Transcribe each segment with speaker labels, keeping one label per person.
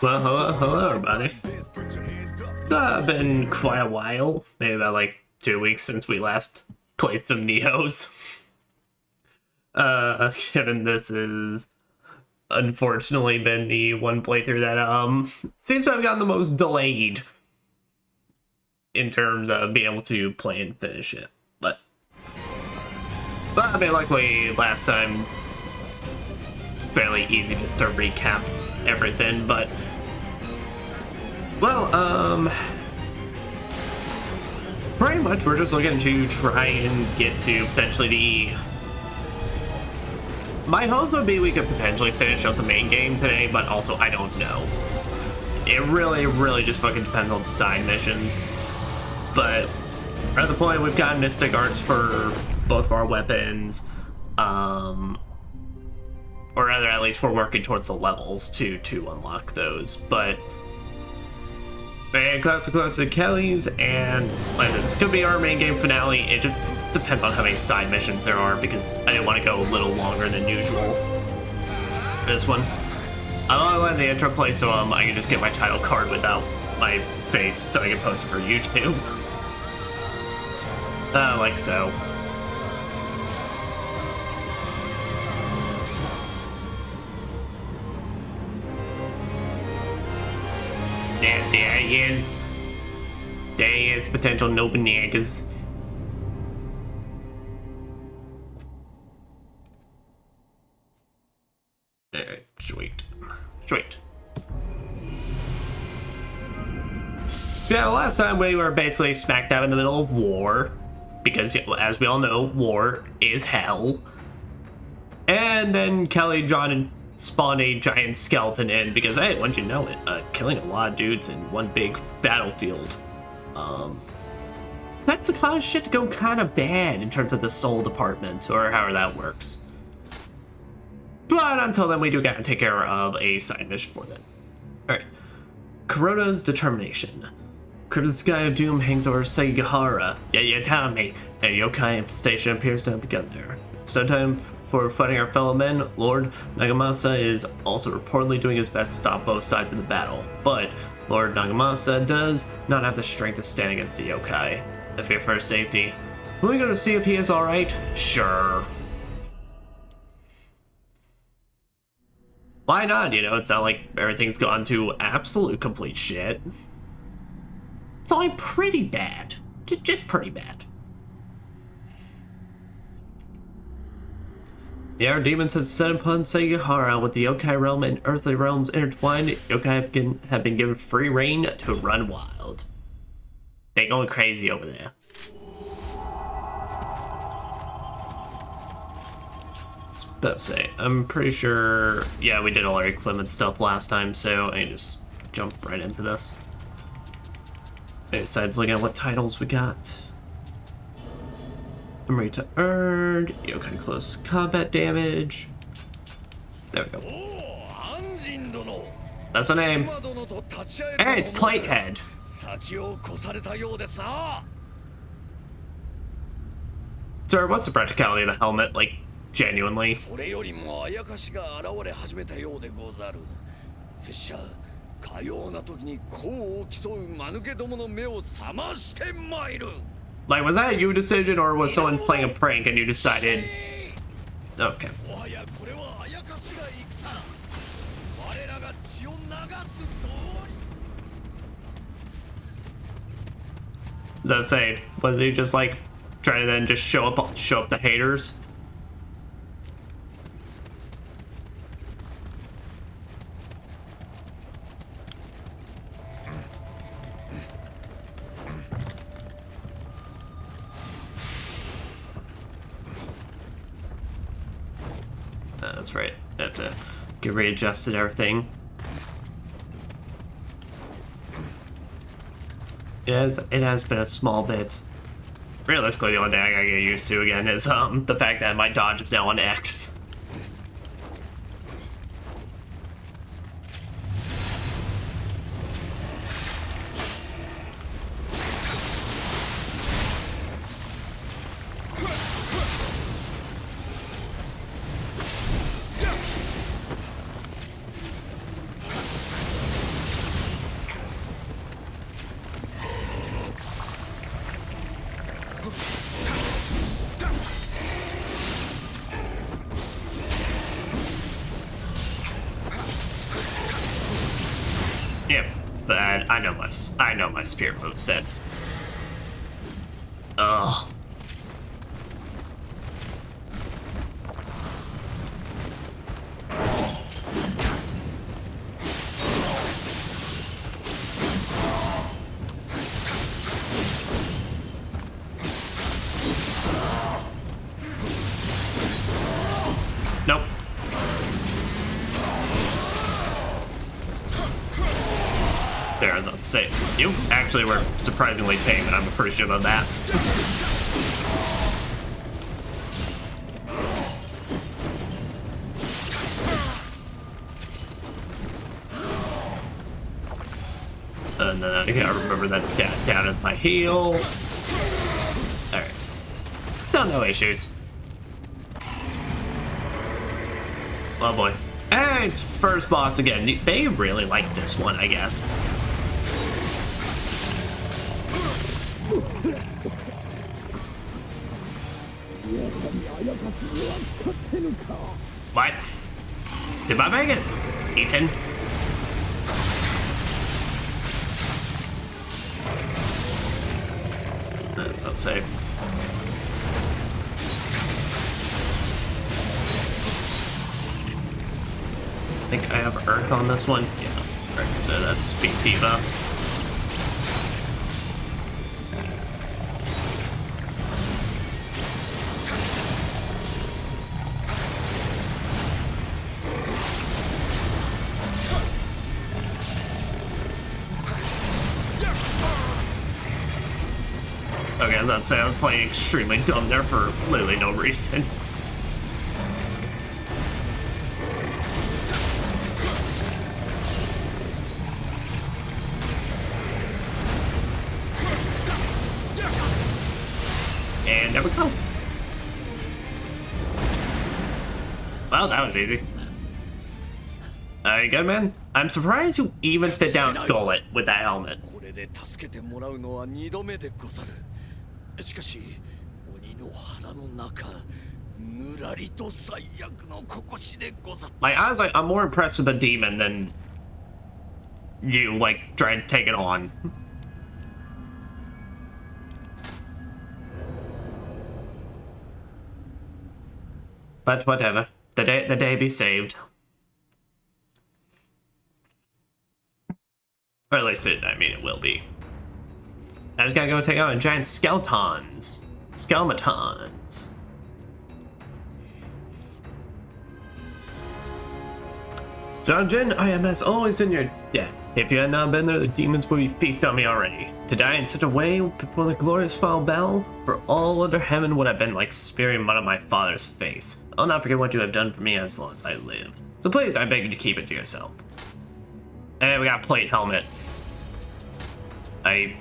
Speaker 1: Well, hello, everybody. Been quite a while, maybe about like 2 weeks since we last played some Niohs. Given this is unfortunately been the one playthrough that seems to have gotten the most delayed in terms of being able to play and finish it. But I mean, luckily last time it's fairly easy just to recap everything. But well, pretty much we're just looking to try and get to potentially the... My hopes would be we could potentially finish up the main game today, but also I don't know. It really just fucking depends on side missions. But at the point we've got Mystic Arts for both of our weapons, or rather at least we're working towards the levels to unlock those. But man, close to Kelly's, and like, this could be our main game finale. It just depends on how many side missions there are, because I didn't want to go a little longer than usual for this one. I want to let the intro play so I can just get my title card without my face so I can post it for YouTube. Like so. There he is. There he is, potential Nobanagas. Sweet. Yeah, last time we were basically smack dab in the middle of war, because as we all know, war is hell. And then Kelly, John, and spawned a giant skeleton in because, hey, once you know it, killing a lot of dudes in one big battlefield, that's the kind of shit to go kind of bad in terms of the soul department, or however that works. But until then, we do gotta take care of a side mission for that. Alright. Kuroda's determination. Crimson Sky of Doom hangs over Sagihara. Yeah, tell me. A yokai infestation appears to have begun there. It's no time for fighting our fellow men. Lord Nagamasa is also reportedly doing his best to stop both sides of the battle, but Lord Nagamasa does not have the strength to stand against the yokai. I fear for his safety. Will we go to see if he is alright? Sure. Why not? You know, it's not like everything's gone to absolute complete shit. It's only pretty bad. Just pretty bad. The Air Demons have set upon Sagihara with the yokai realm and earthly realms intertwined. Yokai have been given free reign to run wild. They're going crazy over there. Let's say, I'm pretty sure, yeah, we did all our equipment stuff last time, so I can just jump right into this. Besides looking at what titles we got. Memory to earn, yokai close combat damage. There we go. That's the name. Hey, it's Platehead. Sir, what's the practicality of the helmet, like, genuinely? Like, was that a you decision, or was someone playing a prank and you decided? Okay. Does that say, was he just like trying to then just show up the haters? That's right. I have to get readjusted everything. It has been a small bit. Realistically, the only thing I gotta get used to again is the fact that my dodge is now on X. Yep, but I know my spear movesets. Ugh. Nope. There, I was about to say, you actually were surprisingly tame, and I'm appreciative of that. And then I gotta remember that down at my heel. Alright. Still no issues. Oh boy. Hey, it's first boss again. They really like this one, I guess. What? Did I make it? Ethan? That's not safe. I think I have Earth on this one. Yeah, right, so that's speed debuff. Okay, I was about to say I was playing extremely dumb there for literally no reason. And there we go. Well, that was easy. You good, man? I'm surprised you even fit down Skull with that helmet. My eyes, I'm more impressed with the demon than you, like, trying to take it on. But whatever. The day be saved. Or at least it will be. I just gotta go take out a giant skeletons. Skeletons. So Jin, I am as always in your debt. If you had not been there, the demons would be feasting on me already. To die in such a way before the glorious foul bell, for all under heaven would have been like spearing mud on my father's face. I'll not forget what you have done for me as long as I live. So please, I beg you to keep it to yourself. And we got a plate helmet. I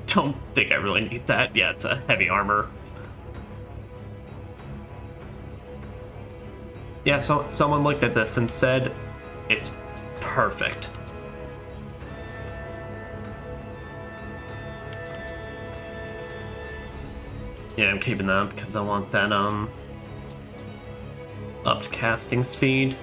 Speaker 1: don't think I really need that. Yeah, it's a heavy armor. Yeah, so someone looked at this and said, it's perfect. Yeah, I'm keeping that because I want that, upped casting speed.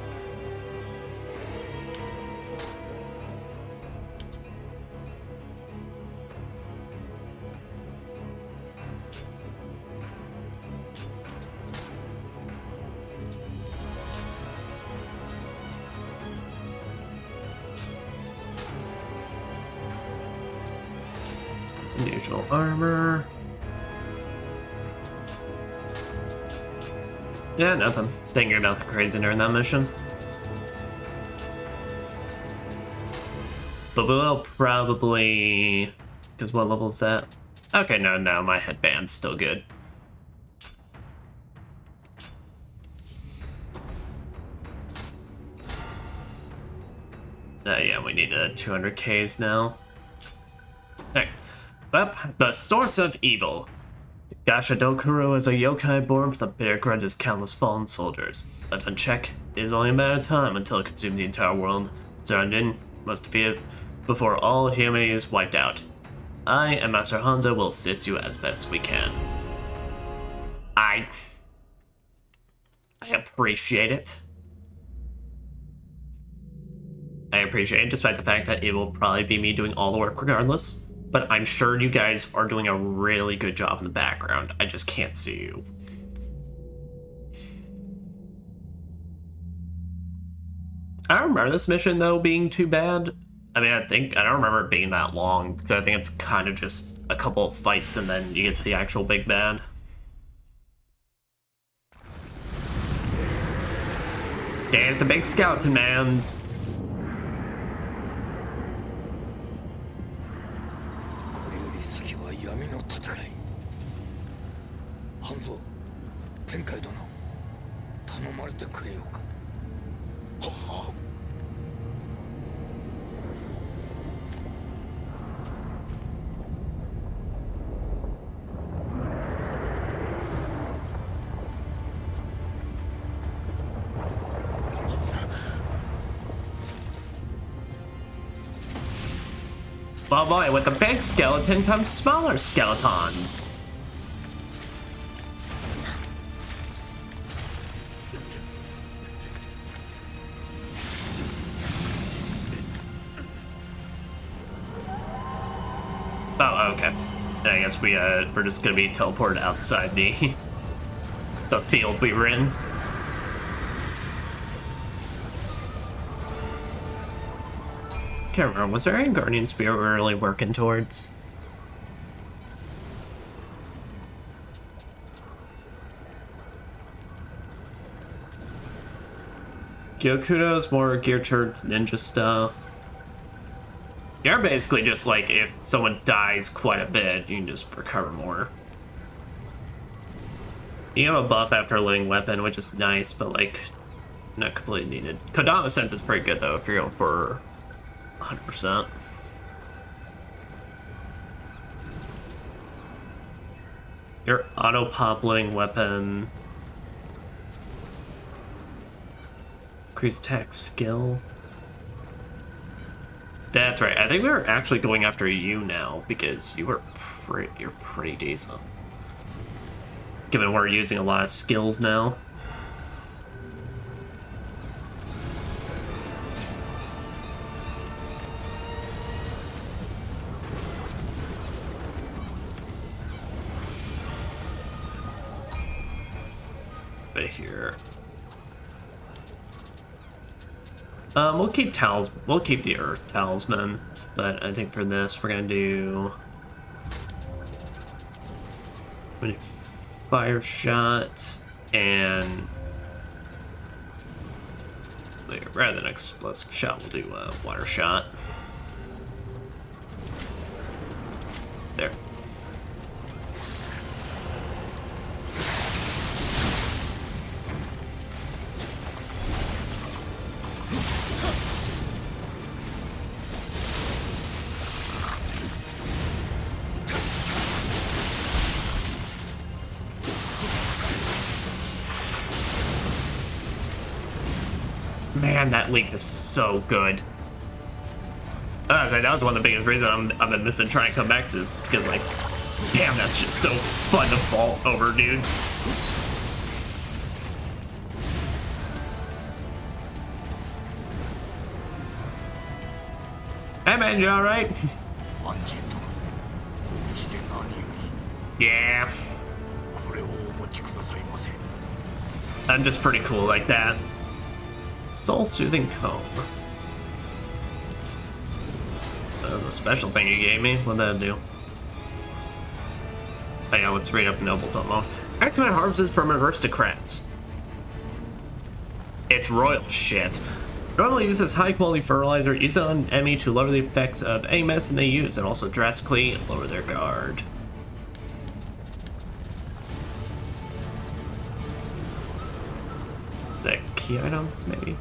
Speaker 1: Unusual armor. Yeah, nothing. Thinking about the crazy during that mission. But we'll probably... Because what level is that? Okay, no, my headband's still good. Yeah, we need 200Ks now. Okay. Well, the source of evil. Gashadokuro is a yokai born with the bitter grudges countless fallen soldiers. Left unchecked, it is only a matter of time until it consumes the entire world. Zarandin must defeat it before all humanity is wiped out. I and Master Hanzo will assist you as best we can. I appreciate it. I appreciate appreciate, despite the fact that it will probably be me doing all the work regardless. But I'm sure you guys are doing a really good job in the background. I just can't see you. I don't remember this mission, though, being too bad. I mean, I don't remember it being that long, because I think it's kind of just a couple of fights and then you get to the actual big bad. There's the big skeleton mans. Oh boy, with the big skeleton comes smaller skeletons. Oh, okay. I guess we're just gonna be teleported outside the the field we were in. Can't remember, was there any Guardian Spear we were really working towards? Gyokudo's more geared towards ninja stuff. You're basically just like, if someone dies quite a bit, you can just recover more. You have a buff after a living weapon, which is nice, but like, not completely needed. Kodama Sense is pretty good though, if you're going for 100%. Your auto pop living weapon. Increase attack skill. That's right. I think we were actually going after you now because you're pretty decent. Given we're using a lot of skills now. Here. We'll keep towels. We'll keep the Earth Talisman, but I think for this we're gonna do Fire Shot and rather than Explosive Shot, we'll do Water Shot. There. Man, that leak is so good. That was one of the biggest reasons I've been missing trying to come back to this, because like, damn, that's just so fun to vault over, dude. Hey man, you alright? Yeah. I'm just pretty cool like that. Soul Soothing Comb. That was a special thing you gave me. What'd that do? Oh yeah, let's read up Noble Domo. Activate harvests from aristocrats. It's royal shit. Normally uses high quality fertilizer, use it on enemy to lower the effects of any medicine they use, and also drastically lower their guard. Is that a key item? Maybe.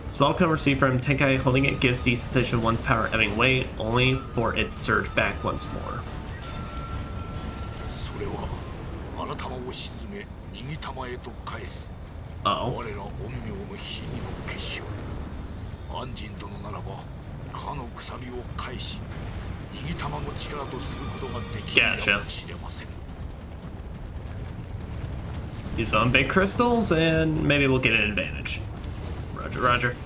Speaker 1: Spell can receive from Tenkai. Holding it gives the sensation of one's power ebbing away, only for it surge back once more. Uh-oh. Gotcha. Use on big crystals, and maybe we'll get an advantage. Roger, roger.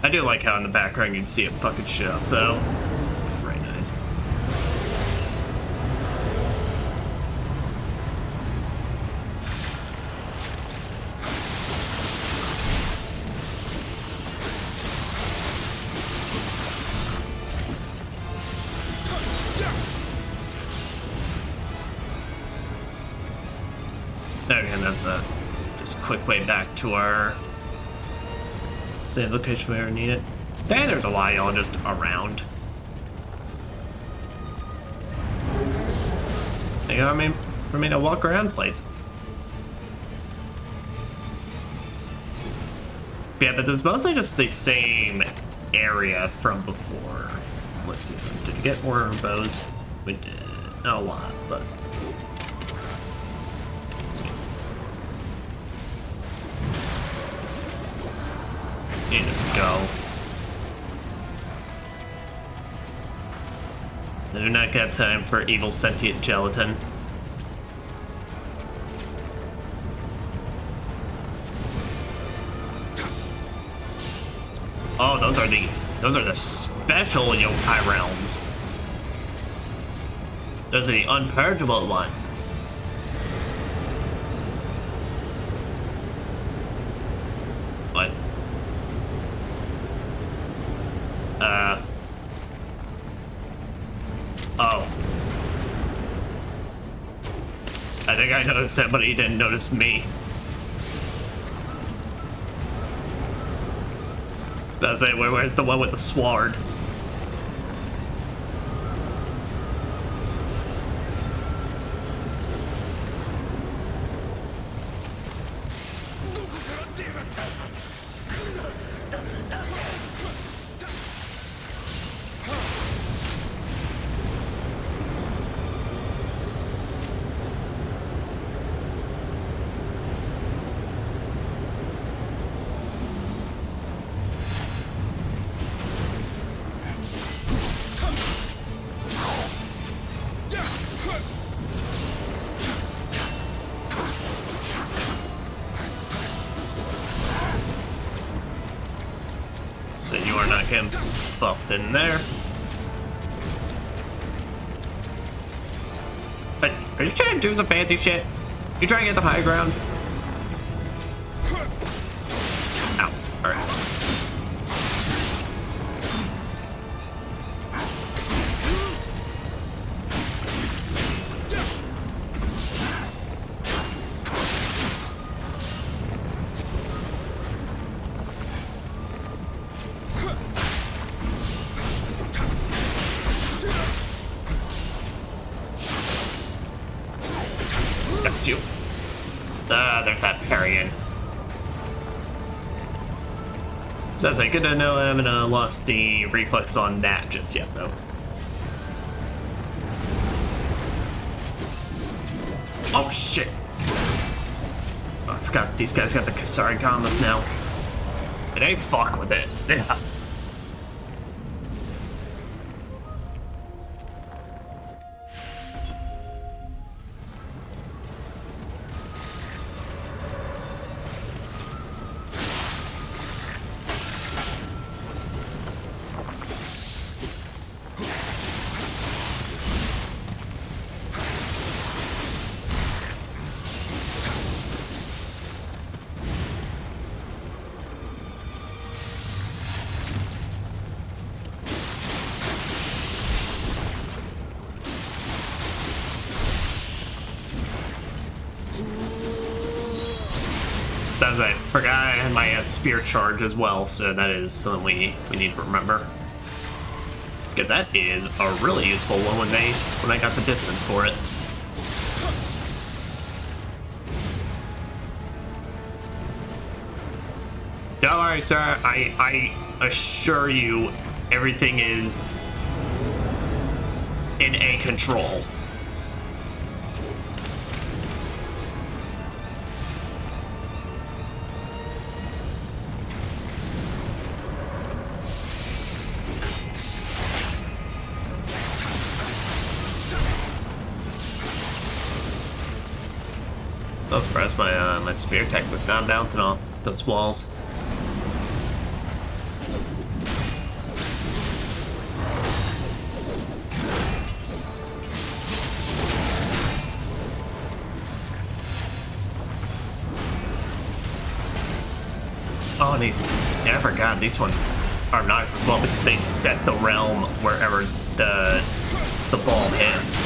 Speaker 1: I do like how in the background you'd see it fucking shit up, though. It's very nice. Okay, that's just a quick way back to our save location where we need it. Dang, there's a lot of y'all just around. You know what I mean? For me to walk around places. Yeah, but this is mostly just the same area from before. Let's see, did we get more bows? We did. Not a lot, but... You just go. I do not got time for evil sentient gelatin. Oh, those are the special yokai realms. Those are the unpurgeable ones. What? Oh. I think I noticed that, but he didn't notice me. I was about to say, where's the one with the sword? So you are not getting buffed in there. But are you trying to do some fancy shit? You trying to get the high ground? Ow. Alright. You. There's that parrying. That's good to know I haven't lost the reflex on that just yet, though. Oh shit! Oh, I forgot these guys got the Kasari combos now. It ain't fuck with it. Yeah. I forgot I had my spear charge as well, so that is something we need to remember. Because that is a really useful one when I got the distance for it. Don't worry, sir. I assure you, everything is in A control. I was surprised my spear tech was not bouncing off those walls. Oh, and I forgot, these ones are nice as well because they set the realm wherever the ball hits.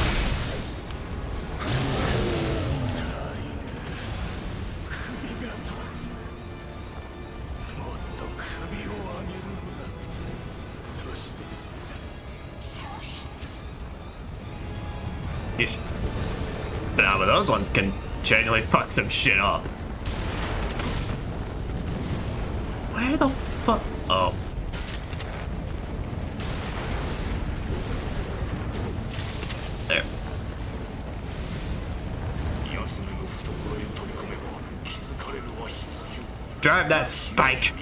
Speaker 1: Yeesh. But now, but those ones can genuinely fuck some shit up. Where the fuck? Oh. There. Drive that spike.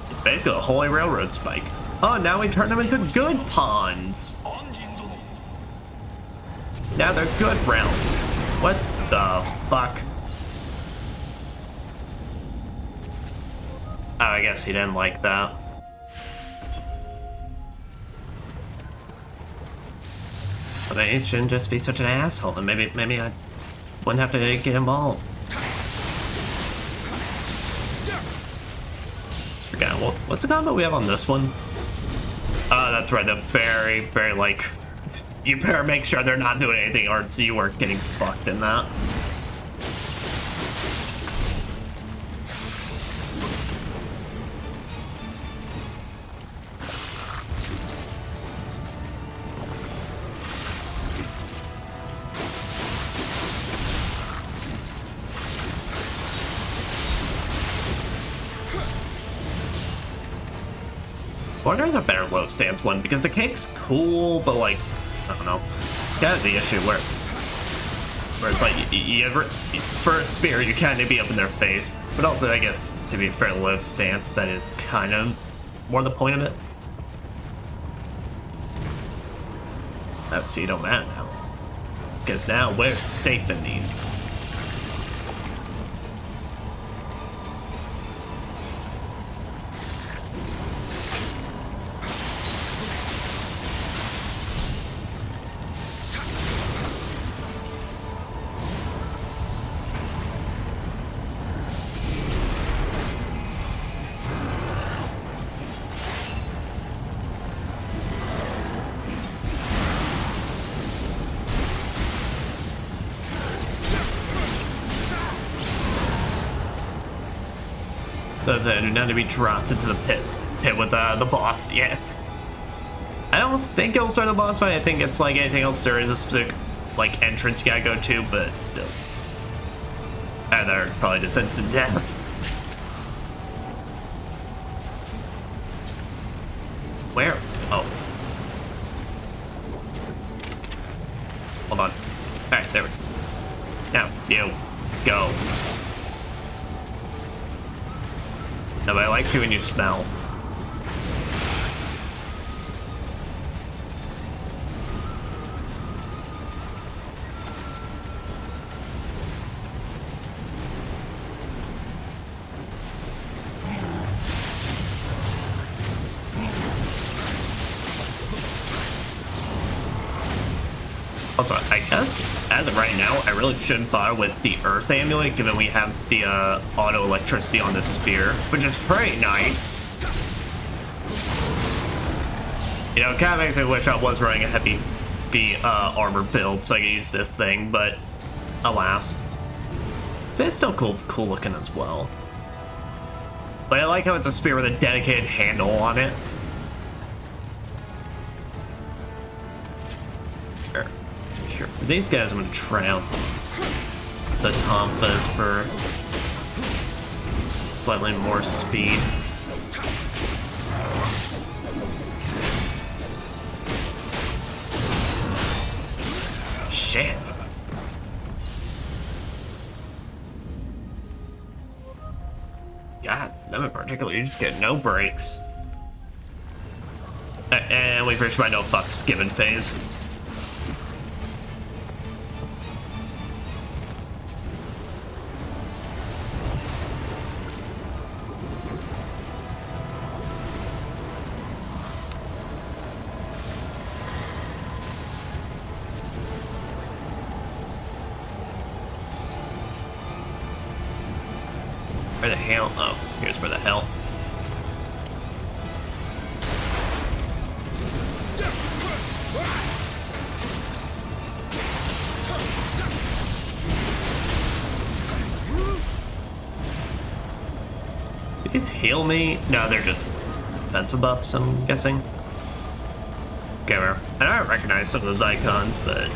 Speaker 1: It's basically a holy railroad spike. Oh, now we turn them into good pawns. Now they're good rounds. What the fuck? Oh, I guess he didn't like that. But he shouldn't just be such an asshole, and maybe I wouldn't have to get involved. Forgot what's the combo we have on this one? Oh, that's right. The very like. You better make sure they're not doing anything, or you are getting fucked in that. I wonder if there's a better low stance one, because the cake's cool, but like, I don't know. That's the issue where it's like, for a spear, you kind of be up in their face, but also, I guess, to be fair, low stance, that is kind of more the point of it. That's so you don't matter now. Because now we're safe in these. Do not to be dropped into the pit with the boss yet. I don't think it'll start the boss fight. I think it's like anything else. There is a specific like entrance you gotta go to, but still, and they're probably just instant death. Where? Oh, hold on. All right, there we go. Now you go. Nobody likes you when you smell. Also, I guess, as of right now, I really shouldn't bother with the Earth Amulet, given we have the auto electricity on this spear, which is pretty nice. You know, it kind of makes me wish I was running a heavy armor build so I could use this thing, but alas. It's still cool looking as well. But I like how it's a spear with a dedicated handle on it. Here, for these guys, I'm going to try out the Tompas for slightly more speed. Shit. God, them in particular, you just get no breaks. And we've reached my no fucks given phase. Where the hell? Oh, here's where the hell. Did these heal me? No, they're just defensive buffs, I'm guessing. Okay, well, I don't recognize some of those icons, but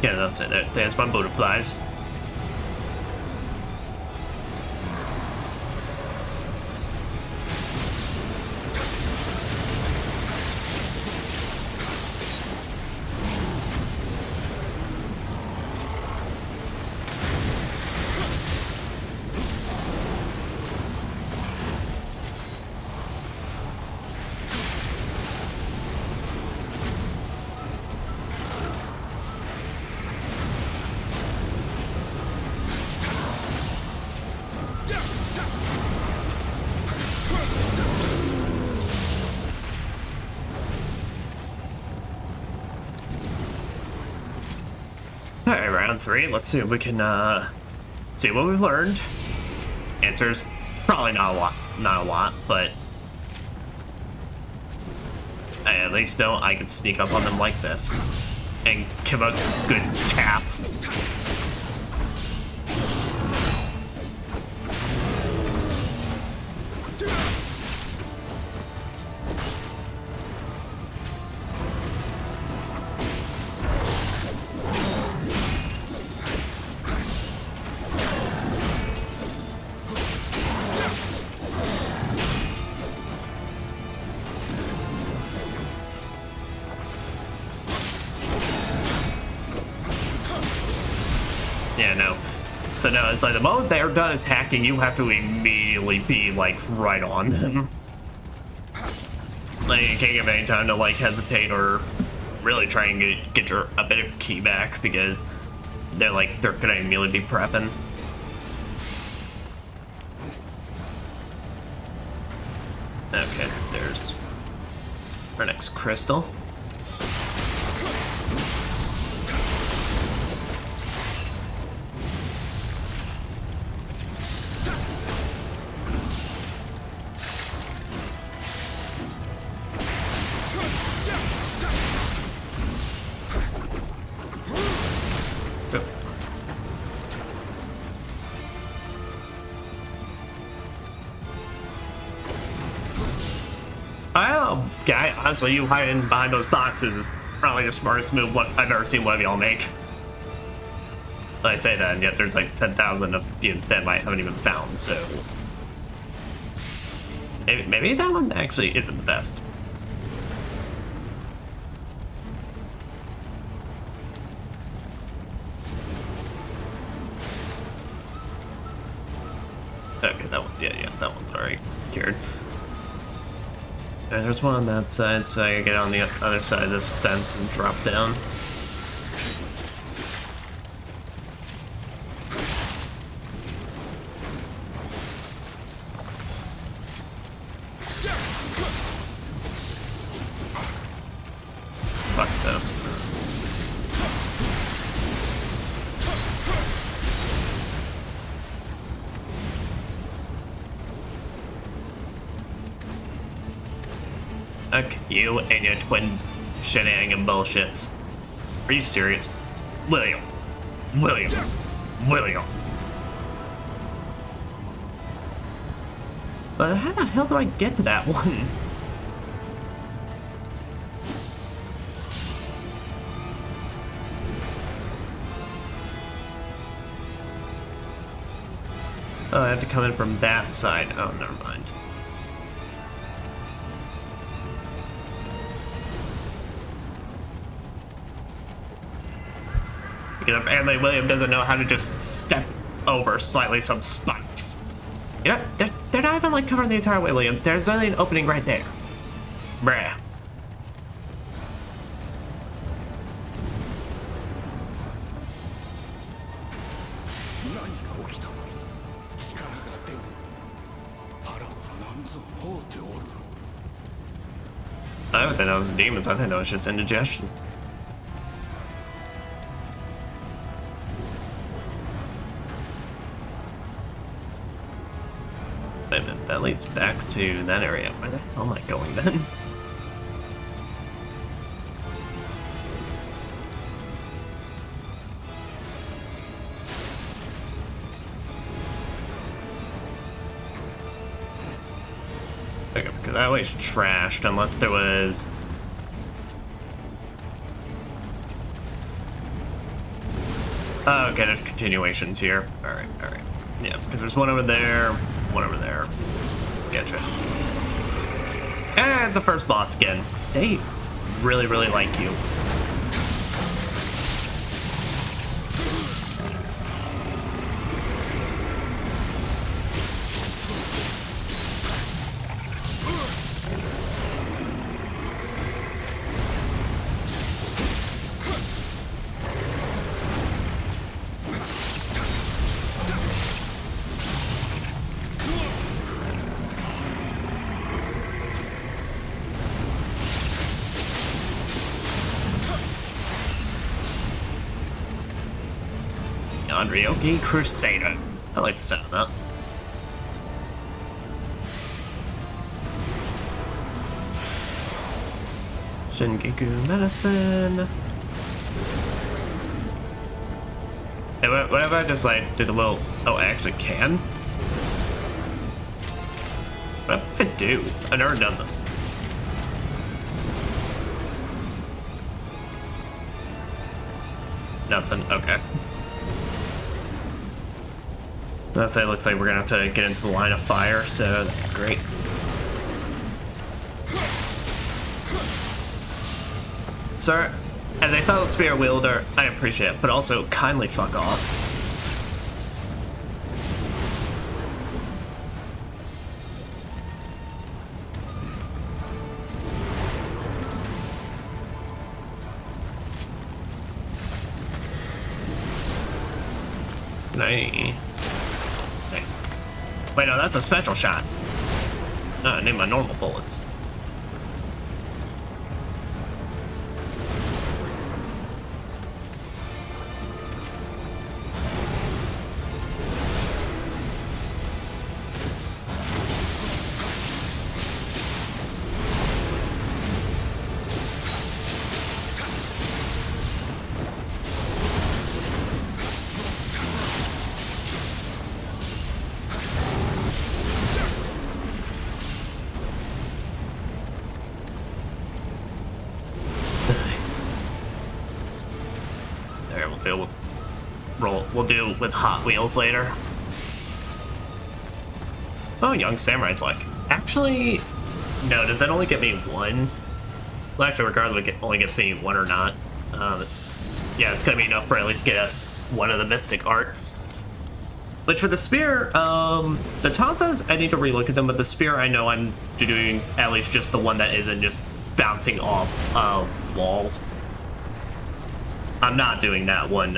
Speaker 1: yeah, that's it. There's my butterflies. Alright, round 3. Let's see if we can see what we've learned. Answers probably not a lot, but I at least know I can sneak up on them like this and give a good tap. Yeah, no. So no, it's like the moment they're done attacking, you have to immediately be like right on them. Like you can't give any time to like hesitate or really try and get your a bit of key back because they're gonna immediately be prepping. Okay, there's our next crystal. Guy, honestly, you hiding behind those boxes is probably the smartest move I've ever seen one of y'all make. I say that, and yet there's like 10,000 of you that I haven't even found, so... Maybe that one actually isn't the best. Okay, that one, yeah, that one's already cured. Okay, there's one on that side, so I gotta get on the other side of this fence and drop down. Fuck this. Okay, you and your twin shenanigan bullshits. Are you serious? William. But how the hell do I get to that one? Oh, I have to come in from that side. Oh, never mind. Because apparently William doesn't know how to just step over slightly some spikes. You know, they're not even like covering the entire way, William. There's only an opening right there. Bruh. I don't think that was demons. I think that was just indigestion. Wait a minute, that leads back to that area. Where the hell am I going then? Okay, because that way's trashed unless there was... Oh, okay, there's continuations here. Alright, alright. Yeah, because there's one over there, one over there. Gotcha. And it's the first boss again. They really, really like you. Ryoki Crusader. I like the sound of that. Shingeku Medicine. Hey, what if I just like did a little... Oh, I actually can? What else did I do? I've never done this. Nothing, okay. That's it, looks like we're gonna have to get into the line of fire, so great. Sir, as a fellow spear wielder, I appreciate it, but also kindly fuck off. Nice. Wait, no, that's a special shot. No, I need my normal bullets. We'll deal with Hot Wheels later. Oh, Young Samurai's like, actually, no, does that only get me one? Well, actually, regardless, it only gets me one or not. Yeah, it's gonna be enough for at least get us one of the Mystic Arts. Which for the spear, the Tonfas, I need to relook at them, but the spear, I know I'm doing at least just the one that isn't just bouncing off walls. I'm not doing that one,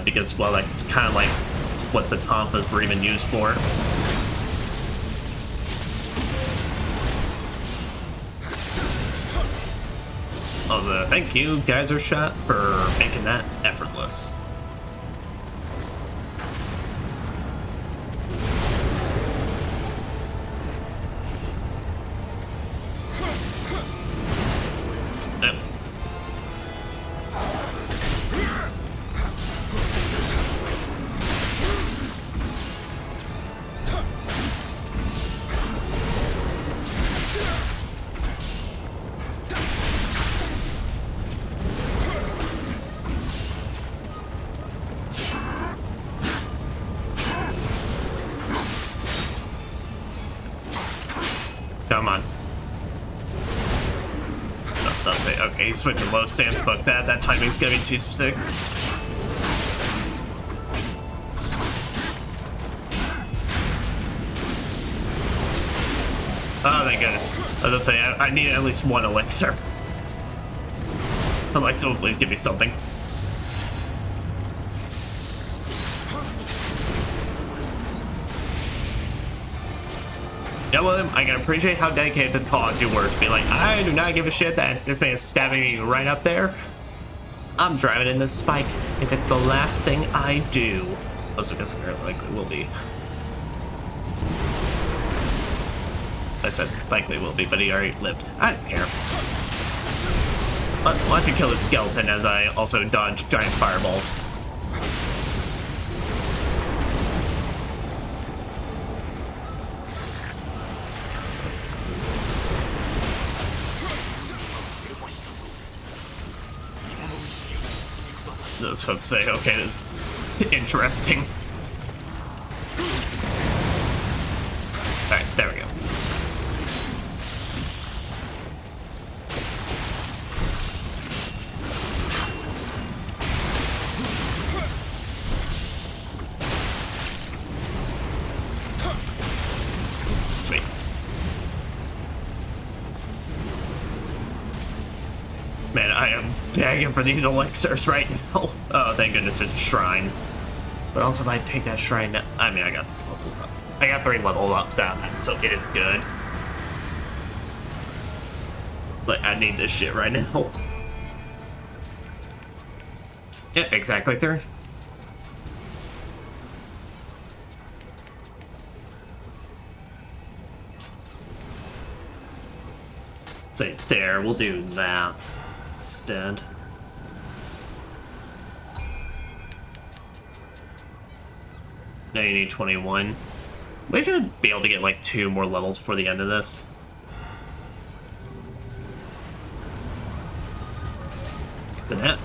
Speaker 1: because, well, that's kind of like it's what the Tonfas were even used for. Although, thank you, Geyser Shot, for making that effortless. Come on. Oh, so I'll say, okay, he's switching low stance, fuck that. That timing's gonna be too specific. Oh, thank goodness. I was gonna say, I need at least one elixir. I'm like, someone please give me something. Yeah, William, I can appreciate how dedicated to the cause you were to be like, I do not give a shit that this man is stabbing me right up there. I'm driving in this spike if it's the last thing I do. Also, guess very likely will be. I said likely will be, but he already lived. I don't care. But once you kill his skeleton, as I also dodge giant fireballs. I was supposed to say, okay, this is interesting. Alright, there we go. Sweet. Man, I am begging for these elixirs right now. Oh, thank goodness there's a shrine. But also, if I take that shrine, I mean, I got 3 level ups out of that, so it is good. But I need this shit right now. Yeah, exactly 3. So there, we'll do that instead. Now you need 21. We should be able to get like 2 more levels before the end of this. But now,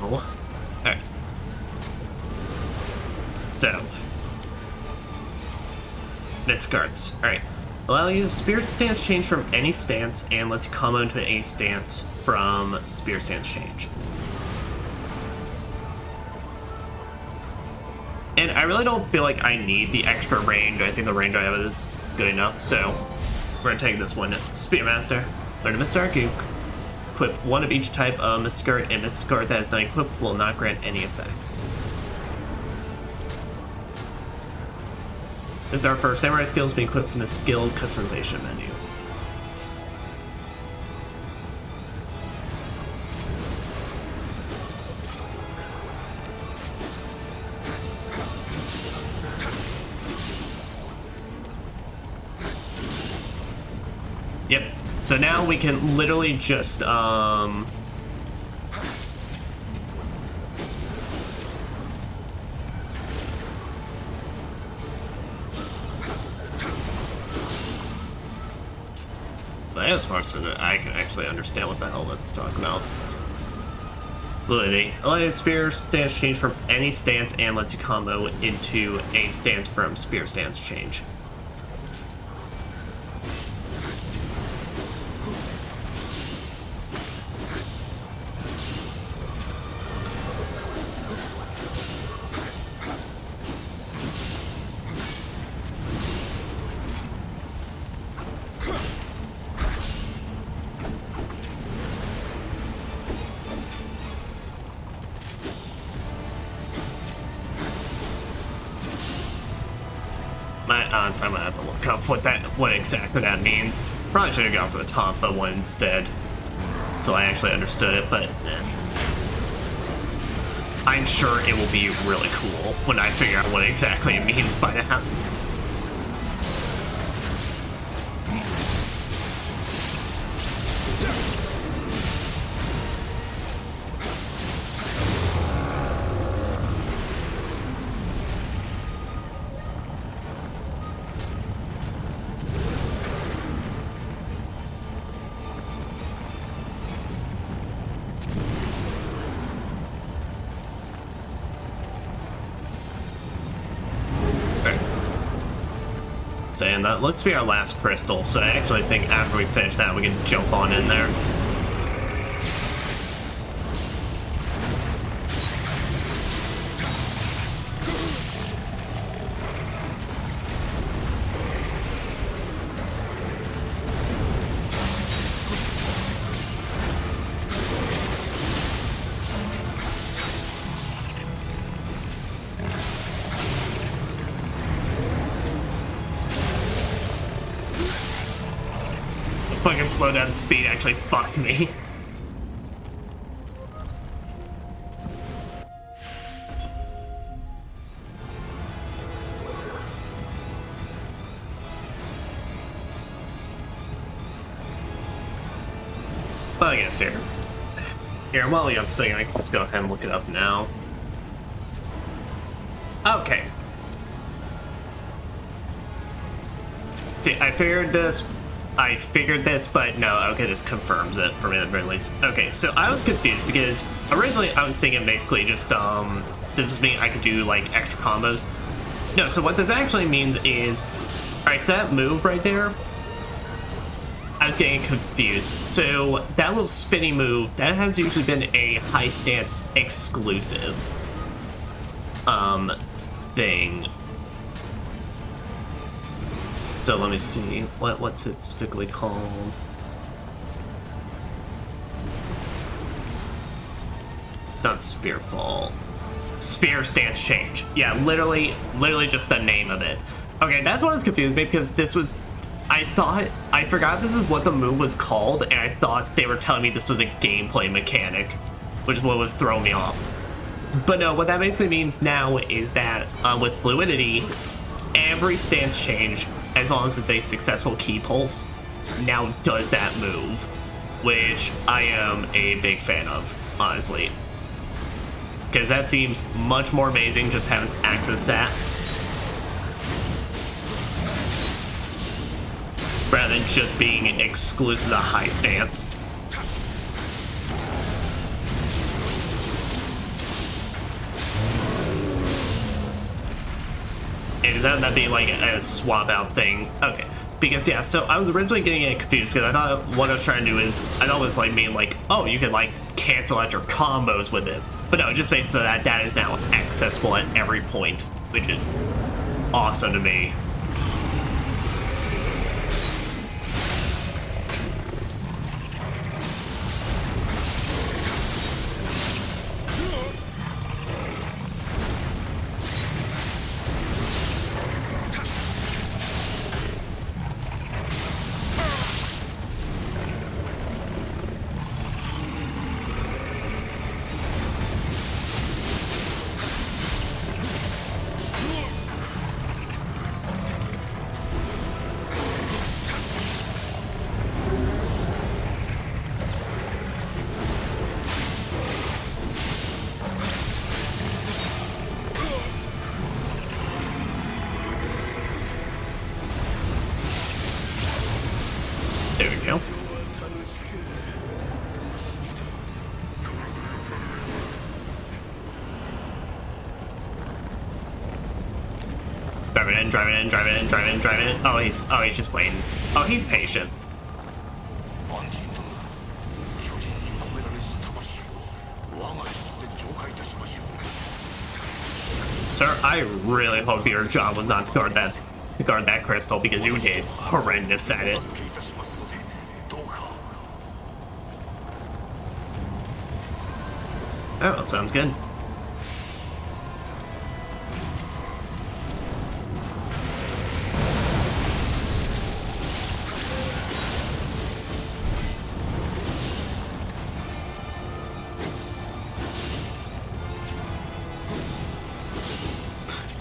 Speaker 1: alright. So, discards. Alright. Allow you spirit stance change from any stance and let's combo into a stance from spirit stance change. And I really don't feel like I need the extra range. I think the range I have is good enough, so we're gonna take this one. Spearmaster. Learn a Mystic Art. You equip one of each type of Mystic Art, and Mystic Art that is not equipped will not grant any effects. This is our first samurai skills being equipped from the skill customization menu. Yep. So now we can literally just as far as I can actually understand what the hell that's talking about. Ability. Allow your spear stance change from any stance and lets you combo into a stance from spear stance change. Honestly, I'm gonna have to look up what exactly that means. Probably should have gone for the Tonfa one instead, so I actually understood it. But I'm sure it will be really cool when I figure out what exactly it means by now. And that looks to be our last crystal, so I actually think after we finish that, we can jump on in there. fucking slow down speed actually fucked me. But I guess here, while you're on singing, I can just go ahead and look it up now. Okay. I figured this, but no, okay, this confirms it for me at the very least. Okay, so I was confused because originally I was thinking basically just, does this mean I could do, like, extra combos? No, so what this actually means is, alright, so that move right there, I was getting confused. So that little spinning move, that has usually been a high stance exclusive thing. So let me see, what's it specifically called? It's not Spear Fall. Spear Stance Change. Yeah, literally just the name of it. Okay, that's what was confused me because this was, I forgot this is what the move was called, and I thought they were telling me this was a gameplay mechanic, which is what was throwing me off. But no, what that basically means now is that with Fluidity, every stance change, as long as it's a successful key pulse, now does that move, which I am a big fan of, honestly. Because that seems much more amazing just having access to that, rather than just being exclusive to high stance. Is that being like a swap out thing? Okay, because yeah, so I was originally getting confused because I thought what I was trying to do is, I thought it was like mean like, oh, you can like cancel out your combos with it, but no, it just makes so that that is now accessible at every point, which is awesome to me. There we go. Driving in, driving in, driving in, driving in, driving in. Oh, he's just waiting. Oh, he's patient. Sir, I really hope your job was not to guard that crystal, because you did horrendous at it. Oh, sounds good.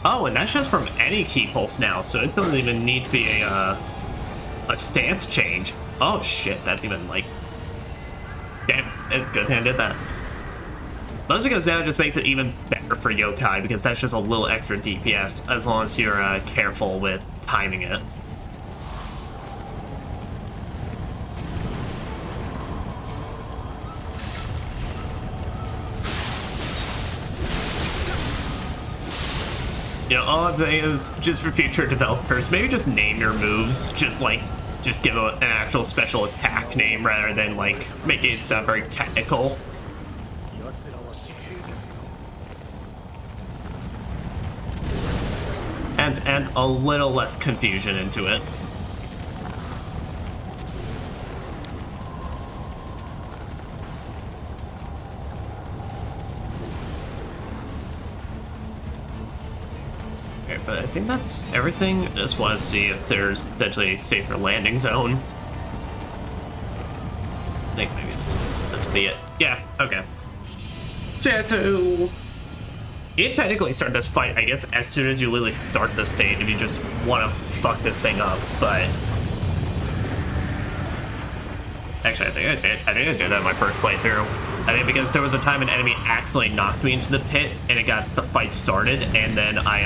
Speaker 1: Oh, and that's just from any key pulse now, so it doesn't even need to be a stance change. Oh shit, that's even like... Damn, it's a good thing I did that. Mostly because now it just makes it even better for yokai, because that's just a little extra DPS, as long as you're careful with timing it. You know, all I'm saying is, just for future developers, maybe just name your moves, just give an actual special attack name rather than like making it sound very technical. And a little less confusion into it. Okay, but I think that's everything. I just want to see if there's potentially a safer landing zone. be it. Yeah, okay. So yeah, so you can technically start this fight, I guess, as soon as you literally start the stage if you just want to fuck this thing up, but... Actually, I think I did that in my first playthrough. I think because there was a time an enemy accidentally knocked me into the pit, and it got the fight started, and then I,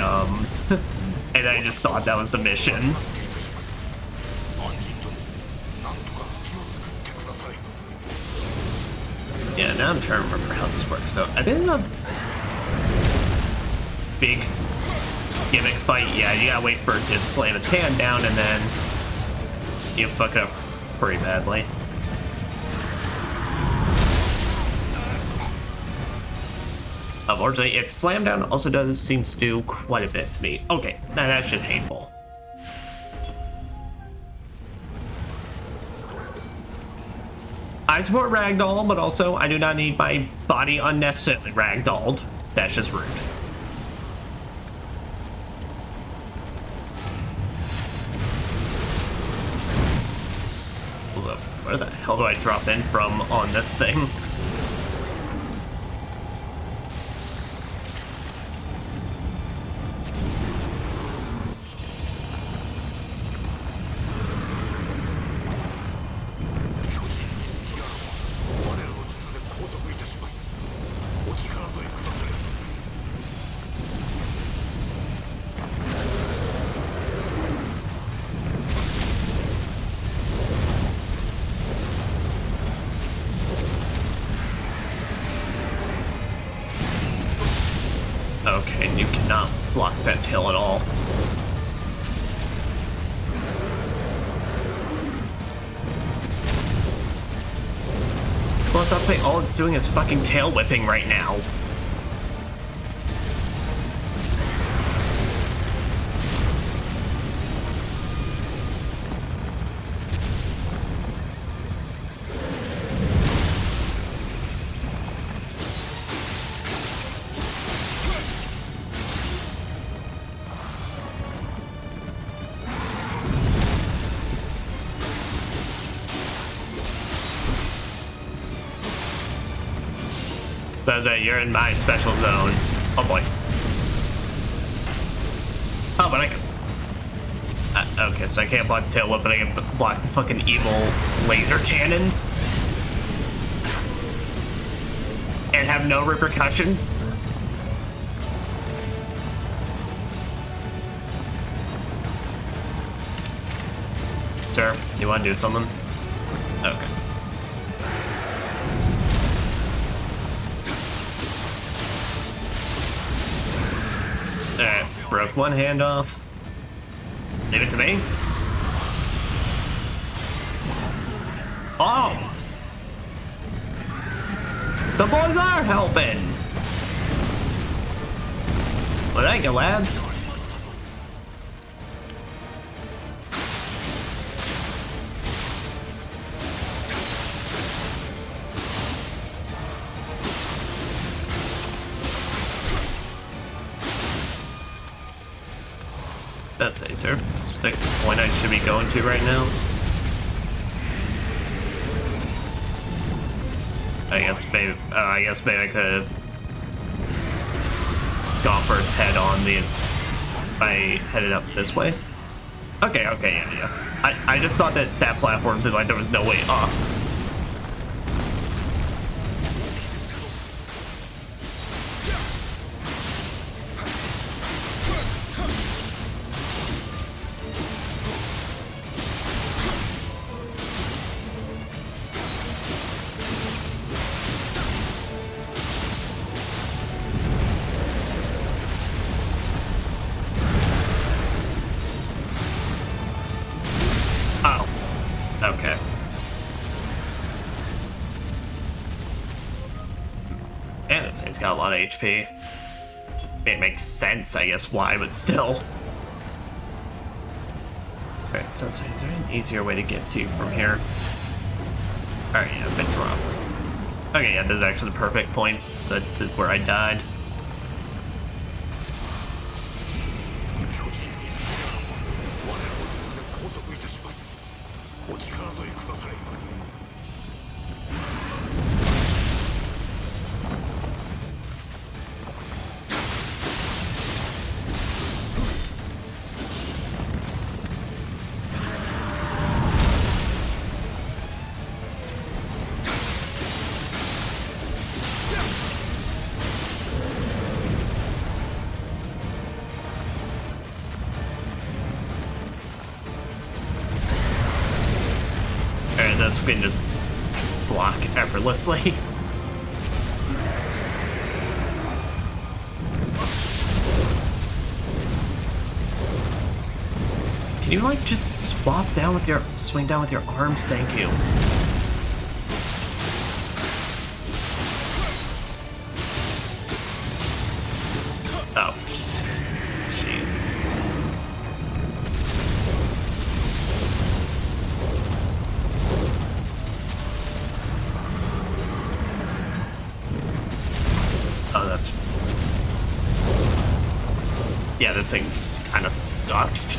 Speaker 1: and I just thought that was the mission. Yeah, now I'm trying to remember how this works, though. I think the big gimmick fight, yeah, you gotta wait for it to slam its hand down, and then you fuck it up pretty badly. Unfortunately, its slam down also seems to do quite a bit to me. Okay, now that's just hateful. I support ragdoll, but also I do not need my body unnecessarily ragdolled. That's just rude. Where the hell do I drop in from on this thing? Okay, you cannot block that tail at all. Plus, I'll say all it's doing is fucking tail whipping right now. Says that you're in my special zone. Oh boy. Oh, but I can... okay, so I can't block the tail whip, but I can block the fucking evil laser cannon. And have no repercussions. Sir, you want to do something? Okay. Alright, broke one hand off. Leave it to me. Oh! The boys are helping! Well, thank you, lads. That's it, sir. Is that the point I should be going to right now? I guess maybe I could have gone for its head on the if I headed up this way. Okay, yeah. I just thought that platform seemed like there was no way up. Okay. Yeah, this thing's got a lot of HP. It makes sense, I guess, why, but still. Alright, so is there an easier way to get to from here? Alright, yeah, I've been dropped. Okay, yeah, this is actually the perfect point. So this is where I died. can just block effortlessly. Can you like just swing down with your arms? Thank you. Oh, jeez. Oh, that's... Yeah, this thing kind of sucks.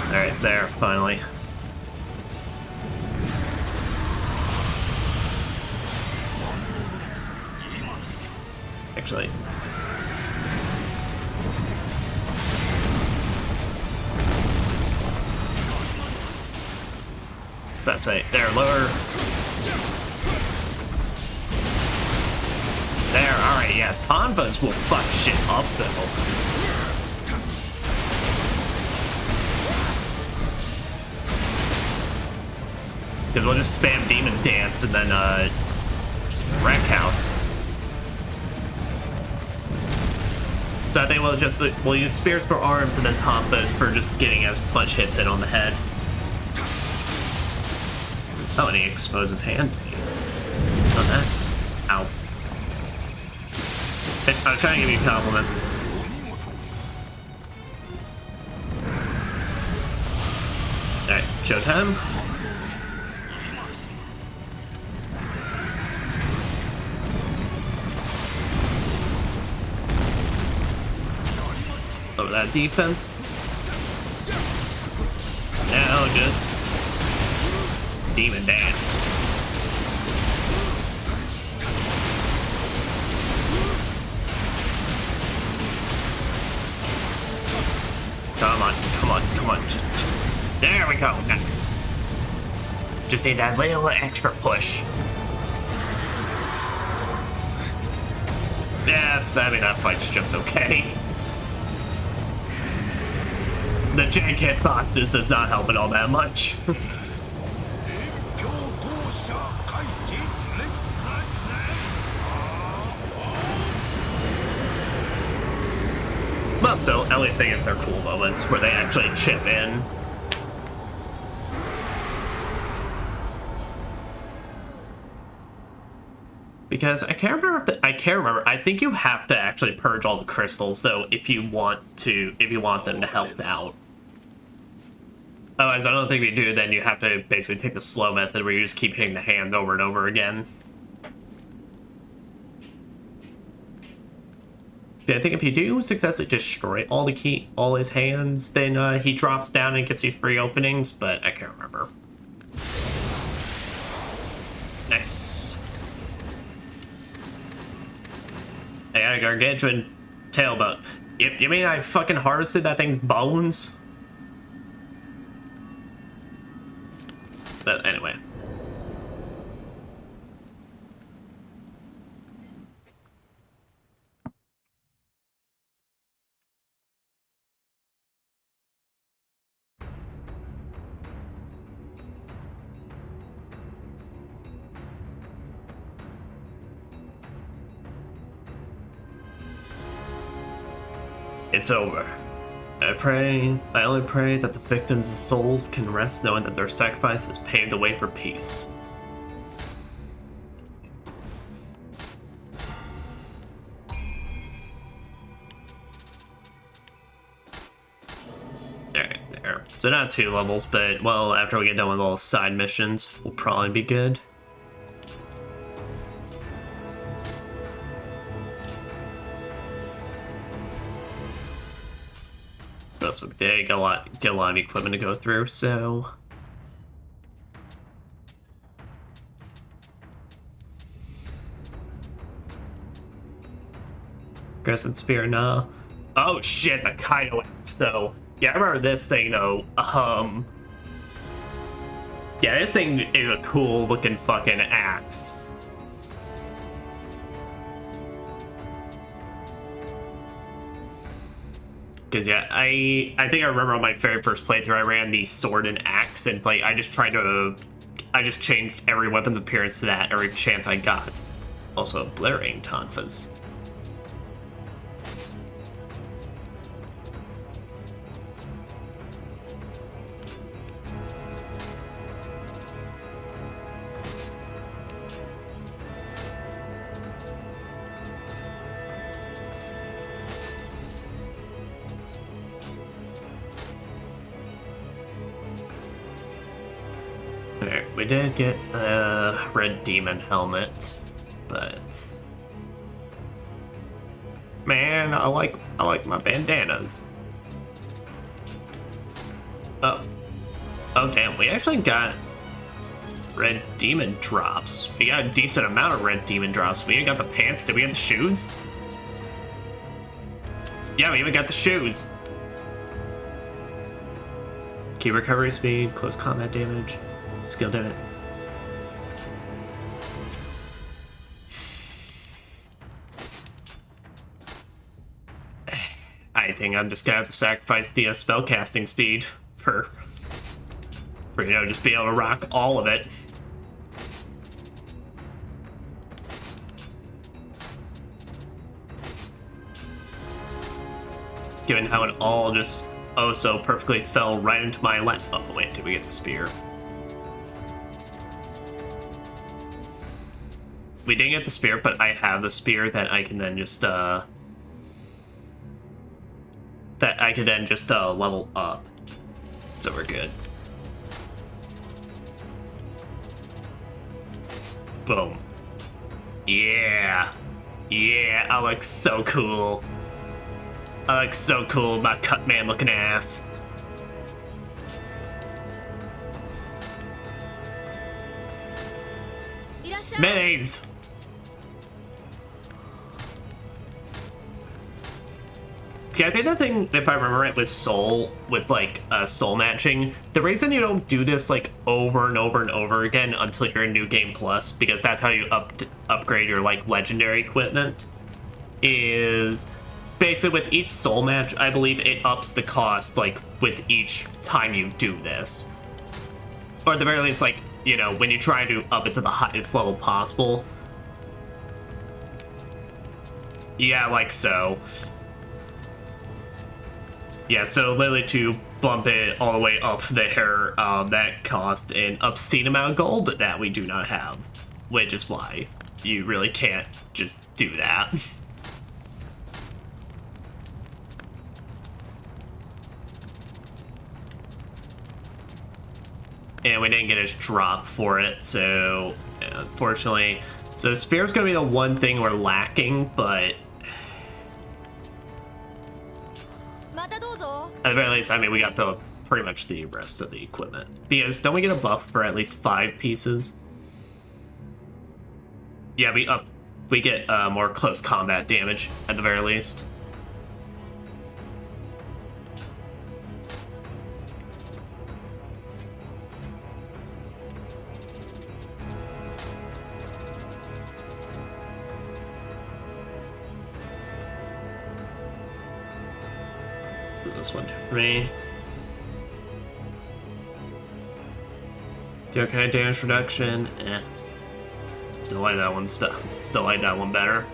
Speaker 1: Alright, there, finally. Actually. That's it. There, lower. There, alright, yeah. Tonfas will fuck shit up, though. Because we'll just spam Demon Dance and then, just Wreck House. So I think we'll use Spears for arms and then Tonfas for just getting as much hits in on the head. Oh, and he exposes hand. Oh, nice. Ow. I was trying to give you a compliment. Alright, showtime. Over that defense. Now just Demon Dance. Come on, come on, come on. Just there we go. Nice. Just need that little extra push. Yeah, I mean that fight's just okay. The jank hitboxes does not help it all that much. But still, at least they get their cool moments where they actually chip in. Because I can't remember I think you have to actually purge all the crystals though if you want them to help out. Otherwise, I don't think if you do, then you have to basically take the slow method where you just keep hitting the hands over and over again. I think if you do successfully destroy all his hands, then he drops down and gets you free openings, but I can't remember. Nice. I got a gargantuan tailbone. You mean I fucking harvested that thing's bones? But anyway. It's over. I only pray that the victims' souls can rest knowing that their sacrifice has paved the way for peace. Alright, there. So not 2 levels, but, well, after we get done with all the side missions, we'll probably be good. So get a lot of equipment to go through, so Crescent Spear, nah. Oh shit, the Kaido axe though. Yeah, I remember this thing though. Yeah, this thing is a cool looking fucking axe. Because yeah, I think I remember on my very first playthrough, I ran the sword and axe, and like I just changed every weapon's appearance to that every chance I got. Also, blaring tonfas. Alright, we did get a red demon helmet, but man, I like my bandanas. Oh damn, we actually got red demon drops. We got a decent amount of red demon drops. We even got the pants. Did we get the shoes? Yeah, we even got the shoes. Key recovery speed, close combat damage. Skill damage. I think I'm just gonna have to sacrifice the spellcasting speed for you know, just be able to rock all of it. Given how it all just oh so perfectly fell right into my lap. Oh wait, did we get the spear? We didn't get the spear, but I have the spear that I can then just level up. So we're good. Boom. Yeah. Yeah, I look so cool. I look so cool, my cut man looking ass. Smithies! Yeah, I think the thing, if I remember right, with soul, with like soul matching, the reason you don't do this like over and over and over again until you're in New Game Plus, because that's how you upgrade your like legendary equipment, is basically with each soul match, I believe it ups the cost like with each time you do this. Or at the very least, like, you know, when you try to up it to the highest level possible. Yeah, like so. Yeah, so literally to bump it all the way up there, that cost an obscene amount of gold that we do not have, which is why you really can't just do that. And we didn't get his drop for it, so unfortunately. So the spear's gonna be the one thing we're lacking, but at the very least, I mean, we got the pretty much the rest of the equipment. Because don't we get a buff for at least 5 pieces? Yeah, we get more close combat damage at the very least. This one for me. Do okay, damage reduction. Still like that one. Still like that one better.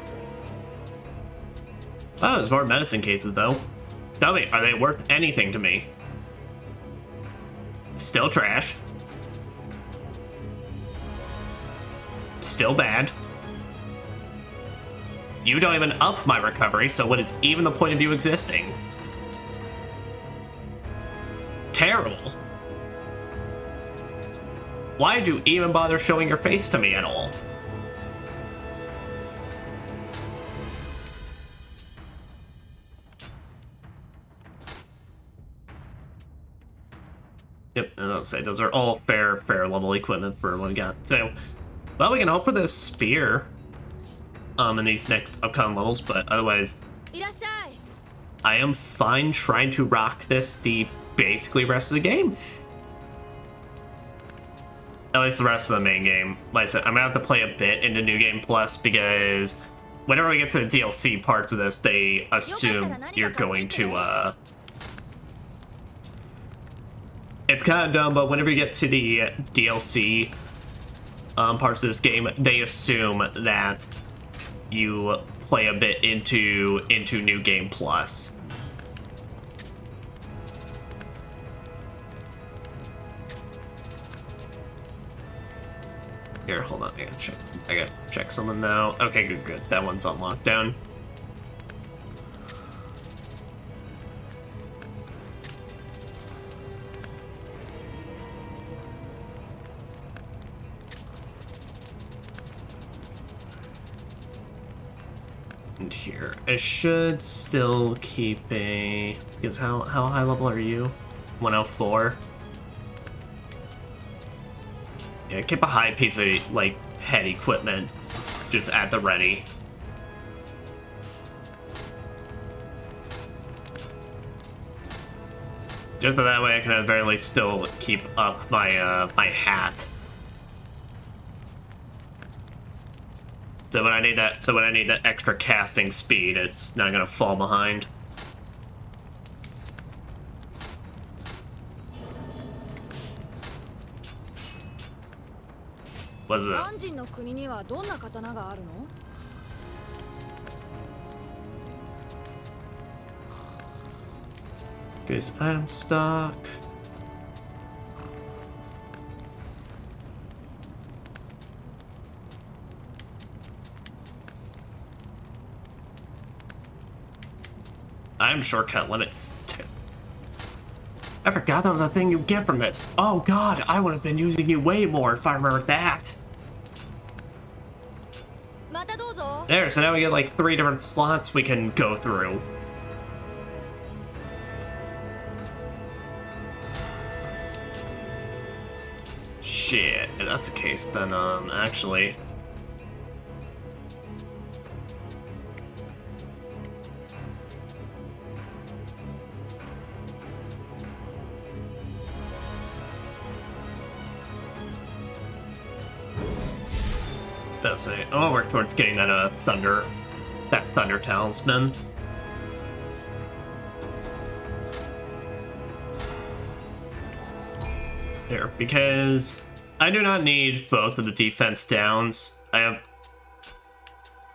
Speaker 1: Oh, there's more medicine cases though. Tell me, are they worth anything to me? Still trash. Still bad. You don't even up my recovery, so what is even the point of you existing? Terrible. Why'd you even bother showing your face to me at all? Yep, and I'll say those are all fair level equipment for what we got. So, well, we can hope for this spear in these next upcoming levels, but otherwise, I am fine trying to rock this the basically rest of the game. At least the rest of the main game. Like I said, I'm gonna have to play a bit into New Game Plus because whenever we get to the DLC parts of this, they assume you're going to, it's kind of dumb, but whenever you get to the DLC parts of this game, they assume that you play a bit into New Game Plus. Here, hold on, I gotta check something now. Okay, good. That one's on lockdown. And here, I should still keep a, because how high level are you? 104. Yeah, keep a high piece of, like, head equipment just at the ready. Just so that way I can at the very least still keep up my, my hat. So when I need that extra casting speed, it's not gonna fall behind. What's that? Goes item stock. Item shortcut limits. I forgot that was a thing you get from this. Oh god, I would have been using you way more if I remembered that. There, so now we get like 3 different slots we can go through. Shit, if that's the case, then, actually... Let's say, I'll work towards getting that, Thunder Talisman. There, because I do not need both of the defense downs. I have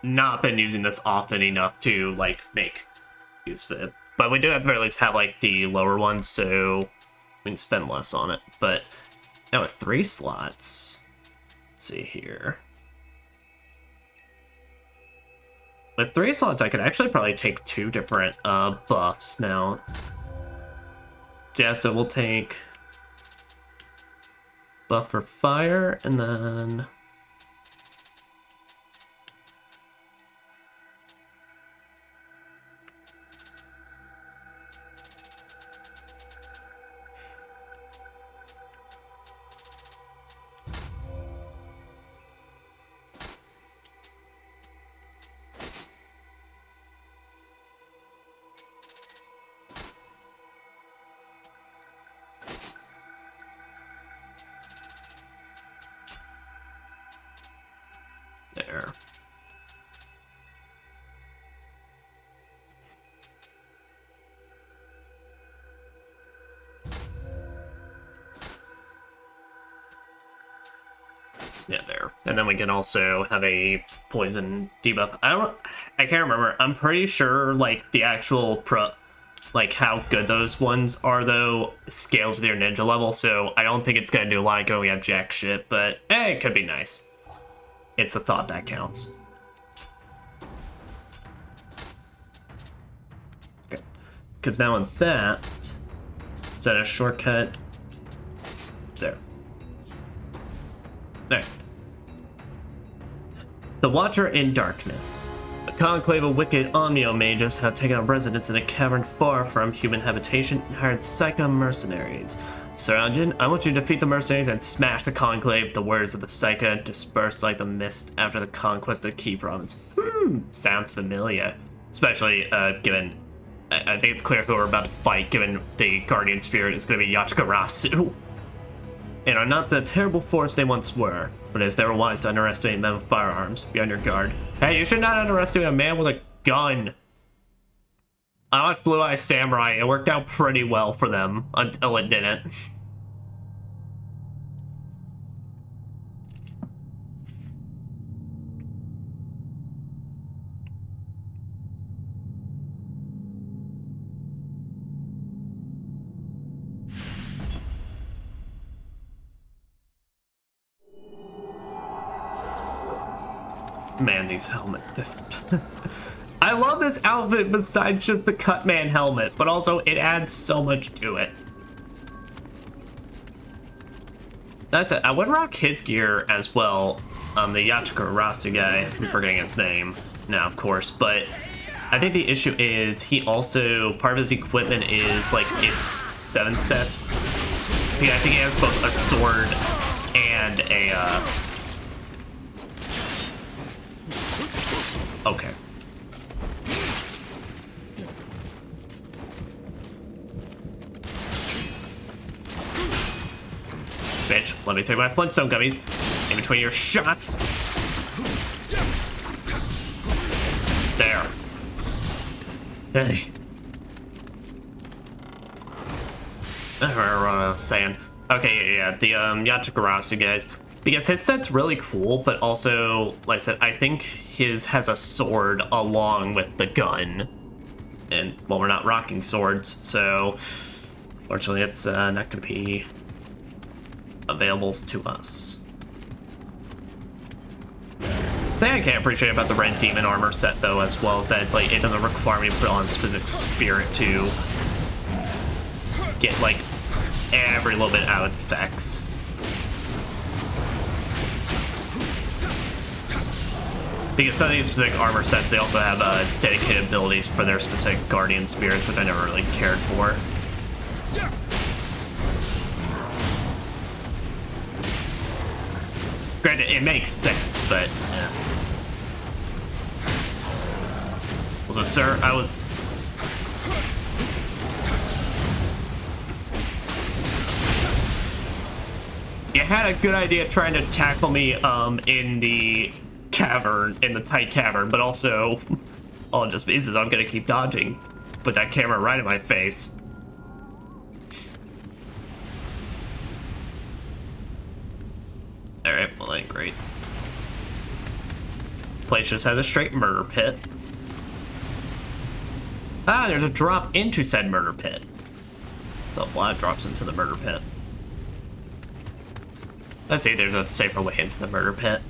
Speaker 1: not been using this often enough to, like, make use of it. But we do have to at least have, like, the lower ones, so we can spend less on it. But now with 3 slots, let's see here. With 3 slots, I could actually probably take 2 different buffs now. Yeah, so we'll take buff for fire, and then... There. Yeah, there. And then we can also have a poison debuff. I can't remember. I'm pretty sure, like, the actual like, how good those ones are, though, scales with your ninja level, so I don't think it's gonna do a lot going up jack shit, but, it could be nice. It's the thought that counts. Okay. Because now on that, is that a shortcut? There. Alright. The Watcher in Darkness. A conclave of wicked Omnio mages have taken up residence in a cavern far from human habitation and hired psycho mercenaries. Sir Anjin, I want you to defeat the mercenaries and smash the conclave. The words of the Psycho dispersed like the mist after the conquest of Key Province. Sounds familiar. Especially, given... I think it's clear who we're about to fight, given the Guardian Spirit is going to be Yachikarasu. and are not the terrible force they once were, but it is never wise to underestimate men with firearms. Be on your guard. Hey, you should not underestimate a man with a gun. I watched Blue Eye Samurai. It worked out pretty well for them until it didn't. Man, these helmets. I love this outfit besides just the Cutman helmet, but also it adds so much to it. That's it. I would rock his gear as well. The Yatakarasa guy, I'm forgetting his name now, of course, but I think the issue is he also, part of his equipment is like it's 7 set. Yeah, I think he has both a sword and a, okay. Bitch, let me take my Flintstone gummies in between your shots. There. Hey. I don't remember what I was saying. Okay, yeah, the Yatakarasa guys. Because his set's really cool, but also, like I said, I think his has a sword along with the gun. And, well, we're not rocking swords, so fortunately it's not going to be available to us. The thing I can't appreciate about the Red Demon armor set, though, as well, is that it's like it doesn't require me to put on specific spirit to get like every little bit out of effects. Because some of these specific armor sets, they also have dedicated abilities for their specific guardian spirits, which I never really cared for. Granted, it makes sense, but yeah. Also, sir, I was... You had a good idea trying to tackle me in the cavern, in the tight cavern, but also all it just means is I'm gonna keep dodging. Put that camera right in my face. Alright, well that ain't great. Place just has a straight murder pit. Ah, there's a drop into said murder pit. So a lot drops into the murder pit. Let's see, there's a safer way into the murder pit.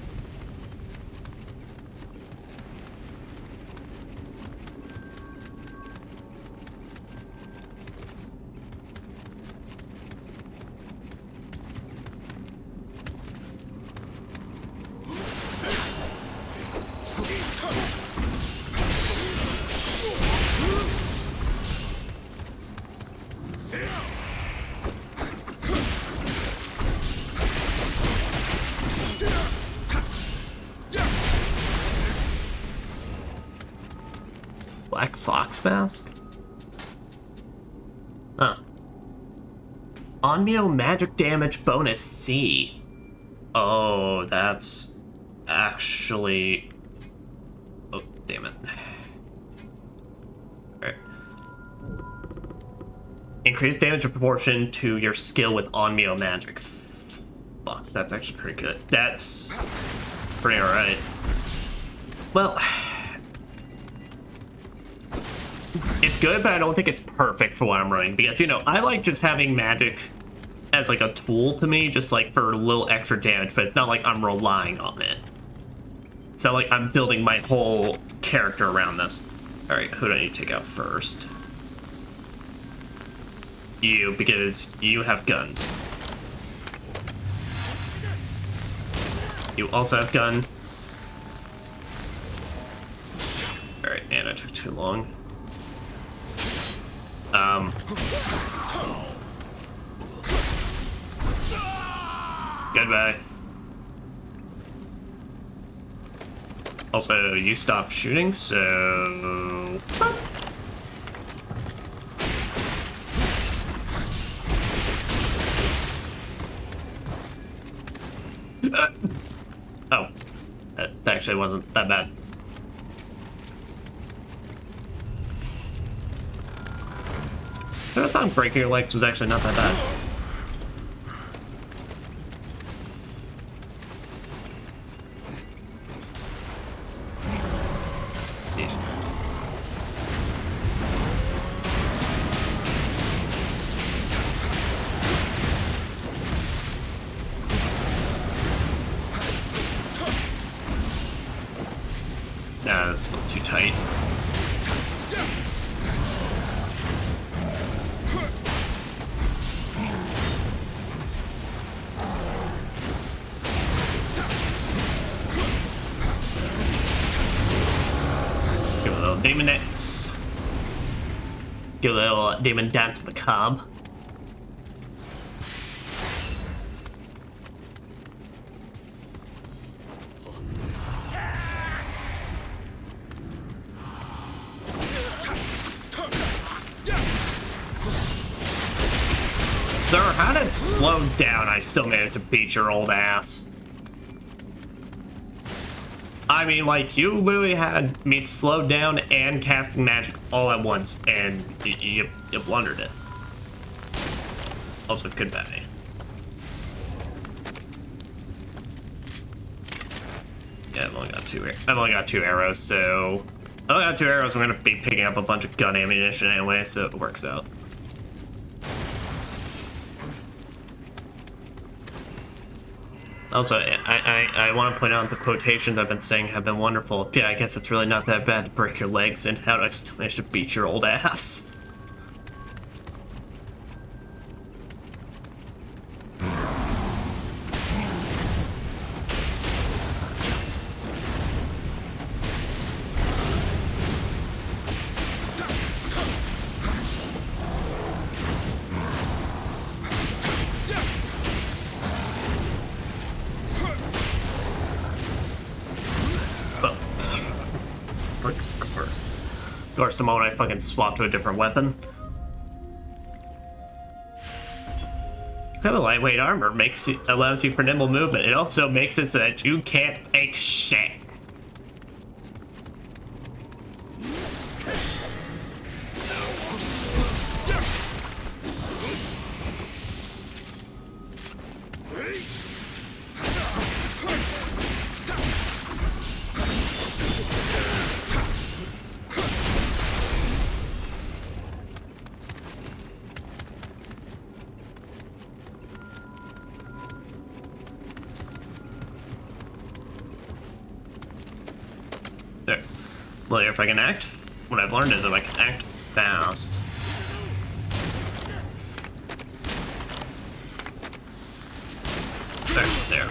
Speaker 1: Black Fox Mask? Huh. Onmyo magic damage bonus C. Oh, that's actually... Oh, damn it. Alright. Increased damage in proportion to your skill with Onmyo magic. Fuck, that's actually pretty good. That's pretty alright. Well... It's good, but I don't think it's perfect for what I'm running, because, you know, I like just having magic as, like, a tool to me, just, like, for a little extra damage, but it's not like I'm relying on it. It's not like I'm building my whole character around this. Alright, who do I need to take out first? You, because you have guns. You also have gun. Alright, and I took too long. Goodbye. Also, you stopped shooting, so... Oh, that actually wasn't that bad. I thought breaking your legs was actually not that bad. Yeesh. Nah, that's still too tight. Give a little demon dance. Give a little demon dance macabre. Sir, how did it slow down? I still managed to beat your old ass. I mean, like, you literally had me slowed down and casting magic all at once, and you blundered it. Also, goodbye. Yeah, I've only got two arrows, so... I've only got 2 arrows, I'm gonna be picking up a bunch of gun ammunition anyway, so it works out. Also, I want to point out the quotations I've been saying have been wonderful. Yeah, I guess it's really not that bad to break your legs, and how did I still manage to beat your old ass? Of course, the moment I fucking swap to a different weapon. You have a lightweight armor, allows you for nimble movement. It also makes it so that you can't take shit. There. Well, if I can act, what I've learned is if I can act fast. There.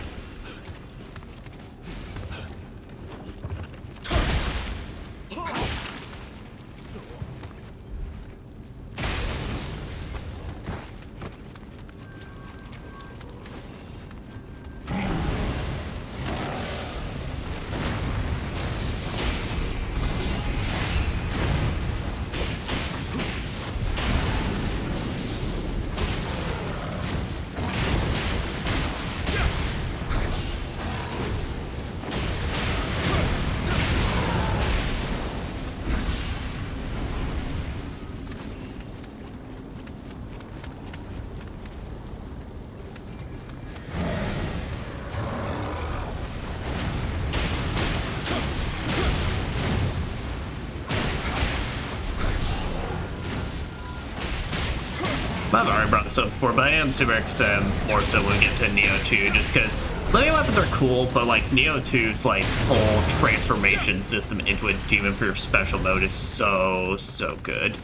Speaker 1: I've already brought this up before, but I am super excited more so when we get to Nioh 2, just because living weapons are cool, but like Nioh 2's like whole transformation system into a demon for your special mode is so good.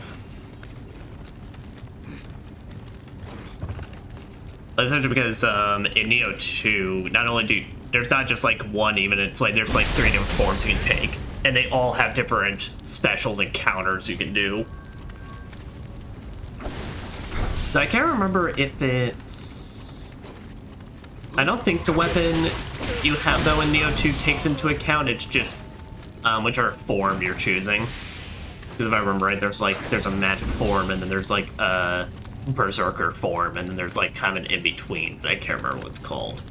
Speaker 1: Especially because in Nioh 2, not only there's not just like one even, it's like there's like 3 different forms you can take, and they all have different specials and counters you can do. So I can't remember if it's... I don't think the weapon you have though in Nioh 2 takes into account, it's just whichever form you're choosing. Because if I remember right, there's a magic form, and then there's like a berserker form, and then there's like kind of an in-between, but I can't remember what it's called.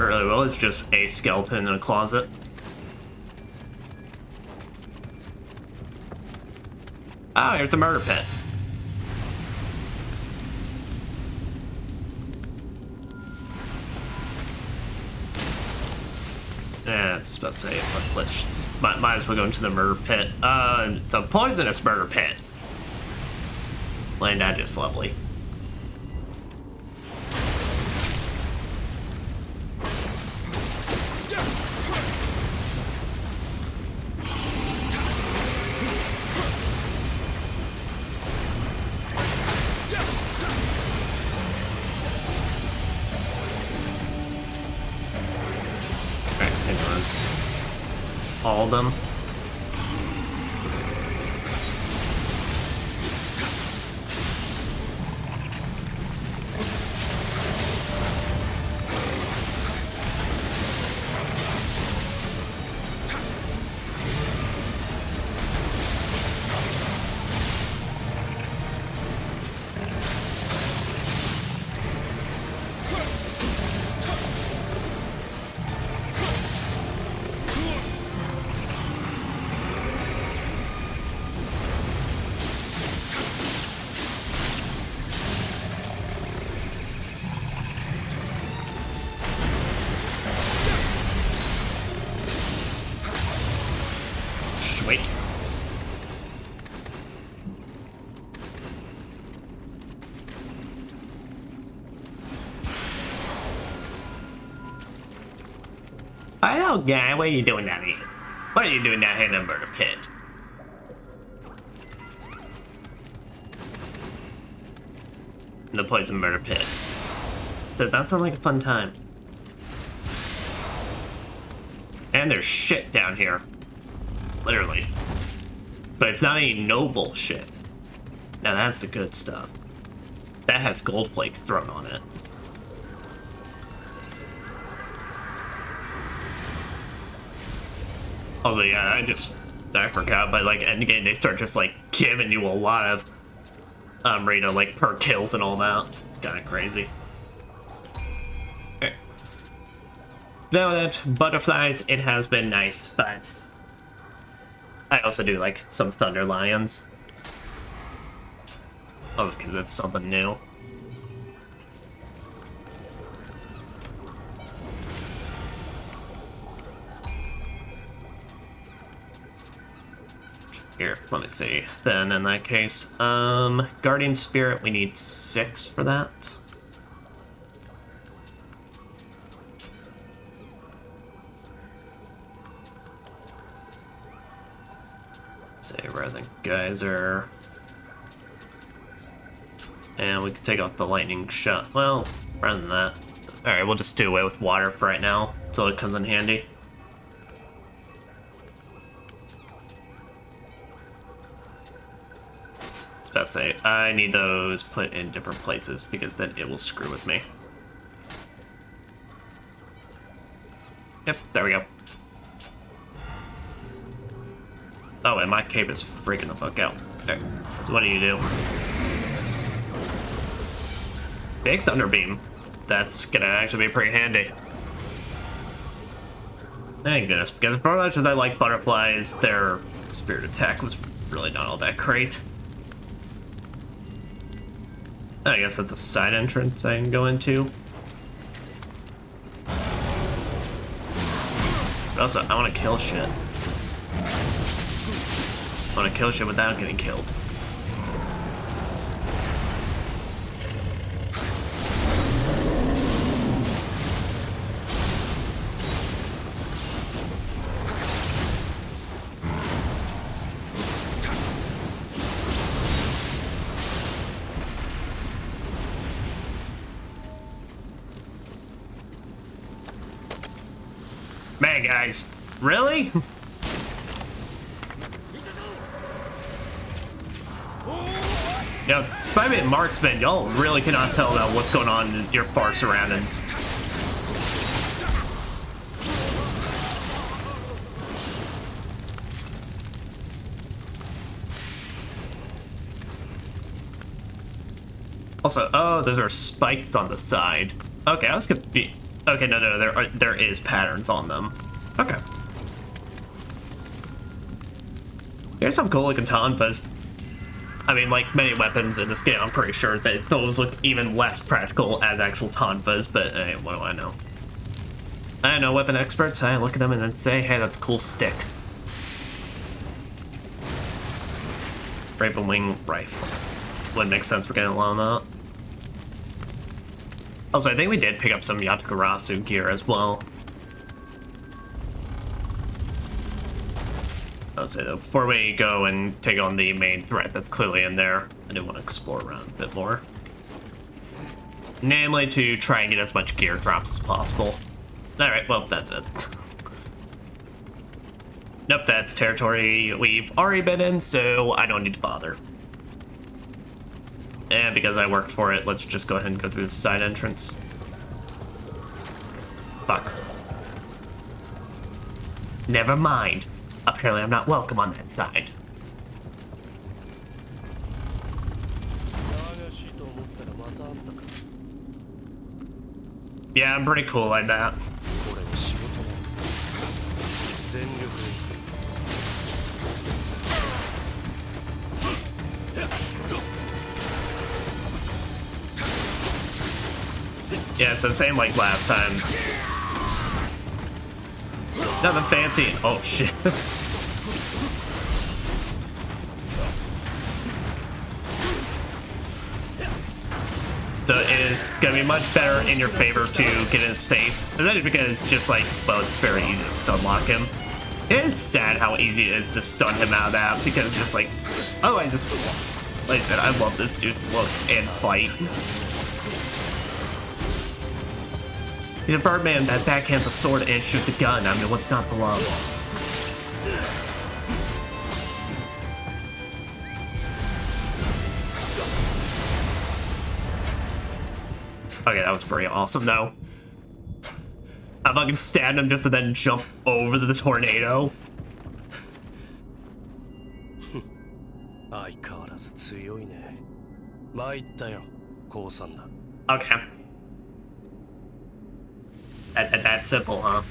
Speaker 1: really well, it's just a skeleton in a closet. Oh, here's a murder pit. Yeah, it's about to say, let's just, might as well go into the murder pit. It's a poisonous murder pit. Land that just lovely. All of them. Sweet. I know, guy. What are you doing down here? What are you doing down here in the murder pit? The poison murder pit. Does that sound like a fun time? And there's shit down here. Literally. But it's not any noble shit. Now that's the good stuff. That has gold flakes thrown on it. Also, yeah, I forgot, but like endgame they start just like giving you a lot of rate of like per kills and all that. It's kind of crazy. Okay. Now that butterflies, it has been nice, but I also do like some thunder lions. Oh, because it's something new. Here, let me see. Then in that case, Guardian Spirit, we need 6 for that. Say rather than Geyser. And we can take out the lightning shot. Well, rather than that. Alright, we'll just do away with water for right now, until it comes in handy. About to say, I need those put in different places because then it will screw with me. Yep, there we go. Oh, and my cape is freaking the fuck out. Okay, so what do you do? Big Thunder Beam. That's gonna actually be pretty handy. Thank goodness, because for as much as I like butterflies, their spirit attack was really not all that great. I guess that's a side entrance I can go into. But also, I want to kill shit. I want to kill shit without getting killed. Man, guys, really? Yeah, despite being marksman, y'all really cannot tell about what's going on in your far surroundings. Also, oh, those are spikes on the side. Okay, I was confused. Okay, no, there is patterns on them. Okay. Here's some cool looking tonfas. I mean, like many weapons in this game, I'm pretty sure that those look even less practical as actual tonfas, but hey, what do I know? I know weapon experts, I look at them and then say, hey, that's a cool stick. Raven Wing Rifle. Wouldn't make sense for getting along that. Also, I think we did pick up some Yatagarasu gear as well. I would say though, before we go and take on the main threat that's clearly in there, I do want to explore around a bit more. Namely, to try and get as much gear drops as possible. Alright, well, that's it. Nope, that's territory we've already been in, so I don't need to bother. And because I worked for it, let's just go ahead and go through the side entrance. Fuck. Never mind. Apparently I'm not welcome on that side. Yeah, I'm pretty cool like that. Yeah, so same like last time. Nothing fancy. Oh shit. So it is gonna be much better in your favor to get in his face. And that is because just like, well, it's very easy to stun lock him. It is sad how easy it is to stun him out of that because just like, otherwise just, like I said, I love this dude's look and fight. He's a Birdman that backhands a sword and shoots a gun. I mean, what's not to love? Okay, that was pretty awesome, though. I fucking stabbed him just to then jump over the tornado. Okay. That's simple, huh?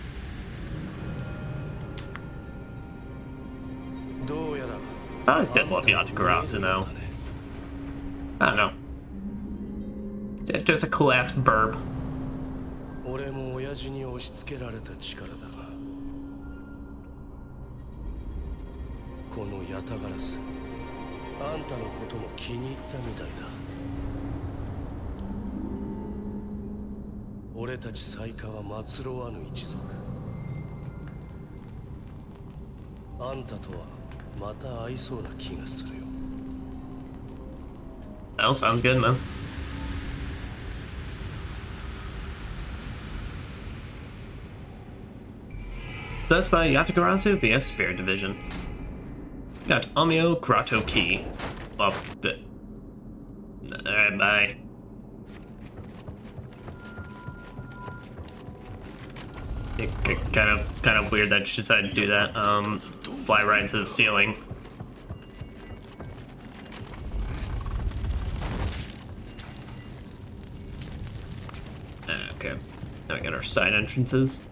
Speaker 1: I always did love Yatagarasu, though. I don't know. Just a cool ass burb. That sounds good, man. That's by Yatagarasu via Spirit Division. Got Amio Kurato Key. Well, alright, bye. Kind of weird that she decided to do that. Fly right into the ceiling. Okay, now we got our side entrances.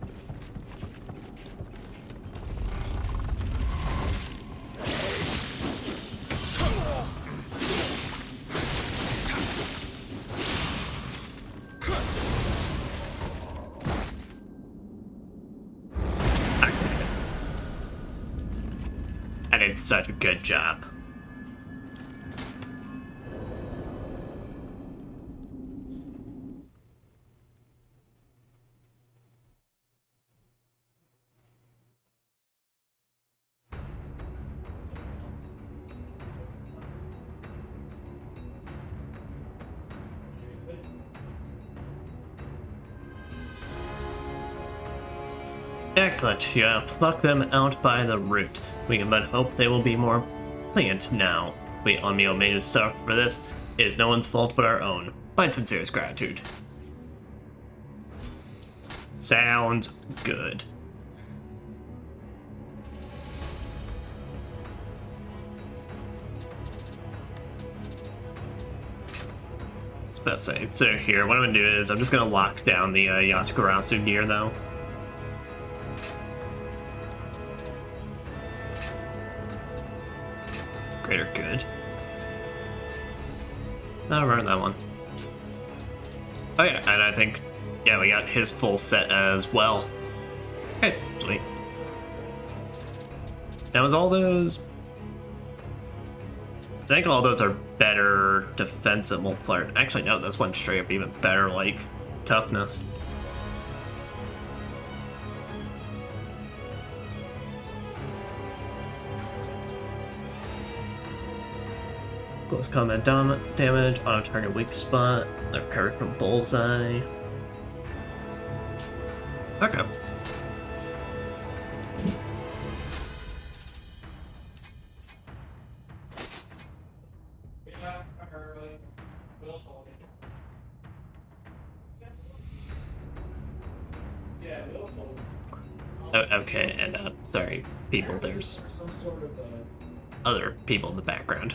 Speaker 1: And it's such a good job. Excellent, yeah, pluck them out by the root. We can but hope they will be more pliant now. We Onmyo made us suffer for this. It is no one's fault but our own. My sincerest gratitude. Sounds good. about to say. So here, what I'm gonna do is I'm just gonna lock down the Yachikarasu gear though. Greater good. No, run that one. Oh yeah, and I think, yeah, we got his full set as well. Okay, sweet. Now is all those... I think all those are better defensive multiplier. Actually, no, this one's straight up even better, like, toughness. Close combat damage, auto target weak spot, recovery from bullseye. Okay. Oh, okay, and sorry, people, there's other people in the background.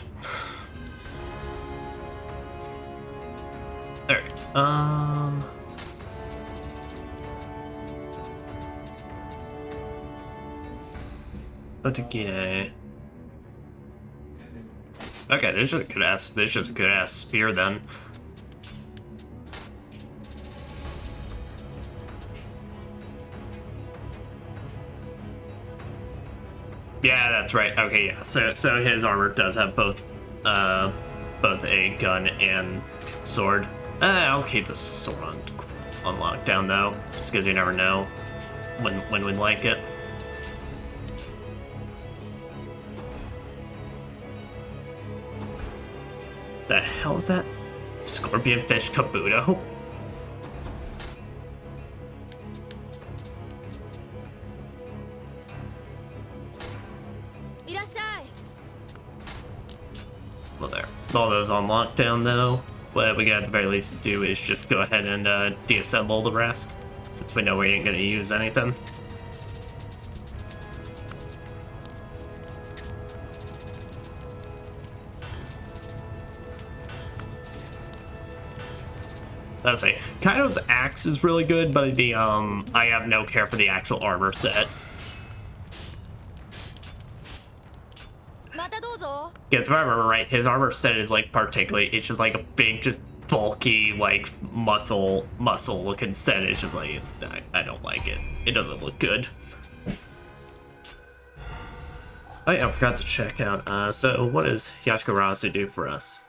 Speaker 1: Alright, Otagine. Okay, this is just a good ass spear then. Yeah, that's right. Okay, yeah. So his armor does have both a gun and sword. I'll keep the sword on lockdown though, just because you never know when we'd like it. The hell is that? Scorpion fish Kabuto? Well, there. All those on lockdown though. What we got at the very least to do is just go ahead and deassemble the rest, since we know we ain't gonna use anything. Let's see. Kaido's axe is really good, but the I have no care for the actual armor set. If I remember right, his armor set is like particularly, it's just like a big, just bulky, like muscle looking set. It's just like, I don't like it. It doesn't look good. Oh yeah, I forgot to check out. So what does Yachikarasu do for us?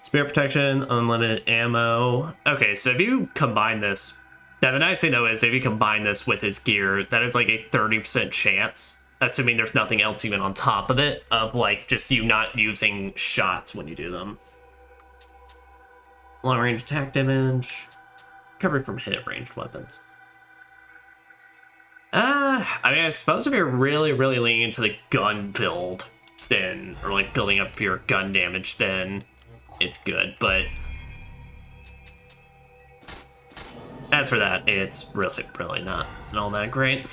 Speaker 1: Spear protection, unlimited ammo. Okay, so if you combine this, now the nice thing though is if you combine this with his gear, that is like a 30% chance, assuming there's nothing else even on top of it, of like just you not using shots when you do them. Long range attack damage, recovery from hit ranged weapons. I mean, I suppose if you're really leaning into the gun build, then, or like building up your gun damage, then it's good, but as for that, it's really not all that great.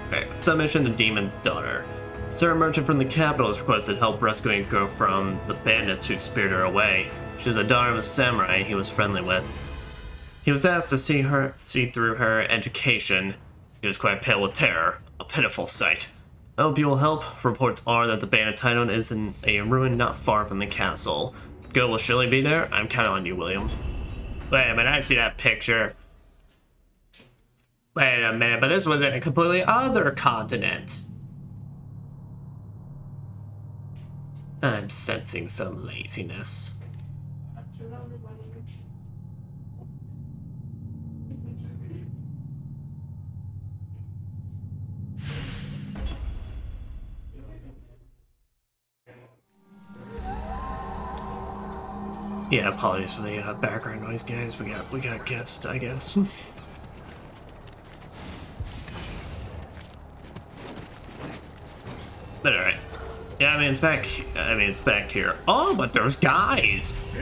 Speaker 1: Okay, submission, the Demon's Daughter. Sir Merchant from the capital has requested help rescuing a girl from the bandits who speared her away. She's the daughter of a samurai he was friendly with. He was asked to see through her education. He was quite pale with terror, a pitiful sight. I hope you will help. Reports are that the bandit island is in a ruin not far from the castle. Girl will surely be there. I'm counting on you, William. Wait a minute, I see that picture. Wait a minute, but this was in a completely other continent. I'm sensing some laziness. Yeah, apologies for the background noise, guys. We got guests, I guess. But alright. Yeah, I mean it's back here. Oh, but there's guys.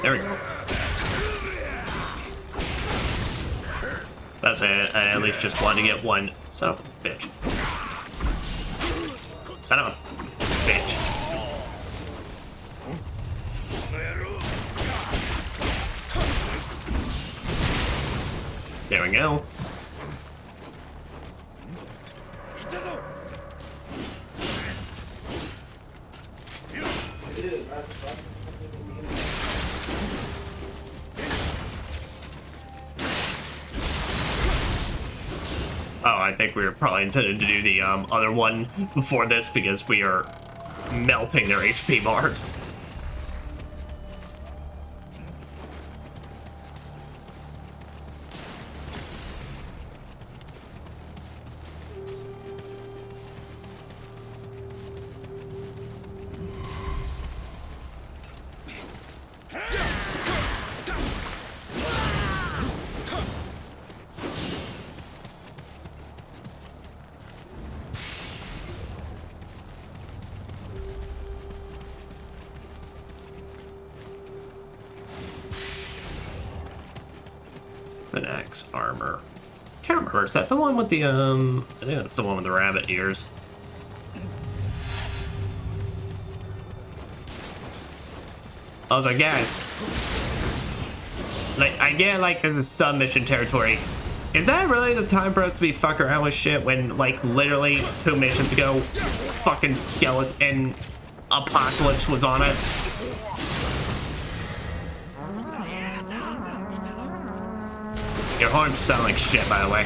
Speaker 1: There we go. because I at least just wanted to get one. Son of a bitch. Son of a bitch. There we go. Oh, I think we were probably intended to do the other one before this because we are melting their HP bars. Axe armor. Can't remember. Is that the one with the I think that's the one with the rabbit ears. I was like, guys, like, I get like this is submission territory. Is that really the time for us to be fuck around with shit when like literally 2 missions ago, fucking skeleton apocalypse was on us? Your horns sound like shit, by the way.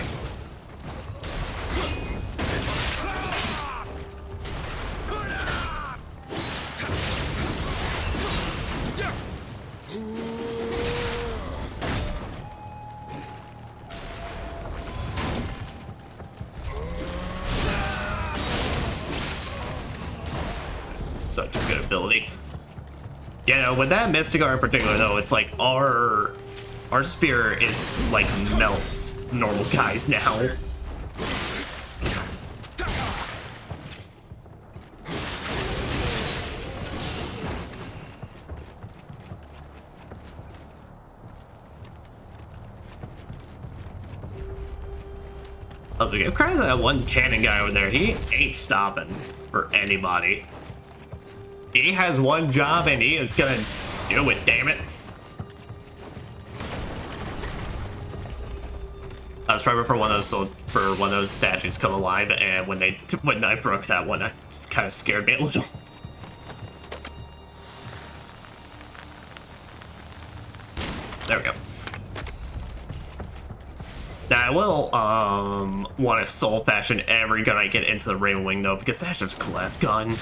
Speaker 1: Such a good ability. Yeah, no, with that Mystigar in particular, though, it's like our spear is like melts normal guys now. I was like, if crying that one cannon guy over there, he ain't stopping for anybody. He has one job and he is gonna do it, damn it. I was probably for one of those statues come alive, and when I broke that one, it kind of scared me a little. There we go. Now I will want to soul fashion every gun I get into the Raven Wing though, because that's just a cool ass gun.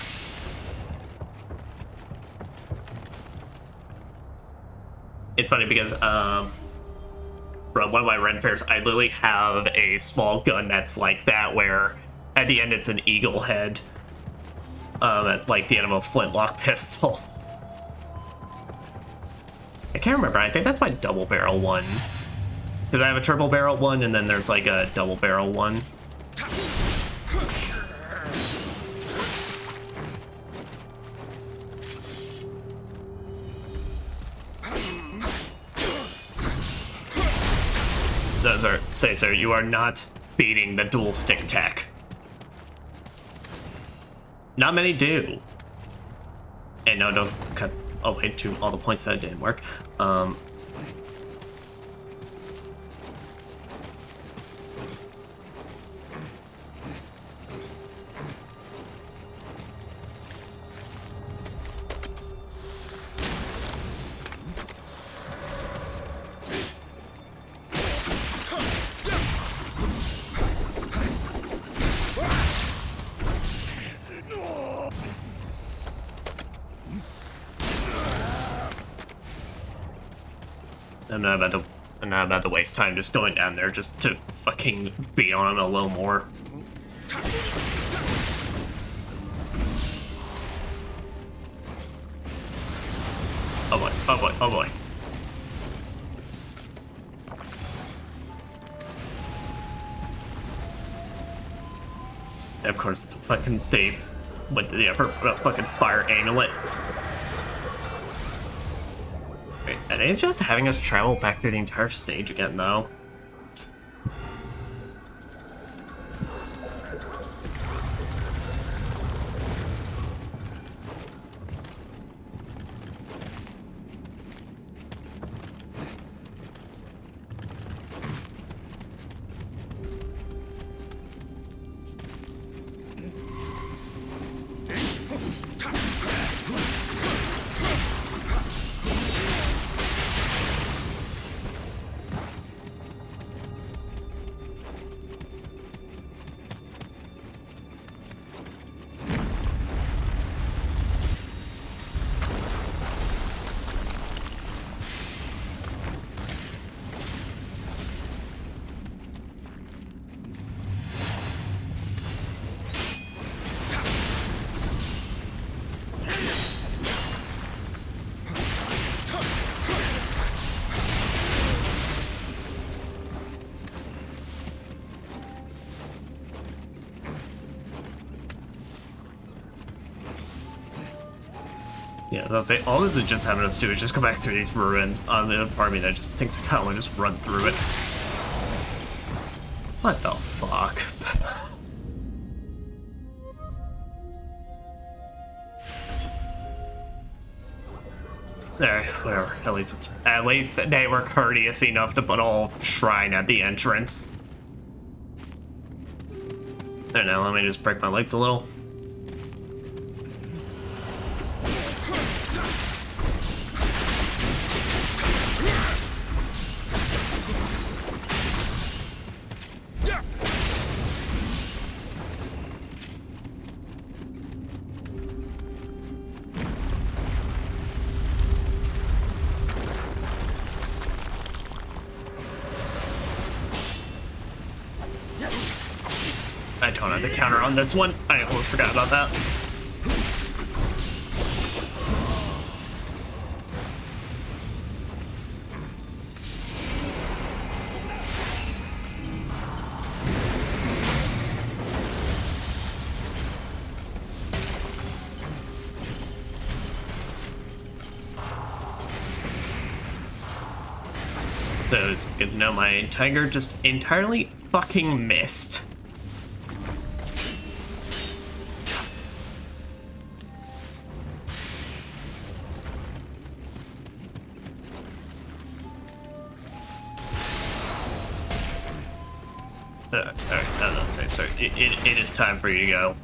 Speaker 1: It's funny because from one of my Ren fairs, I literally have a small gun that's like that, where at the end it's an eagle head, at like the end of a flintlock pistol. I can't remember. I think that's my double barrel one. Because I have a triple barrel one, and then there's like a double barrel one. Those are, say sir, you are not beating the dual stick tech. Not many do. And no, don't cut away to all the points that didn't work. I'm not about to waste time just going down there just to fucking beat on him a little more. Oh boy, oh boy, oh boy. And of course, it's a fucking they went to the effort for a fucking fire amulet. Wait, are they just having us travel back through the entire stage again, though? Yeah, I'll say all this is just having us do is just go back through these ruins. Honestly, the part of me that just thinks we kind of want to just run through it. What the fuck? There, whatever. At least they were courteous enough to put a whole shrine at the entrance. There, now let me just break my legs a little. I don't have the counter on this one. I almost forgot about that. So it's good to know my tiger just entirely fucking missed. Alright, that's it. Sorry, it is time for you to go.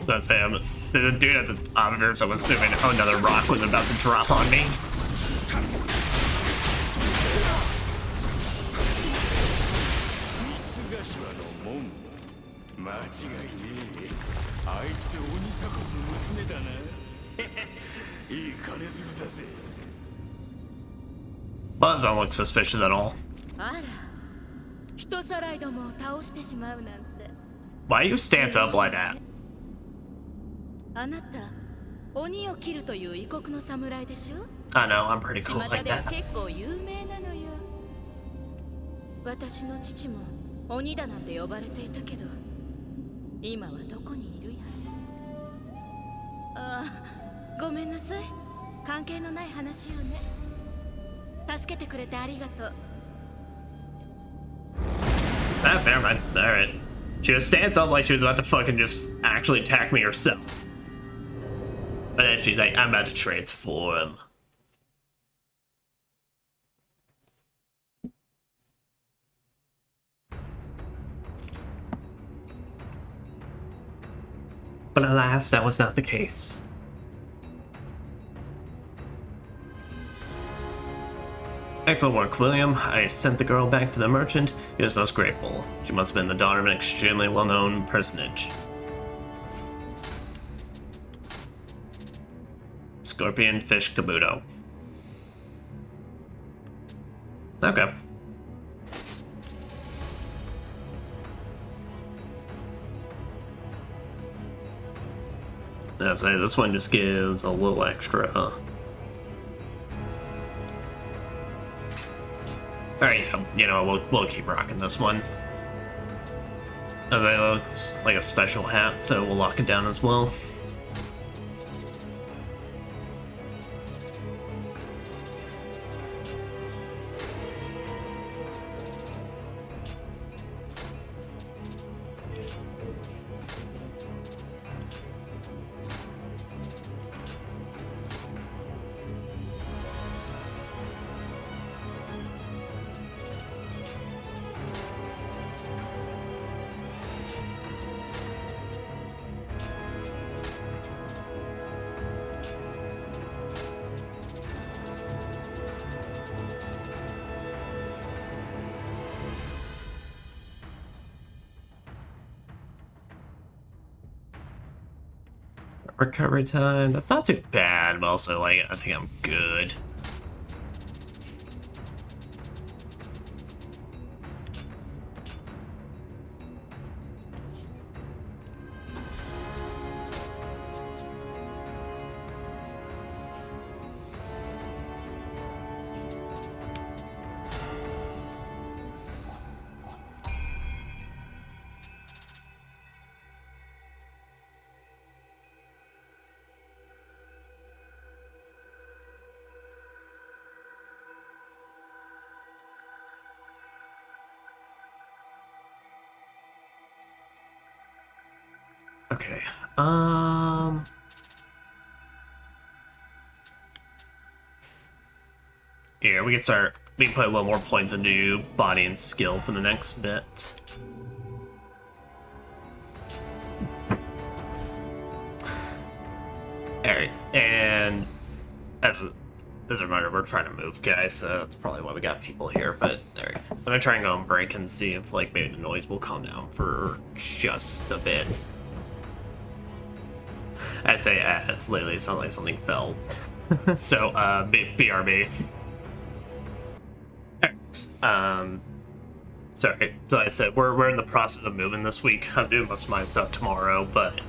Speaker 1: I was gonna say, the dude at the top of it, so I'm assuming another rock was about to drop on me. Well, that don't look suspicious at all. Why you stance up like that?
Speaker 2: あなた、鬼を切るという異国の侍でしょ?
Speaker 1: I know, I'm pretty cool like that.
Speaker 2: 結構有名なのよ。私の父も鬼だなんて呼ばれていたけど、今はどこにいるや。ああ、ごめんなさい。関係のない話よね。助けてくれてありがとう。
Speaker 1: Ah, never mind. Alright. She just stands up like she was about to fucking just actually attack me herself. But then she's like, I'm about to transform. But alas, that was not the case. Excellent work, William. I sent the girl back to the merchant. He was most grateful. She must have been the daughter of an extremely well-known personage. Scorpion Fish Kabuto. Okay. Yeah, so this one just gives a little extra. Alright, you know, we'll keep rocking this one. As I looks like a special hat, so we'll lock it down as well. Recovery time, that's not too bad, but also, like, I think I'm good. Okay, here, we can put a little more points into body and skill for the next bit. Alright, and as a reminder, we're trying to move, guys, so that's probably why we got people here, but alright. I'm gonna try and go and break and see if, like, maybe the noise will calm down for just a bit. I say as, literally, it sounded like something fell. So, BRB. Alright, sorry, so I said, we're in the process of moving this week. I'm doing most of my stuff tomorrow, but,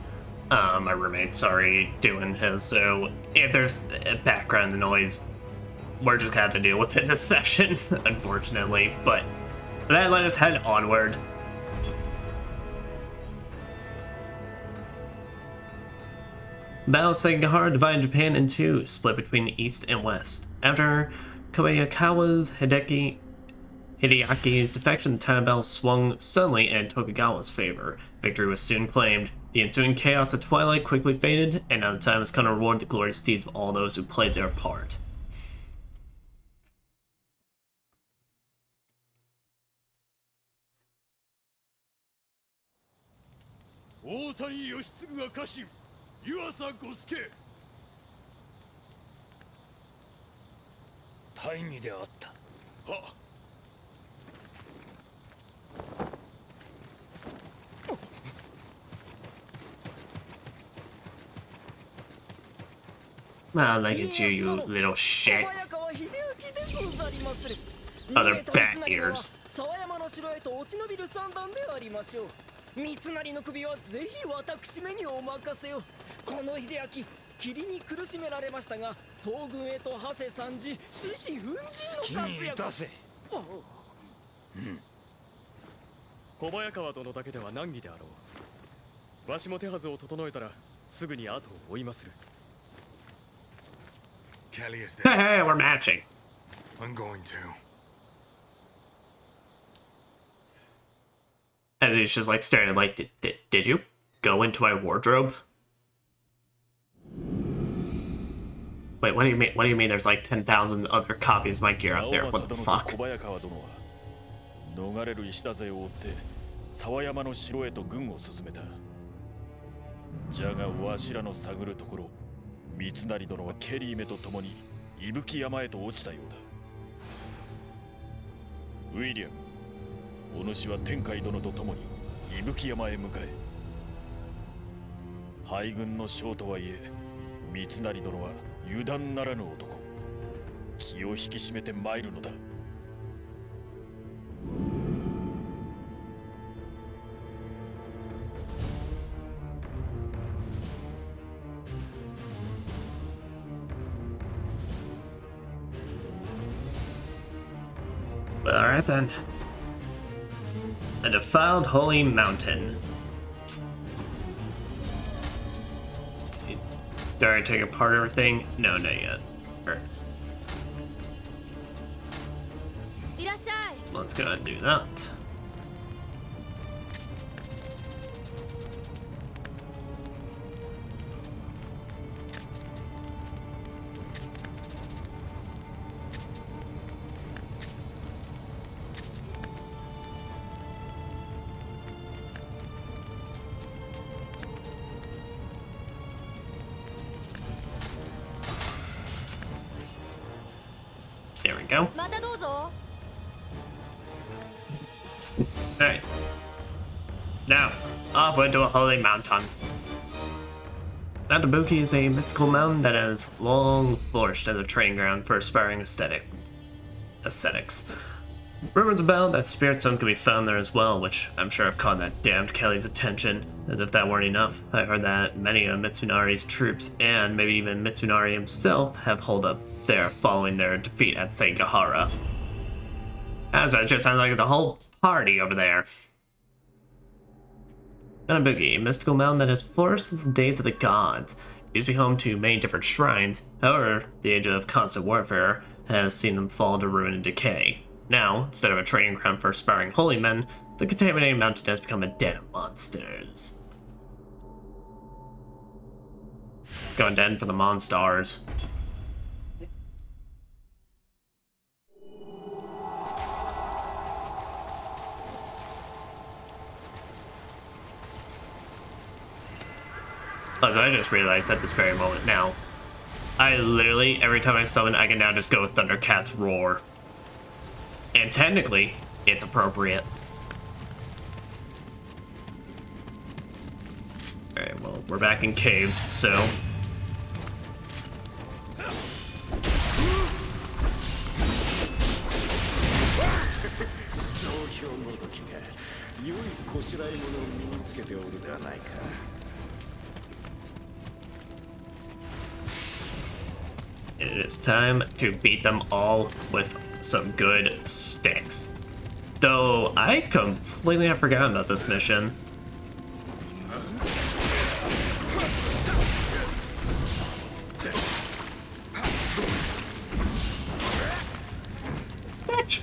Speaker 1: my roommate's already doing his, so if there's background noise, we're just gonna have to deal with it this session, unfortunately, but then let us head onward. Battle of Sekigahara divided Japan in two, split between the east and west. After Kobayakawa's Hideaki's defection, the time battle swung suddenly in Tokugawa's favor. Victory was soon claimed. The ensuing chaos of twilight quickly faded, and now the time has come to reward the glorious deeds of all those who played their part. Ah, look at you, you little shit. Other bat ears. 三成の首はぜひ私めにお任せを。この秀明、霧に苦しめられましたが、東軍へと馳せ参じ、獅子奮陣の活躍。小早川殿だけでは難儀であろう。わしも手はずを整えたら、すぐに後を追いまする。Hey, we're matching.
Speaker 3: I'm going to.
Speaker 1: As he's just like staring, like, did you go into my wardrobe? Wait, what do you mean? What do you mean? There's like 10,000 other copies of my gear out there. What the fuck?
Speaker 4: 逃れる石田勢を追って沢山の城へと軍を進めた。じゃがわしらの探るところ、三成殿はケリーめと共に伊吹山へと落ちたようだ。ウィリアム、お主は天海殿と共に伊吹山へ向かえ。敗軍の将とはいえ、三成殿は油断ならぬ男。気を引き締めて参るのだ。
Speaker 1: Alright then. A defiled holy mountain. Did I take apart everything? No, not yet. Alright.
Speaker 2: いらっしゃい。
Speaker 1: Let's go ahead and do that. There we go.
Speaker 2: またどうぞ。
Speaker 1: Alright. Now, off we to a holy mountain. Mount Ibuki is a mystical mountain that has long flourished as a training ground for aspiring aesthetics. Rumors abound that spirit stones can be found there as well, which I'm sure have caught that damned Kelly's attention. As if that weren't enough, I heard that many of Mitsunari's troops, and maybe even Mitsunari himself, have holed up there following their defeat at Sekigahara. As that just sounds like the whole party over there. Mount Ibuki, a mystical mountain that has flourished since the days of the gods. It used to be home to many different shrines, however, the age of constant warfare has seen them fall to ruin and decay. Now, instead of a training ground for aspiring holy men, the contaminated mountain has become a den of monsters. Going den for the monstars. Also, I just realized at this very moment now, I literally, every time I summon, I can now just go with Thundercat's Roar. And technically, it's appropriate. Alright, well, we're back in caves, so... It is time to beat them all with some good sticks. Though, I completely have forgotten about this mission. Bitch!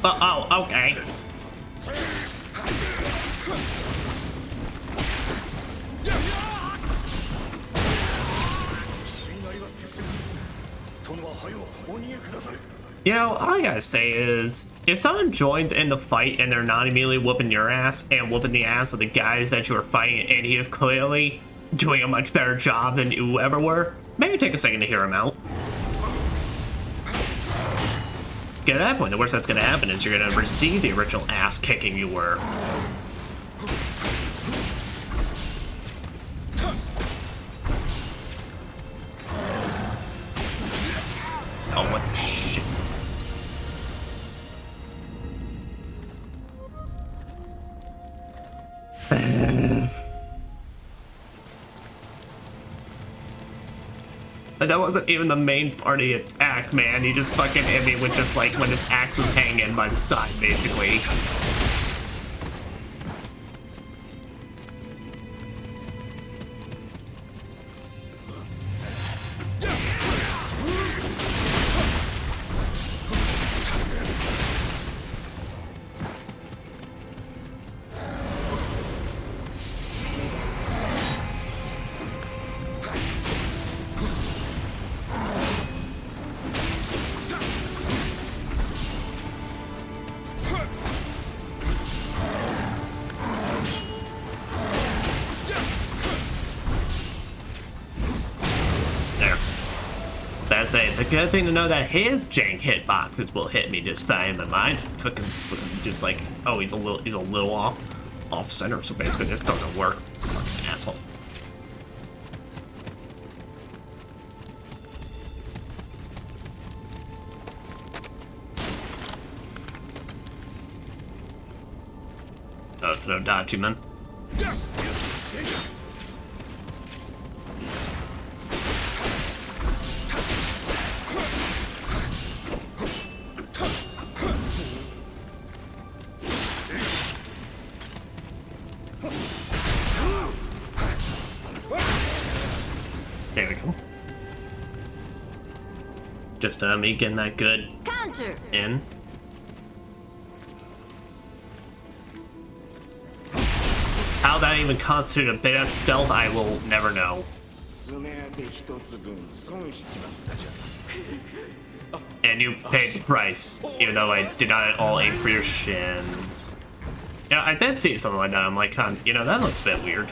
Speaker 1: Oh, okay. You know, all I gotta say is, if someone joins in the fight and they're not immediately whooping your ass and whooping the ass of the guys that you are fighting, and he is clearly doing a much better job than you ever were, maybe take a second to hear him out. At that point, the worst that's gonna happen is you're gonna receive the original ass kicking you were. Oh, what the shit. But that wasn't even the main party attack, man. He just fucking hit me with just like when his axe was hanging by the side, basically. I say, it's a good thing to know that his jank hitboxes will hit me just fine, but mine's fucking just like, oh, he's a little off center, so basically this doesn't work. Fucking asshole. Oh, it's no dodgy, man. There we go. Just me getting that good
Speaker 2: Counter.
Speaker 1: in. How that even constituted a bit of stealth, I will never know. And you paid the price, even though I did not at all aim for your shins. Yeah, I did see something like that. I'm like, you know, that looks a bit weird.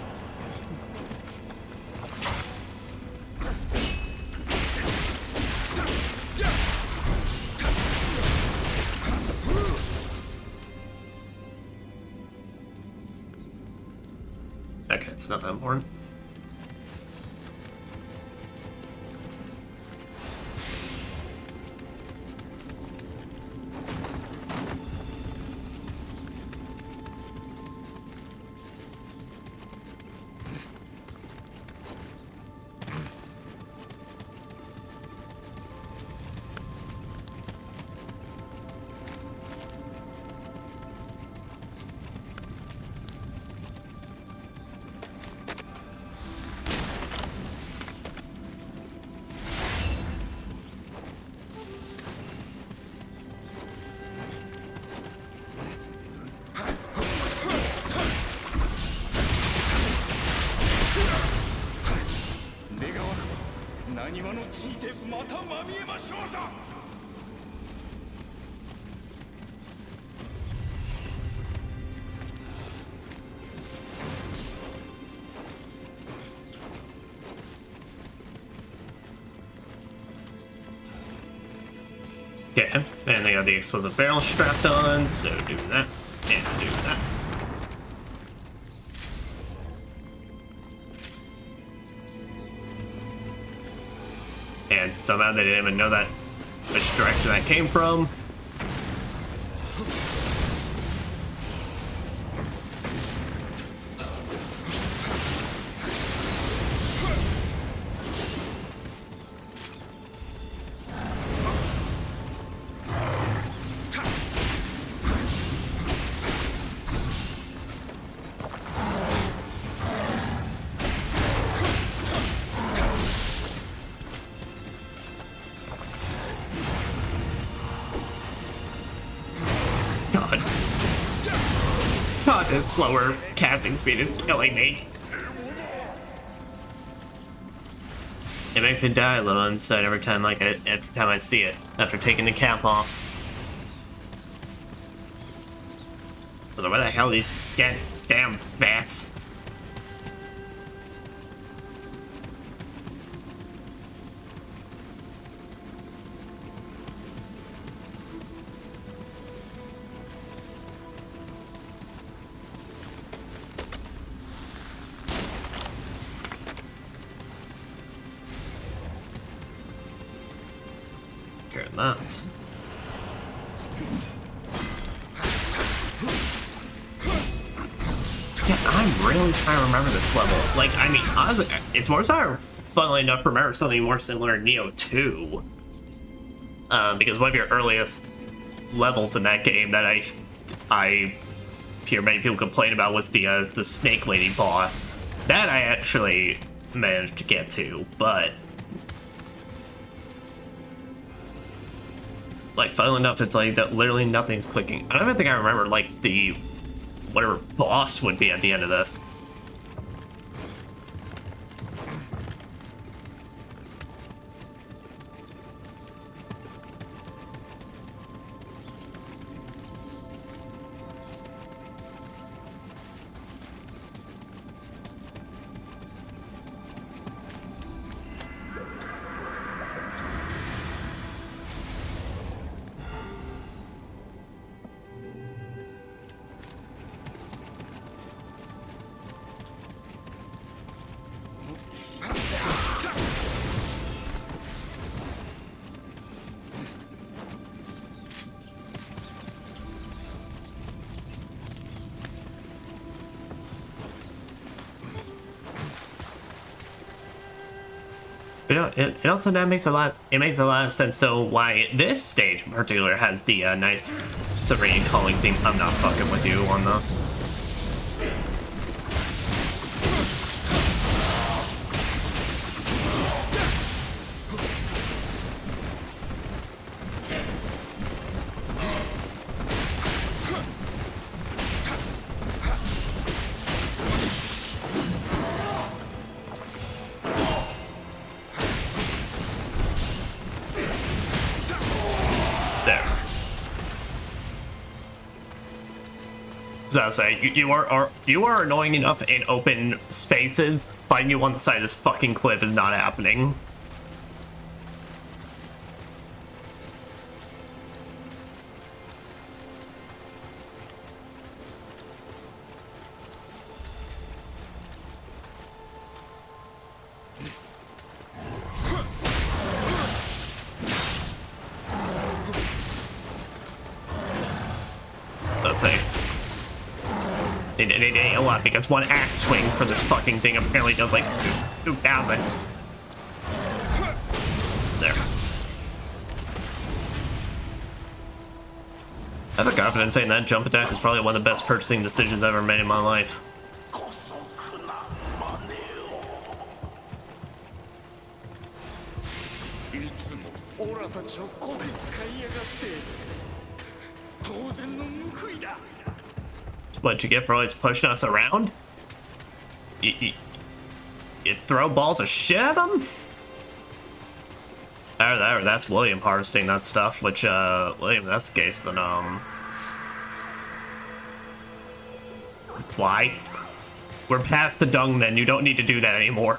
Speaker 1: Okay, it's not that important. Okay, and they got the explosive barrel strapped on, so do that, and do that. And somehow they didn't even know that which direction that came from. God, this slower casting speed is killing me. It makes me die a little inside every time, every time I see it after taking the cap off. So where the hell are these damn bats? That. Yeah, I'm really trying to remember this level. Like, I mean, honestly, it's more so funnily enough remember something more similar to Nioh 2. Because one of your earliest levels in that game that I hear many people complain about was the Snake Lady boss. That I actually managed to get to, but like, funnily enough, it's like that literally nothing's clicking. I don't even think I remember, like, the whatever boss would be at the end of this. You know, it also now makes a lot of sense. So why this stage in particular has the nice serene calling theme. I'm not fucking with you on this. was about to say, you are annoying enough in open spaces. Finding you on the side of this fucking cliff is not happening. Let's say. It ain't a lot because one axe swing for this fucking thing apparently does like 2,000. There. I have a confidence saying that jump attack is probably one of the best purchasing decisions I've ever made in my life. What'd you get for always pushing us around? You throw balls of shit at them? Or that's William harvesting that stuff, which, William, if that's the case, then, why? We're past the dung then, you don't need to do that anymore.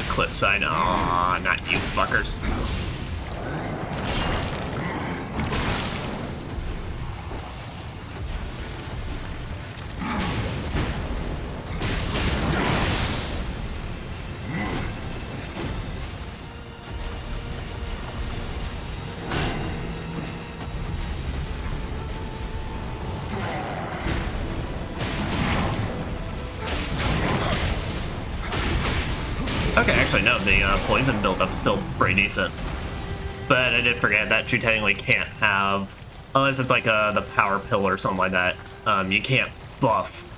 Speaker 1: Cliffside. Aw, not you fuckers. Okay, actually, no, the poison buildup is still pretty decent. But I did forget that you technically can't have, unless it's like the power pill or something like that, you can't buff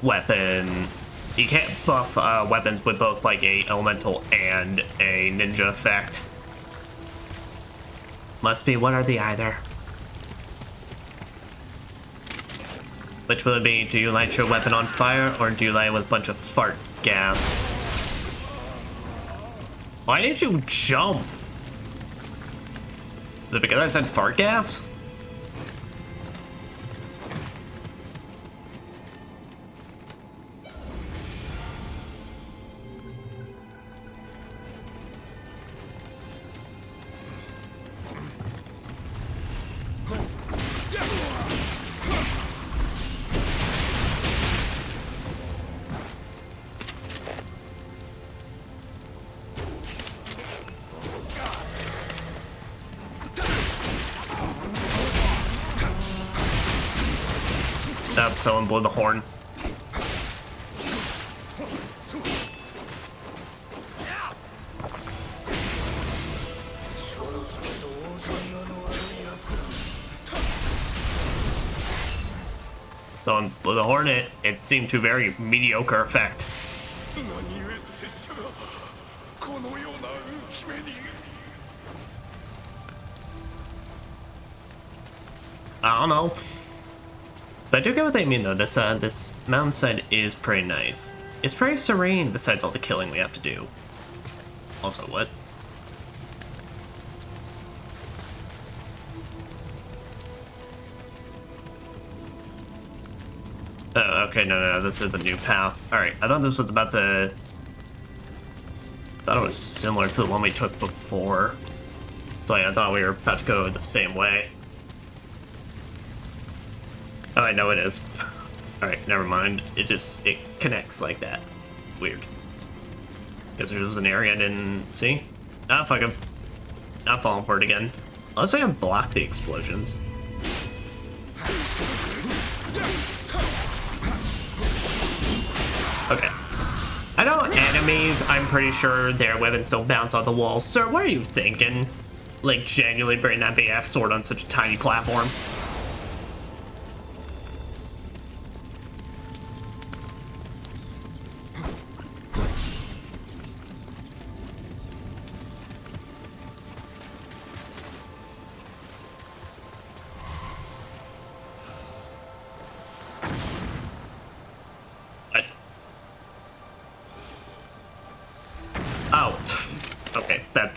Speaker 1: weapon. You can't buff weapons with both like a elemental and a ninja effect. Must be one or the either. Which will it be? Do you light your weapon on fire or do you light it with a bunch of fart gas? Why didn't you jump? Is it because I said fart gas? Someone blew the horn. Someone blew the horn. It seemed to very mediocre effect. I don't know. But I do get what they mean, though. This mountainside is pretty nice. It's pretty serene, besides all the killing we have to do. Also, what? Oh, okay, no, this is a new path. Alright, I thought this was about to... I thought it was similar to the one we took before. So yeah, I thought we were about to go the same way. Oh, I know it is. Alright, never mind. It connects like that. Weird. Because there was an area I didn't see. Ah, fuck him. Not falling for it again. Unless I can block the explosions. Okay. I know enemies, I'm pretty sure their weapons don't bounce off the walls. Sir, what are you thinking? Like, genuinely bring that big ass sword on such a tiny platform?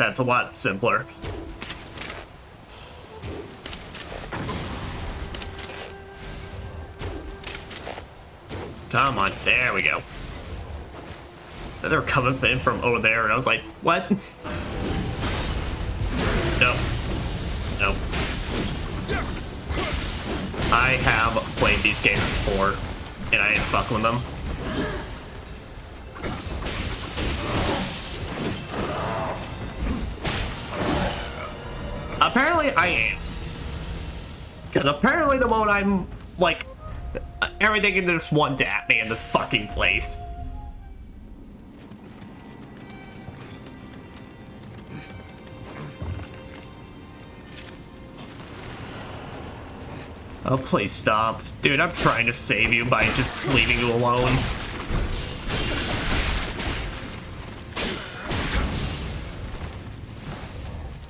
Speaker 1: That's a lot simpler. Come on, there we go. They were coming in from over there, and I was like, what? Nope. Nope. I have played these games before, and I ain't fucking with them. Apparently I am. Because apparently the moment I'm, like, everything just wants at me in this fucking place. Oh, please stop. Dude, I'm trying to save you by just leaving you alone.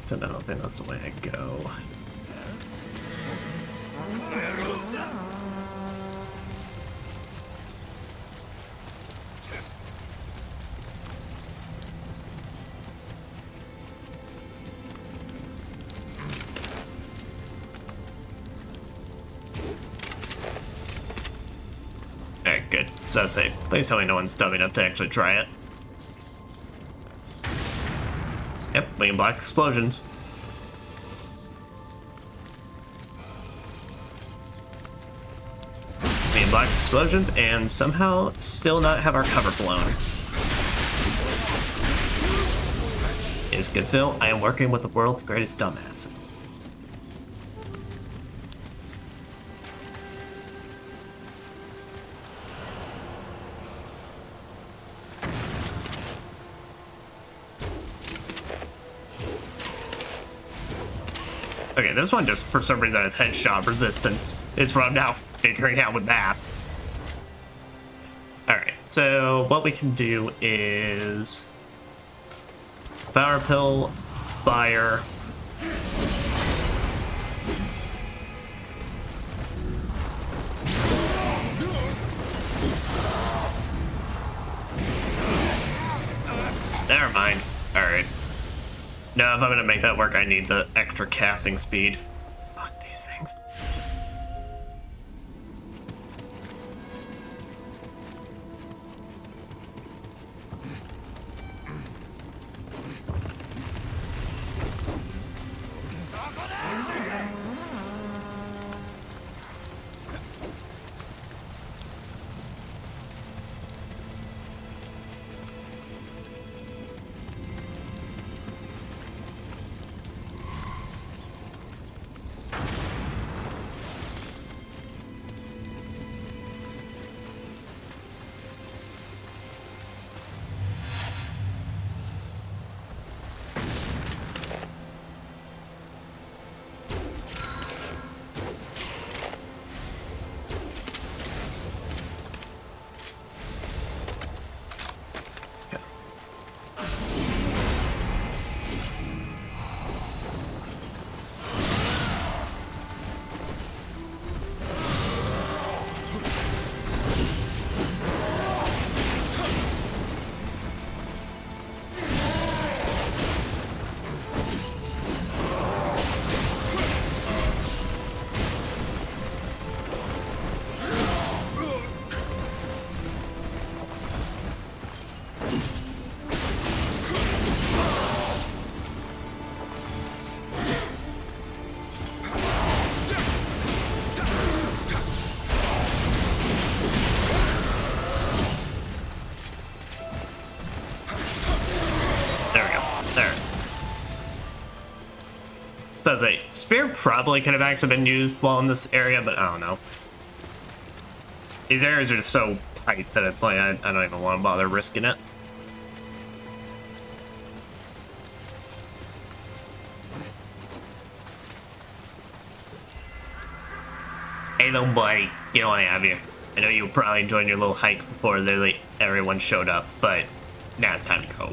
Speaker 1: So I don't think that's the way I go. Alright, good. So I say, please tell me no one's dumb enough to actually try it. Yep, making black explosions. Making black explosions and somehow still not have our cover blown. Is good, Phil. I am working with the world's greatest dumbasses. Okay, this one just, for some reason, has headshot resistance. Is what I'm now figuring out with that. Alright, so what we can do is... Power Pill, Fire... Never mind. Alright. No, if I'm gonna make that work, I need the extra casting speed. Fuck these things. As a spear probably could have actually been used while in this area, but I don't know. These areas are just so tight that it's like I don't even want to bother risking it. Hey little buddy, you know I have you. I know you were probably enjoying your little hike before literally everyone showed up, but now it's time to go.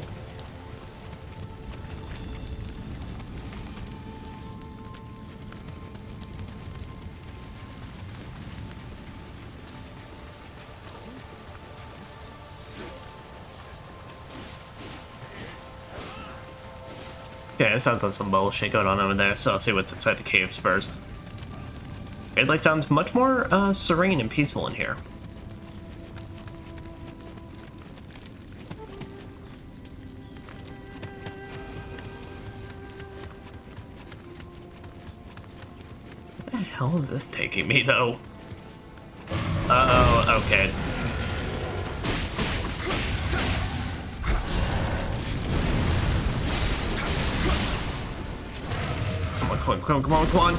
Speaker 1: Okay, it sounds like some bullshit going on over there, so I'll see what's inside the caves first. It like sounds much more serene and peaceful in here. Where the hell is this taking me though? Uh-oh, okay. Come on.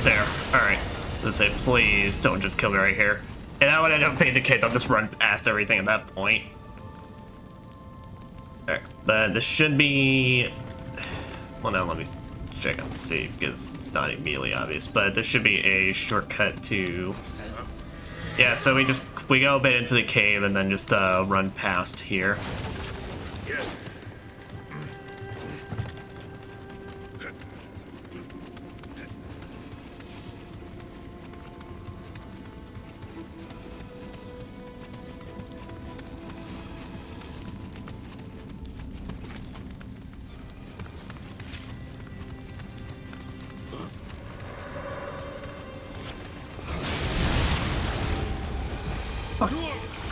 Speaker 1: There. Alright. So say, please don't just kill me right here. And I would end up paying the kids. I'll just run past everything at that point. Alright. But this should be... Well, now let me check out the save because it's not immediately obvious. But there should be a shortcut to... Yeah, so we go a bit into the cave and then just run past here.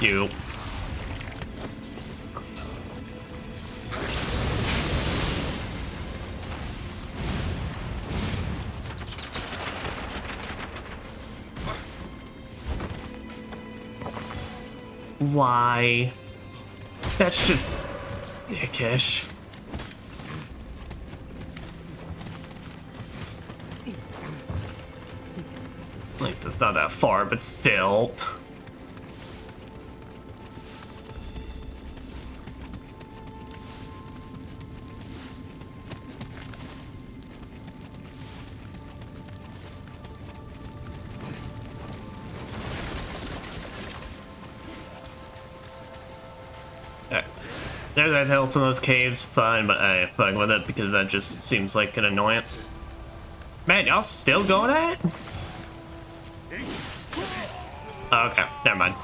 Speaker 1: You. Why? That's just dickish. At least it's not that far, but still. There's that hill to those caves, fine, but I ain't fucking with it because that just seems like an annoyance. Man, y'all still going at it? Oh, okay, never mind.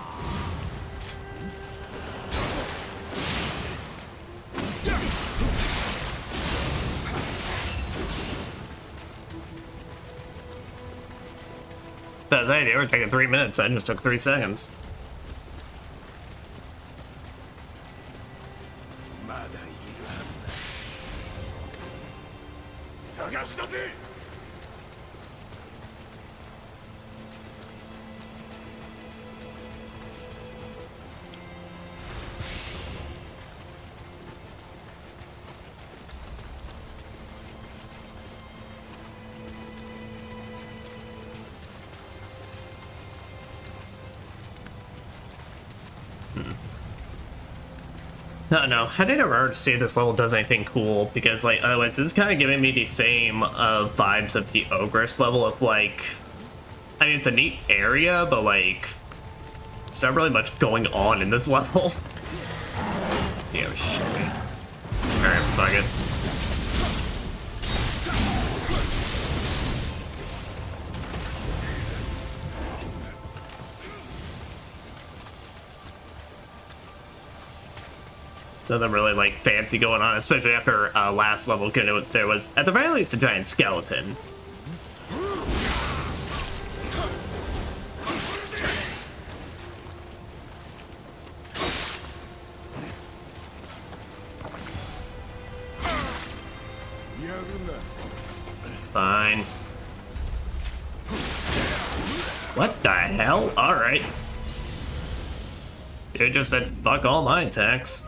Speaker 1: But hey, they were taking 3 minutes, I just took 3 seconds. No, I didn't remember to see if this level does anything cool, because, like, otherwise, this is kind of giving me the same vibes of the Ogress level of, like, I mean, it's a neat area, but, like, there's not really much going on in this level. Yeah, shit. Alright, fuck it. So nothing really like fancy going on, especially after last level. There was at the very least a giant skeleton. Fine. What the hell? All right. Dude just said fuck all my attacks.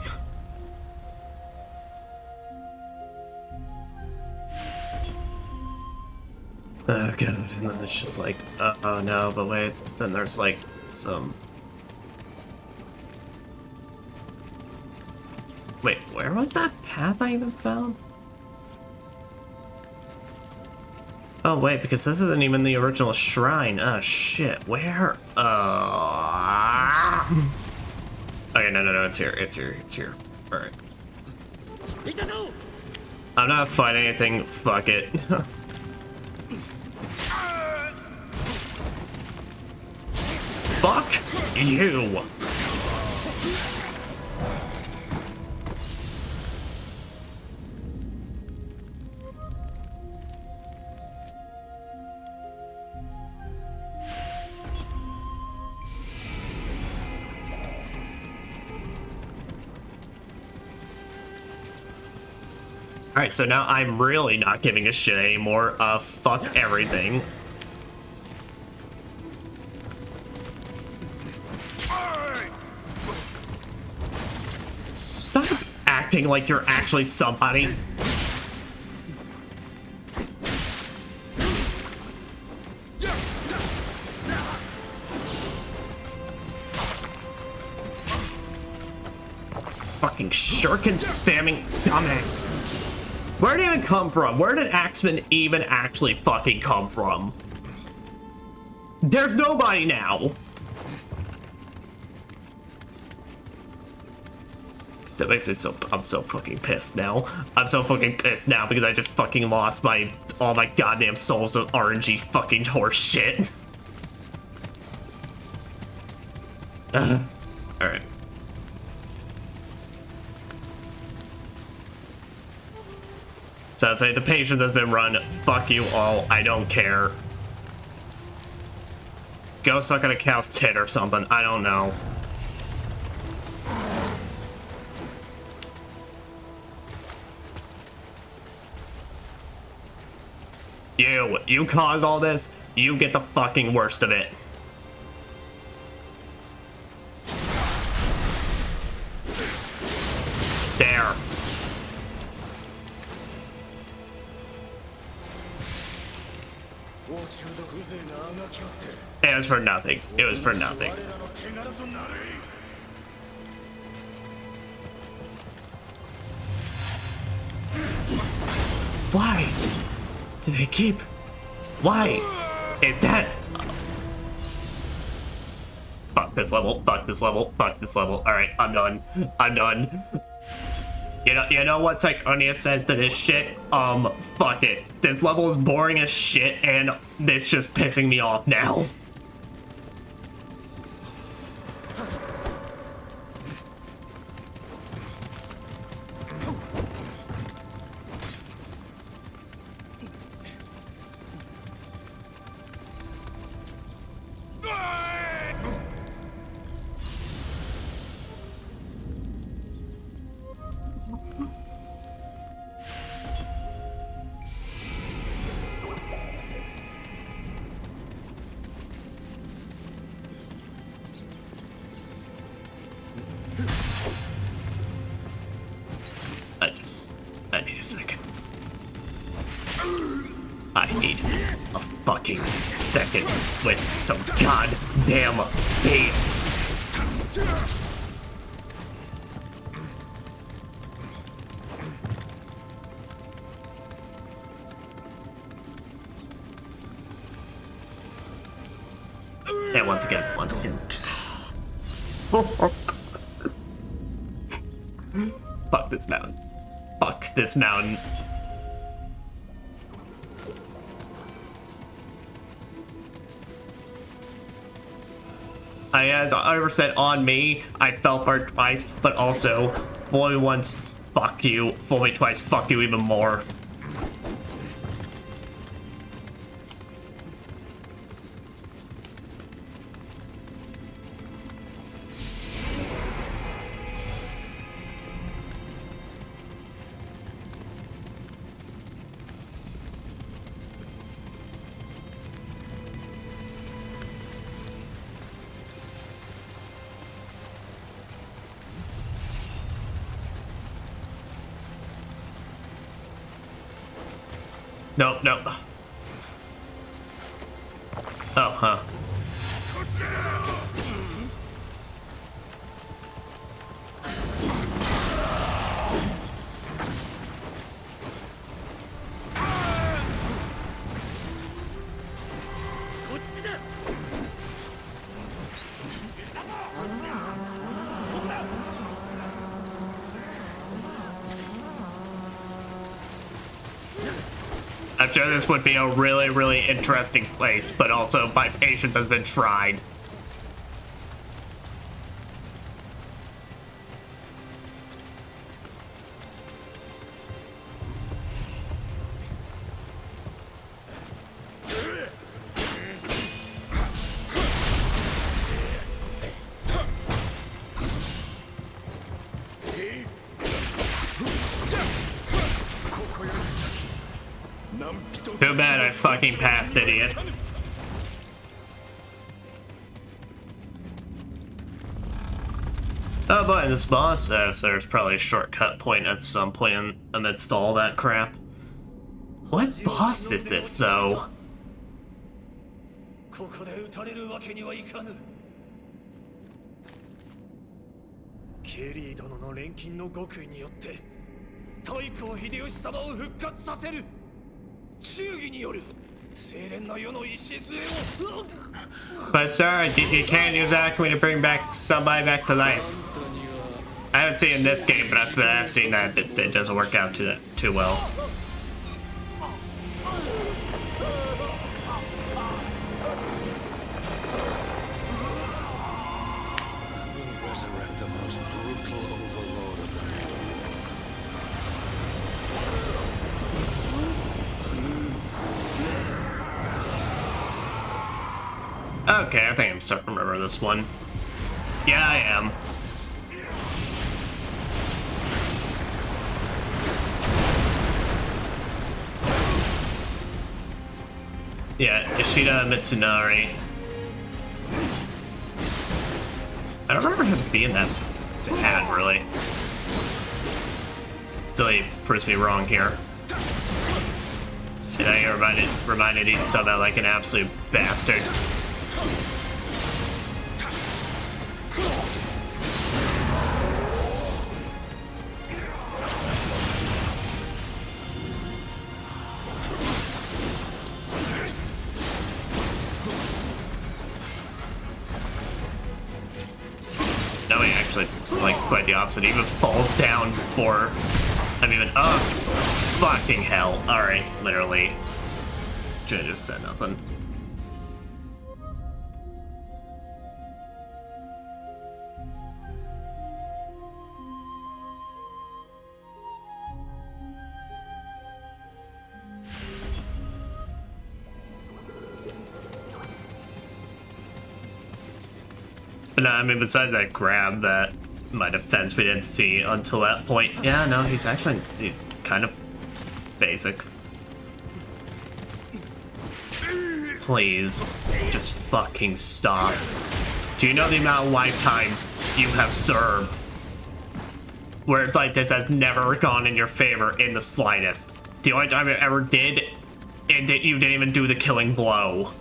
Speaker 1: Oh god, and then it's just like, oh no, but wait, then there's like some... Wait, where was that path I even found? Oh wait, because this isn't even the original shrine. Oh shit, where? Okay, no, it's here. Alright. I'm not fighting anything, fuck it. Fuck you! Alright, so now I'm really not giving a shit anymore. Fuck everything. Stop acting like you're actually somebody. Fucking shuriken spamming dumbass. Where did it even come from? Where did Axeman even actually fucking come from? There's nobody now. That makes me I'm so fucking pissed now. I'm so fucking pissed now because I just fucking lost all my goddamn souls to RNG fucking horse shit. Alright. So I say the patience has been run. Fuck you all. I don't care. Go suck on a cow's tit or something. I don't know. You caused all this. You get the fucking worst of it. There. It was for nothing. It was for nothing. Why do they keep? Why is that? Fuck this level. Fuck this level. Fuck this level. All right, I'm done. I'm done. You know what Psychonia says to this shit? Fuck it. This level is boring as shit, and it's just pissing me off now. I need a second. I need a fucking second with some goddamn bass. And once again. Fuck this mountain. Fuck this mountain. As I said, on me, I fell for it twice, but also, fool me once, fuck you. Fool me twice, fuck you even more. No. Oh, huh. I'm sure this would be a really, really interesting place, but also my patience has been tried. Too bad I fucking passed, idiot. Oh boy, and this boss, so there's probably a shortcut point at some point amidst all that crap. What boss is this, though?
Speaker 3: ここで撃たれるわけにはいかぬ。ケリー殿の錬金の極意によって太閤秀吉様を復活させる。忠義による清廉な世の礎を。
Speaker 1: But sorry, you can't use alchemy to bring back somebody back to life. I haven't seen it in this game, but after that I've seen that it doesn't work out too well.
Speaker 3: Resurrect the most brutal overlord of the Nioh.
Speaker 1: Okay, I think I'm starting to remember this one. Yeah, I am. Yeah, Ishida Mitsunari. I don't remember him being that bad, really. Really proves me wrong here. And I reminded he's somehow like an absolute bastard. No, he actually is like quite the opposite. He even falls down before I'm even up. Fucking hell. Alright, literally. Should've just said nothing. But no, I mean, besides that grab, that my defense we didn't see until that point. Yeah, no, he's kind of basic. Please, just fucking stop. Do you know the amount of lifetimes you have served where it's like this has never gone in your favor in the slightest? The only time it ever did, and you didn't even do the killing blow.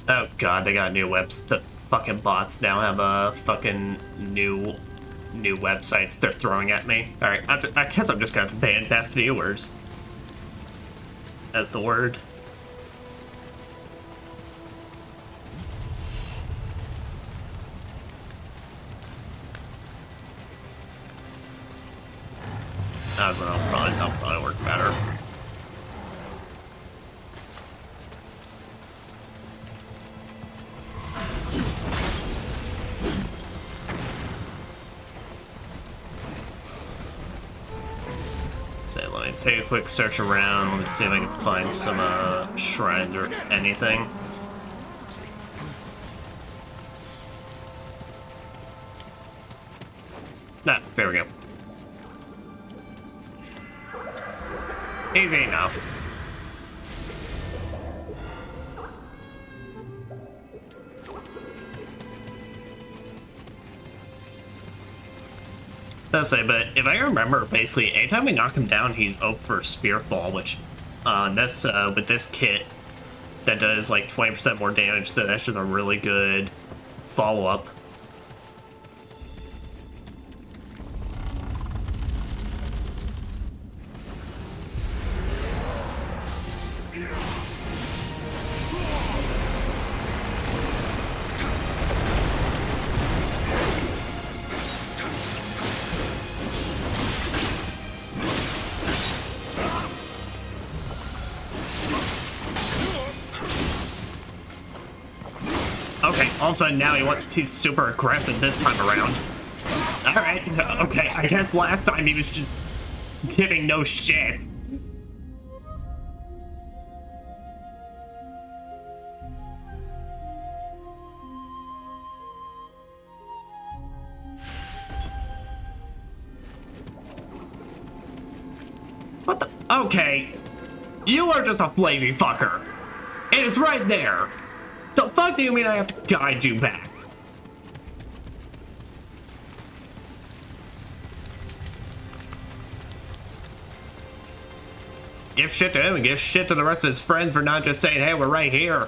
Speaker 1: Oh god, they got new webs. The fucking bots now have fucking new websites they're throwing at me. Alright, I guess I'm just gonna ban best viewers as the word. That'll probably work better. Take a quick search around. Let me see if I can find some shrines or anything. Ah, there we go. Easy enough. I'll say, but if I remember, basically, anytime we knock him down, he's up for Spearfall, which, that's, with this kit, that does, like, 20% more damage, so that's just a really good follow-up. Okay, all of a sudden now he's super aggressive this time around. Alright, okay, I guess last time he was just giving no shit. Okay, you are just a lazy fucker. And it's right there. The fuck do you mean I have to guide you back? Give shit to him and give shit to the rest of his friends for not just saying, hey, we're right here.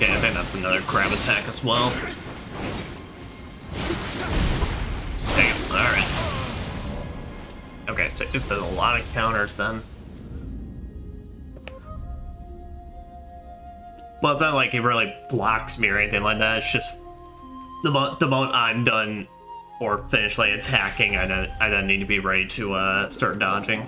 Speaker 1: Yeah, I think that's another grab attack as well. Damn, alright. Okay, so it just does a lot of counters then. Well, it's not like he really blocks me or anything like that. It's just the moment I'm done or finished like attacking, I then need to be ready to start dodging.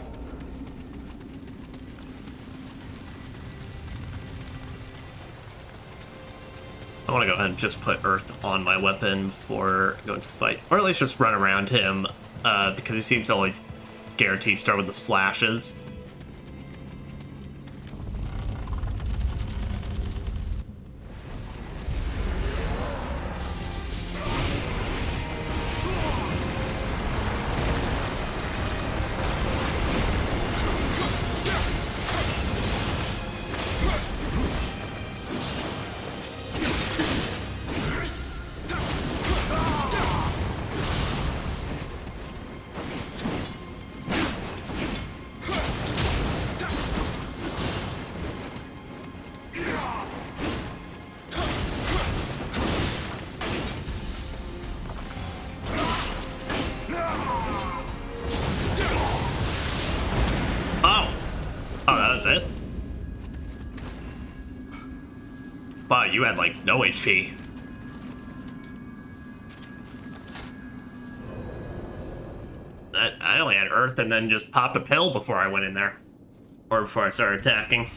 Speaker 1: I want to go ahead and just put Earth on my weapon before going to the fight, or at least just run around him because he seems to always guarantee start with the slashes. It? Wow, you had like no HP. I only had Earth and then just popped a pill before I went in there. Or before I started attacking.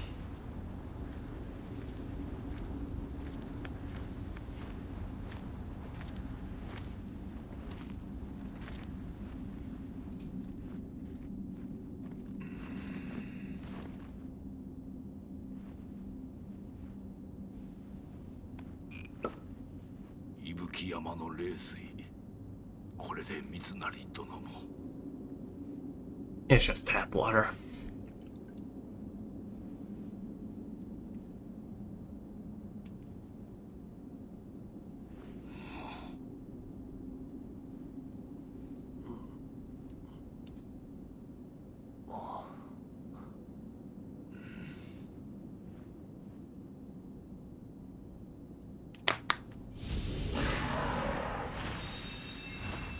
Speaker 1: It's just tap water.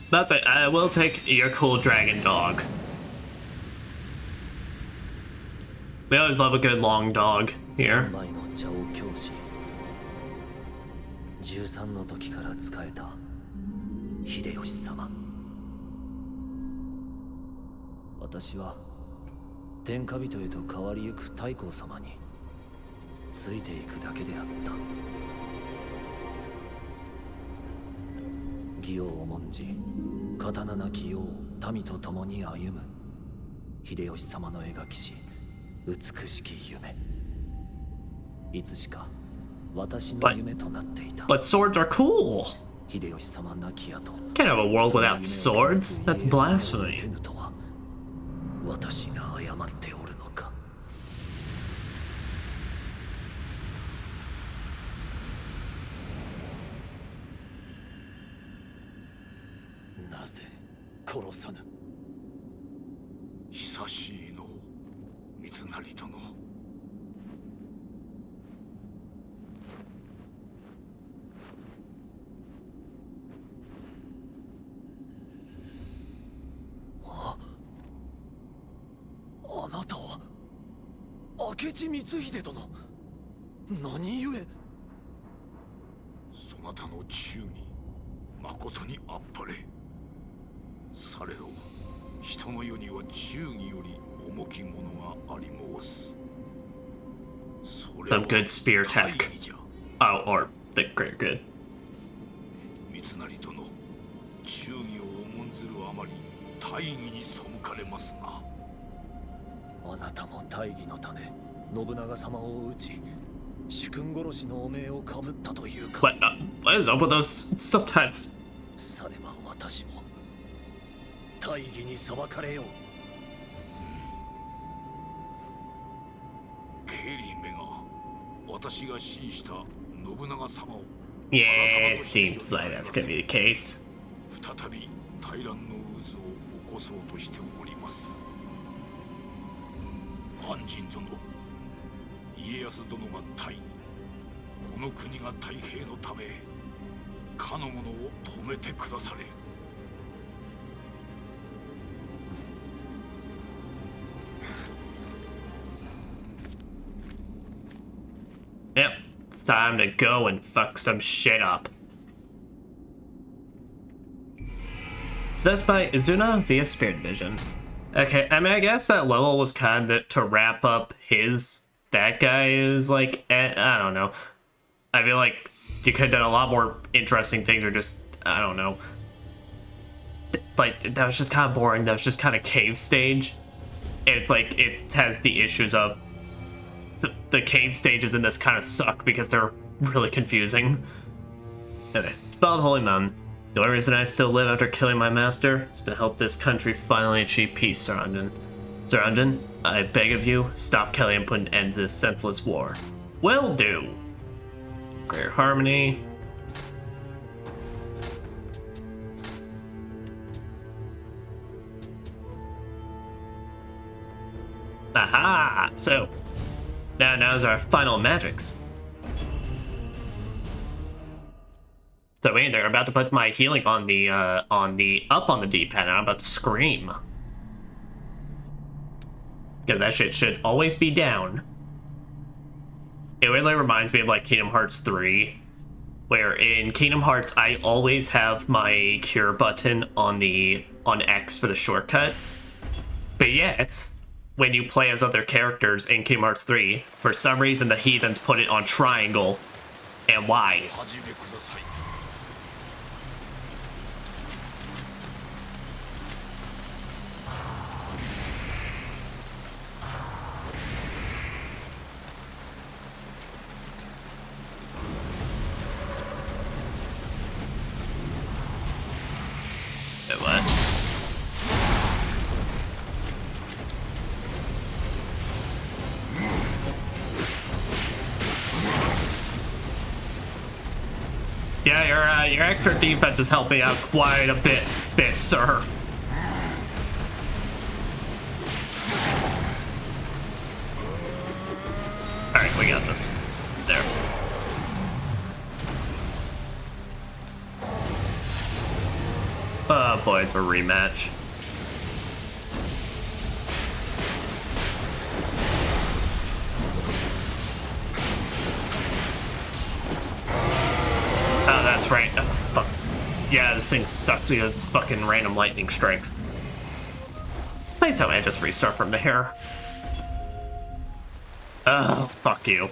Speaker 1: That's it. I will take your cool dragon dog. We always love a good long dog here.
Speaker 5: 13の時から仕えた秀吉様。私は天下人へと変わりゆく太閤様についていくだけであった。義を重んじ刀なき世を民と共に歩む秀吉様の描きし美しき夢。いつしか私の夢となっていた。
Speaker 1: But swords are cool.
Speaker 5: 秀吉様亡き後、
Speaker 1: Can't have a world without swords. That's blasphemy.
Speaker 5: 私が誤っておるのか。なぜ殺さぬ。
Speaker 3: 久しいの三成殿。
Speaker 5: あなたは明智光秀殿。何故。
Speaker 3: そなたの忠に誠にあっぱれ。
Speaker 6: されど人の世には忠義より重きものがあり申す。それは
Speaker 1: Some good spear
Speaker 6: 大
Speaker 1: tech.
Speaker 6: 義じゃ。
Speaker 1: Oh, or the great good.
Speaker 6: 三成殿、忠義を重んずるあまり大義に背かれますな。
Speaker 5: あなたも大義のため信長様を討ち主君殺しの汚名をかぶったというか。
Speaker 1: What is up with those subtitles?
Speaker 5: されば私も大義に裁かれよう。
Speaker 6: ケリーめが私が信じた信長様を
Speaker 1: Yeah, it seems like that's gonna be the case.
Speaker 6: 再び大乱の渦を起こそうとしております。安仁殿、家康殿が大義、この国が太平のためかの者を止めてくだされ。
Speaker 1: Yep, it's time to go and fuck some shit up. Possessed by Izuna via Spirit Vision. Okay, I mean, I guess that level was kind of to wrap up that guy is like, I don't know. I feel like you could have done a lot more interesting things, or just, I don't know. Like, that was just kind of boring. That was just kind of cave stage. It's like, it has the issues of the cave stages in this kind of suck because they're really confusing. Okay, Defiled Holy Mountain. The only reason I still live after killing my master is to help this country finally achieve peace, Saranjan. Saranjan, I beg of you, stop killing and put an end to this senseless war. Will do. Greater Harmony. Aha! So, now's our final magics. So wait, they're about to put my healing on the up on the D-pad, and I'm about to scream. Because that shit should always be down. It really reminds me of like Kingdom Hearts 3, where in Kingdom Hearts I always have my cure button on X for the shortcut. But yet, when you play as other characters in Kingdom Hearts 3, for some reason the heathens put it on triangle. And why? Wait, what? Yeah, your extra defense is helping out quite a bit, sir. Alright, we got this. There. Oh boy, it's a rematch. Oh, that's right. Oh, fuck. Yeah, this thing sucks because it's fucking random lightning strikes. Please tell me I just restart from there. Oh, fuck you.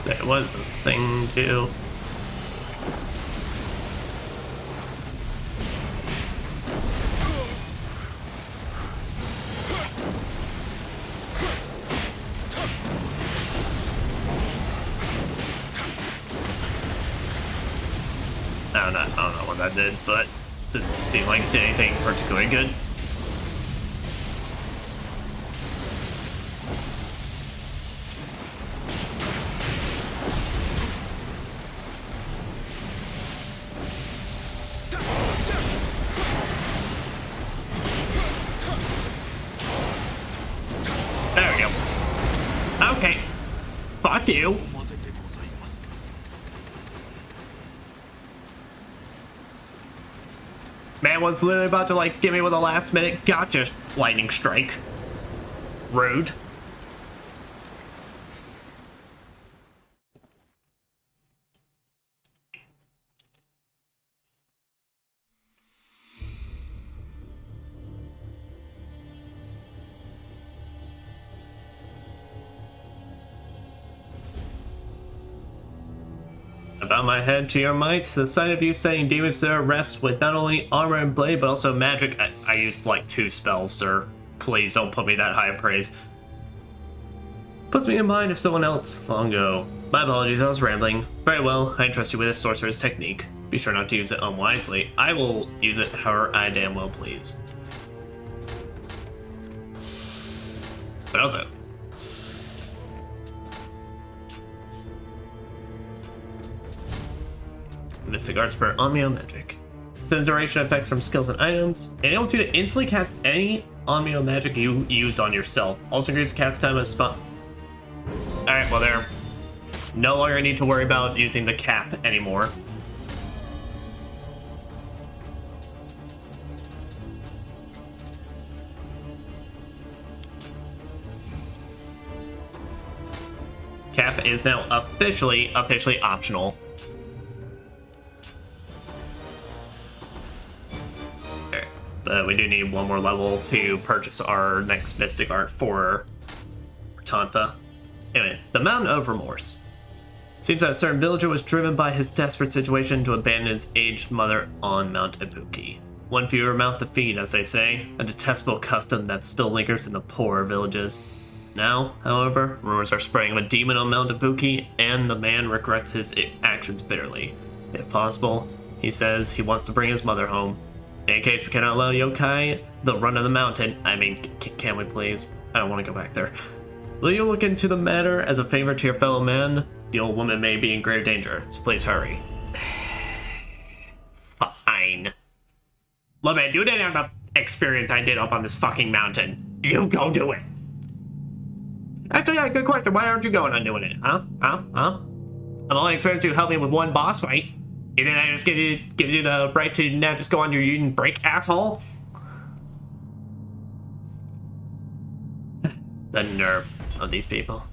Speaker 1: Say, what does this thing do? I don't know what that did, but it didn't seem like it did anything particularly good. There we go. Okay. Fuck you. Man was literally about to, like, give me with a last minute gotcha lightning strike. Rude. About my head to your might, the sight of you setting demons to rest with not only armor and blade, but also magic. I used like 2 spells, sir. Please don't put me that high of praise. Puts me in mind of someone else long ago. My apologies, I was rambling. Very well, I entrust you with this sorcerer's technique. Be sure not to use it unwisely. I will use it however I damn well please. But also, Mystic Arts for Omnio Magic. The duration effects from skills and items. It enables you to instantly cast any Omnio Magic you use on yourself. Also increases cast time of spot. Alright, well there. No longer need to worry about using the cap anymore. Cap is now officially optional. But we do need one more level to purchase our next Mystic Art for Tonfa. Anyway, the Mountain of Remorse. Seems that a certain villager was driven by his desperate situation to abandon his aged mother on Mount Ibuki. One fewer mouth to feed, as they say, a detestable custom that still lingers in the poorer villages. Now, however, rumors are spreading of a demon on Mount Ibuki, and the man regrets his actions bitterly. If possible, he says he wants to bring his mother home. In case we cannot allow yokai the run of the mountain, I mean, can we please? I don't want to go back there. Will you look into the matter as a favor to your fellow man? The old woman may be in grave danger, so please hurry. Fine. Look, man, you didn't have the experience I did up on this fucking mountain. You go do it. Actually, yeah, good question. Why aren't you going on doing it? Huh? I'm only experienced to help me with one boss fight. You think I just gives you the right to now just go on your Union break, asshole? The nerve of these people.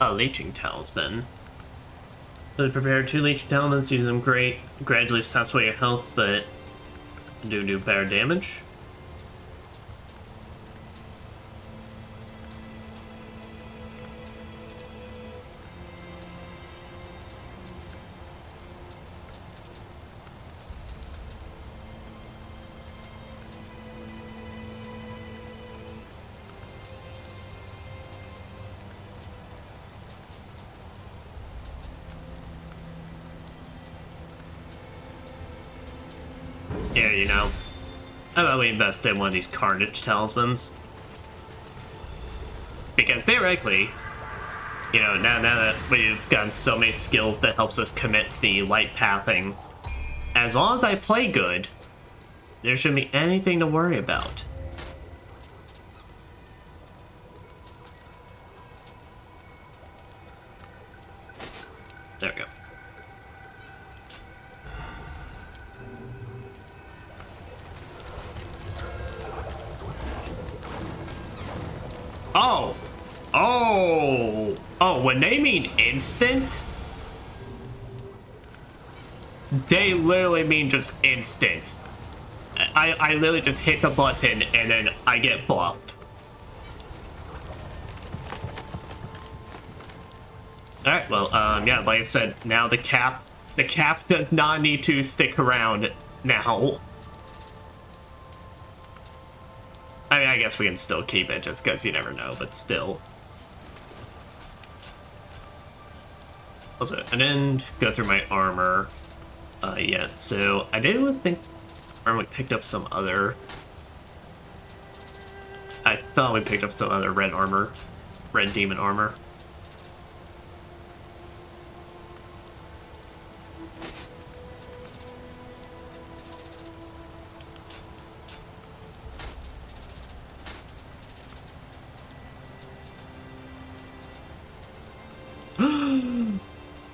Speaker 1: A leeching talisman. Really prepared 2 leeching talismans, use them great. Gradually stops away your health, but do better damage. Yeah, you know, how about we invest in one of these Carnage talismans? Because theoretically, You know, now that we've gotten so many skills that helps us commit to the light pathing, as long as I play good, there shouldn't be anything to worry about. There we go. Oh! Oh! Oh, when they mean instant, they literally mean just instant. I literally just hit the button and then I get buffed. Alright, well, yeah, like I said, now the cap does not need to stick around now. I mean, I guess we can still keep it just because you never know, but still. Also, I didn't go through my armor yet, so I didn't think we picked up some other... I thought we picked up some other red armor, red demon armor.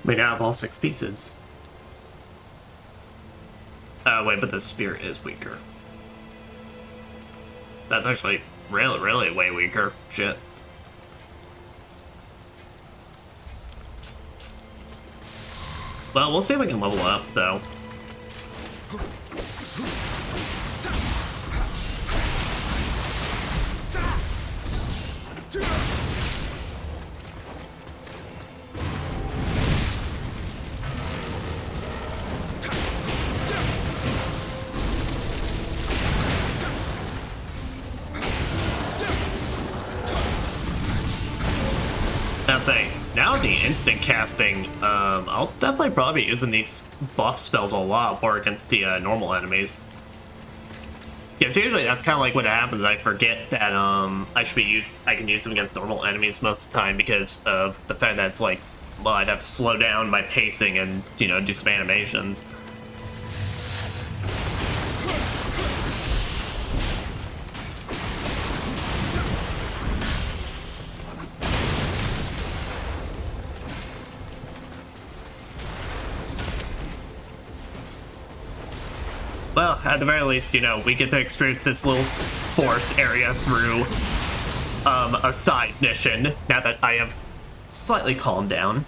Speaker 1: We now have all 6 pieces. Wait, but the spear is weaker. That's actually really way weaker. Shit. Well, we'll see if we can level up, though. Say, now the instant casting, I'll definitely probably be using these buff spells a lot more against the normal enemies. Yeah, so usually that's kind of like what happens. I forget that I can use them against normal enemies most of the time because of the fact that it's like, well, I'd have to slow down my pacing and, you know, do some animations. Well, at the very least, you know, we get to experience this little forest area through a side mission, now that I have slightly calmed down.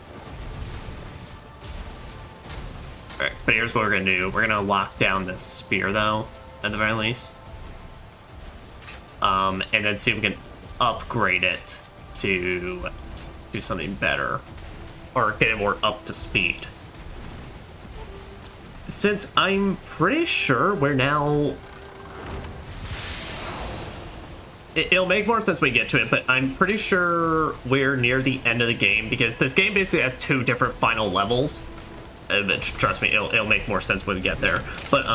Speaker 1: Alright, but here's what we're gonna do. We're gonna lock down this spear, though, at the very least. And then see if we can upgrade it to do something better. Or get it more up to speed. Since I'm pretty sure we're now... It'll make more sense when we get to it, but I'm pretty sure we're near the end of the game, because this game basically has 2 different final levels. But trust me, it'll make more sense when we get there. But,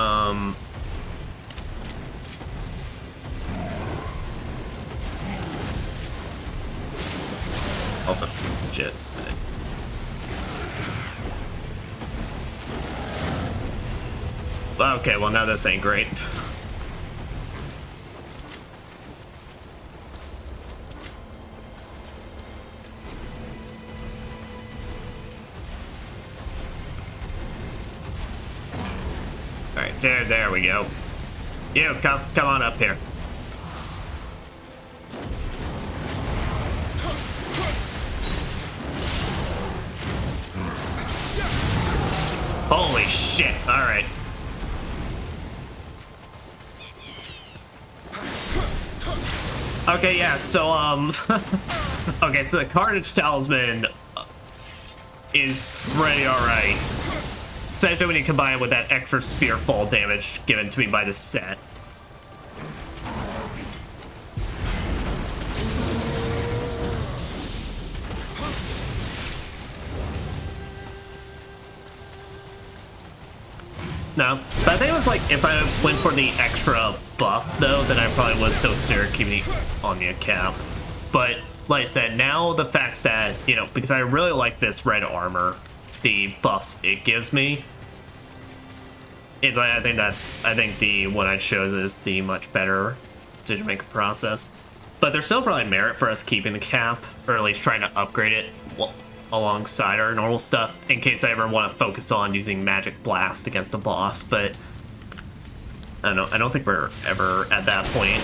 Speaker 1: also, shit. Okay, well now this ain't great. Alright, there we go. You, come on up here. Holy shit, alright. Okay, yeah, so, okay, so the Carnage Talisman is pretty alright. Especially when you combine it with that extra spear fall damage given to me by the set. No, but I think it was like, if I went for the extra buff, though, then I probably would still consider keeping it on the account. But like I said, now the fact that, you know, because I really like this red armor, the buffs it gives me, it's like, I think the one I chose is the much better decision-making process. But there's still probably merit for us keeping the cap, or at least trying to upgrade it alongside our normal stuff, in case I ever want to focus on using Magic Blast against a boss, but I don't think we're ever at that point.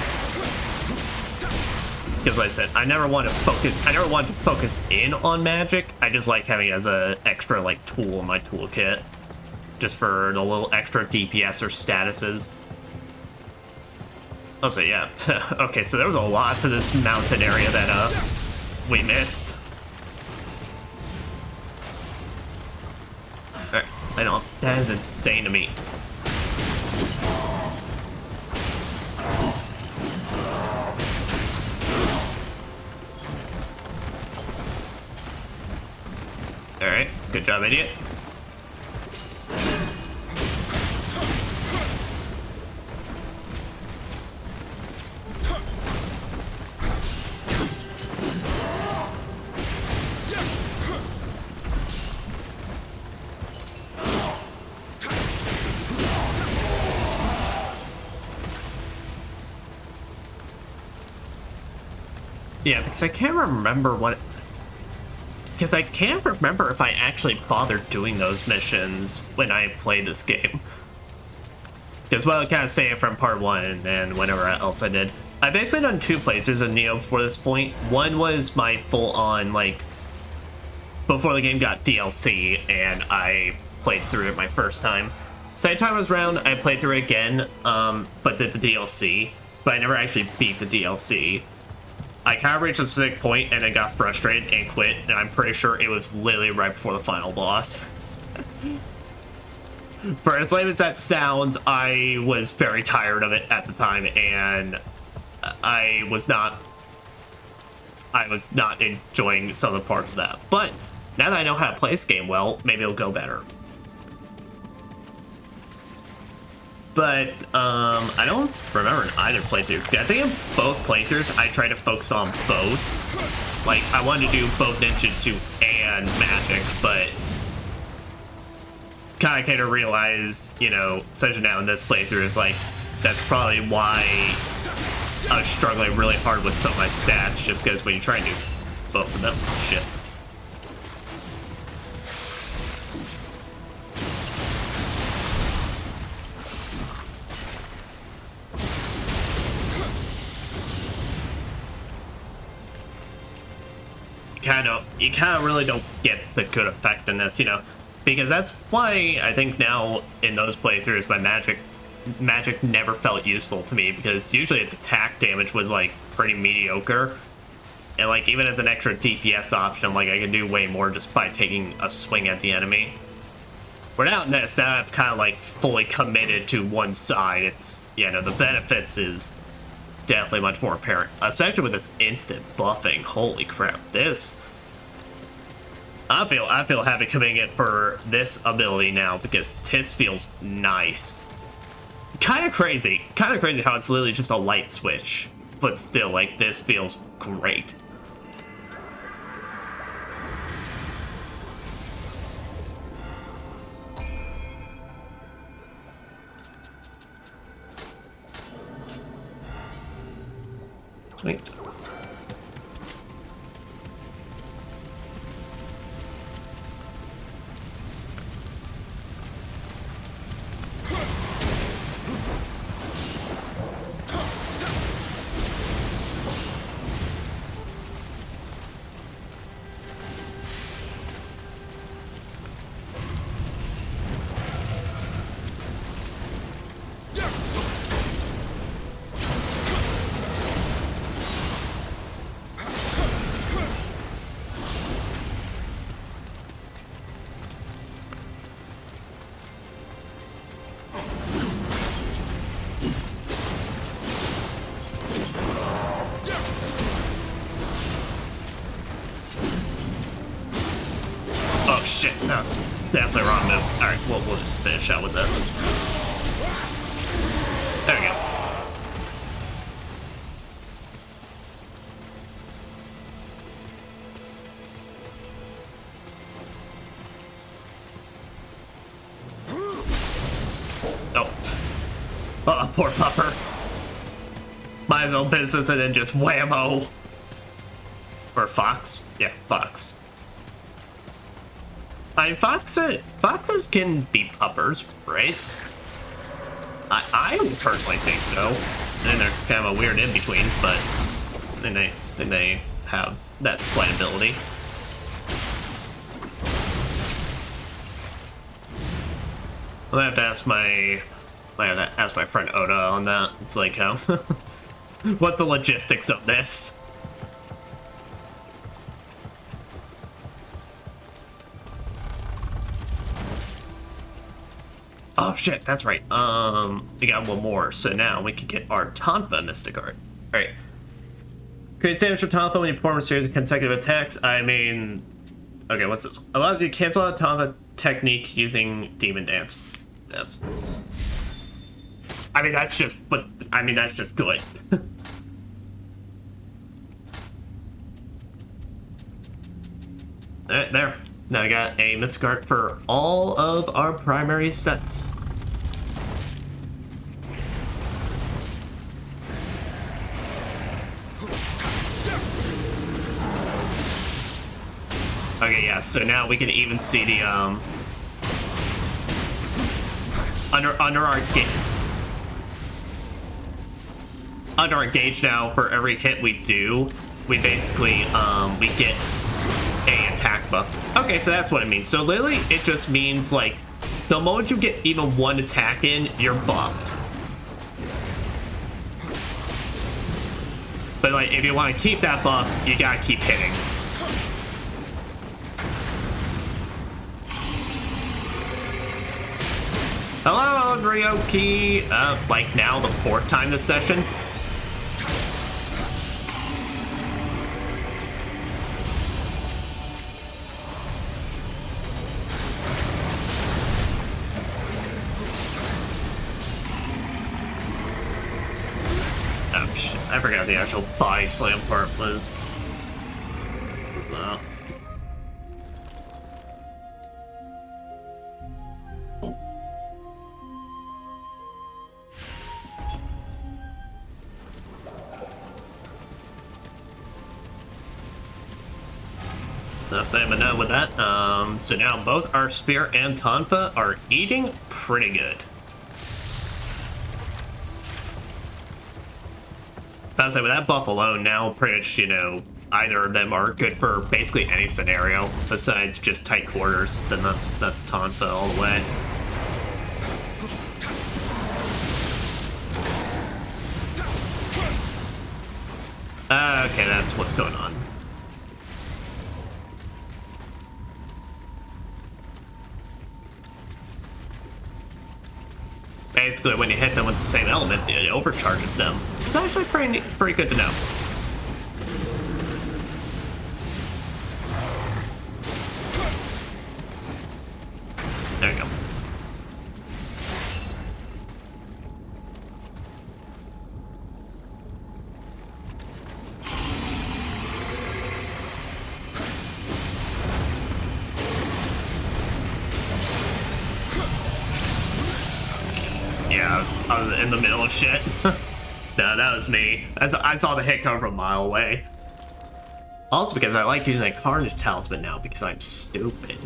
Speaker 1: Because like I said, I never want to focus in on magic. I just like having it as a extra like tool in my toolkit, just for the little extra DPS or statuses. Oh, so yeah. Okay, so there was a lot to this mountain area that we missed. Alright, I know that is insane to me. Alright, good job, idiot. Yeah, because I can't remember what... Because I can't remember if I actually bothered doing those missions when I played this game. Because, well, I kind of stayed from part 1 and then whatever else I did. I basically done 2 playthroughs of Nioh before this point. One was my full-on, like, before the game got DLC, and I played through it my first time. Second time I was around, I played through it again, but did the DLC. But I never actually beat the DLC. I kind of reached a specific point and then got frustrated and quit, and I'm pretty sure it was literally right before the final boss. For as lame as that sounds, I was very tired of it at the time, and I was not enjoying some of the parts of that. But now that I know how to play this game well, maybe it'll go better. But, I don't remember in either playthrough. I think in both playthroughs, I tried to focus on both. Like, I wanted to do both ninjutsu and magic, but kind of realize, you know, especially now in this playthrough, is like, that's probably why I was struggling really hard with some of my stats, just because when you try and do both of them, shit. You kind of really don't get the good effectiveness, you know, because that's why I think now in those playthroughs my magic never felt useful to me, because usually its attack damage was like pretty mediocre, and like even as an extra DPS option, I'm like, I can do way more just by taking a swing at the enemy. We're now in this, now I've kind of like fully committed to one side. It's, you know, the benefits is definitely much more apparent, especially with this instant buffing. Holy crap, this I feel happy committing it for this ability now, because this feels nice. Kind of crazy how it's literally just a light switch, but still, like, this feels great. Sweet. Shit, that was definitely the wrong move. Alright, we'll just finish out with this. There we go. Oh, poor pupper. Mind his own business and then just whammo. Or fox? Yeah, fox. I mean, foxes can be puppers, right? I personally think so. And they're kind of a weird in-between, but then they have that slight ability. I'm gonna have to ask my friend Oda on that. It's like, what's the logistics of this? Oh shit, that's right. We got one more, so now we can get our Tonfa Mystic Art. Alright. Creates damage from Tonfa when you perform a series of consecutive attacks. I mean... Okay, what's this? Allows you to cancel out Tonfa technique using Demon Dance. Yes. I mean, that's just... But, I mean, that's just good. Alright, there. Now I got a Mystic Art for all of our primary sets. Okay, yeah, so now we can even see the, under our gauge now, for every hit we do, we basically, we get a attack buff. Okay, so that's what it means. So literally, it just means, like, the moment you get even one attack in, you're buffed. But, like, if you want to keep that buff, you gotta keep hitting. Hello, Ryoki! Like, now the 4th time this session. I forgot the actual body slam part was. What's that? So I'm done with that. So now both our Spear and Tonfa are eating pretty good. I was like, with that buff alone, now pretty much, you know, either of them are good for basically any scenario besides just tight quarters. Then that's Tonfa all the way. Okay, that's what's going on. Basically, when you hit them with the same element, it overcharges them. It's actually pretty good to know. There you go. Yeah, I was in the middle of shit. No, that was me. I saw the hit come from a mile away. Also because I like using a Carnage Talisman now because I'm stupid.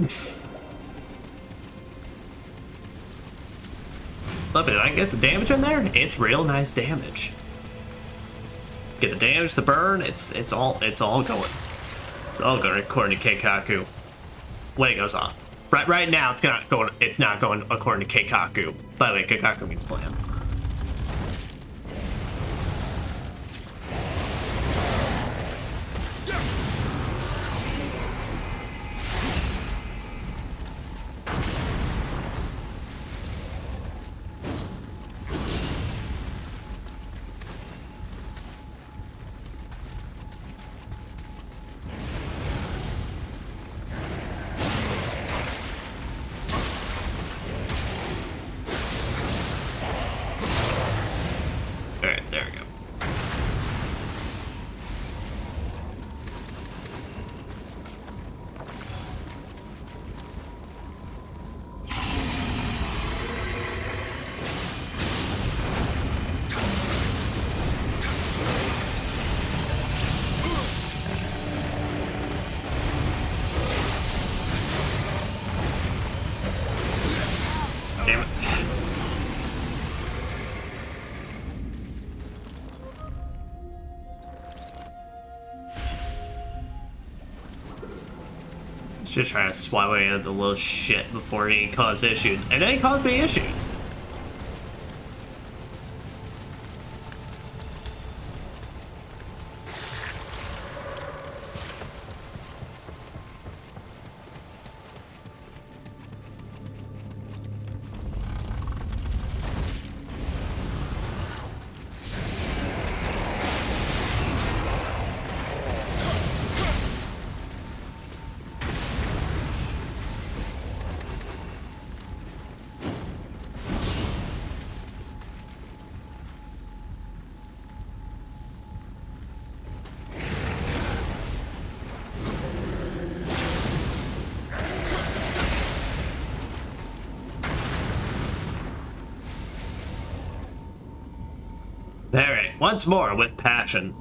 Speaker 1: Look, if I can get the damage in there, it's real nice damage. Get the damage, the burn, it's all going. It's all going according to Keikaku. When it goes off. Right now, it's not going according to Keikaku. By the way, Keikaku means plan. Just trying to swat away at the little shit before he caused issues. And then he caused me issues. Alright, once more with passion.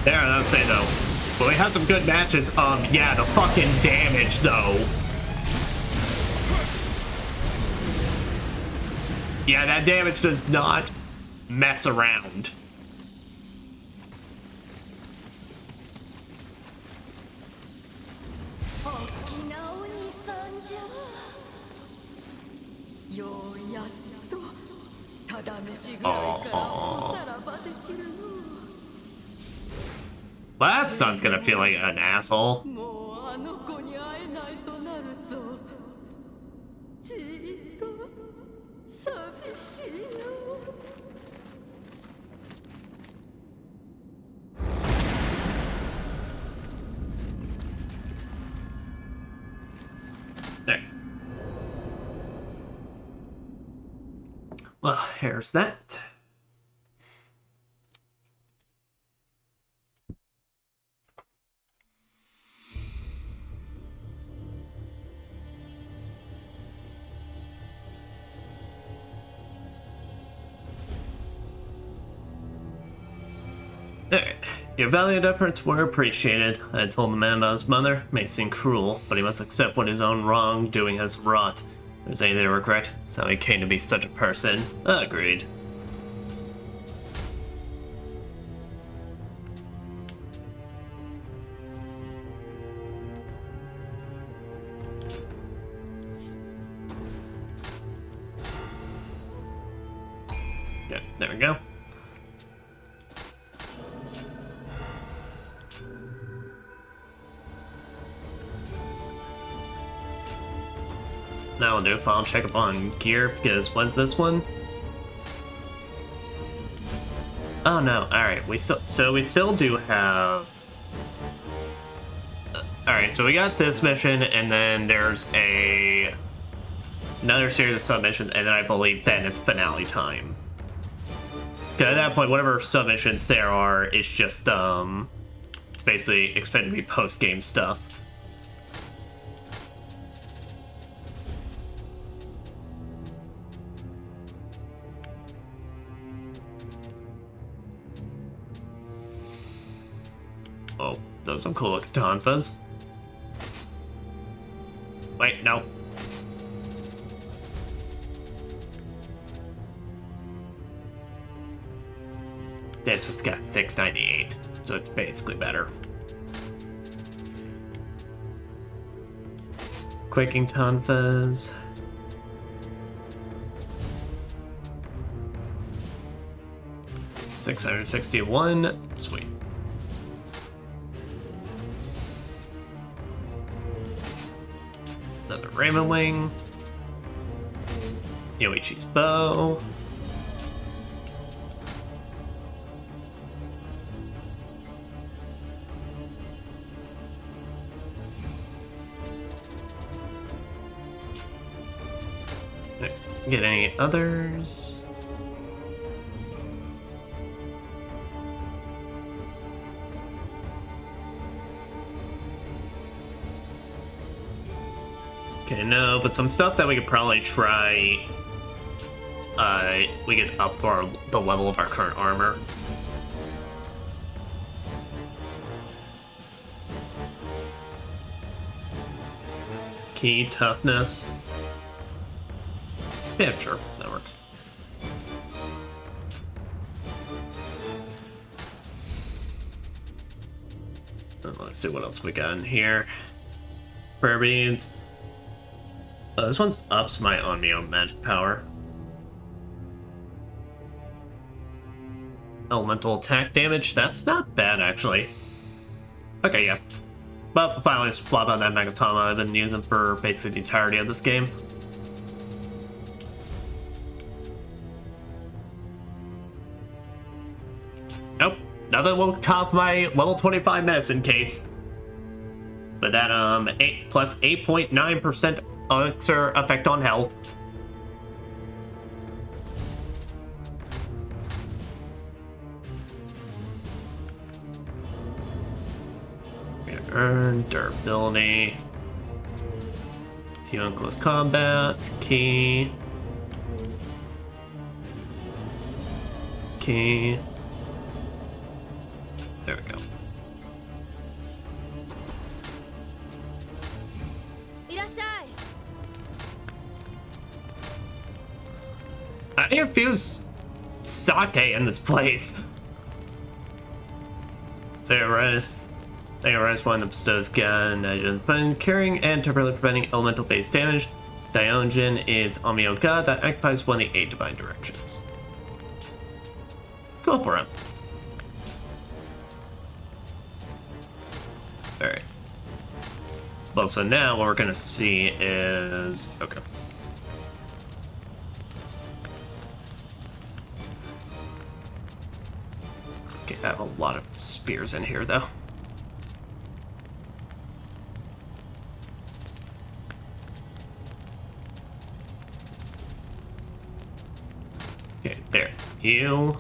Speaker 1: There, I'll say though. But we had some good matches. Yeah, the fucking damage though. Yeah, that damage does not mess around. Well, that son's gonna feel like an asshole. There. Well, here's that. Alright. Your valiant efforts were appreciated. I told the man about his mother. It may seem cruel, but he must accept what his own wrongdoing has wrought. If there's anything to regret, it's how he came to be such a person. Agreed. Yeah, there we go. Now I'll do a final check up on gear, because when's this one? Oh no, alright, we still do have... Alright, so we got this mission, and then there's another series of submissions, and then I believe then it's finale time. At that point, whatever submissions there are, it's just, it's basically expected to be post-game stuff. Oh, those are some cool looking tonfas. Wait, no. This one's got 698, so it's basically better. Quaking tonfas. $661, sweet. Another Raven Wing. Yoichi's bow. Get any others? Okay, no, but some stuff that we could probably try we get up to the level of our current armor. Key toughness. Yeah, sure, that works. Let's see what else we got in here. Prayer beads. This one's ups my Onmyo magic power. Elemental attack damage. That's not bad, actually. Okay, yeah. But finally, swap out that Nagatama I've been using for basically the entirety of this game. Nope. Nothing will top my level 25 medicine case. But that 8 plus 8.9% elixir effect on health. Earn durability. Heal in close combat. Key. Key. There we go. I infuse sake in this place. Say rest. They arise one that bestows gun, but carrying and temporarily preventing elemental based damage. Dionjin is Onmyo God that occupies one of the 8 divine directions. Go for him. Alright. Well, so now what we're gonna see is. Okay. Okay, I have a lot of spears in here though. Okay, there. You.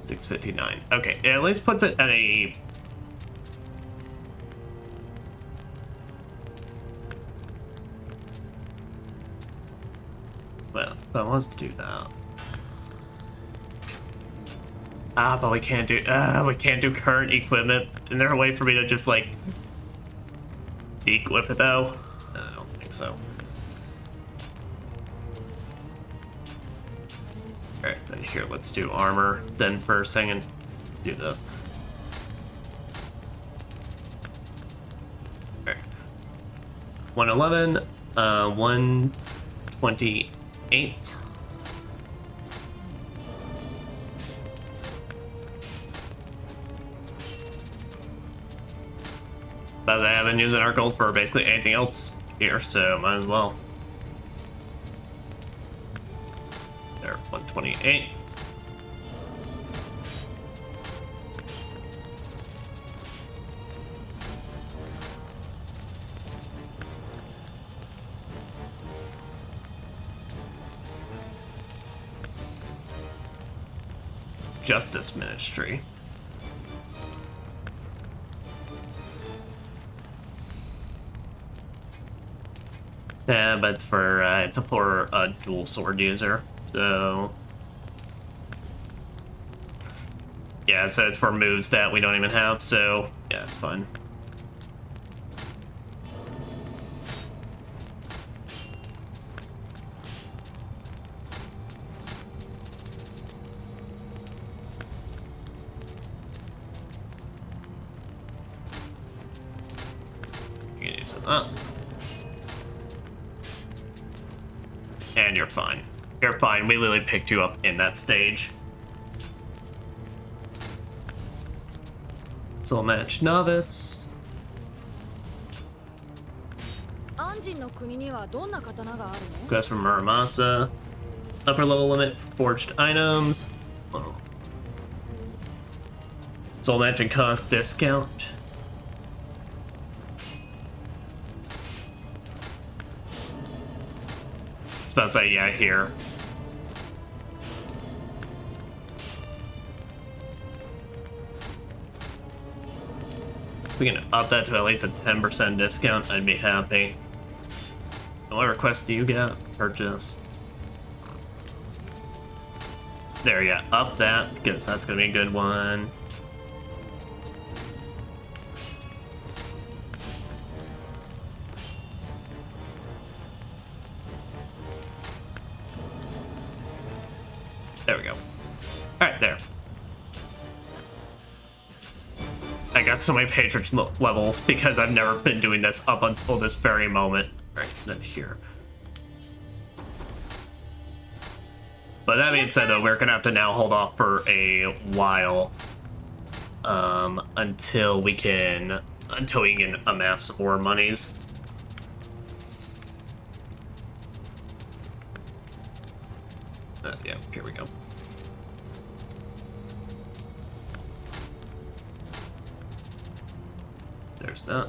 Speaker 1: $659. Okay, it at least puts it at a. Well, if I was to do that. But we can't do current equipment. Is there a way for me to just like de-equip it though? I don't think so. Alright, then here, let's do armor. Then first thing and do this. Alright. 111, 128. But I haven't used our gold for basically anything else here, so might as well. There, 128. Justice Ministry. Yeah, but it's for a dual sword user, so yeah, so it's for moves that we don't even have, so yeah, it's fine. You can use that. And you're fine. You're fine. We literally picked you up in that stage. Soul Match Novice. Quest from Muramasa. Upper level limit for forged items. Oh. Soul Matching cost discount. About to say, yeah, here. If we can up that to at least a 10% discount, I'd be happy. And what requests do you get? Purchase. There, yeah, up that, because that's gonna be a good one. There we go. Alright, there. I got so many patronage levels because I've never been doing this up until this very moment. Alright, then here. But that being said, though, we're gonna have to now hold off for a while until we can amass more monies. Yeah, here we go. There's that.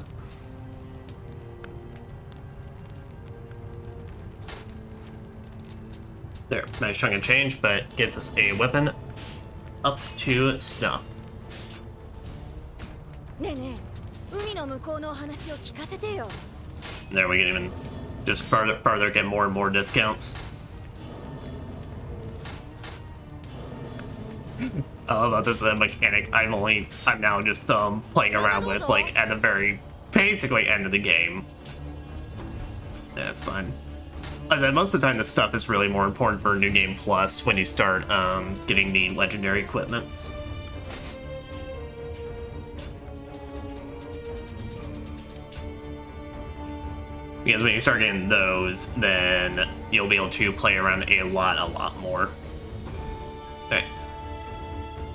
Speaker 1: There, nice chunk of change, but gets us a weapon up to snuff.
Speaker 2: ねえねえ、海の向こうのお話を聞かせてよ。
Speaker 1: There we can even just further get more and more discounts. I love how there's a mechanic I'm now just playing around with, like at the very basically end of the game. That's fine. As I said, most of the time this stuff is really more important for New Game Plus when you start getting the legendary equipments. Because when you start getting those, then you'll be able to play around a lot more. Okay.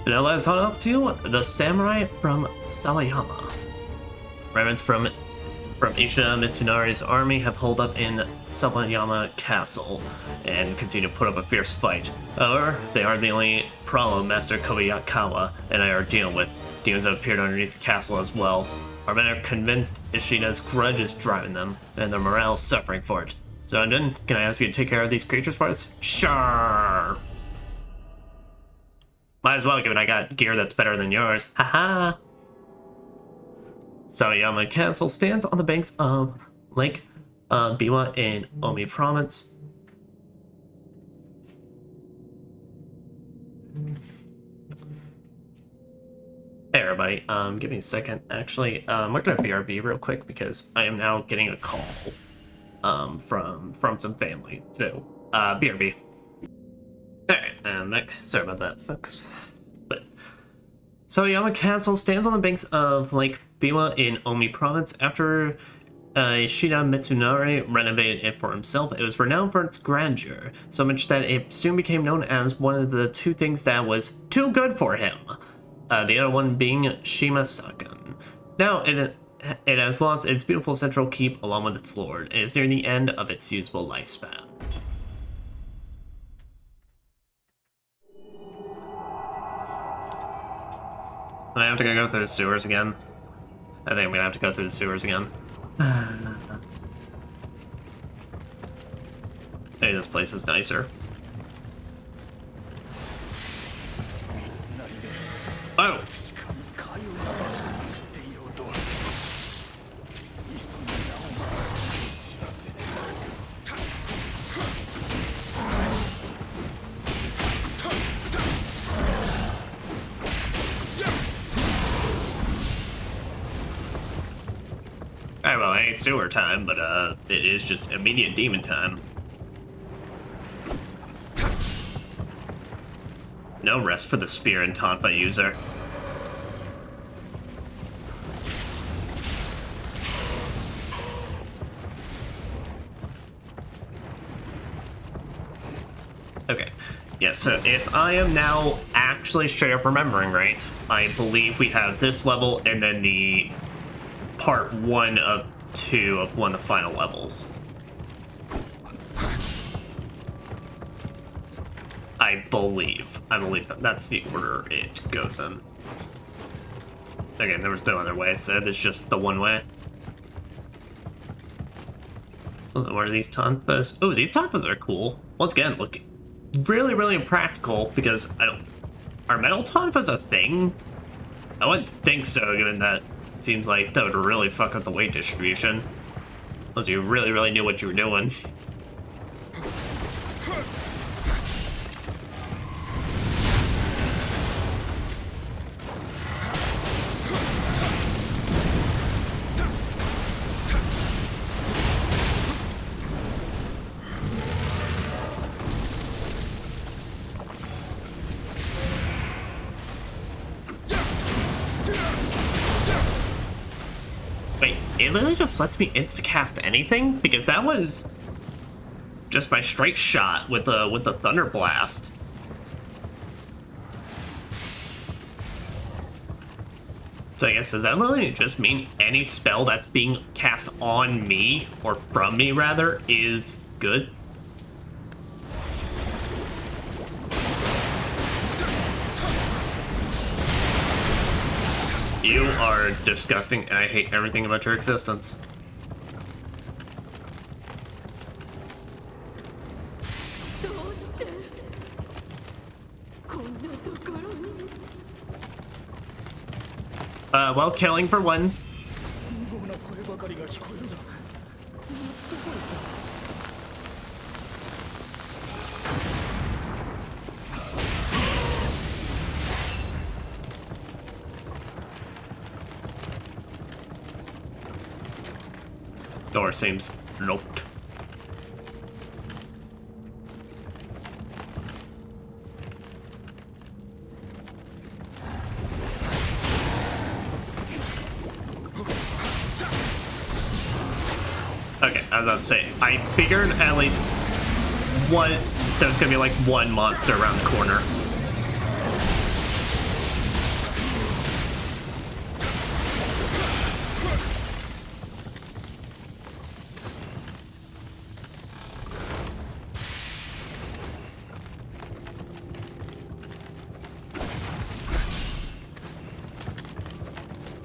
Speaker 1: Now let's head off to the Samurai from Sawayama. Remnants from Ishida Mitsunari's army have holed up in Sawayama Castle and continue to put up a fierce fight. However, they are the only problem Master Kobayakawa and I are dealing with. Demons have appeared underneath the castle as well. Our men are convinced Ishida's grudge is driving them, and their morale is suffering for it. So, Undin, can I ask you to take care of these creatures for us? Sure! Might as well, given I got gear that's better than yours. Haha! Sawayama Castle stands on the banks of Lake Biwa in Omi Province. Hey everybody, give me a second. Actually, we're gonna BRB real quick because I am now getting a call from some family. So, BRB. Alright, next. Sorry about that, folks. But Sawayama Castle stands on the banks of Lake Biwa in Omi Province. After Ishida Mitsunari renovated it for himself, it was renowned for its grandeur, so much that it soon became known as one of the two things that was too good for him. The other one being Shimasakan. Now, it has lost its beautiful central keep along with its lord. It is near the end of its usable lifespan. I have to go through the sewers again. I think I'm gonna have to go through the sewers again. Maybe this place is nicer. Oh! Alright, well, it ain't sewer time, but it is just immediate demon time. No rest for the spear and Tonfa user. Okay. Yeah, so if I am now actually straight up remembering right, I believe we have this level and then the part 1 of 2 of one of the final levels. I believe that's the order it goes in. Again, there was no other way, so it's just the one way. What are these Tonfas? Oh, these Tonfas are cool. Once again, look really impractical because are metal Tonfas a thing? I wouldn't think so, given that seems like that would really fuck up the weight distribution. Unless you really, really knew what you were doing. Wait, it literally just lets me insta-cast anything? Because that was just my straight shot with the Thunder Blast. So I guess, does that literally just mean any spell that's being cast on me, or from me rather, is good? You are disgusting, and I hate everything about your existence. Well, killing for one. Door seems locked. Okay, I was about to say, I figured at least there's gonna be like one monster around the corner.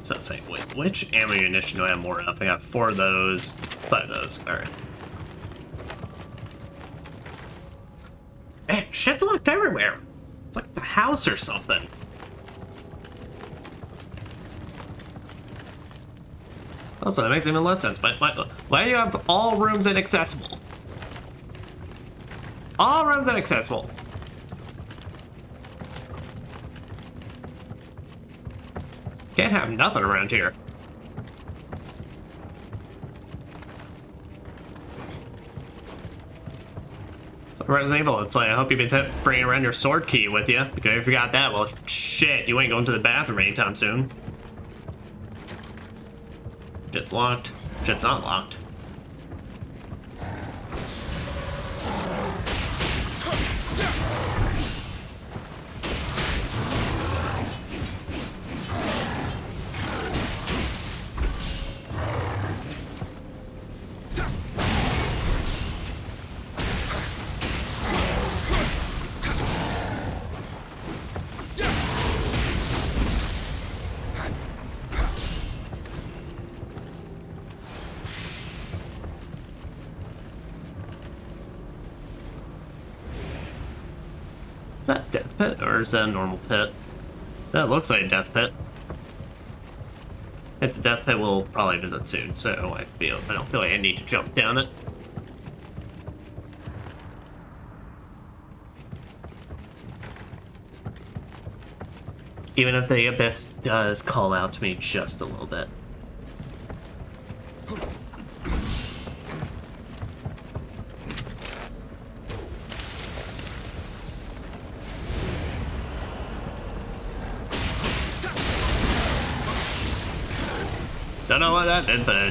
Speaker 1: So I'll say, wait, which ammunition do I have more of? I got 4 of those, 5 of those. Alright. Man, shit's locked everywhere. It's like the house or something. Also, that makes even less sense. But why do you have all rooms inaccessible? All rooms inaccessible. Can't have nothing around here. So Resident Evil, it's like, I hope you've been bringing around your sword key with you, because if you got that, well, shit, you ain't going to the bathroom anytime soon. Shit's locked. Shit's not locked. Is that a death pit, or is that a normal pit? That looks like a death pit. If it's a death pit, we'll probably visit soon, so I don't feel like I need to jump down it. Even if the abyss does call out to me just a little bit. Don't know what that did, but I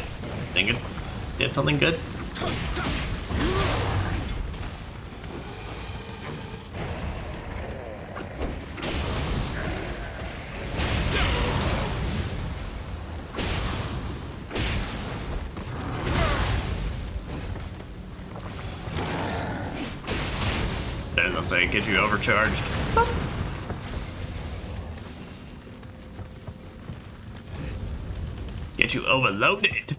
Speaker 1: think it did something good. Then let's say get you overcharged. Get you overloaded.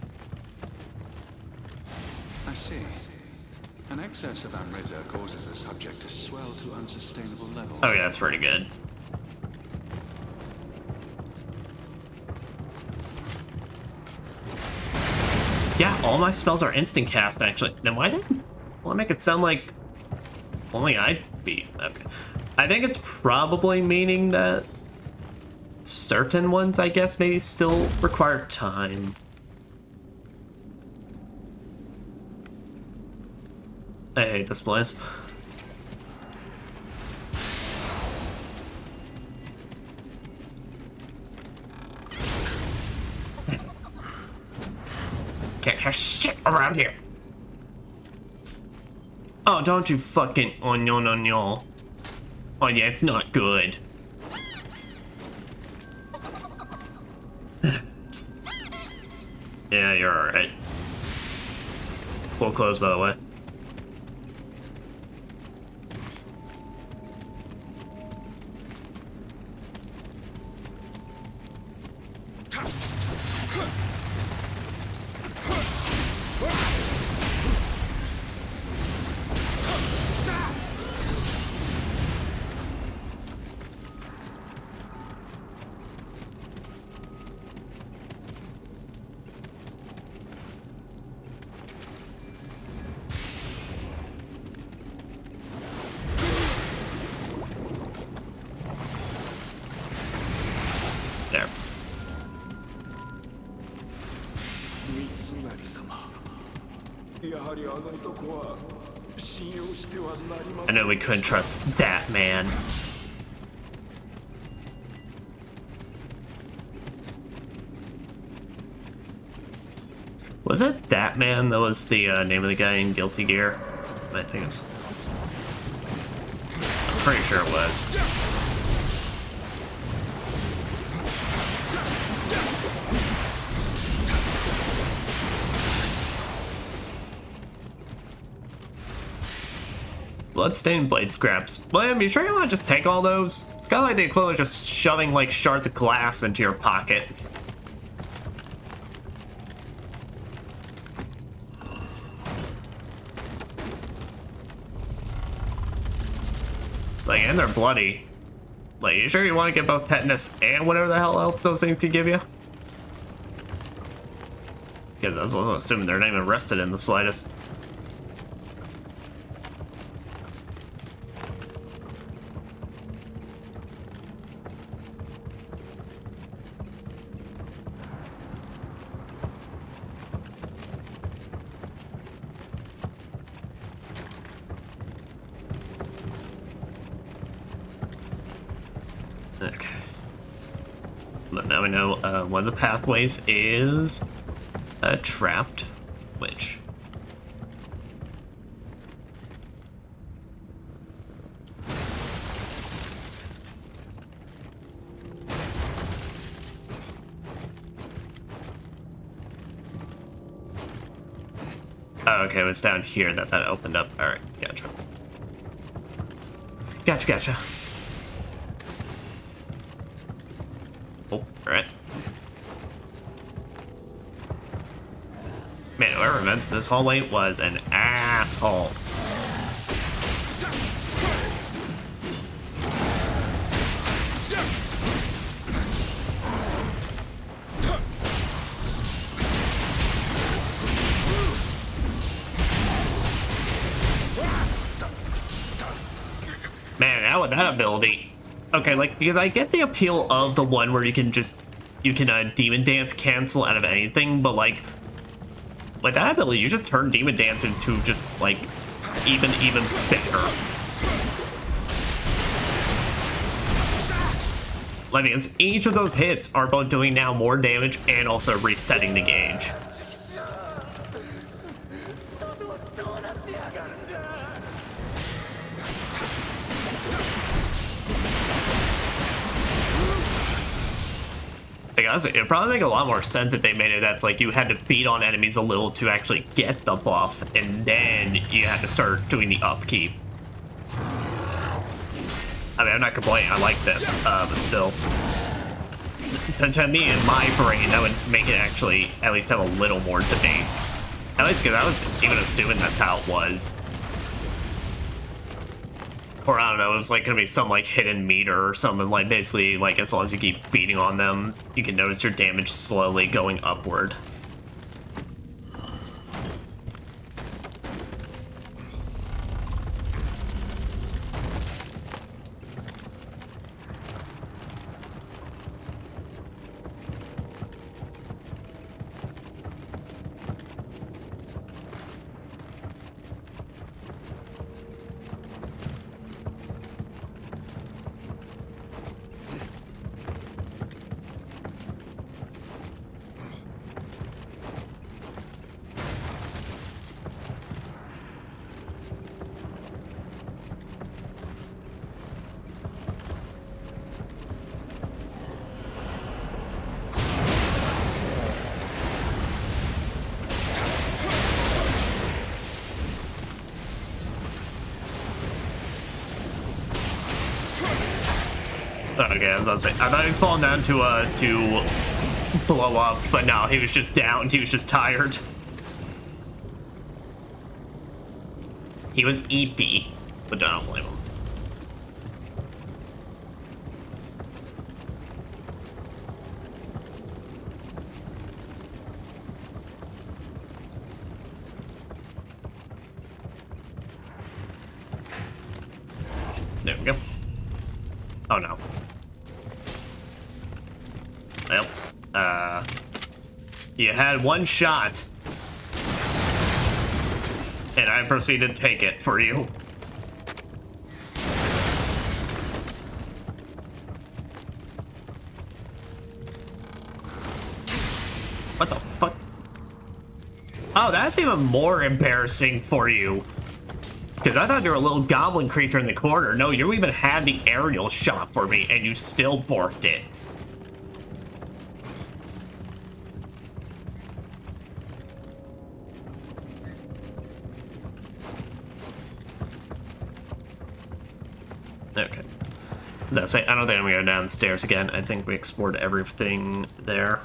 Speaker 7: I see. An excess of Amrita causes the subject to swell to unsustainable levels.
Speaker 1: Oh yeah, that's pretty good. Yeah, all my spells are instant cast, actually. Then why didn't I make it sound like only I'd be? Okay. I think it's probably meaning that certain ones, I guess, maybe still require time. I hate this place. Can't have shit around here. Oh, don't you fucking... Oh, no, no, no. Oh, yeah, it's not good. Yeah, you're alright. Full close, by the way. There.
Speaker 6: やはりあの男は信用してはなりま
Speaker 1: I
Speaker 6: せん
Speaker 1: know we couldn't trust that man. Was it that man that was the name of the guy in Guilty Gear? I think it's... I'm pretty sure it was. Bloodstained blade scraps. William, you sure you want to just take all those? It's kind of like the equivalent of just shoving like shards of glass into your pocket. It's like, and they're bloody. Like, you sure you want to get both tetanus and whatever the hell else those things could give you? Because I was also assuming they're not even rested in the slightest. Okay. But now we know one of the pathways is trapped, which... Oh, okay, it was down here that opened up. Alright, gotcha. Gotcha. Oh, alright. Man, whoever invented this hallway was an asshole. Man, now with that ability... Okay, like, because I get the appeal of the one where you can Demon Dance cancel out of anything, but like, with that ability, you just turn Demon Dance into just, like, even better. Like, because each of those hits are both doing now more damage and also resetting the gauge. Honestly, it'd probably make a lot more sense if they made it that's like you had to beat on enemies a little to actually get the buff, and then you had to start doing the upkeep. I mean, I'm not complaining, I like this, but still. To me, in my brain, that would make it actually at least have a little more debate. At least because I was even assuming that's how it was. Or I don't know, it was like gonna be some like hidden meter or something, like basically like as long as you keep beating on them, you can notice your damage slowly going upward. Okay, I was gonna say, I thought he was falling down to blow up, but no, he was just down. He was just tired. He was EP, but I don't blame him. There we go. Oh no. Well, you had one shot. And I proceeded to take it for you. What the fuck? Oh, that's even more embarrassing for you. Because I thought you were a little goblin creature in the corner. No, you even had the aerial shot for me, and you still borked it. Okay. Does that say? I don't think I'm gonna go downstairs again. I think we explored everything there.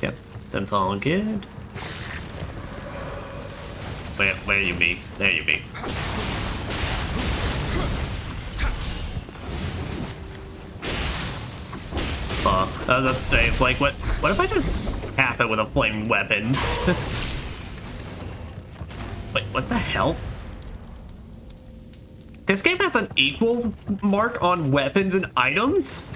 Speaker 1: Yep, that's all good. Where you be? There you be. I was about to say, like, what if I just tap it with a flaming weapon? Wait, what the hell? This game has an equal mark on weapons and items?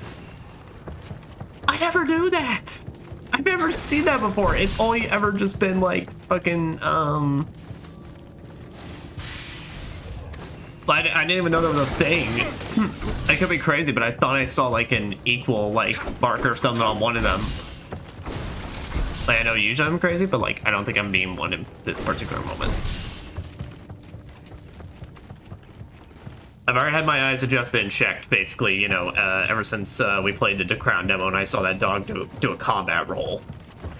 Speaker 1: I never knew that! I've never seen that before. It's only ever just been like fucking I didn't even know that was a thing. I could be crazy, but I thought I saw like an equal like marker or something on one of them. Like, I know usually I'm crazy, but like I don't think I'm being one in this particular moment. I've already had my eyes adjusted and checked, basically, you know, ever since we played the Crown demo and I saw that dog do a combat roll.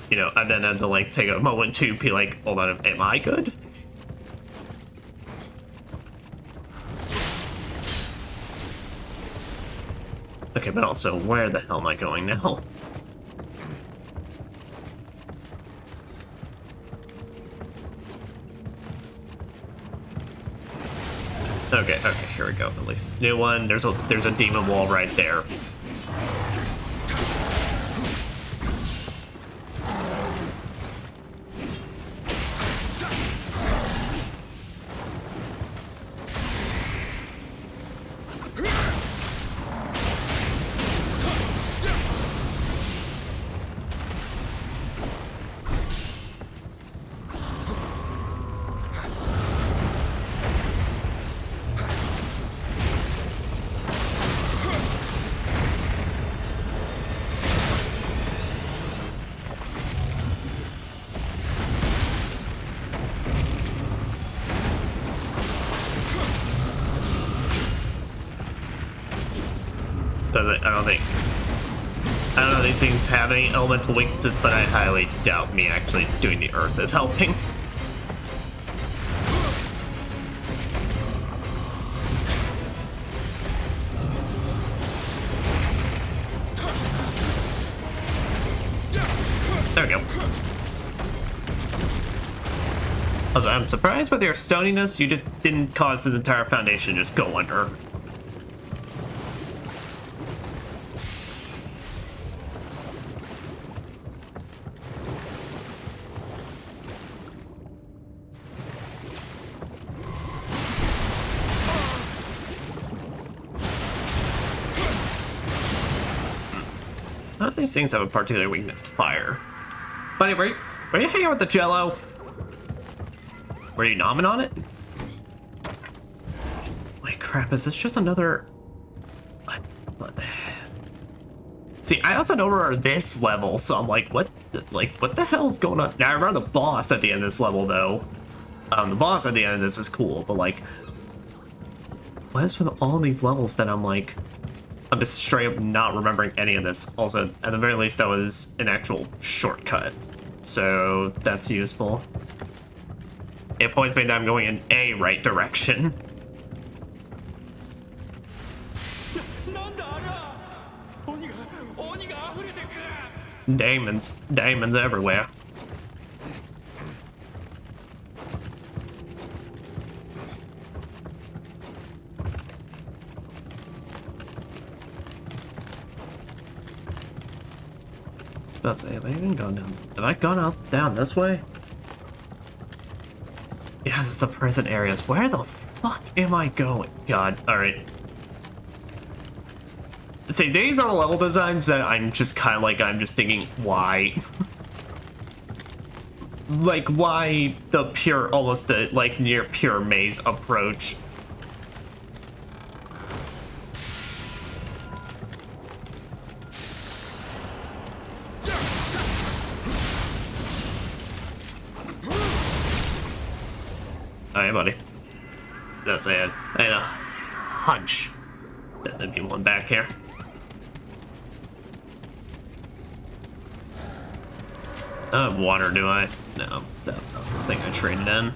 Speaker 1: You know, and then I had to, like, take a moment to be like, hold on, am I good? Okay, but also, where the hell am I going now? Okay, here we go. At least it's a new one. There's a demon wall right there. I don't know these things have any elemental weaknesses, but I highly doubt me actually doing the earth is helping. There we go. Also, I'm surprised with your stoniness, you just didn't cause this entire foundation to just go under. these things have a particular weakness to fire. Buddy, were you hanging out with the Jello? Were you nomming on it? Wait, crap, is this just another... What? See, I also don't remember this level, so I'm like, what the hell is going on? Now, I remember the boss at the end of this level, though. The boss at the end of this is cool, but like... What is with all these levels that I'm like... I'm just straight up not remembering any of this. Also, at the very least, that was an actual shortcut. So, that's useful. It points me that I'm going in a right direction. Daemons everywhere. Let's say, have I even gone down? Have I gone up, down this way? Yeah, this is the prison areas. Where the fuck am I going? God, alright. See, these are the level designs that I'm just kind of like, I'm just thinking, why? Like, why the pure, almost the, like, near pure maze approach? Hey, buddy. That's it. I had a hunch that there'd be one back here. I have water, do I? No, that was the thing I traded in.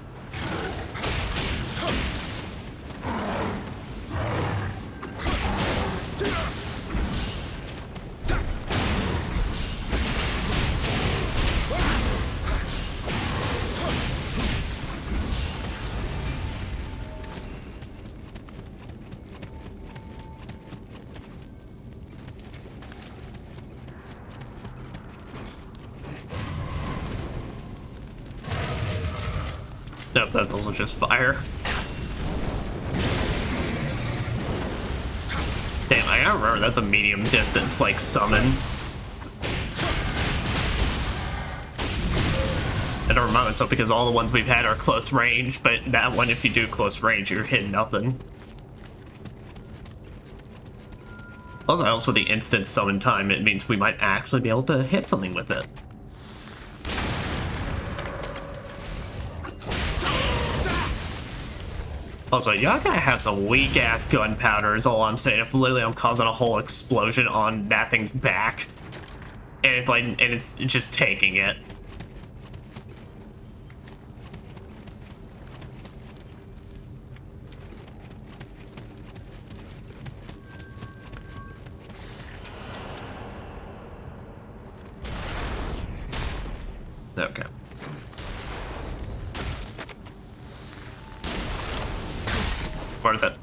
Speaker 1: Nope, that's also just fire. Damn, I gotta remember that's a medium distance, like, summon. I don't remind myself because all the ones we've had are close range, but that one, if you do close range, you're hitting nothing. Also, with the instant summon time, it means we might actually be able to hit something with it. Also, y'all gotta have some weak-ass gunpowder is all I'm saying. If literally I'm causing a whole explosion on that thing's back, and it's like, and it's just taking it. Okay. Worth it.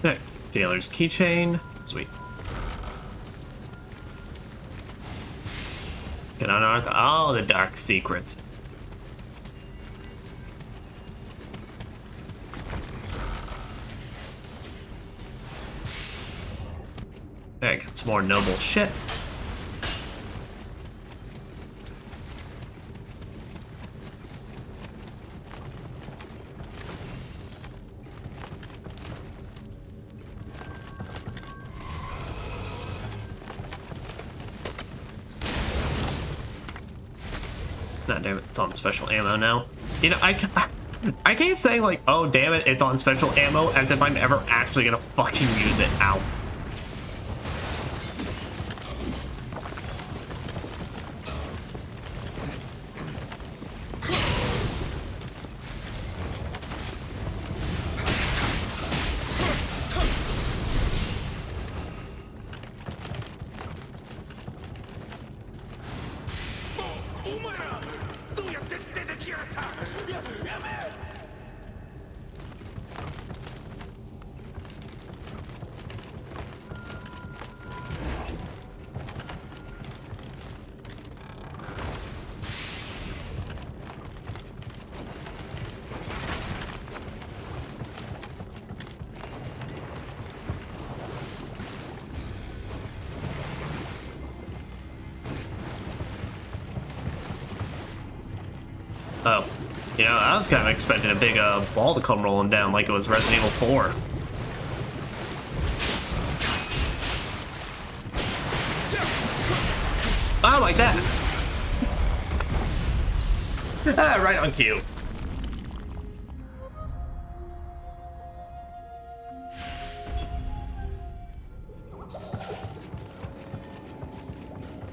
Speaker 1: Okay, jailer's keychain. Sweet. Get unearth all the dark secrets. Okay, got some more noble shit. God damn it, it's on special ammo now. You know, I keep saying like, oh damn it, it's on special ammo, as if I'm ever actually gonna fucking use it. Ow. Oh. Yeah, I was kind of expecting a big ball to come rolling down like it was Resident Evil 4. Oh, like that. Ah, right on cue.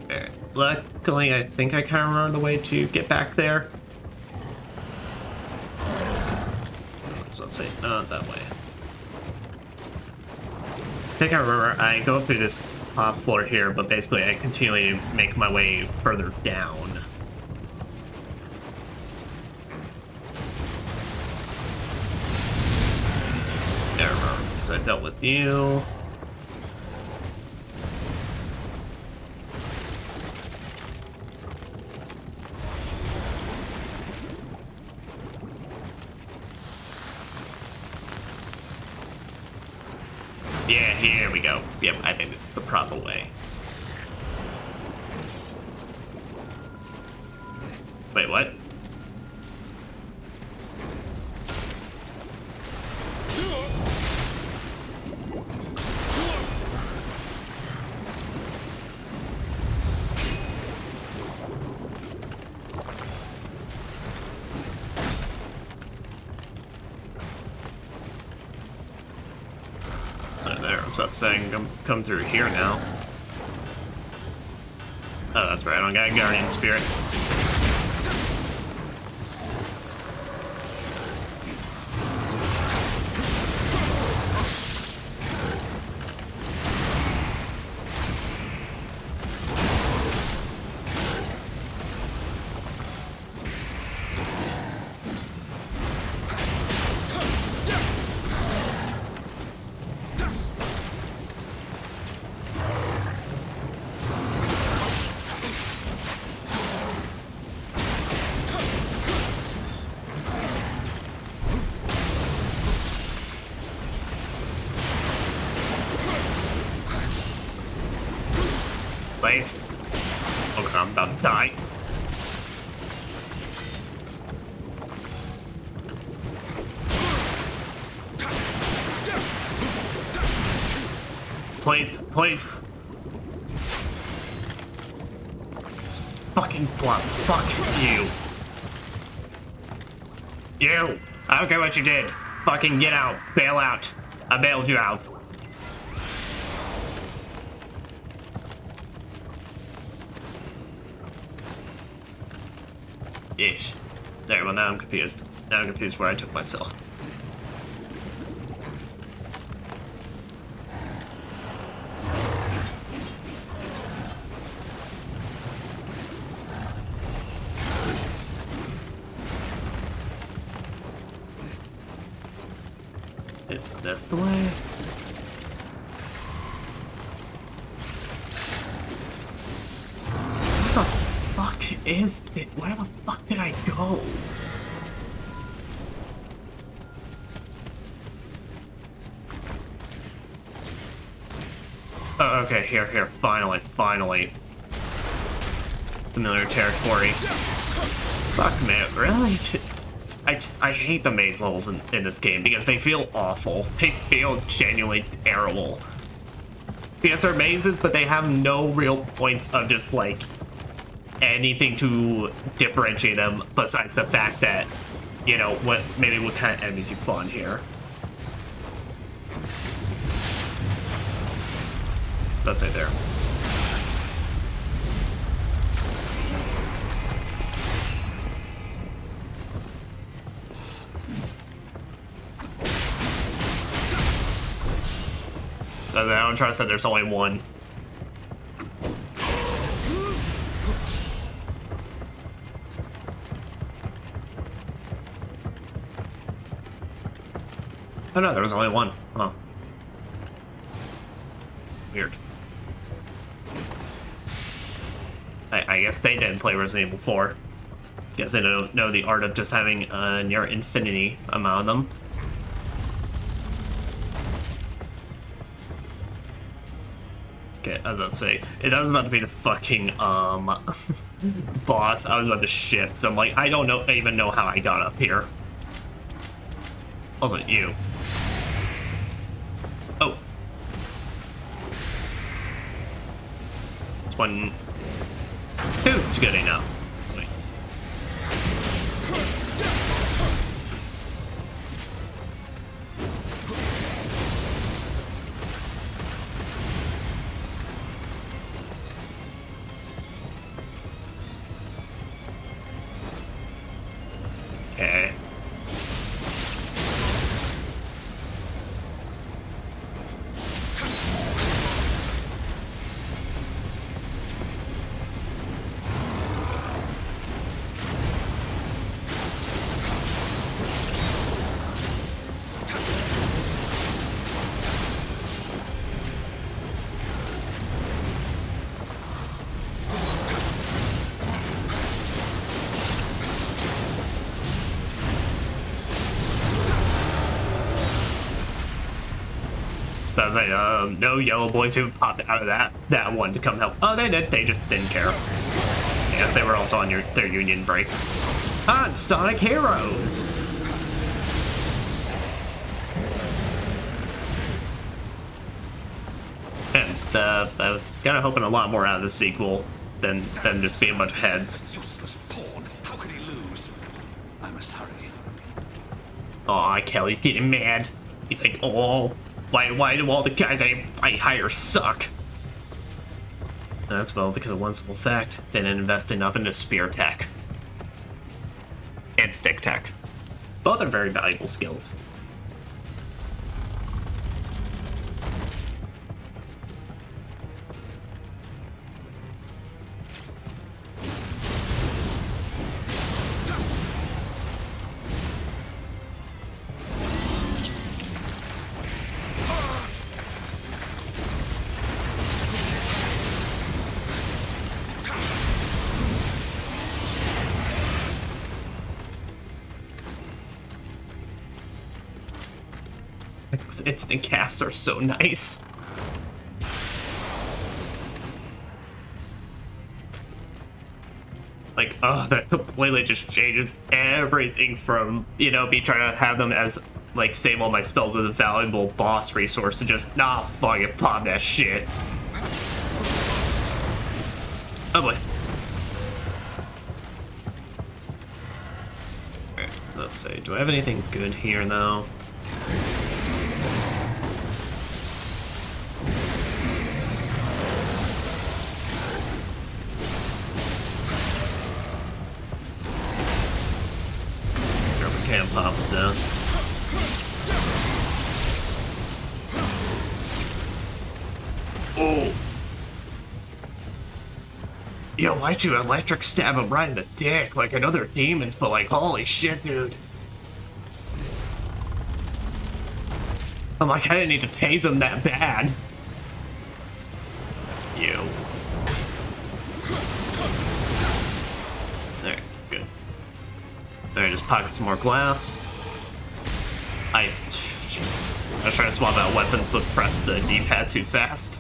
Speaker 1: Alright. Luckily, I think I kind of remember the way to get back there. So let's say not that way. I think I remember I go through this top floor here, but basically I continually make my way further down. There, remember. So I dealt with you. Yeah, here we go. Yep, I think it's the proper way. Wait, what? There, I was about to say, come through here now. Oh, that's right, I don't got a Guardian Spirit. Wait. Okay, I'm about to die. Please, please. Fucking blood. Fuck you. You. I don't care what you did. Fucking get out. Bail out. I bailed you out. Yeesh. There, well now I'm confused. Now I'm confused where I took myself. Is this the way? What the fuck is it? Where the fuck did I go? Oh, okay, here, finally. Familiar territory. Fuck, man, really? I hate the maze levels in this game because they feel awful. They feel genuinely terrible. Because they're mazes, but they have no real points of just, like, anything to differentiate them besides the fact that, you know, what kind of enemies you spawn here. Let's say there. I don't trust that there's only one. Oh no, there was only one. Huh. Weird. I guess they didn't play Resident Evil 4. Guess they don't know the art of just having a near infinity amount of them. Okay, I was about to say, it was about to be the fucking, boss. I was about to shift, so I'm like, I don't even know how I got up here. Also, you. Oh. This one. Dude's good enough. Wait. Okay. I was like, no yellow boys who popped out of that one to come help. Oh, they did. They just didn't care. I guess they were also on their union break. Ah, it's Sonic Heroes. And I was kind of hoping a lot more out of the sequel than just being a bunch of heads.
Speaker 7: Useless pawn. How could he lose? I must hurry.
Speaker 1: Aw, Kelly's getting mad. He's like, oh, why do all the guys I hire suck? And that's, well, because of one simple fact. They didn't invest enough into spear tech. And stick tech. Both are very valuable skills. Instant casts are so nice. Like, oh, that completely just changes everything from, you know, me trying to have them as, like, save all my spells as a valuable boss resource to just, nah, fuck it, pop that shit. Oh boy. Alright, let's see. Do I have anything good here, though? Can't pop this. Oh! Yo, why'd you electric stab him right in the dick? Like, I know they're demons, but like, holy shit, dude. I'm like, I didn't need to tase him that bad. You. There, good. Alright, just pocket some more glass. I was trying to swap out weapons, but pressed the D-pad too fast.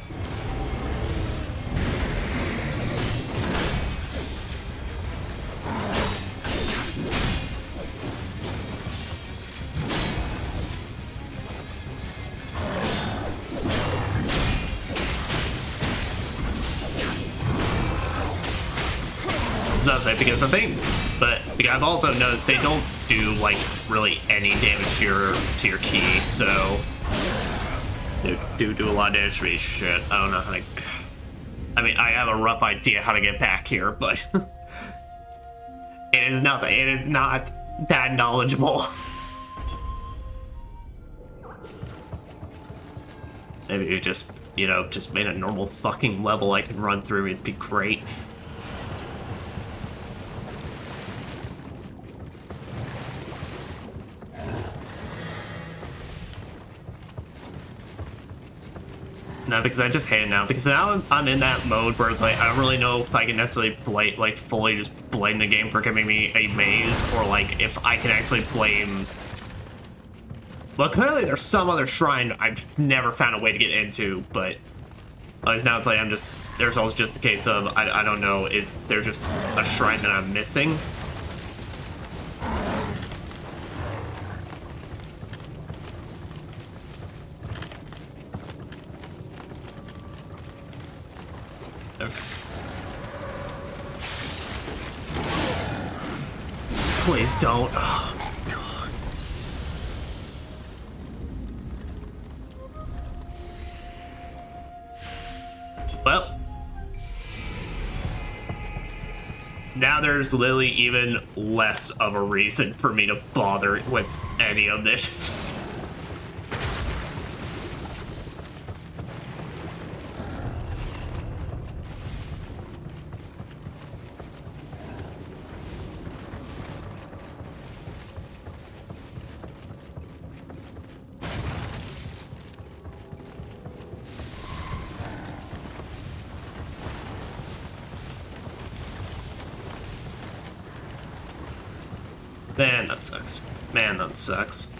Speaker 1: That's because I think, but I've also noticed they don't do like really any damage to your key, so they do a lot of damage to me. Shit, I don't know how to. I mean, I have a rough idea how to get back here, but it is not that knowledgeable. Maybe you just, you know, just made a normal fucking level I can run through. It'd be great. No, because I just hate it now. Because now I'm in that mode where it's like, I don't really know if I can necessarily fully just blame the game for giving me a maze, or like if I can actually blame. Well, clearly there's some other shrine I've just never found a way to get into, but At least now it's like there's always just the case of, I don't know, is there just a shrine that I'm missing? Okay. Please don't. Oh my god. Well, now there's literally even less of a reason for me to bother with any of this. Man, that sucks. Man, that sucks.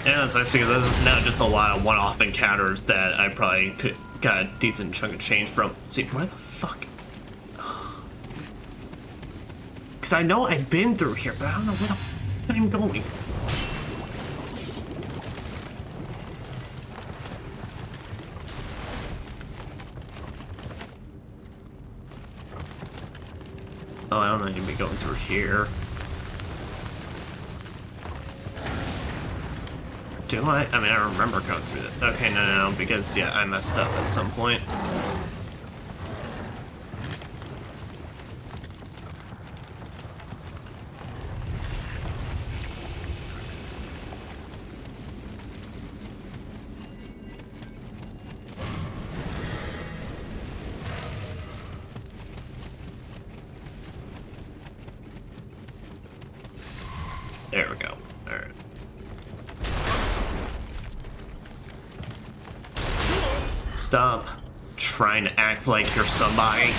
Speaker 1: Yeah, that's nice because there's now just a lot of one-off encounters that I probably could got a decent chunk of change from. See, where the fuck? Because I know I've been through here, but I don't know where the fuck I'm going. Oh, I don't need to be going through here. Do I? I mean, I remember going through that. Okay, no, because, yeah, I messed up at some point. There we go. Alright. Stop trying to act like you're somebody.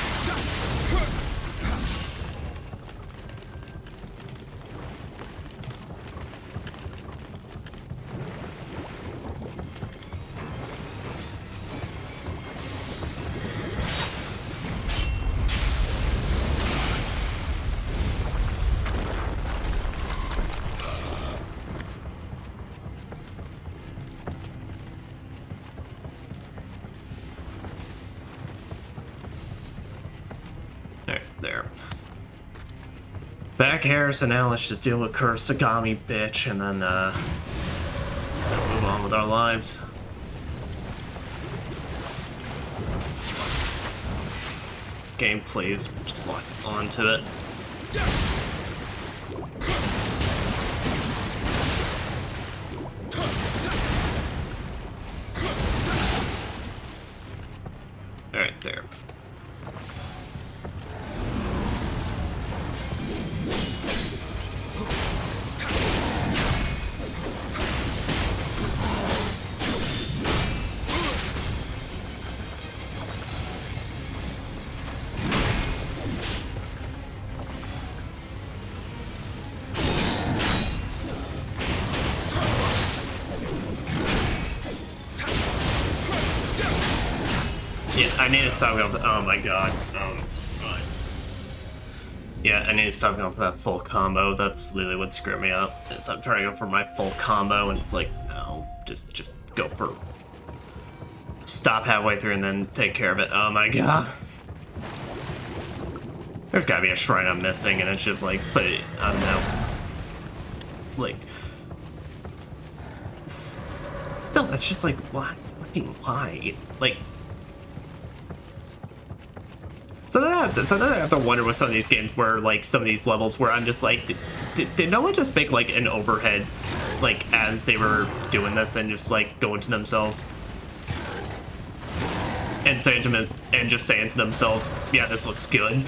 Speaker 1: There. Back here, so now let's just deal with Kurosagami, bitch, and then, move on with our lives. Game, please. Just lock onto it. Alright, there. Yeah, I need to stop going. Oh my god. God. Yeah, I need to stop going for that full combo. That's literally what screwed me up. Is I'm trying to go for my full combo, and it's like, no, just go for. Stop halfway through and then take care of it. Oh my god. There's gotta be a shrine I'm missing, and it's just like, but I don't know. Like, still, it's just like, why? Fucking why? Like. So then I have to wonder with some of these games where, like, some of these levels where I'm just like, did no one just make, like, an overhead, like, as they were doing this and just, like, going to themselves? And saying to them, and just saying to themselves, yeah, this looks good.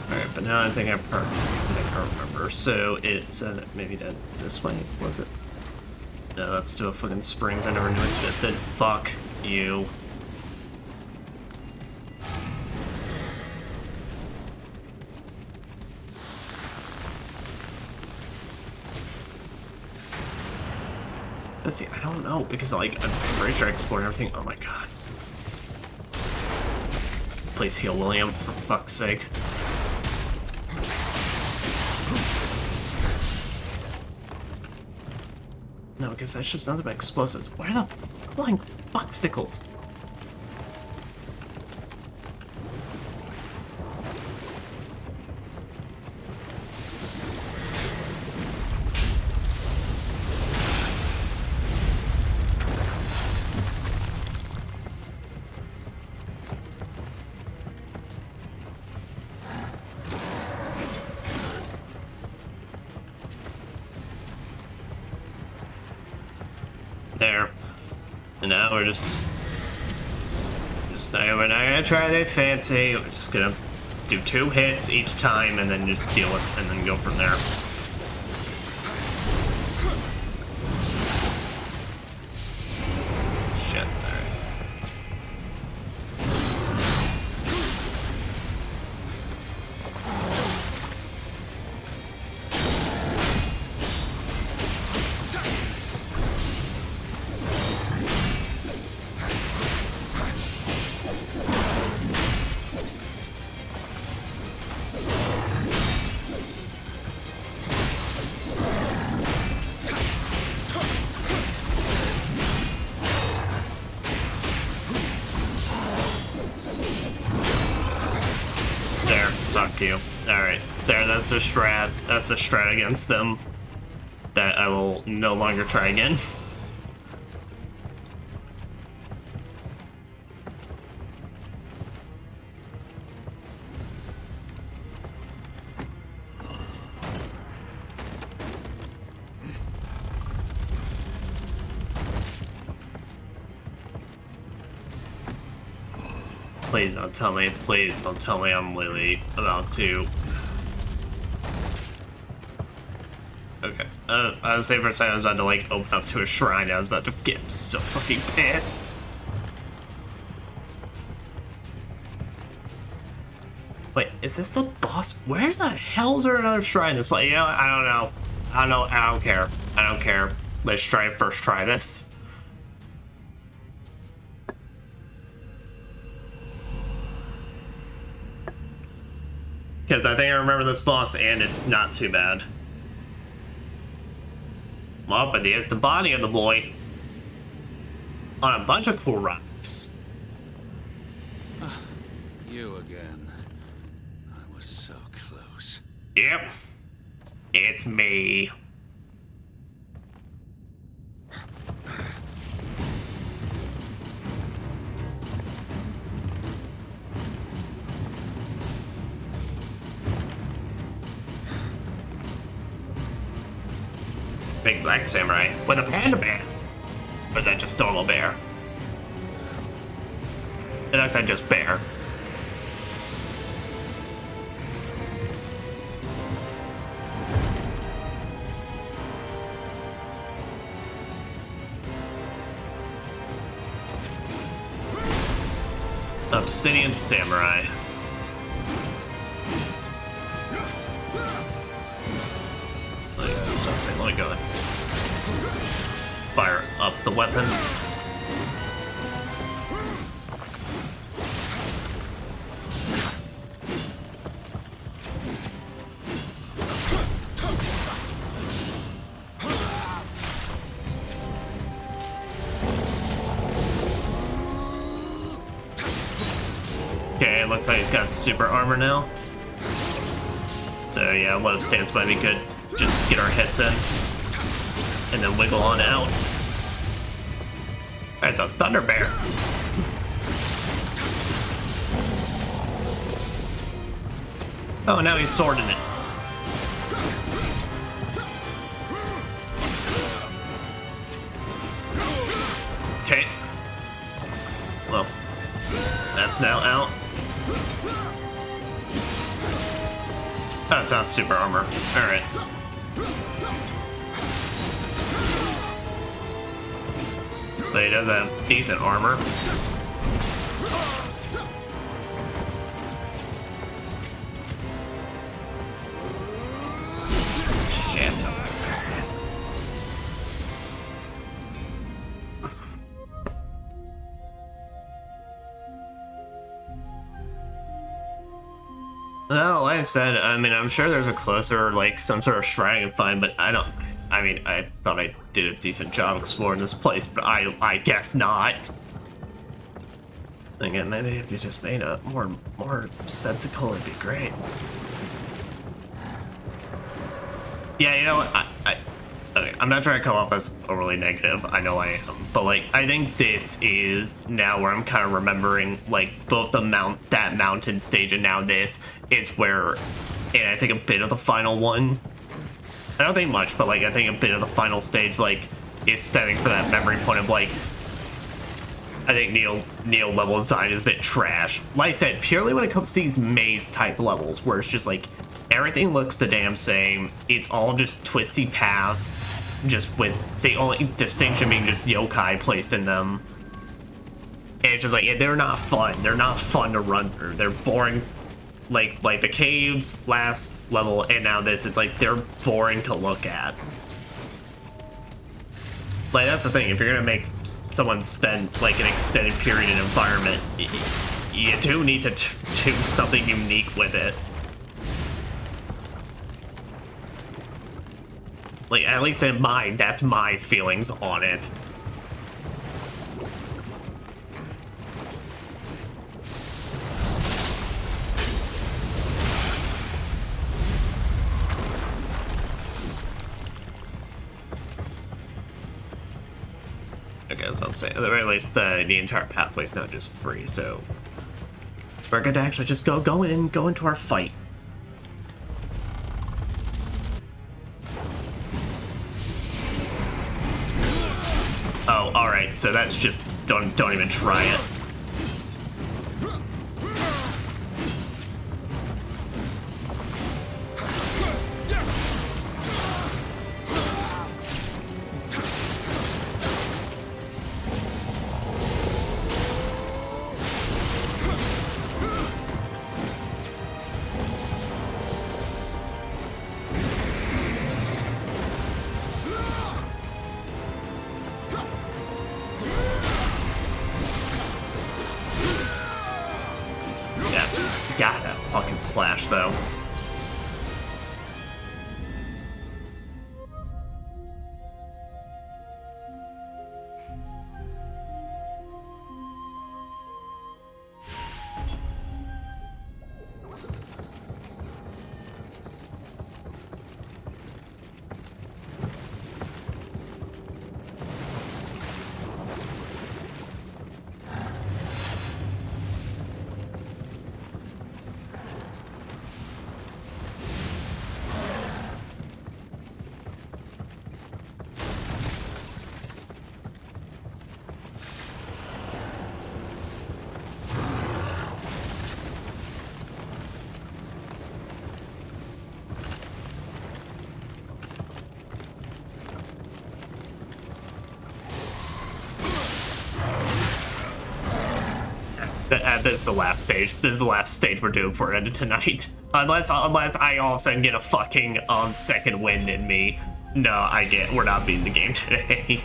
Speaker 1: Alright, but now I think I remember. So it's maybe this way, was it? No, that's still fucking springs I never knew existed. Fuck you. See, I don't know, because like, I'm pretty sure I explored everything. Oh my god. Please heal William, for fuck's sake. No, because that's just nothing but explosives. Where are the flying fuckstickles? There. And now we're just we're not gonna try anything fancy. We're just gonna do 2 hits each time and then just deal with and then go from there. Shit, alright. There, fuck you. Alright, there, that's a strat. That's the strat against them that I will no longer try again. Please don't tell me I'm literally about to. Okay. I was saying for a second I was about to like open up to a shrine. I was about to get so fucking pissed. Wait, is this the boss? Where the hell is there another shrine in this place? You know, I don't know. I don't care. I don't care. Let's first try this. Because I think I remember this boss, and it's not too bad. Well, but there's the body of the boy on a bunch of cool rocks.
Speaker 7: You again. I was so close.
Speaker 1: Yep, it's me. Big black samurai with a panda bear. Or is that just normal bear? It looks like just bear. Obsidian samurai. Let me go and fire up the weapon. Okay, it looks like he's got super armor now. So yeah, low stance might be good. Just get our hits in, and then wiggle on out. That's a thunder bear. Oh, now he's swording it. Okay. Well, that's now out. Oh, it's not super armor. Alright. But he does have decent armor. Shit. Well, like I said, I mean, I'm sure there's a closer, like, some sort of shrine I can find, but I don't... I mean, I thought I did a decent job exploring this place, but I guess not. Again, maybe if you just made a more sensical, it'd be great. Yeah, you know what? Okay, I'm not trying to come off as overly negative. I know I am, but like, I think this is now where I'm kind of remembering like both that mountain stage and now this is where, and I think a bit of the final one. I don't think much, but like I think a bit of the final stage like is stemming for that memory point of like. I think Nioh level design is a bit trash. Like I said, purely when it comes to these maze type levels, where it's just like everything looks the damn same. It's all just twisty paths, just with the only distinction being just yokai placed in them. And it's just like they're not fun. They're not fun to run through. They're boring. Like the caves last level and now this, it's like they're boring to look at. Like, that's the thing, if you're gonna make someone spend, like, an extended period in an environment, you do need to do something unique with it. Like, at least in mine, that's my feelings on it. Okay, so I'll say at the very least the entire pathway is now just free, so we're good to actually just go into our fight. Oh, all right. So that's just don't even try it. Got that fucking slash though. That's the last stage. This is the last stage we're doing for it tonight. Unless I all of a sudden get a fucking second wind in me. No, we're not beating the game today.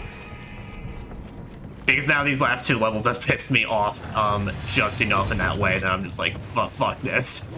Speaker 1: Because now these last two levels have pissed me off just enough in that way that I'm just like, fuck this.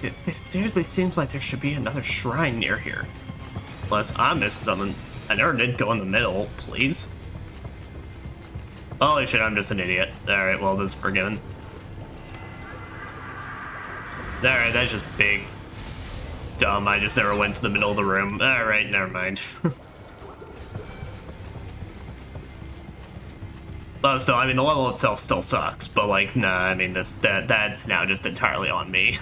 Speaker 1: It seriously seems like there should be another shrine near here. Unless I'm missing something. I never did go in the middle, please. Holy shit, I'm just an idiot. Alright, well, this is forgiven. Alright, that's just big. Dumb, I just never went to the middle of the room. Alright, never mind. Well, still, I mean, the level itself still sucks, but like, nah, I mean, that's now just entirely on me.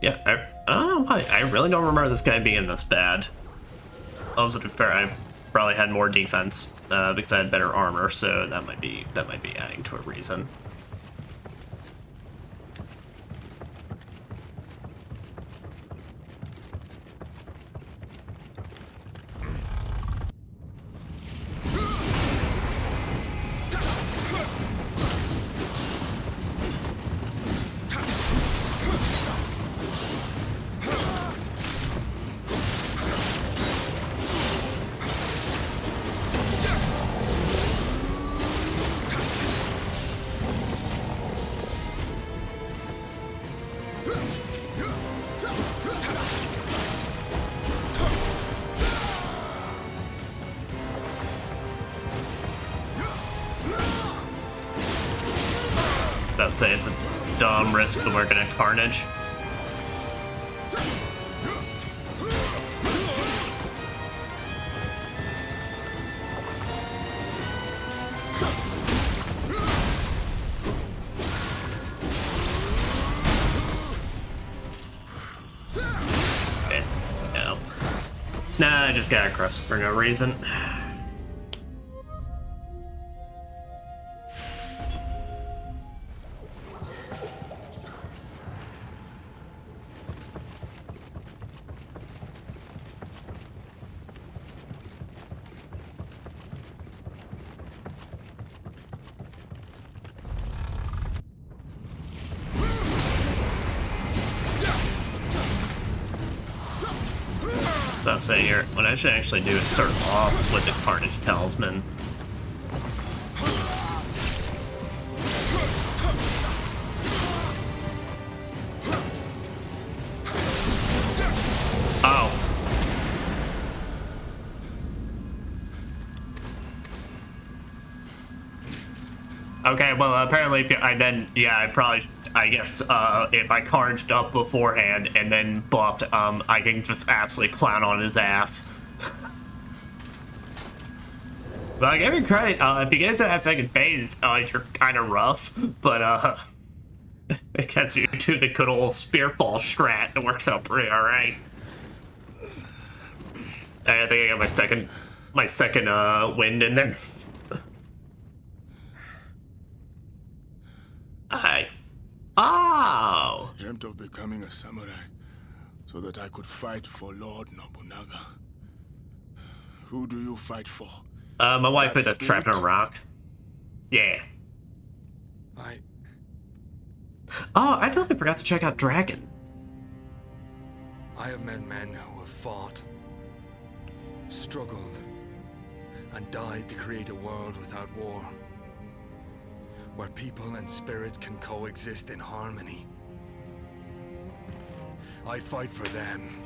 Speaker 1: Yeah, I don't know why. I really don't remember this guy being this bad. Also, to be fair, I probably had more defense because I had better armor, so that might be adding to a reason. I'll say it's a dumb risk to work in a Carnage. No. Nah, I just got across for no reason. I'll say here, what I should actually do is start off with the Carnage Talisman. Oh. Okay, well, apparently, if I guess if I carnaged up beforehand and then buffed, I can just absolutely clown on his ass. But I give you credit, if you get into that second phase, you're kind of rough, but it gets you to the good old spearfall strat. It works out pretty alright. I think I got my second wind in there. Oh!
Speaker 8: I dreamt of becoming a samurai so that I could fight for Lord Nobunaga. Who do you fight for?
Speaker 1: My wife is trapped in a rock. Yeah. Oh, I totally forgot to check out Dragon.
Speaker 9: I have met men who have fought, struggled, and died to create a world without war, where people and spirits can coexist in harmony. I fight for them.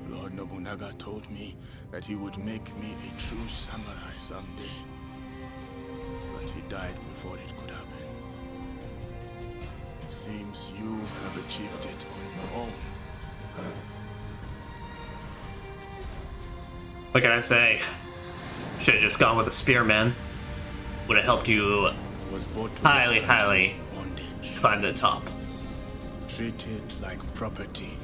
Speaker 8: Lord Nobunaga told me that he would make me a true samurai someday. But he died before it could happen. It seems you have achieved it on your own.
Speaker 1: What can I say? Should have just gone with a spearman. Would have helped you highly climb to the top.
Speaker 8: Treated like property.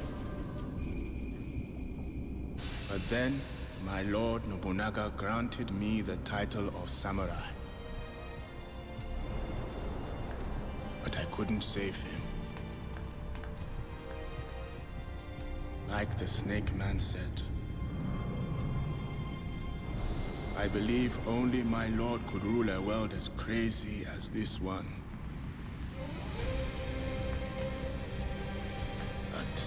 Speaker 8: But then, my Lord Nobunaga granted me the title of samurai. I couldn't save him. Like the Snake Man said, I believe only my lord could rule a world as crazy as this one. But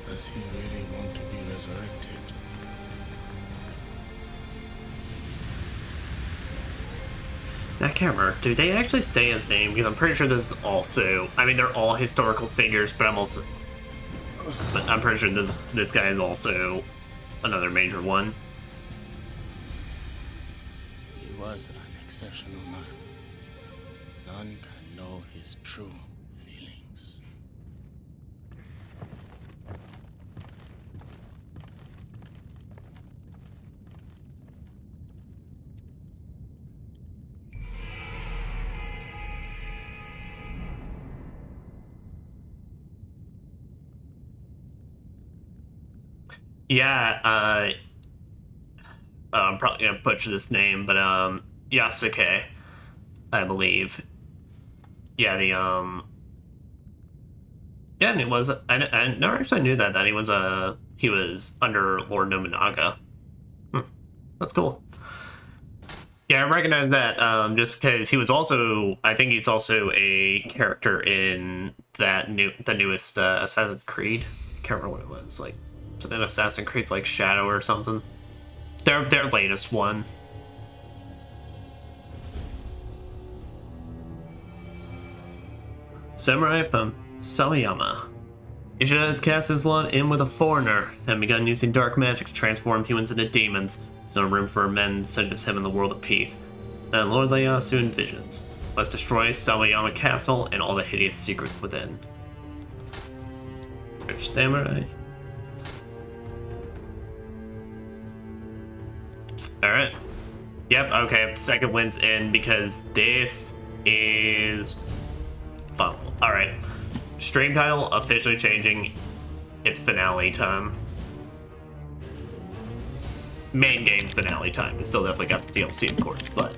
Speaker 8: does he really want to be resurrected?
Speaker 1: I can't remember. Do they actually say his name? Because I'm pretty sure this is also... I mean, they're all historical figures, but I'm pretty sure this guy is also another major one.
Speaker 8: He was an exceptional man. None can know his true feelings.
Speaker 1: Yeah, I'm probably gonna butcher this name, but Yasuke, I believe. Yeah, yeah, and it was. I never actually knew that he was under Lord Nobunaga. That's cool. Yeah, I recognize that just because he was also. I think he's also a character in the newest Assassin's Creed. I can't remember what it was like. An Assassin's Creed like Shadow or something. Their latest one. Samurai from Sawayama. Ishida has cast his lot in with a foreigner and begun using dark magic to transform humans into demons. There's no room for men such as him in the world of peace. Then Lord Ieyasu envisions. Must destroy Sawayama Castle and all the hideous secrets within. Rich Samurai. Alright. Yep, okay, second wins in because this is fun. Alright. Stream title officially changing. It's finale time. Main game finale time. We still definitely got the DLC, of course, but...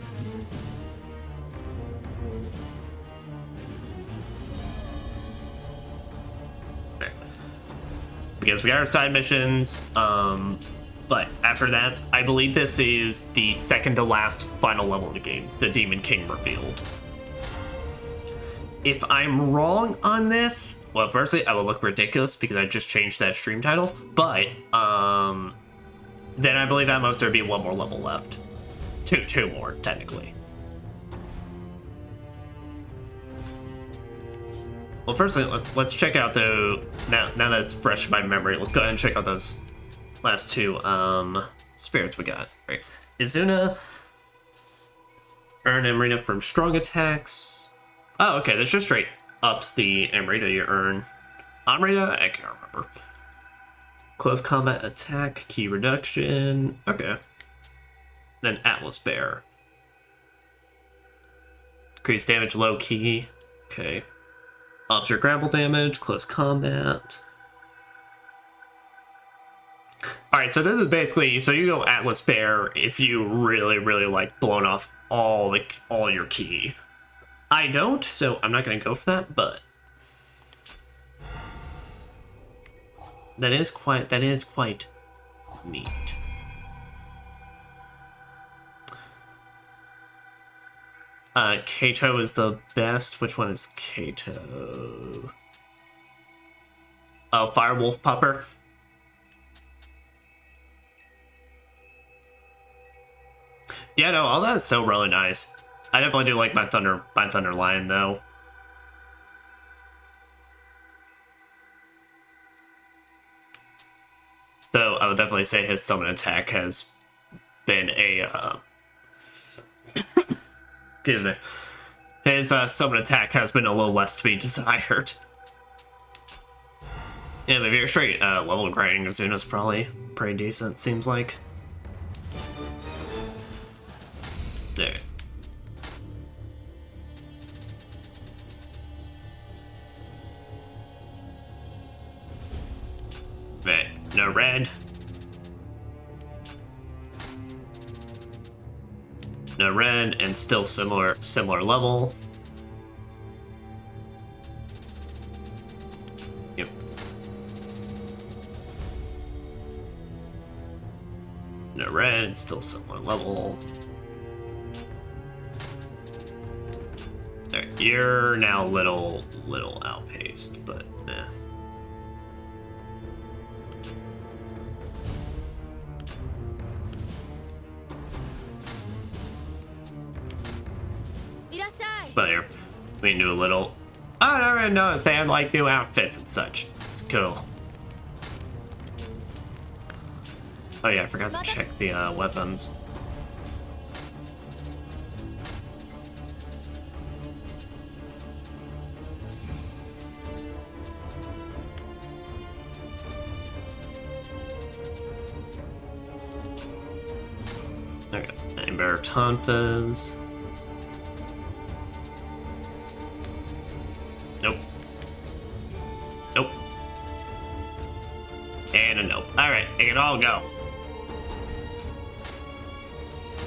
Speaker 1: There. Because we got our side missions, but after that, I believe this is the second to last final level of the game, the Demon King revealed. If I'm wrong on this, well, firstly, I will look ridiculous because I just changed that stream title, but then I believe at most there'd be one more level left. Two more, technically. Well, firstly, let's check out though, now that it's fresh in my memory, let's go ahead and check out those last two spirits we got. Right. Izuna, earn Amrita from strong attacks. Oh, okay, this just straight ups the Amrita you earn. Amrita? I can't remember. Close combat attack, key reduction. Okay. Then Atlas Bear. Increase damage low key. Okay. Ups your grapple damage, close combat. Alright, so this is basically, so you go Atlas Bear if you really, really like blowing off all your ki. I don't, so I'm not gonna go for that, but that is quite neat. Kato is the best. Which one is Kato? Oh, Firewolf Pupper. Yeah, no, all that's so really nice. I definitely do like my Thunder Lion though. Though I would definitely say his summon attack has been a excuse me. His summon attack has been a little less to be desired. Yeah, maybe you're straight level grinding Izuna's probably pretty decent, seems like. There. Right, no red. No red, and still similar level. Yep. No red, still similar level. Alright, you're now little outpaced, but eh. But here, we can do a little. I already noticed they have like new outfits and such. It's cool. Oh yeah, I forgot to check the weapons. Okay, Amber Tonfas. Nope. Nope. And a nope. Alright, it can all go.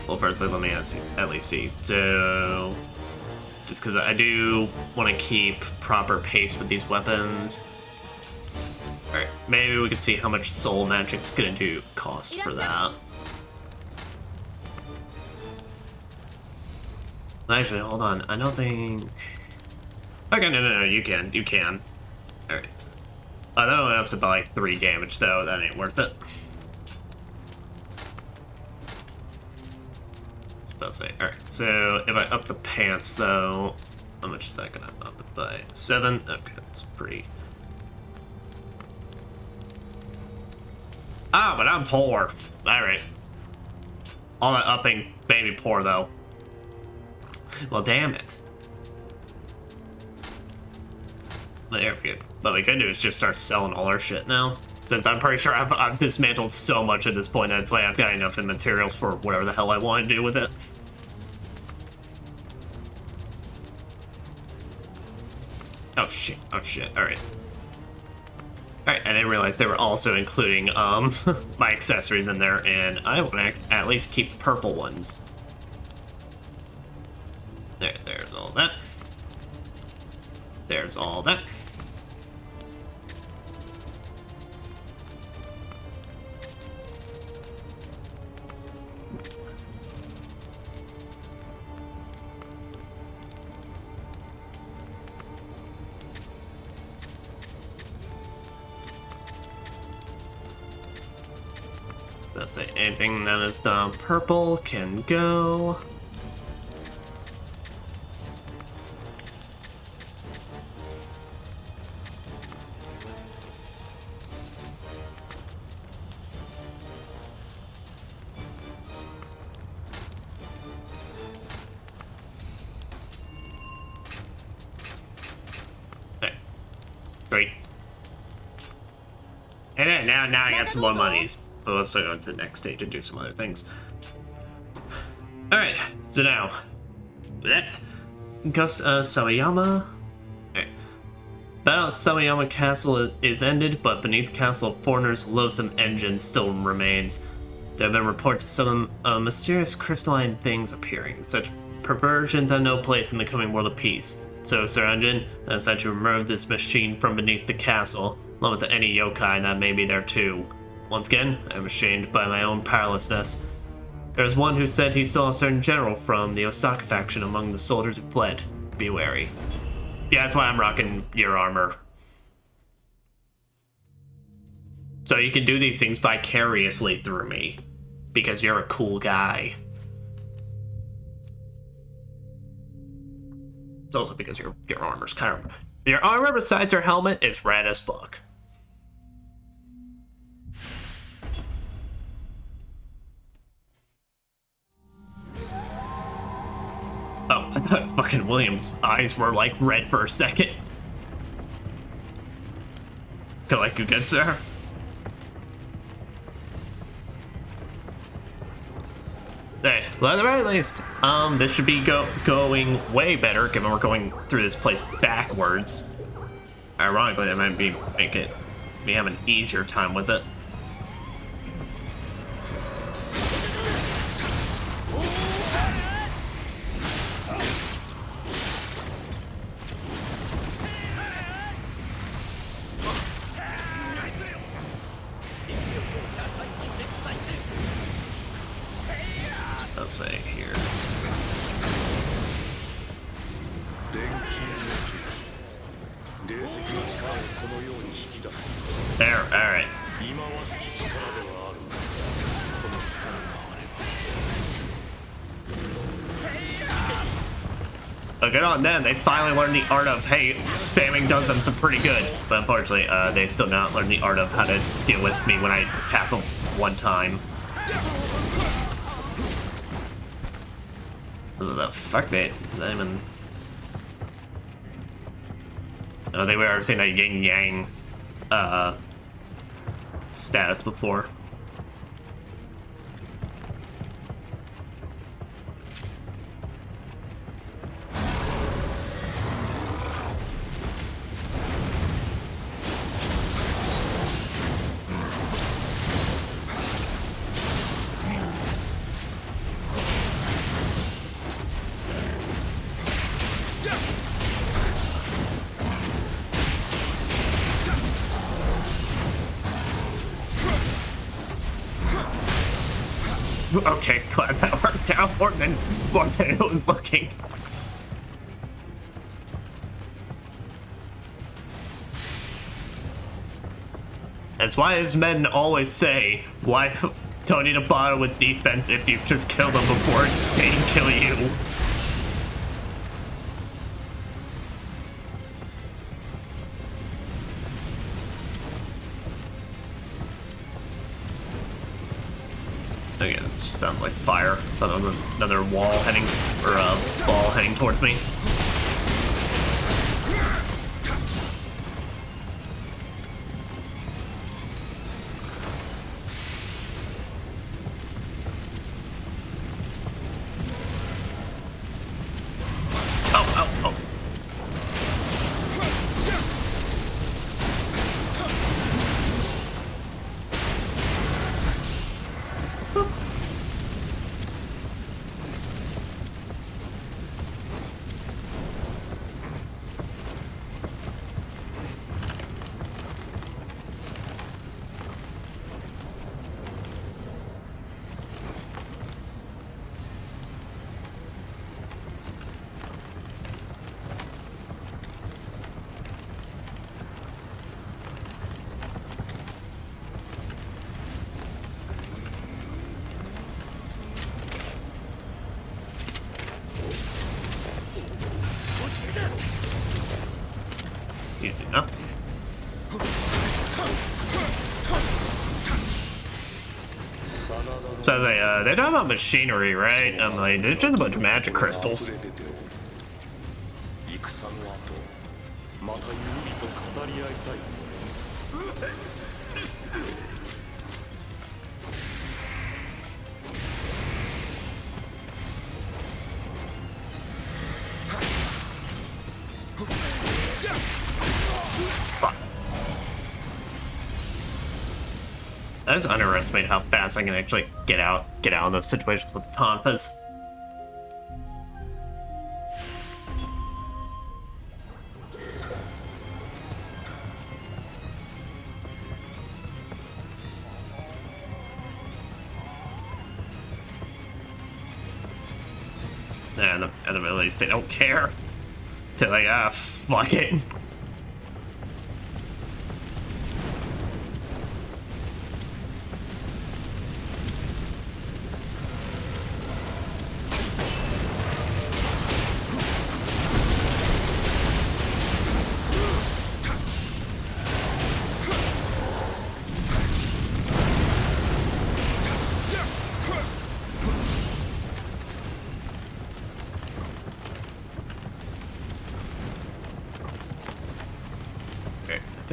Speaker 1: Well, firstly, let me at least see. So, just because I do want to keep proper pace with these weapons. Alright, maybe we can see how much soul magic's gonna do cost for that. Actually, hold on. I don't think... Okay, no, you can. Alright. That only ups about like 3 damage, though. That ain't worth it. I was about to say. Alright, so if I up the pants, though, how much is that gonna up it by? 7? Okay, that's pretty... Ah, but I'm poor. Alright. All that upping made me poor, though. Well, damn it. There we go. What we can do is just start selling all our shit now. Since I'm pretty sure I've dismantled so much at this point that it's like I've got enough in materials for whatever the hell I want to do with it. Oh shit, alright. Alright, I didn't realize they were also including my accessories in there, and I want to at least keep the purple ones. There's all that. There's all that. Let's say anything that is purple can go. Great. And then now I got some more monies. But let's go on to the next stage and do some other things. Alright, so now that Ghosts of Sawayama. Alright. Battle at Sawayama Castle is ended, but beneath the castle of foreigners, loathsome engine still remains. There have been reports of some mysterious crystalline things appearing. Such perversions have no place in the coming world of peace. So, Sir Engine, I decided to remove this machine from beneath the castle, along with any yokai that may be there too. Once again, I am ashamed by my own powerlessness. There was one who said he saw a certain general from the Osaka faction among the soldiers who fled. Be wary. Yeah, that's why I'm rocking your armor. So you can do these things vicariously through me. Because you're a cool guy. It's also because your armor's kind of... Your armor besides your helmet is rad as fuck. Oh, I thought fucking William's eyes were like red for a second. Go like you good, sir. Hey, well, at the very least, this should be going way better, given we're going through this place backwards. Ironically, that might make me have an easier time with it. Let's say here. There, alright. Oh, good on them. They finally learned the art of, hey, spamming does them some pretty good. But unfortunately, they still not learn the art of how to deal with me when I tap them one time. What the fuck, they not even... Oh, they were saying that yin yang status before. Okay, glad that worked out more than it was looking. That's why his men always say, why don't need to bother with defense if you just kill them before they can kill you. Again, it sounds like fire. Another wall heading, or a ball heading towards me. Easy enough. So they talk about machinery, right? I'm like, there's just a bunch of magic crystals. I just underestimate how fast I can actually get out of those situations with the tonfas. And at the very least, they don't care. They're like, ah, fuck it.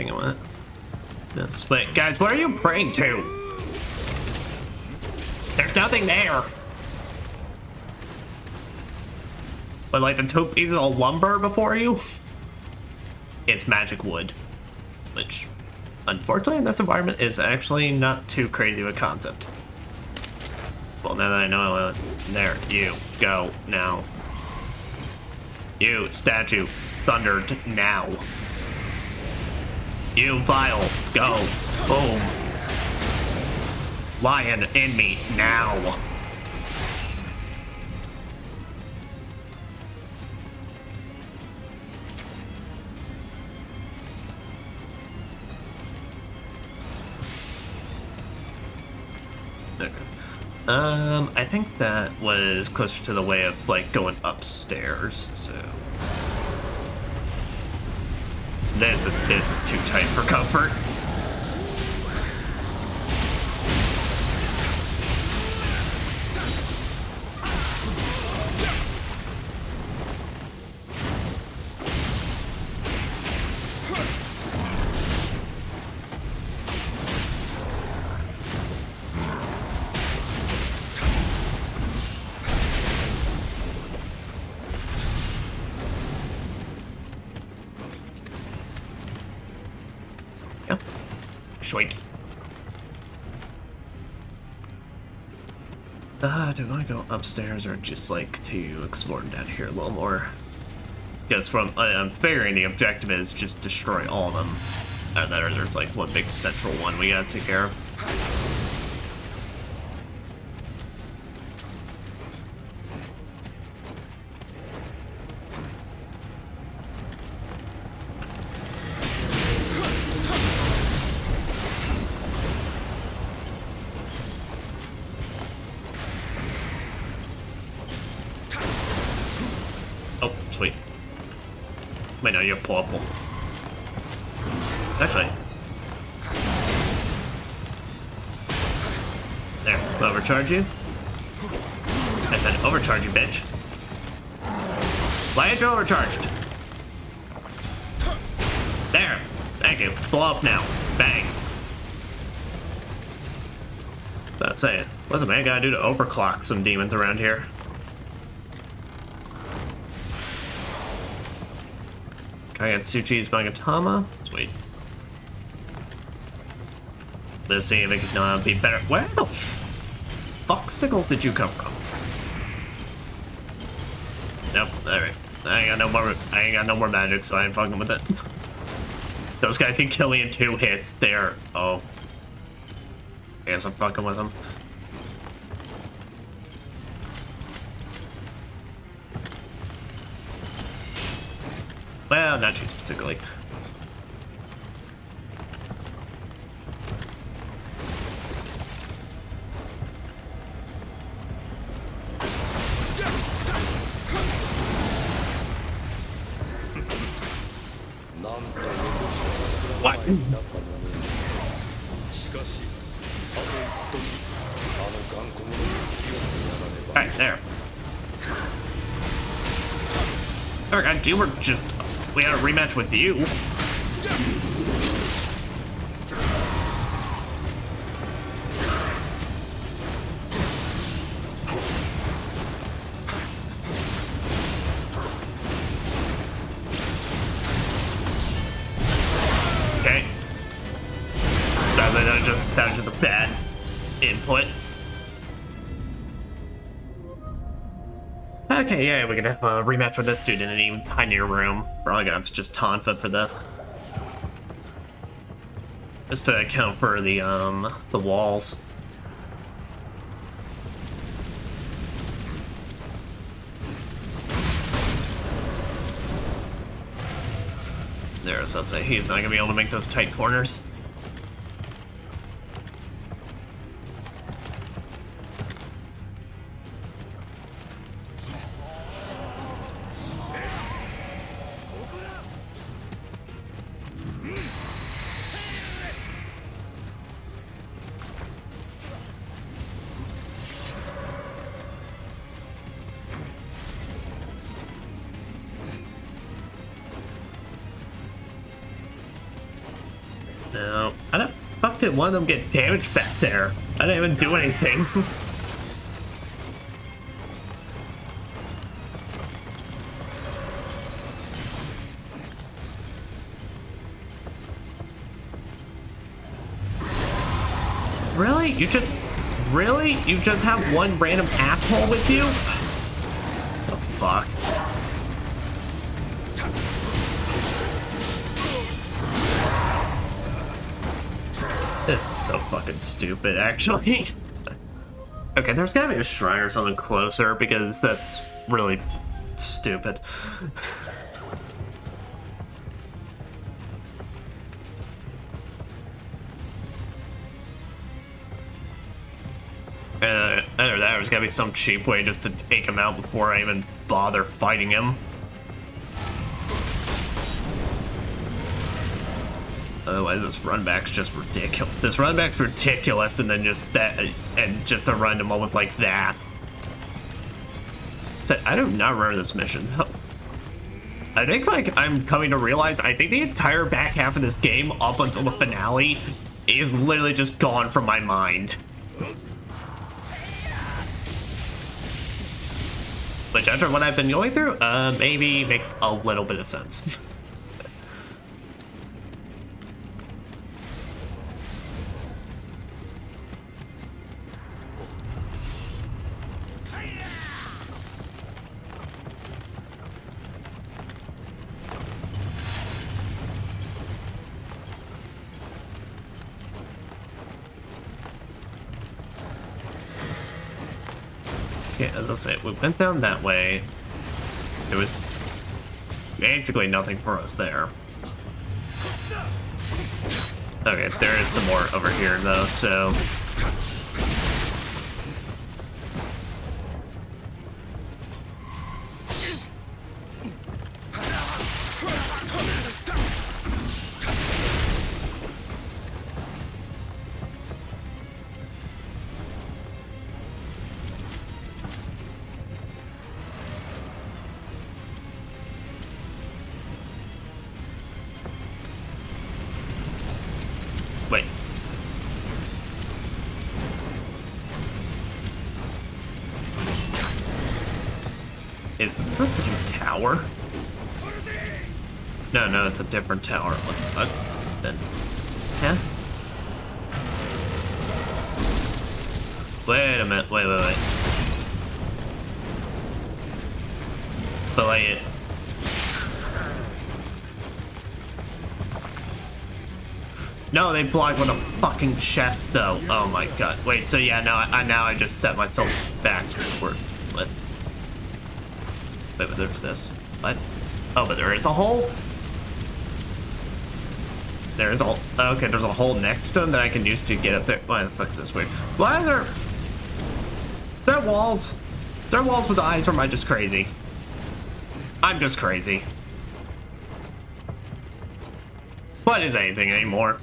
Speaker 1: I went this way. Guys, what are you praying to? There's nothing there. But like the two pieces of lumber before you? It's magic wood. Which, unfortunately in this environment, is actually not too crazy of a concept. Well, now that I know it's there, you go now. You, statue, thundered now. You, vial, go. Boom. Lion in me now. Okay. I think that was closer to the way of like going upstairs, so this is too tight for comfort. Sweet. Do I go upstairs or just like to explore down here a little more? Because I'm figuring the objective is just destroy all of them. And then there's like one big central one we gotta take care of. Oh, sweet. Wait, no, you're purple. Actually. There, overcharge you. I said overcharge you, bitch. Why aren't you overcharged? There. Thank you. Blow up now. Bang. That's it. What's a man gotta do to overclock some demons around here? I got Tsuchi's Magatama. Sweet. Let's see if it can be better. Where the fuck sickles did you come from? Nope. Alright. I ain't got no more magic, so I ain't fucking with it. Those guys can kill me in 2 hits. They're oh. I guess I'm fucking with them. Well, not cheese particularly. What? Alright, there. Alright, you were just... We had a rematch with you. Okay. That was just a bad input. Okay, yeah, we can have a rematch with this dude in an even tinier room. Probably gonna have to just Tonfa for this. Just to account for the walls. There, so I'll say he's not gonna be able to make those tight corners. No, I don't. Fuck did one of them get damaged back there? I didn't even do anything. Really? Really? You just have one random asshole with you? The fuck? This is so fucking stupid, actually. Okay, there's gotta be a shrine or something closer because that's really stupid. Either that or there's gotta be some cheap way just to take him out before I even bother fighting him. Otherwise, this run back's just ridiculous. This run back's ridiculous, and then just that, and just a random moments like that. So I do not remember this mission. I think, like, I'm coming to realize, I think the entire back half of this game, up until the finale, is literally just gone from my mind. Which, after what I've been going through, maybe makes a little bit of sense. Okay, as I say, we went down that way. There was basically nothing for us there. Okay, there is some more over here though, so... Wait. Is this the same tower? No, it's a different tower. What the fuck? Then, yeah? Wait a minute, wait. But like, no, they blocked with a fucking chest, though. Oh my god. Wait, so yeah, now I just set myself backward. What? Wait, but there's this. What? Oh, but there is a hole? There is a hole. Okay, there's a hole next to him that I can use to get up there. Why the fuck is this weird? Why are there... Is there walls? Is there walls with eyes, or am I just crazy? I'm just crazy. What is anything anymore?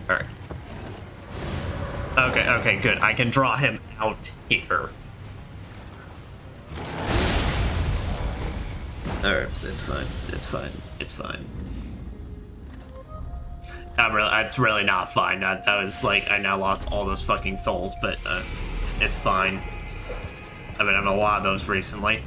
Speaker 1: Alright. Okay, good. I can draw him out here. Alright, it's fine. It's really not fine. That was like, I now lost all those fucking souls, but it's fine. I've been having a lot of those recently.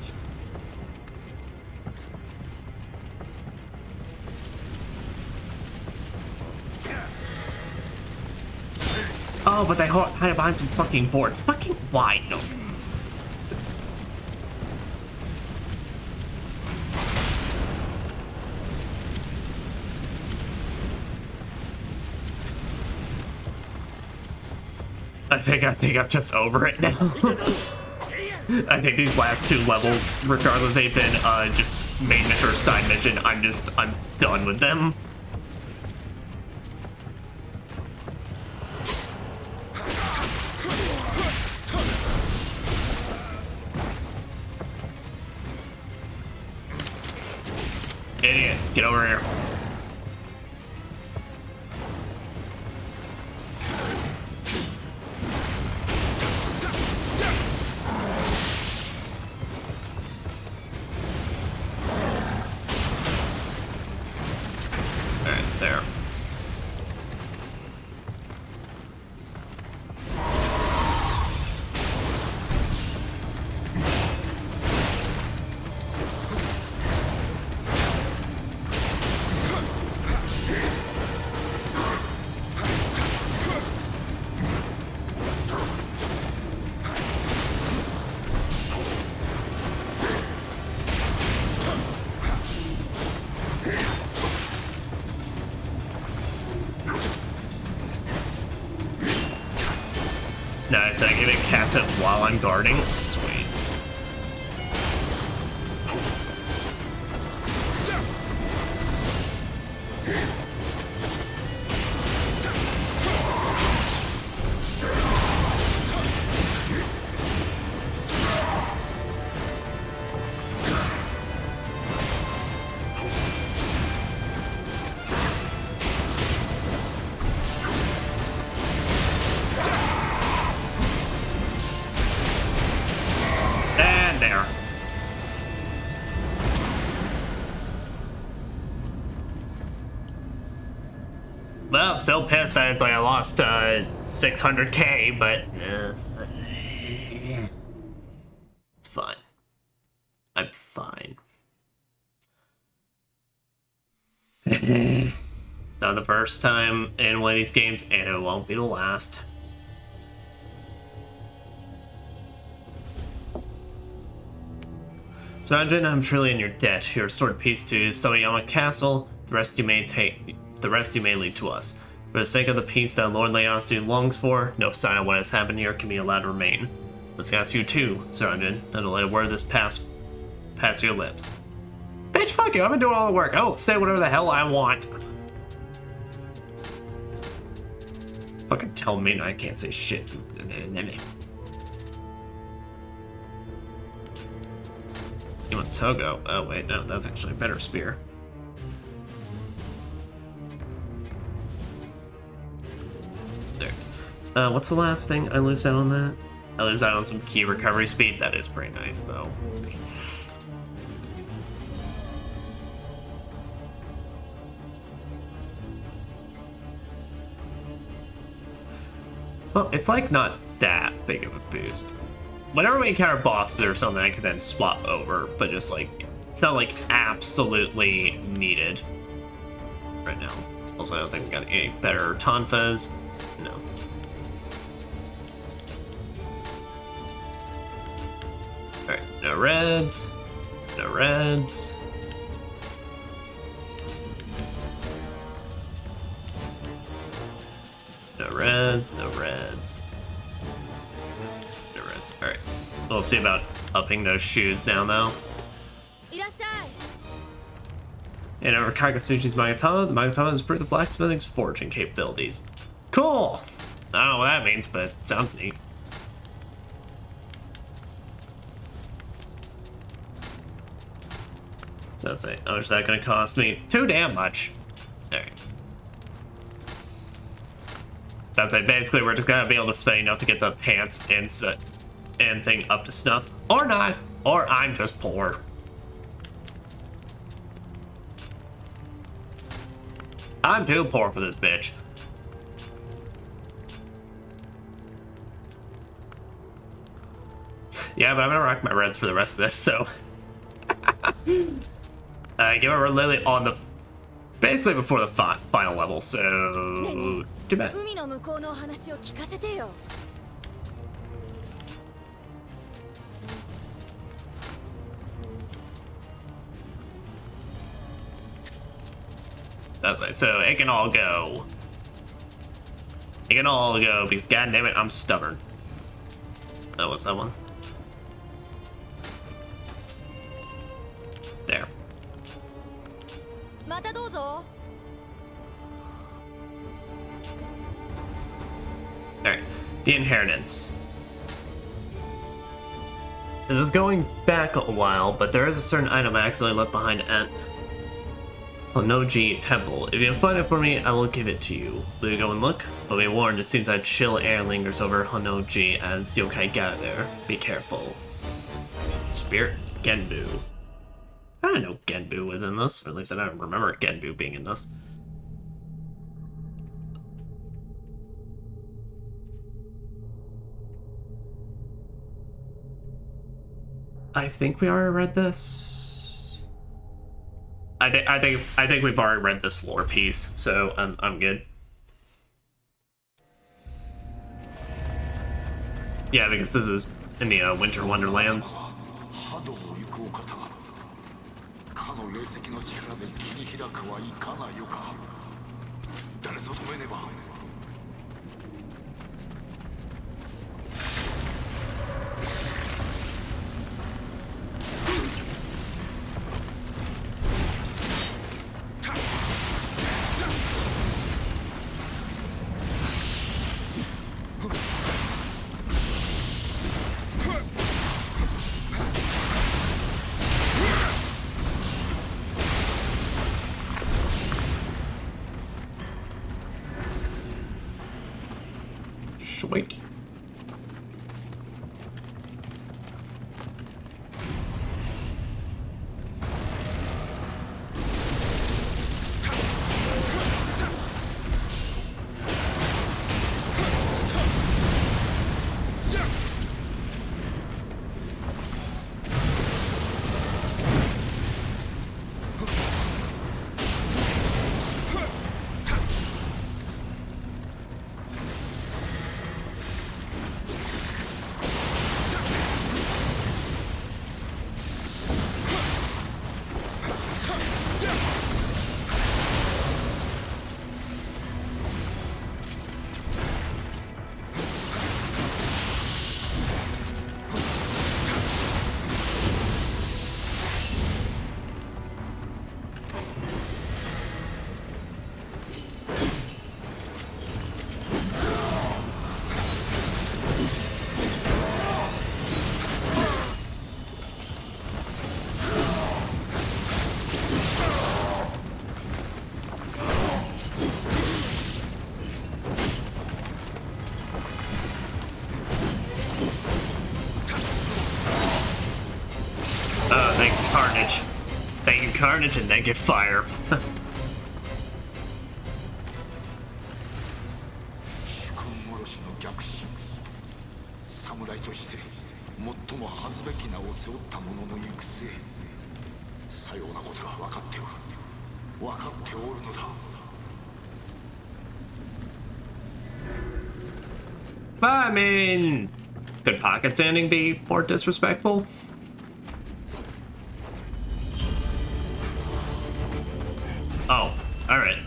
Speaker 1: Oh, but they hide behind some fucking boards. Fucking why? No. I think I'm just over it now. I think these last two levels, regardless if they've been just main mission or side mission, I'm done with them. Idiot, get over here. Nice, I can cast it while I'm guarding. Sweet. Well, I'm still pissed that it's like I lost 600k, but it's fine. I'm fine. It's not the first time in one of these games, and it won't be the last. So, Anjin, I'm truly in your debt. You're restored peace to Sawayama Castle. The rest you may lead to us. For the sake of the peace that Lord Ieyasu longs for, no sign of what has happened here can be allowed to remain. Let's ask you too, Sir Anjin, and to let a word of this pass your lips. Bitch, fuck you, I've been doing all the work. I will say whatever the hell I want. Fucking tell me I can't say shit. You want Togo? Oh wait, no, that's actually a better spear. There. What's the last thing I lose out on that? I lose out on some key recovery speed. That is pretty nice, though. Well, it's like not that big of a boost. Whenever we encounter bosses or something, I can then swap over, but just like, it's not like absolutely needed right now. Also, I don't think we got any better tonfas. No. Alright, no reds. No reds. No reds, no reds. No reds. Alright. We'll see about upping those shoes now, though. And over Kagetsuchi's Magatama, the Magatama has improved the blacksmithing's forging capabilities. Cool! I don't know what that means, but it sounds neat. So let's say, how much is that gonna cost me? Too damn much. Alright. That's like basically we're just gonna be able to spend enough to get the pants and thing up to snuff. Or not. Or I'm just poor. I'm too poor for this bitch. Yeah, but I'm gonna rock my reds for the rest of this, so. Give it literally on the. Basically before the final level, so. Too bad. That's right, so it can all go. It can all go because goddammit, I'm stubborn. Oh, what's that one? There. Alright, the inheritance. This is going back a while, but there is a certain item I accidentally left behind at Honnoji Temple. If you can find it for me, I will give it to you. Will you go and look? But be warned, it seems that chill air lingers over Honnoji as yokai gather there. Be careful. Spirit Genbu. I didn't know Genbu was in this, or at least I don't remember Genbu being in this. I think we already read this. I think we've already read this lore piece, so I'm good. Yeah, because this is in the Winter Wonderlands. Shwink. Thank you, Carnage. Thank you, Carnage, and thank you, Fire.
Speaker 6: 主君殺しの逆襲侍として最も恥ずべき名を背負った者の行く末さようなことは分かっておる分かっておるのだ
Speaker 1: I mean, could Pocket Sanding be more disrespectful? Oh, alright.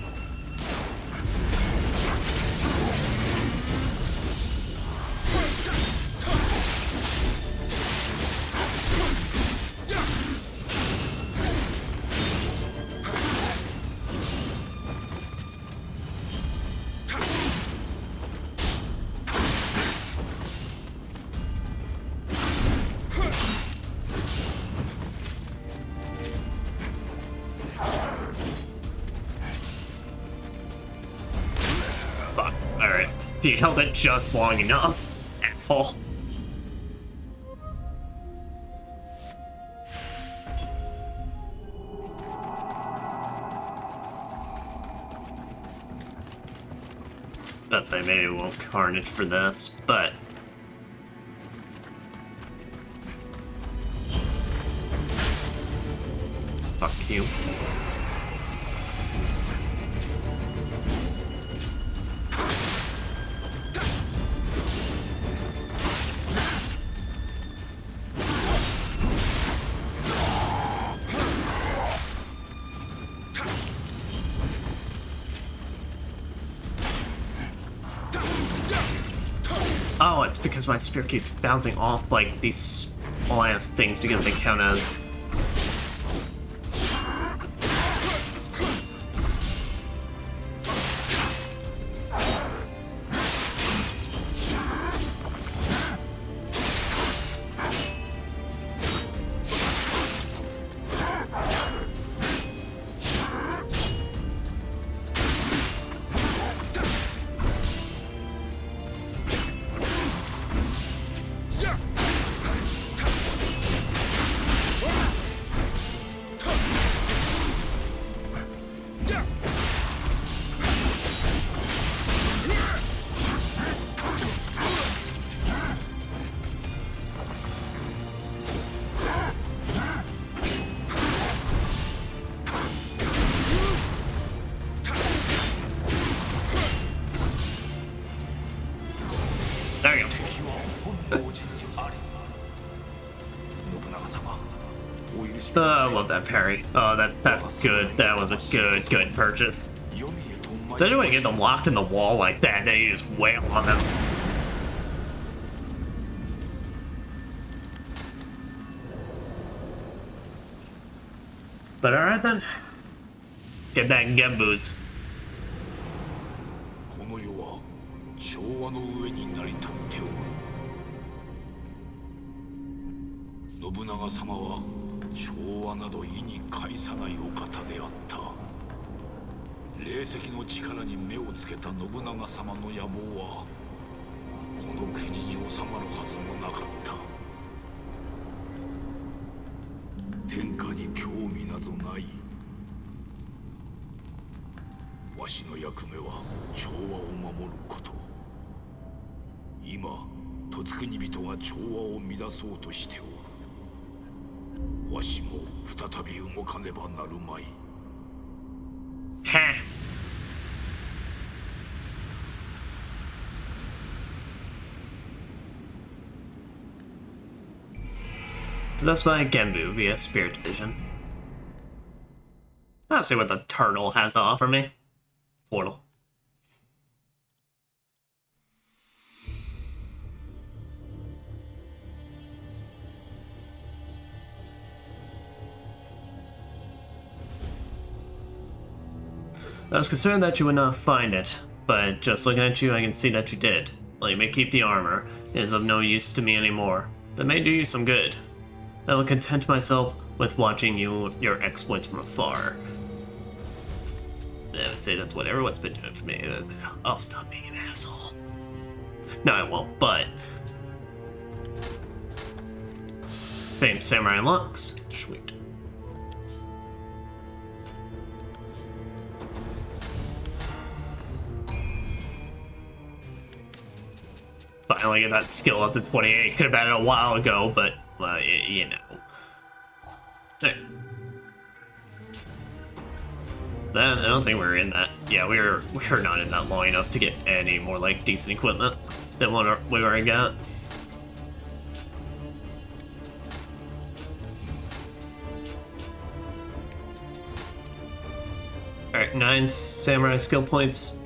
Speaker 1: You held it just long enough, asshole. That's why maybe we won't Carnage for this, but fuck you. Oh, it's because my spear keeps bouncing off like these small ass things because they count as. I love that parry. Oh, that's good. That was a good purchase. So anyway, get them locked in the wall like that, then you just wail on them. But alright then. Get that Gemboos.
Speaker 6: この世は調和の上に成り立っておる。信長様は調和など意に介さないお方であった。霊石の力に目をつけた信長様の野望はこの国に収まるはずもなかった。天下に興味なぞない。わしの役目は調和を守ること。今十津国人が調和を乱そうとしておる。わしも再び動かねばなるまい。
Speaker 1: Ha. Possessed by Genbu via Spirit Vision. Let's see what the turtle has to offer me. Portal. I was concerned that you would not find it, but just looking at you, I can see that you did. Well, you may keep the armor. It is of no use to me anymore, but may do you some good. I will content myself with watching your exploits from afar. I would say that's what everyone's been doing for me. I'll stop being an asshole. No, I won't, but... Famed Samurai Lux. Sweet. Finally get that skill up to 28. Could have had it a while ago, but, well, you know. There. I don't think we're in that. Yeah, we're not in that long enough to get any more, like, decent equipment than what we already got. Alright, 9 samurai skill points.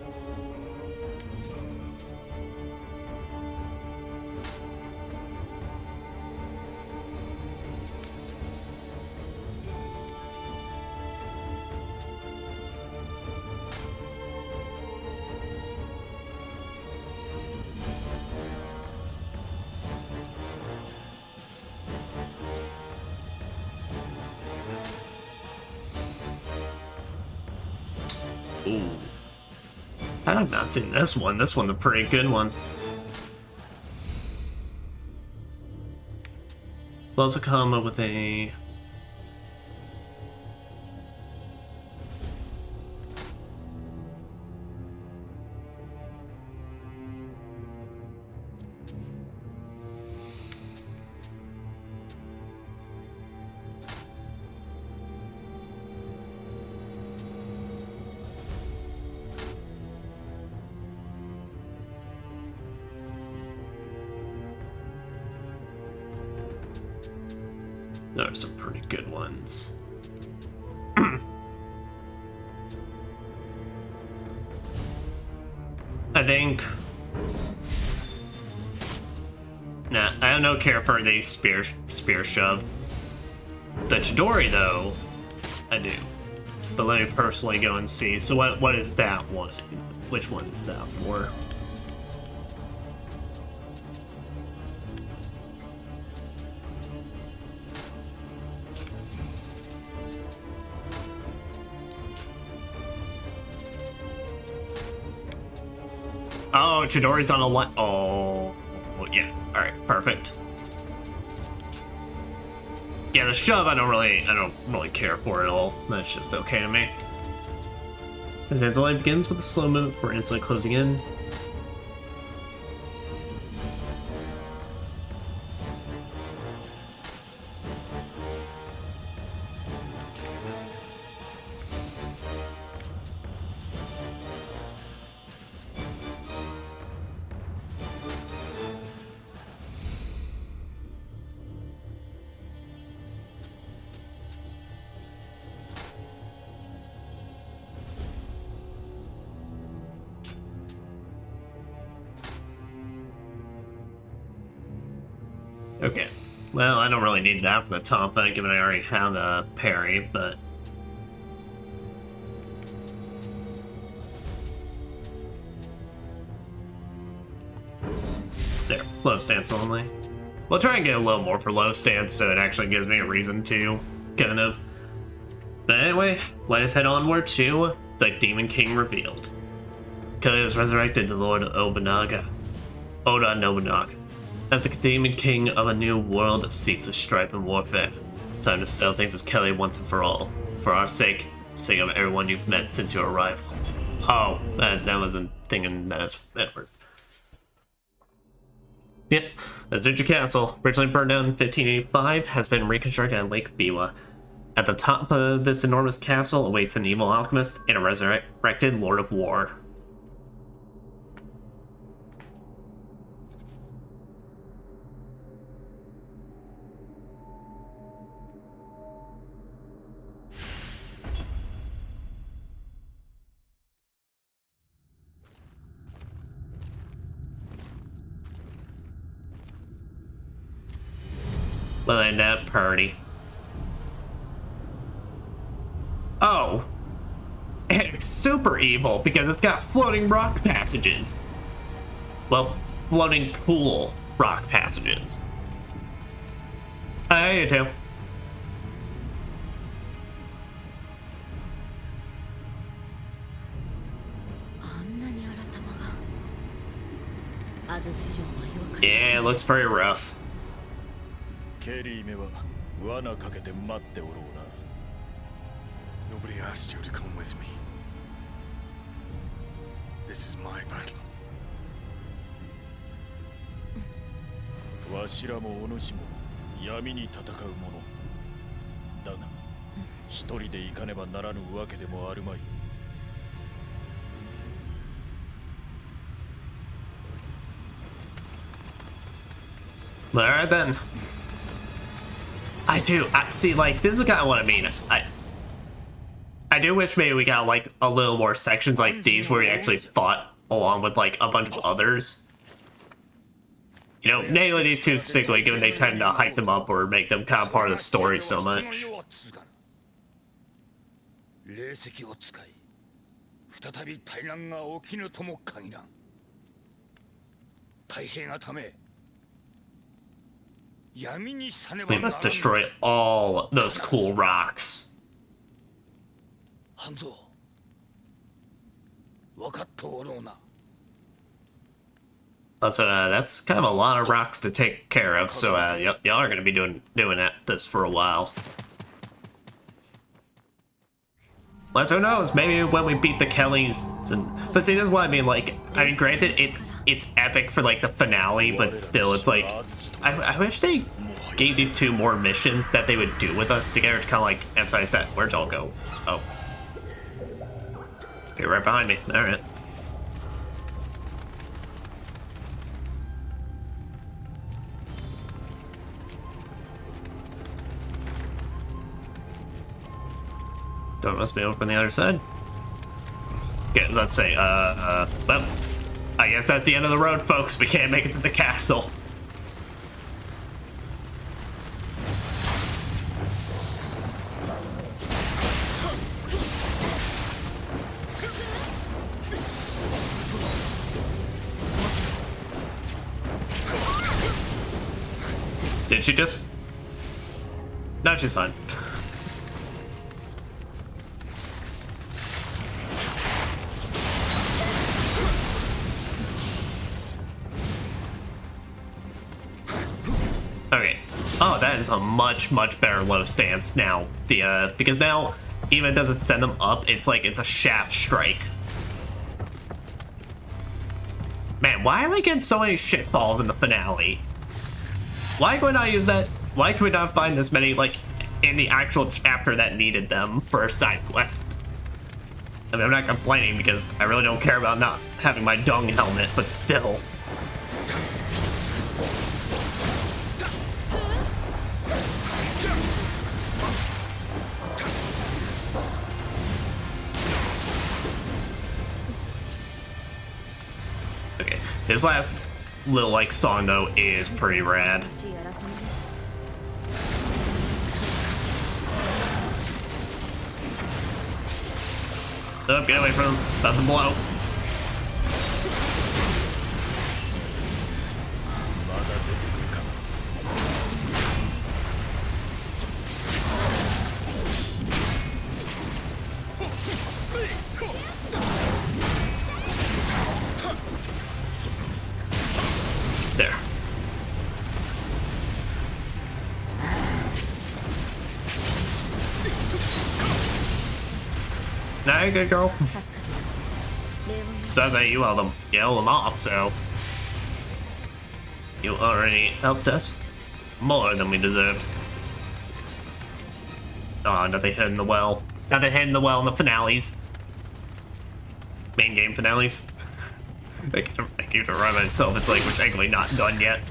Speaker 1: Ooh. I've not seen this one. This one's a pretty good one. Close a combo with a... There are some pretty good ones. I think... Nah, I have no care for the spear shove. The Chidori, though, I do. But let me personally go and see. So what is that one? Which one is that for? Oh, Chidori's on a line. Oh, yeah. All right, perfect. Yeah, the shove I don't really care for at all. That's just okay to me. His Anzali begins with a slow movement before instantly closing in. Okay. Well, I don't really need that for the Tompa, given I already have a parry, but... There, low stance only. We'll try and get a little more for low stance, so it actually gives me a reason to, kind of. But anyway, let us head onward to the Demon King revealed. Killers resurrected the Lord Obanaga. Oda Nobunaga. As the demon king of a new world of ceaseless strife and warfare, it's time to settle things with Kelly once and for all. For our sake, the sake of everyone you've met since your arrival. Oh, that wasn't thinking that is Edward. Yep, the Azuchi Castle, originally burned down in 1585, has been reconstructed on Lake Biwa. At the top of this enormous castle awaits an evil alchemist and a resurrected Lord of War. Behind that party. Oh. And it's super evil because it's got floating rock passages. Well, floating cool rock passages. I do too. Yeah, it looks pretty rough.
Speaker 4: ケリーめは罠かけて待っておろうな。
Speaker 9: Nobody asked you to come with me. This is my battle.
Speaker 4: わしらもお主も闇に戦う者。だが、一人で行かねばならぬわけでもあるまい。
Speaker 1: Alright then. I see, like, this is kind of what I mean. I do wish maybe we got, like, a little more sections like these where we actually fought along with, like, a bunch of others. You know, namely these two specifically, given they tend to hype them up or make them kind of part of the story so much.
Speaker 9: 霊石を使い、再び大乱が起きぬとも限らん。太平がため、闇にさねば
Speaker 1: We must destroy all those cool rocks.
Speaker 9: 半蔵、分かっておろうな。
Speaker 1: So that's kind of a lot of rocks to take care of. So y'all are gonna be doing this for a while. Well, so who knows? Maybe when we beat the Kellys, but see, this is what I mean. Like, I mean, granted, it's epic for like the finale, but still, it's like I wish they gave these two more missions that they would do with us together to kind of like emphasize that. Where'd y'all go? Oh, you're right behind me. All right. Door must be open on the other side. Okay, let's say, well, I guess that's the end of the road, folks. We can't make it to the castle. Did she just? No, she's fine. Okay. Oh, that is a much better low stance now. The because now even it doesn't send them up, it's like it's a shaft strike. Man, why are we getting so many shitballs in the finale? Why could we not use that? Why could we not find this many like in the actual chapter that needed them for a side quest? I mean, I'm not complaining because I really don't care about not having my dung helmet, but still. Okay, this last little like song though is pretty rad. Oh, get away from him. About to blow. Okay, good girl. Suppose that you held them off, so you already helped us more than we deserved. Oh, nothing hid in the well. Nothing hid in the well in the finales. Main game finales. I keep to remind myself it's like we're technically not done yet.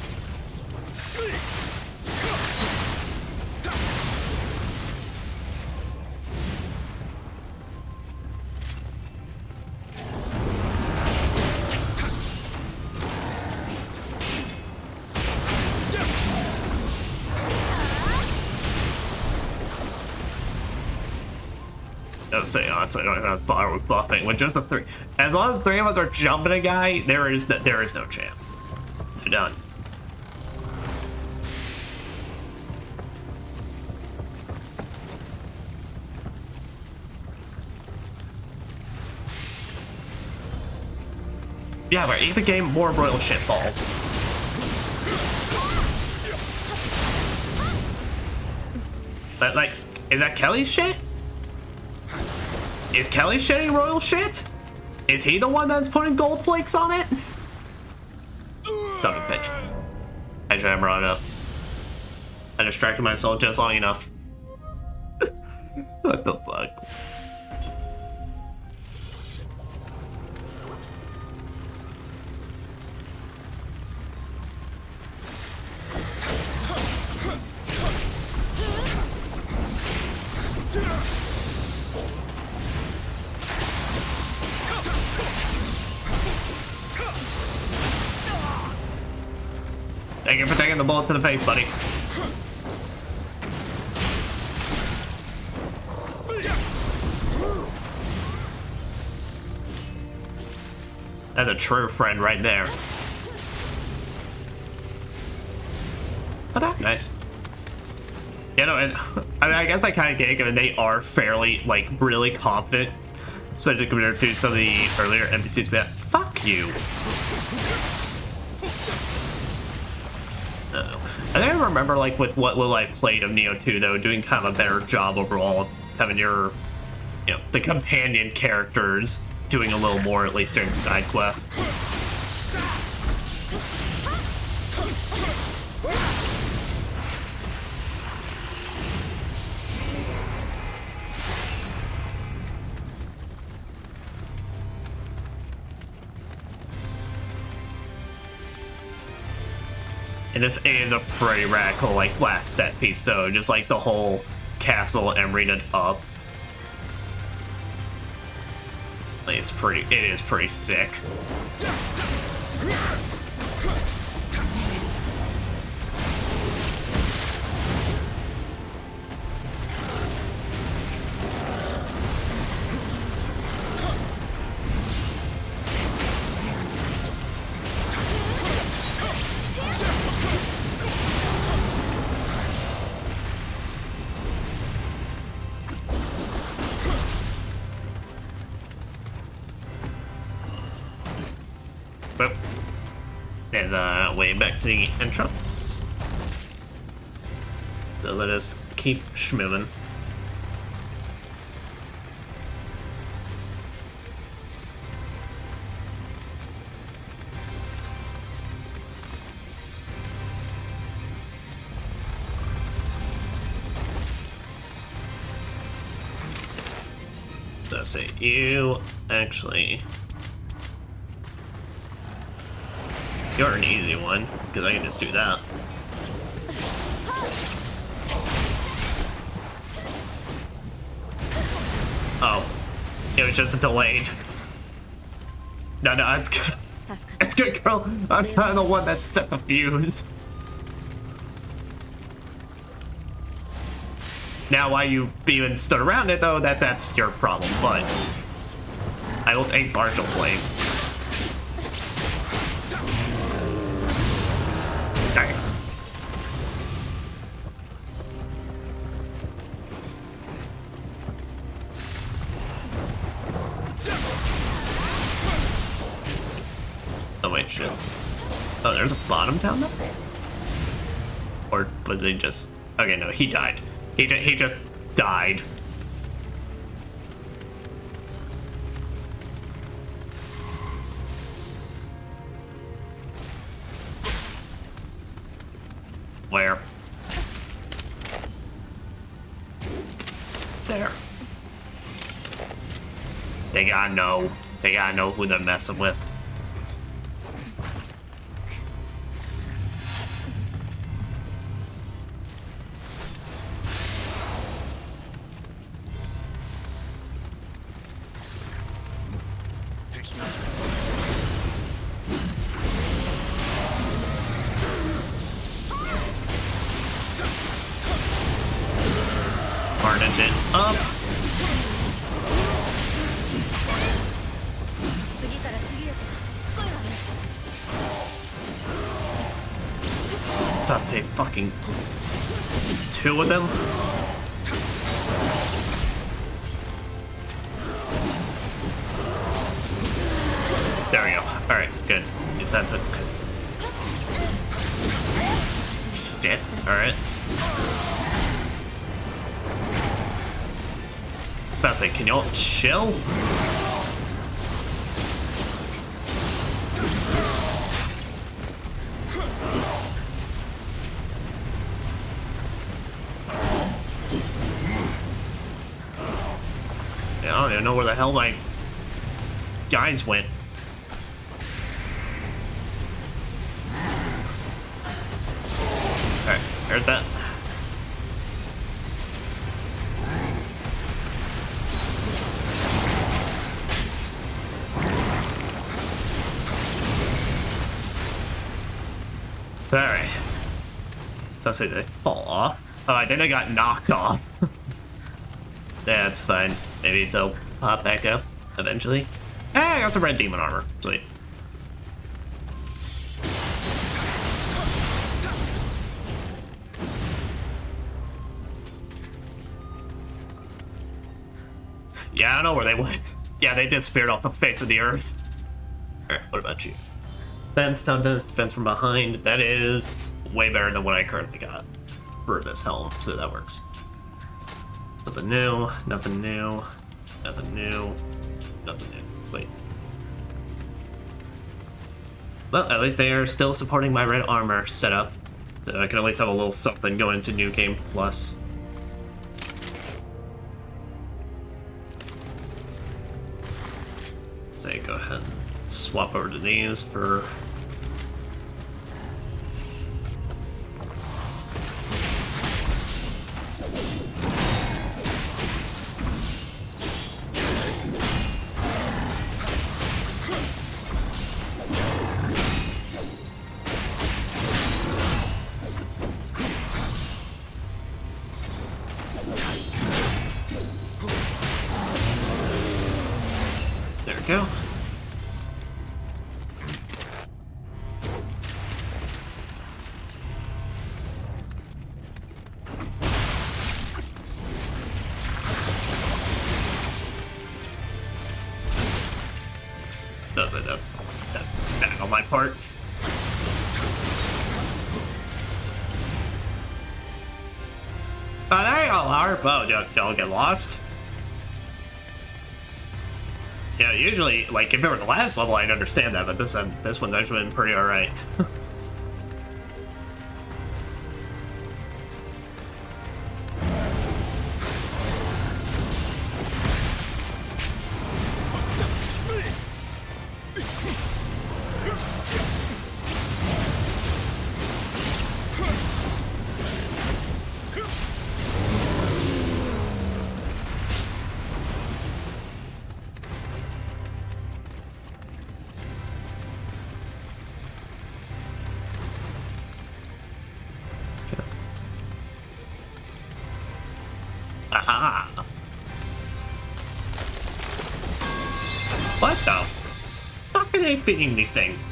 Speaker 1: Say honestly, I don't even have to bother with buffing. With just the three, as long as 3 of us are jumping a guy, there is no chance. You're done. Yeah, but even game more royal shit balls. But like, is that Kelly's shit? Is Kelly shitting royal shit? Is he the one that's putting gold flakes on it? Son of a bitch. I should have brought it up. I distracted myself just long enough. What the fuck? Thank you for taking the bullet to the face, buddy. That's a true friend right there. Oh, nice. You know, and I mean, I guess I kind of get it, and they are fairly, like, really confident, especially compared to some of the earlier NPCs. But fuck you. I think I remember, like, with what little I played of Nioh 2, though, doing kind of a better job overall of having your, you know, the companion characters doing a little more, at least during side quests. And this is a pretty radical, like, last set piece, though. Just, like, the whole castle and arena up. Like, it is pretty sick. Well, there's a way back to the entrance. So let us keep schmoving. So say you actually. You're an easy one, because I can just do that. Oh. It was just delayed. No, it's good. It's good, girl. I'm kind of the one that set the fuse. Now, why you even stood around it, though, that's your problem, but I will take partial blame. Okay. Oh wait, shit. Oh, there's a bottom down there? Or was he just... Okay, no, he died. He just died. Where? There. They gotta know. They gotta know who they're messing with. Carnage it up. I'd say fucking 2 of them. There we go. Alright, good. Use that to... Shit. Alright. About to say, can y'all chill? I don't even know where the hell my guys went. Alright, there's that. Alright. So I say they fall off. Oh, then I got knocked off. That's fine. Maybe they'll pop back up eventually. Hey, I got some red demon armor. Sweet. Yeah, I don't know where they went. Yeah, they disappeared off the face of the earth. Alright, what about you? Defense, toughness, defense from behind. That is way better than what I currently got for this helm, so that works. Nothing new, nothing new, nothing new, nothing new. Wait. Well, at least they are still supporting my red armor setup, so I can at least have a little something going into New Game Plus. Say, go ahead and swap over to these for... There we go. That's bad on my part. Oh, there you go, Harp. Oh, y'all get lost? Yeah, usually, like, if it were the last level, I'd understand that, but this one's actually been pretty alright. Aha! What the fuck are they feeding these things?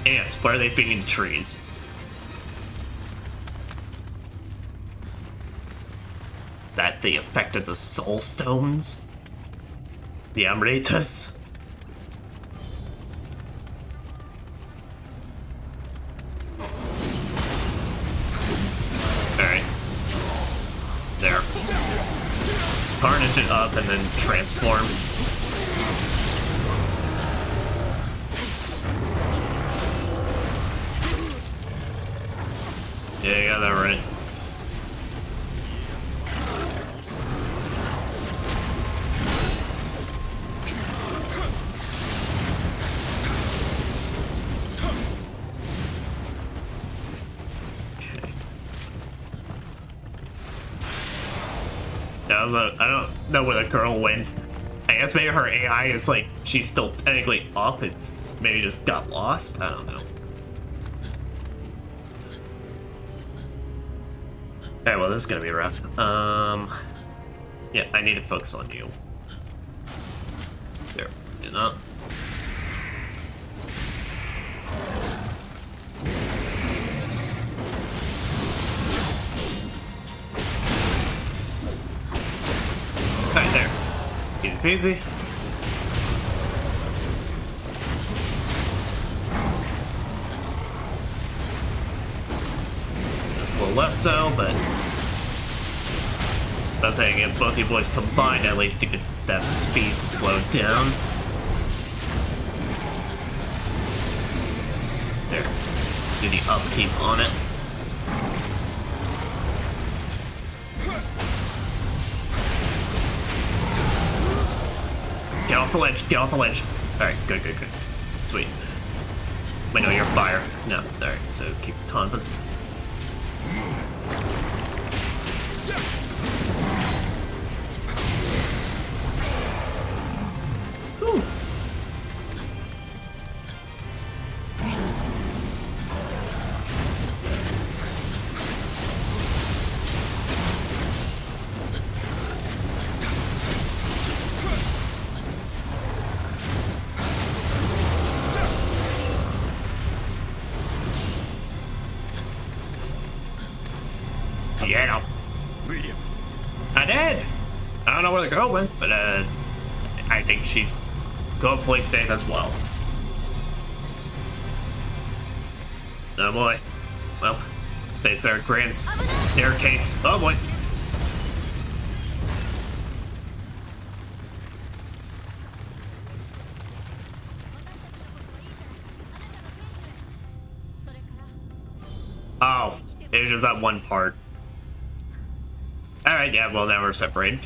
Speaker 1: Ants, what are they feeding the trees? Is that the effect of the soul stones? The Amritas? Alright. There. Carnage it up and then transform. Yeah, you got that right. I don't know where the girl went. I guess maybe her AI is like, she's still technically up. It's maybe just got lost. I don't know. Okay, well, this is gonna be rough. Yeah, I need to focus on you. There, did not. Right there. Easy peasy. Just a little less so, but I was saying if both you boys combined, at least you could that speed slowed down. There. Do the upkeep on it. Get off the ledge, get off the ledge. Alright, good, good, good. Sweet. Wait, no, you're fire. No, alright, so keep the tonfas. Whew. Yeah,
Speaker 4: Medium.
Speaker 1: I did. I don't know where the girl went, but I think she's going play safe as well. Oh boy. Well, space our grand staircase. Oh boy. Oh, it was just that one part. Alright, yeah, well, now we're separated.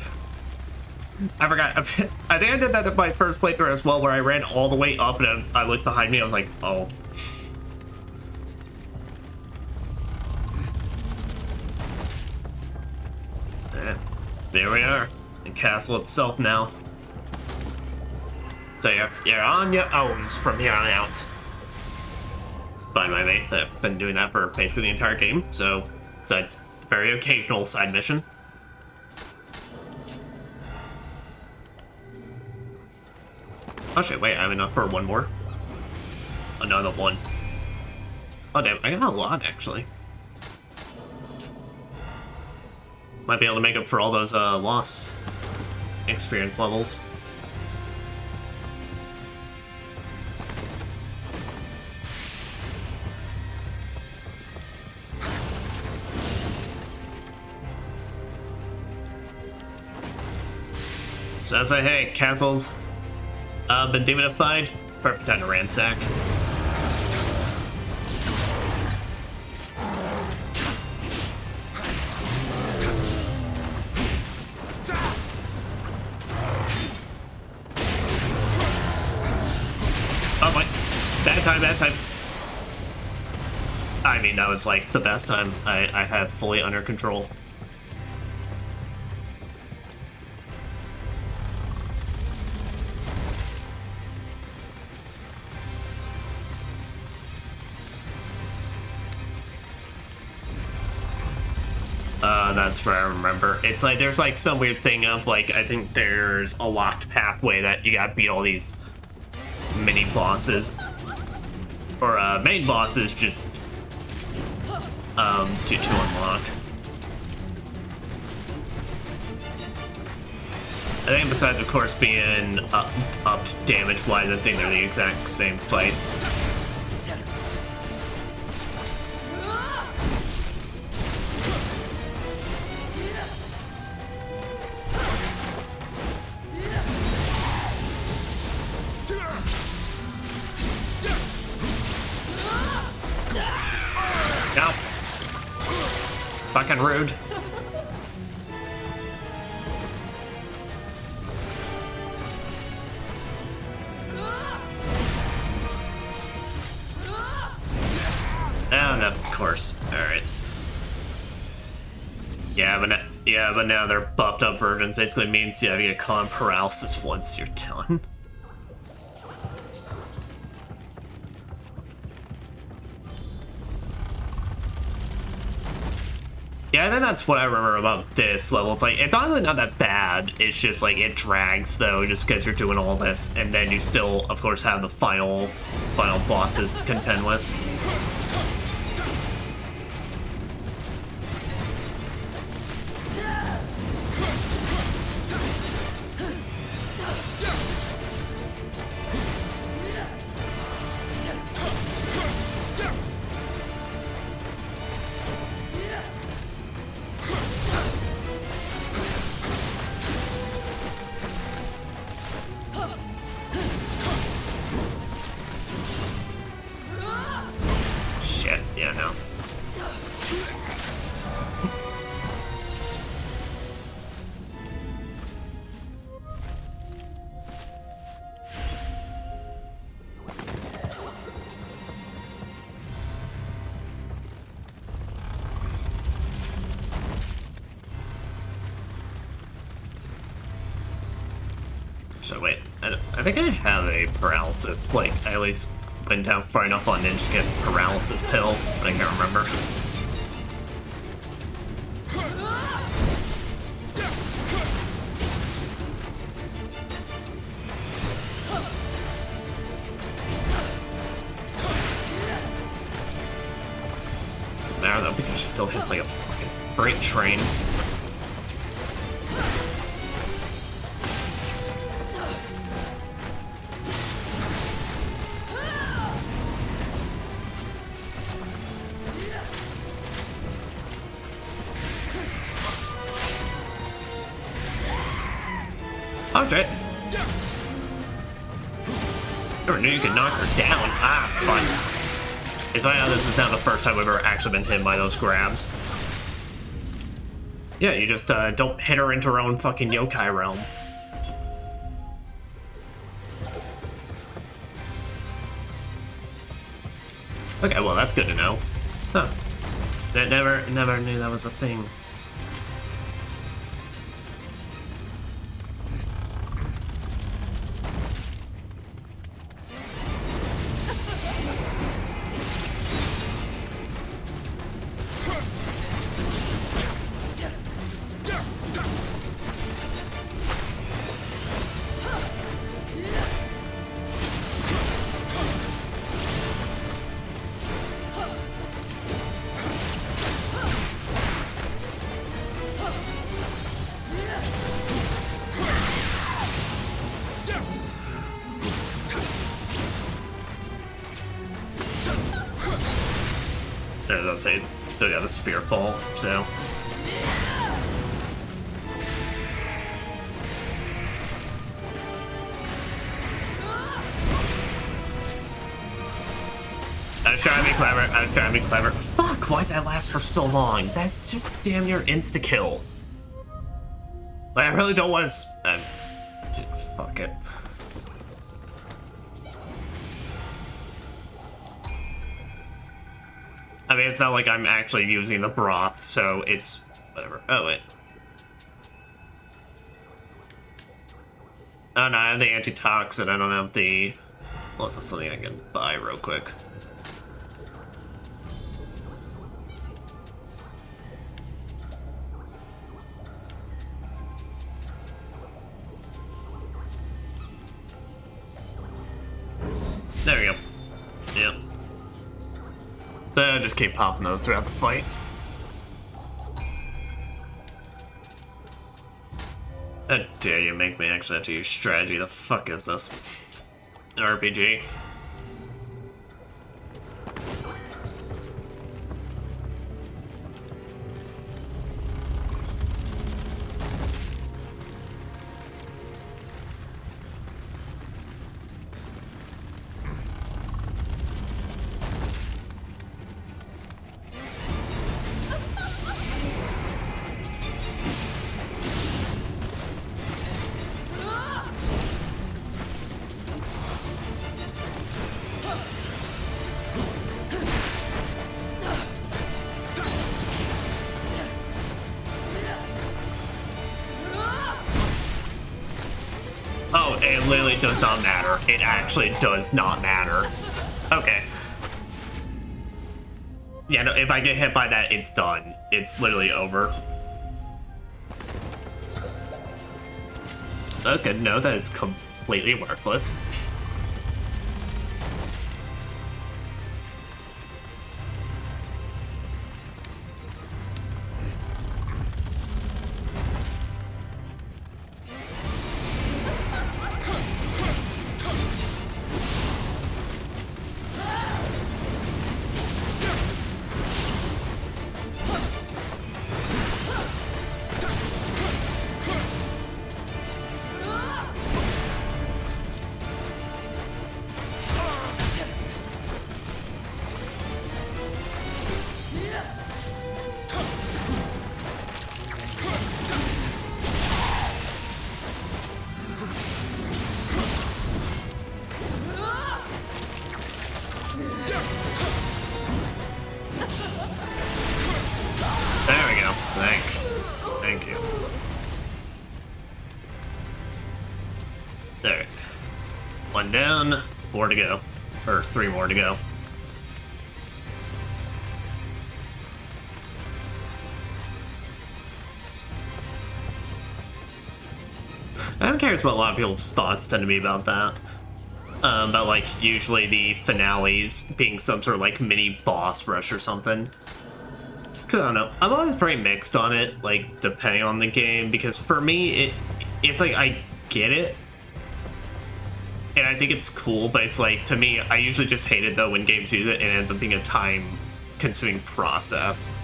Speaker 1: I forgot. I think I did that in my first playthrough as well, where I ran all the way up and I looked behind me. I was like, oh. Yeah, there we are. The castle itself now. So you're on your own from here on out. By my mate. I've been doing that for basically the entire game, so besides the very occasional side mission. Oh shit, wait, I have enough for one more. Another one. Oh damn, I got a lot actually. Might be able to make up for all those lost experience levels. So I say, hey, castles. Been demonified. Perfect time to ransack. Oh my, bad time, bad time. I mean, that was like the best time I have fully under control. That's what I remember. It's like there's like some weird thing of like I think there's a locked pathway that you gotta beat all these mini bosses or main bosses just to unlock. I think besides of course being upped damage wise, I think they're the exact same fights. Fucking rude. And of course, alright. Yeah, but now they're buffed up versions. Basically means you get con paralysis once you're done. Yeah, I think that's what I remember about this level. It's like, it's honestly not that bad. It's just like, it drags though, just because you're doing all this. And then you still, of course, have the final bosses to contend with. So wait, I think I have a paralysis. Like, I at least went down far enough on Ninja to get a paralysis pill, but I can't remember. Doesn't matter though, because she still hits like a fucking freight train. Oh shit. Never knew you could knock her down. Ah, fun. It's funny how this is now the first time we've ever actually been hit by those grabs. Yeah, you just don't hit her into her own fucking yokai realm. Okay, well that's good to know. Huh. That never knew that was a thing. As I say, still got the spear fall, so. I was trying to be clever. Fuck, why does that last for so long? That's just damn near insta-kill. Like, I really don't want to. Fuck it. I mean, it's not like I'm actually using the broth, so it's whatever. Oh, wait. Oh, no, I have the antitoxin. I don't have the... Unless that's something I can buy real quick. There we go. Yep. Just keep popping those throughout the fight. How dare you make me actually have to use strategy? The fuck is this? An RPG. literally does not matter. It actually does not matter. Okay. Yeah, no, if I get hit by that, it's done. It's literally over. Okay, no, that is completely worthless. Thank you. There. One down, 4 to go. Or 3 more to go. I'm curious what a lot of people's thoughts tend to be about that. About, like, usually the finales being some sort of, like, mini boss rush or something. Cause I don't know, I'm always pretty mixed on it, like, depending on the game, because for me, it's like, I get it, and I think it's cool, but it's like, to me, I usually just hate it, though, when games use it, and it ends up being a time-consuming process.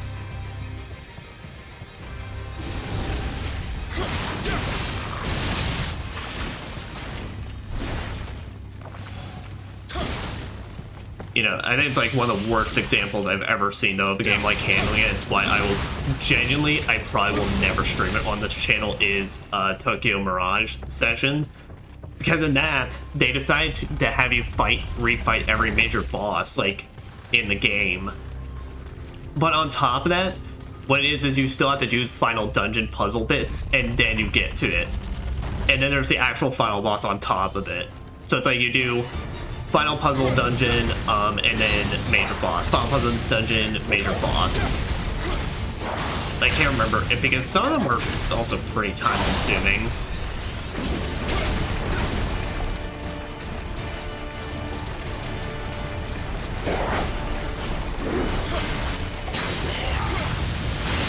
Speaker 1: You know, I think it's like one of the worst examples I've ever seen, though, of a game like handling it. It's why I will genuinely, I probably will never stream it on this channel, is Tokyo Mirage Sessions. Because in that, they decide to have you refight every major boss, like, in the game. But on top of that, what it is you still have to do final dungeon puzzle bits, and then you get to it. And then there's the actual final boss on top of it. So it's like you do final puzzle dungeon, and then major boss. Final puzzle dungeon, major boss. I can't remember, because some of them were also pretty time-consuming.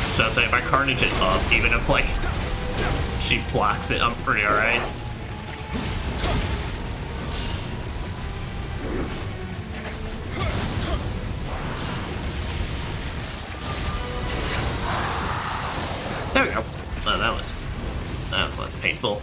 Speaker 1: Especially if I carnage it up, even if, like, she blocks it, I'm pretty alright. There we go. Oh, that was less painful.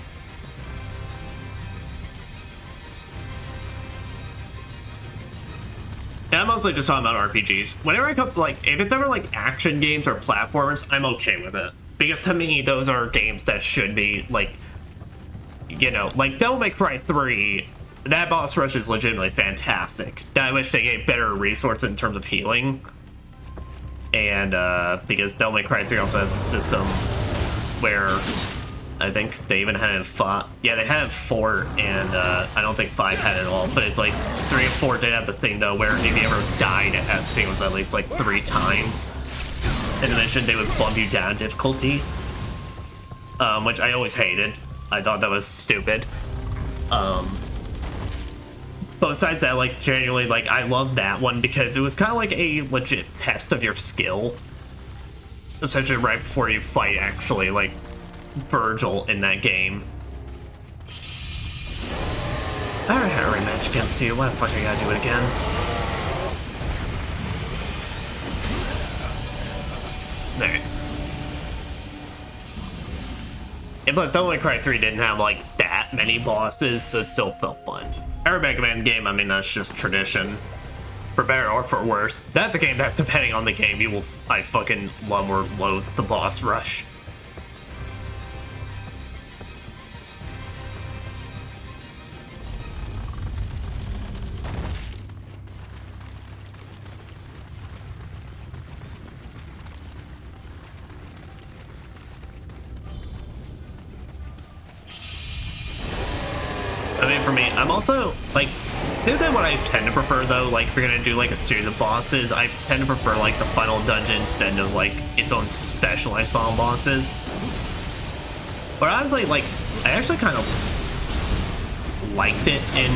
Speaker 1: Yeah, I'm mostly just talking about RPGs. Whenever it comes to, like, if it's ever like action games or platformers, I'm okay with it. Because to me, those are games that should be, like, you know, like Devil May Cry 3, that boss rush is legitimately fantastic. I wish they gave better resources in terms of healing. And because Devil May Cry 3 also has the system where I think they even had 5. Yeah, they had 4, and I don't think 5 had it at all. But it's like 3 and 4 did have the thing though, where if you ever died, I think it was at least like 3 times in the mission, they would bump you down difficulty, which I always hated. I thought that was stupid. But besides that, like, genuinely, like, I love that one because it was kind of like a legit test of your skill. Essentially right before you fight, actually, like, Virgil in that game. Alright, I already match against you. Why the fuck I gotta do it again? There. And plus, Devil May Cry 3 didn't have, like, that many bosses, so it still felt fun. Every Mega Man game, I mean, that's just tradition. For better or for worse. That's a game that, depending on the game, you will, I fucking love or loathe the boss rush. I me. I'm also, like, the thing what I tend to prefer, though, like, if you're gonna do, like, a series of bosses, I tend to prefer, like, the final dungeon instead of, like, its own specialized final bosses. But honestly, like, I actually kind of liked it in,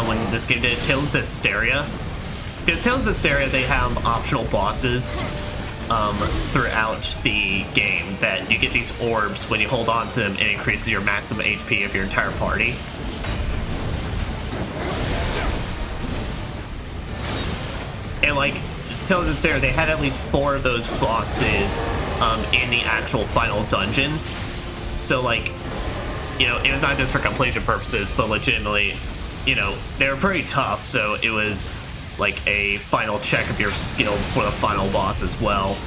Speaker 1: when this game did Tales of Hysteria. Because Tales of Hysteria, they have optional bosses throughout the game that you get these orbs when you hold on to them, and it increases your maximum HP of your entire party. And like Tales of Hysteria, they had at least 4 of those bosses in the actual final dungeon. So like, you know, it was not just for completion purposes, but legitimately, you know, they were pretty tough, so it was like a final check of your skill for the final boss as well.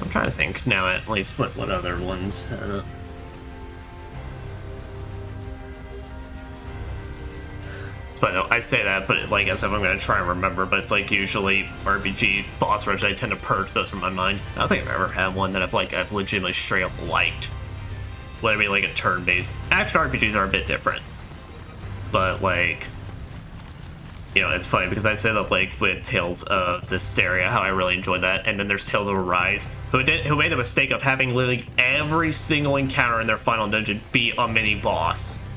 Speaker 1: I'm trying to think now at least what other ones. It's funny though, I say that, but like as if I'm gonna try and remember, but it's like usually RPG boss rush, I tend to purge those from my mind. I don't think I've ever had one that I've legitimately straight up liked. Whether it be like a turn-based. Action RPGs are a bit different. But like, you know, it's funny because I said that like with Tales of Hysteria, how I really enjoyed that, and then there's Tales of Arise, who made the mistake of having literally every single encounter in their final dungeon be a mini boss.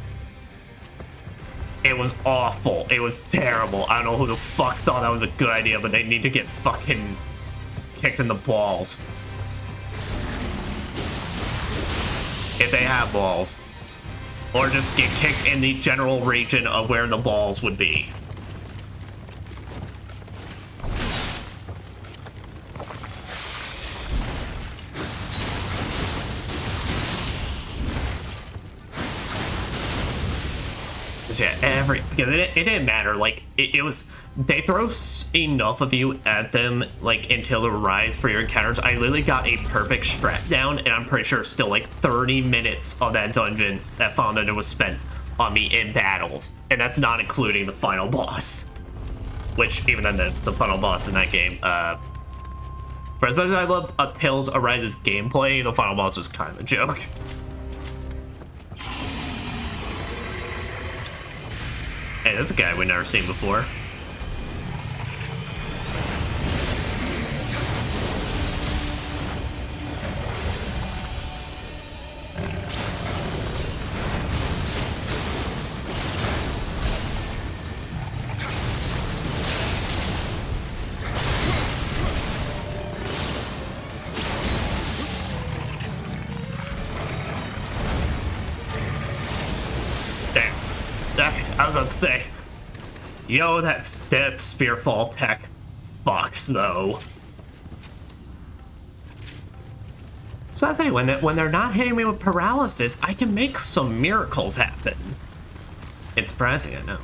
Speaker 1: It was awful. It was terrible. I don't know who the fuck thought that was a good idea, but they need to get fucking kicked in the balls. If they have balls. Or just get kicked in the general region of where the balls would be. Yeah, because it didn't matter. Like it was, they throw enough of you at them, like until the rise for your encounters. I literally got a perfect strat down, and I'm pretty sure still like 30 minutes of that dungeon, that final dungeon, was spent on me in battles, and that's not including the final boss. Which even then, the final boss in that game, for as much as I love Tales Arise's gameplay, the final boss was kind of a joke. Hey, there's a guy we've never seen before. I was about to say, yo, that Spearfall tech fucks though. So I say, when they're not hitting me with paralysis, I can make some miracles happen. It's surprising, I know.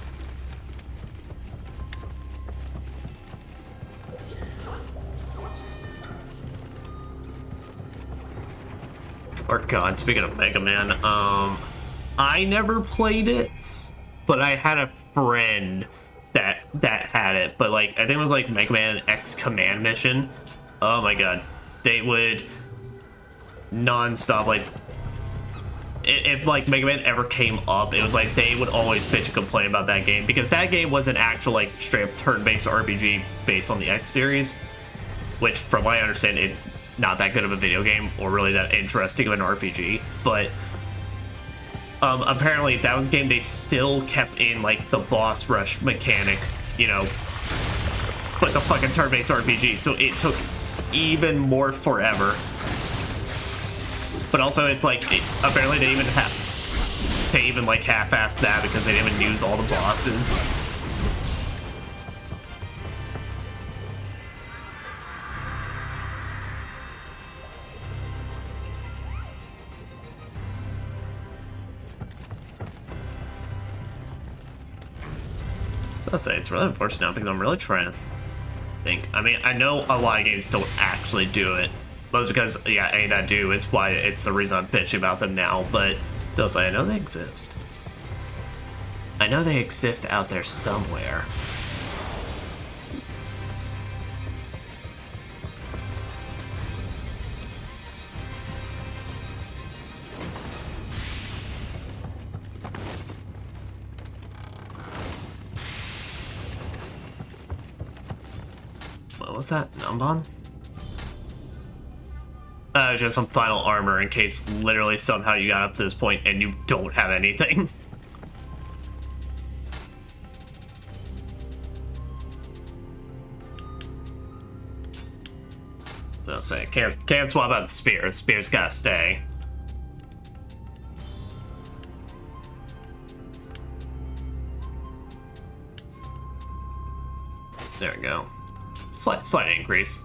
Speaker 1: Or God, speaking of Mega Man, I never played it. But I had a friend that had it. But like, I think it was like Mega Man X Command Mission. Oh my God, they would non-stop, like, if like Mega Man ever came up, it was like they would always bitch and complain about that game, because that game was an actual like straight up turn-based RPG based on the X series, which from what I understand, it's not that good of a video game or really that interesting of an RPG. But apparently that was a game they still kept in like the boss rush mechanic, you know, but the fucking turn-based RPG, so it took even more forever. But also it's like, apparently they even like half-assed that because they didn't even use all the bosses. I'll say it's really unfortunate now because I'm really trying to think. I mean, I know a lot of games don't actually do it, but it's because, yeah, A, that do is why it's the reason I'm bitching about them now, but still say I know they exist. I know they exist out there somewhere. What was that? Numbon? Just some final armor in case literally somehow you got up to this point and you don't have anything. I'll say can't swap out the spear. The spear's gotta stay. There we go. Slight increase.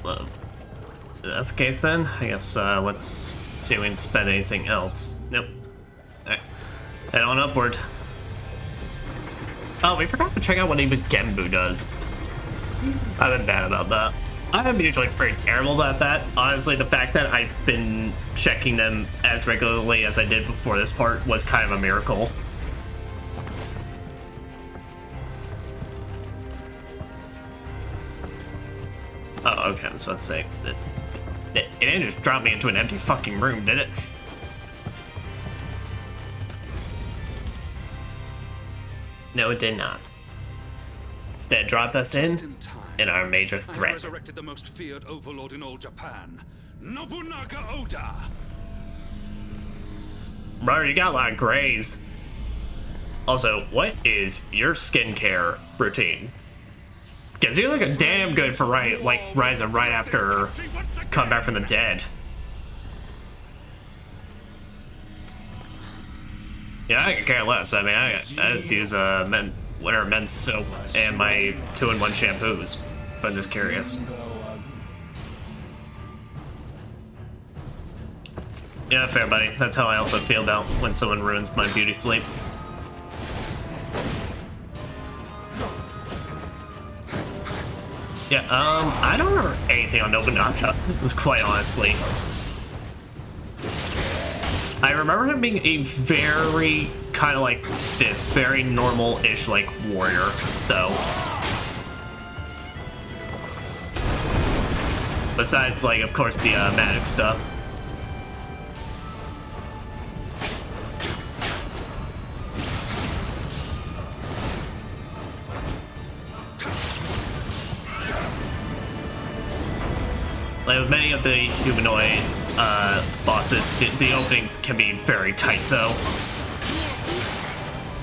Speaker 1: Well, if that's the case then, I guess let's see if we can spend anything else. Nope. Alright. Head on upward. Oh, we forgot to check out what even Genbu does. I've been bad about that. I'm usually pretty terrible about that. Honestly, the fact that I've been checking them as regularly as I did before this part was kind of a miracle. Oh, okay, I was about to say, it didn't just drop me into an empty fucking room, did it? No, it did not. Instead, dropped us in our major threat.
Speaker 7: I resurrected the most feared overlord in all Japan, Nobunaga Oda.
Speaker 1: Bro, you got a lot of grays. Also, what is your skincare routine? Because you look damn good for rising right after come back from the dead. Yeah, I could care less. I mean, I just use winter men's soap and my 2-in-1 shampoos. But I'm just curious. Yeah, fair, buddy. That's how I also feel about when someone ruins my beauty sleep. Yeah, I don't remember anything on Nobunaga, quite honestly. I remember him being a very, kind of like this, very normal-ish, like, warrior, though. Besides, like, of course, the magic stuff. Like with many of the humanoid bosses, the openings can be very tight, though.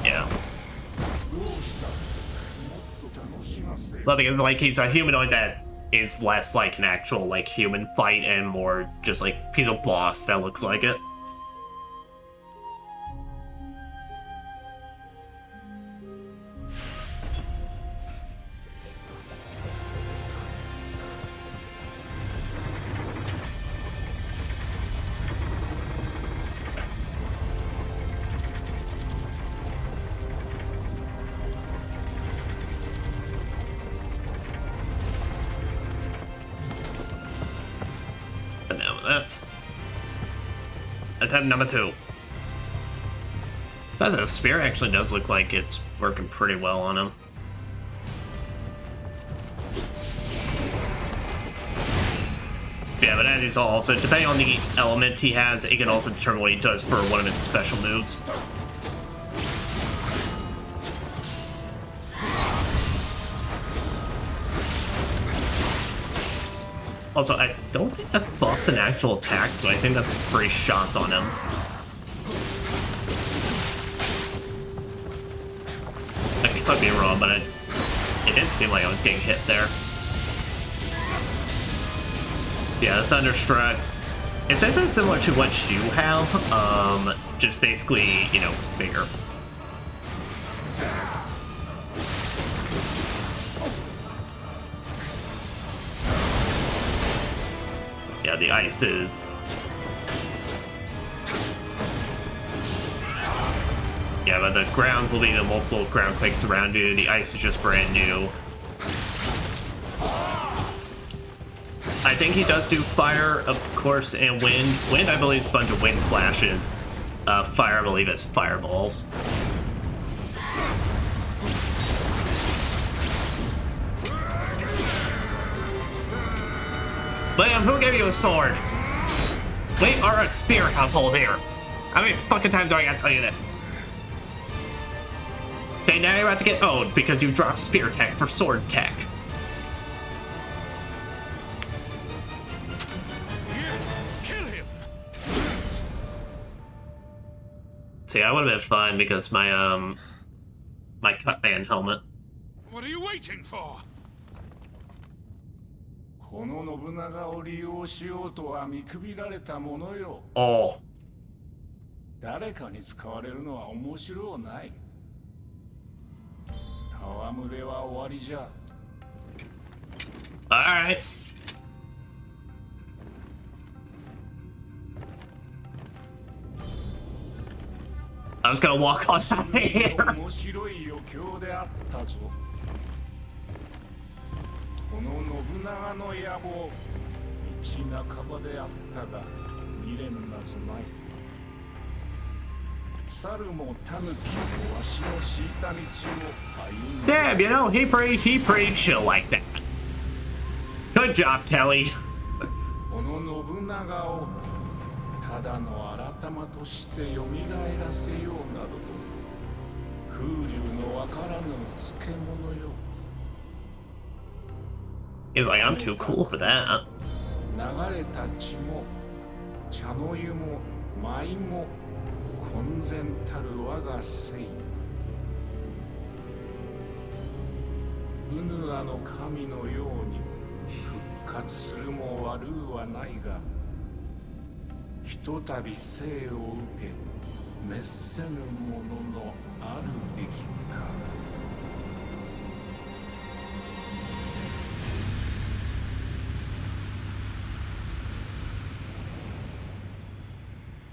Speaker 1: Yeah. Well, because like he's a humanoid that is less like an actual like human fight and more just like he's a boss that looks like it. Attempt number 2. So the spear actually does look like it's working pretty well on him. Yeah, but that is also, depending on the element he has, it can also determine what he does for one of his special moves. Also, I don't think that buffs an actual attack, so I think that's free shots on him. I could be wrong, but it didn't seem like I was getting hit there. Yeah, the Thunderstrucks. It's basically similar to what you have, just basically, you know, bigger. Yeah, the ice is... Yeah, but the ground will be the multiple ground quakes around you. The ice is just brand new. I think he does do fire, of course, and wind. Wind, I believe, is a bunch of wind slashes. Fire, I believe, is fireballs. Liam, who gave you a sword? We are a spear household here. How many fucking times do I gotta tell you this? Say now you're about to get owned because you dropped spear tech for sword tech.
Speaker 3: Yes, kill him.
Speaker 1: See, that would have been fun because my my Cutman helmet.
Speaker 3: What are you waiting for?
Speaker 8: この信長を利用しようとは見くびられたものよ。
Speaker 1: Oh.
Speaker 8: 誰かに使われるのは面白ない。戯れは終わりじゃ。
Speaker 1: Alright. I was gonna walk on out of here.
Speaker 8: 面白い余興であったぞ。この信長の野望、道半ばであったが、未練なずまい。猿も狸もわしの敷いた道を歩んで。
Speaker 1: Damn, you know, he pretty chill like that. Good job, Kelly.
Speaker 8: この信長をただの改まとして蘇らせようなどと、風流のわからぬ漬物よ。
Speaker 1: He's like, I'm too cool for that.
Speaker 8: 流れた血も茶の湯も舞も混然たる我が生。ウヌアの神のように復活するも悪うはないが、ひとたび生を受け滅せぬもののあるべきか。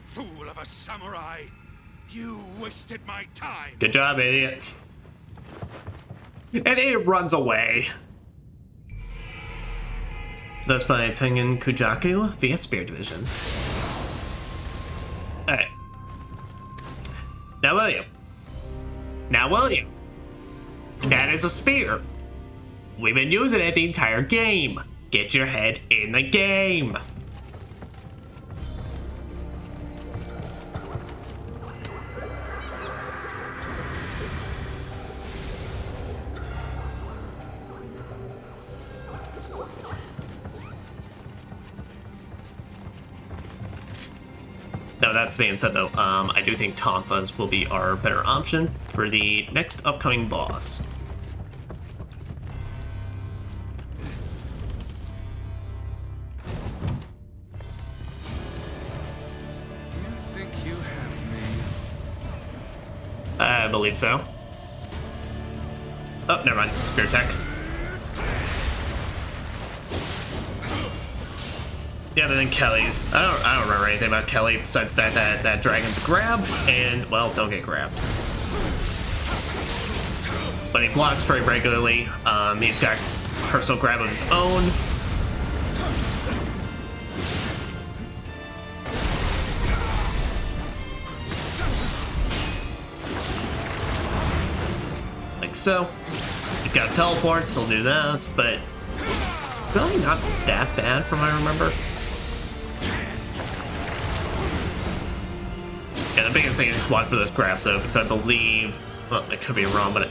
Speaker 3: Fool of a samurai! You wasted my time!
Speaker 1: Good job, idiot. And he runs away. So that's by Tengen Kujaku via Spear Division. Alright. Now will you? Now will you? That is a spear. We've been using it the entire game. Get your head in the game. Now that's being said though, I do think Tonfas will be our better option for the next upcoming boss.
Speaker 7: You think you have me?
Speaker 1: I believe so. Oh, never mind. Spear tech. Yeah, but then Kelly's. I don't remember anything about Kelly besides the fact that that dragon's a grab, and well, don't get grabbed. But he blocks pretty regularly. He's got personal grab of his own. Like so. He's got teleports, he'll do that, but it's really not that bad from what I remember. Yeah, the biggest thing is just watch for those grabs though, because I believe, well, I could be wrong, but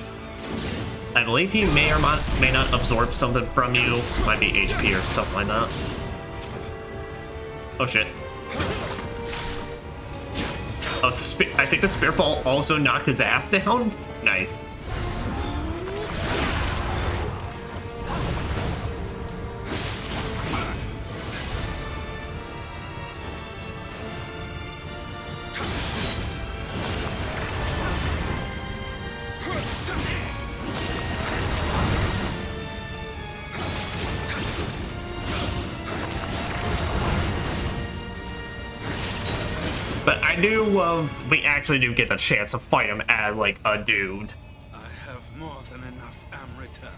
Speaker 1: I believe he may or may not absorb something from you. Might be HP or something like that. Oh shit. Oh, I think the spear ball also knocked his ass down? Nice. But I do love we actually do get the chance to fight him as like a dude.
Speaker 9: I have more than enough Amrita.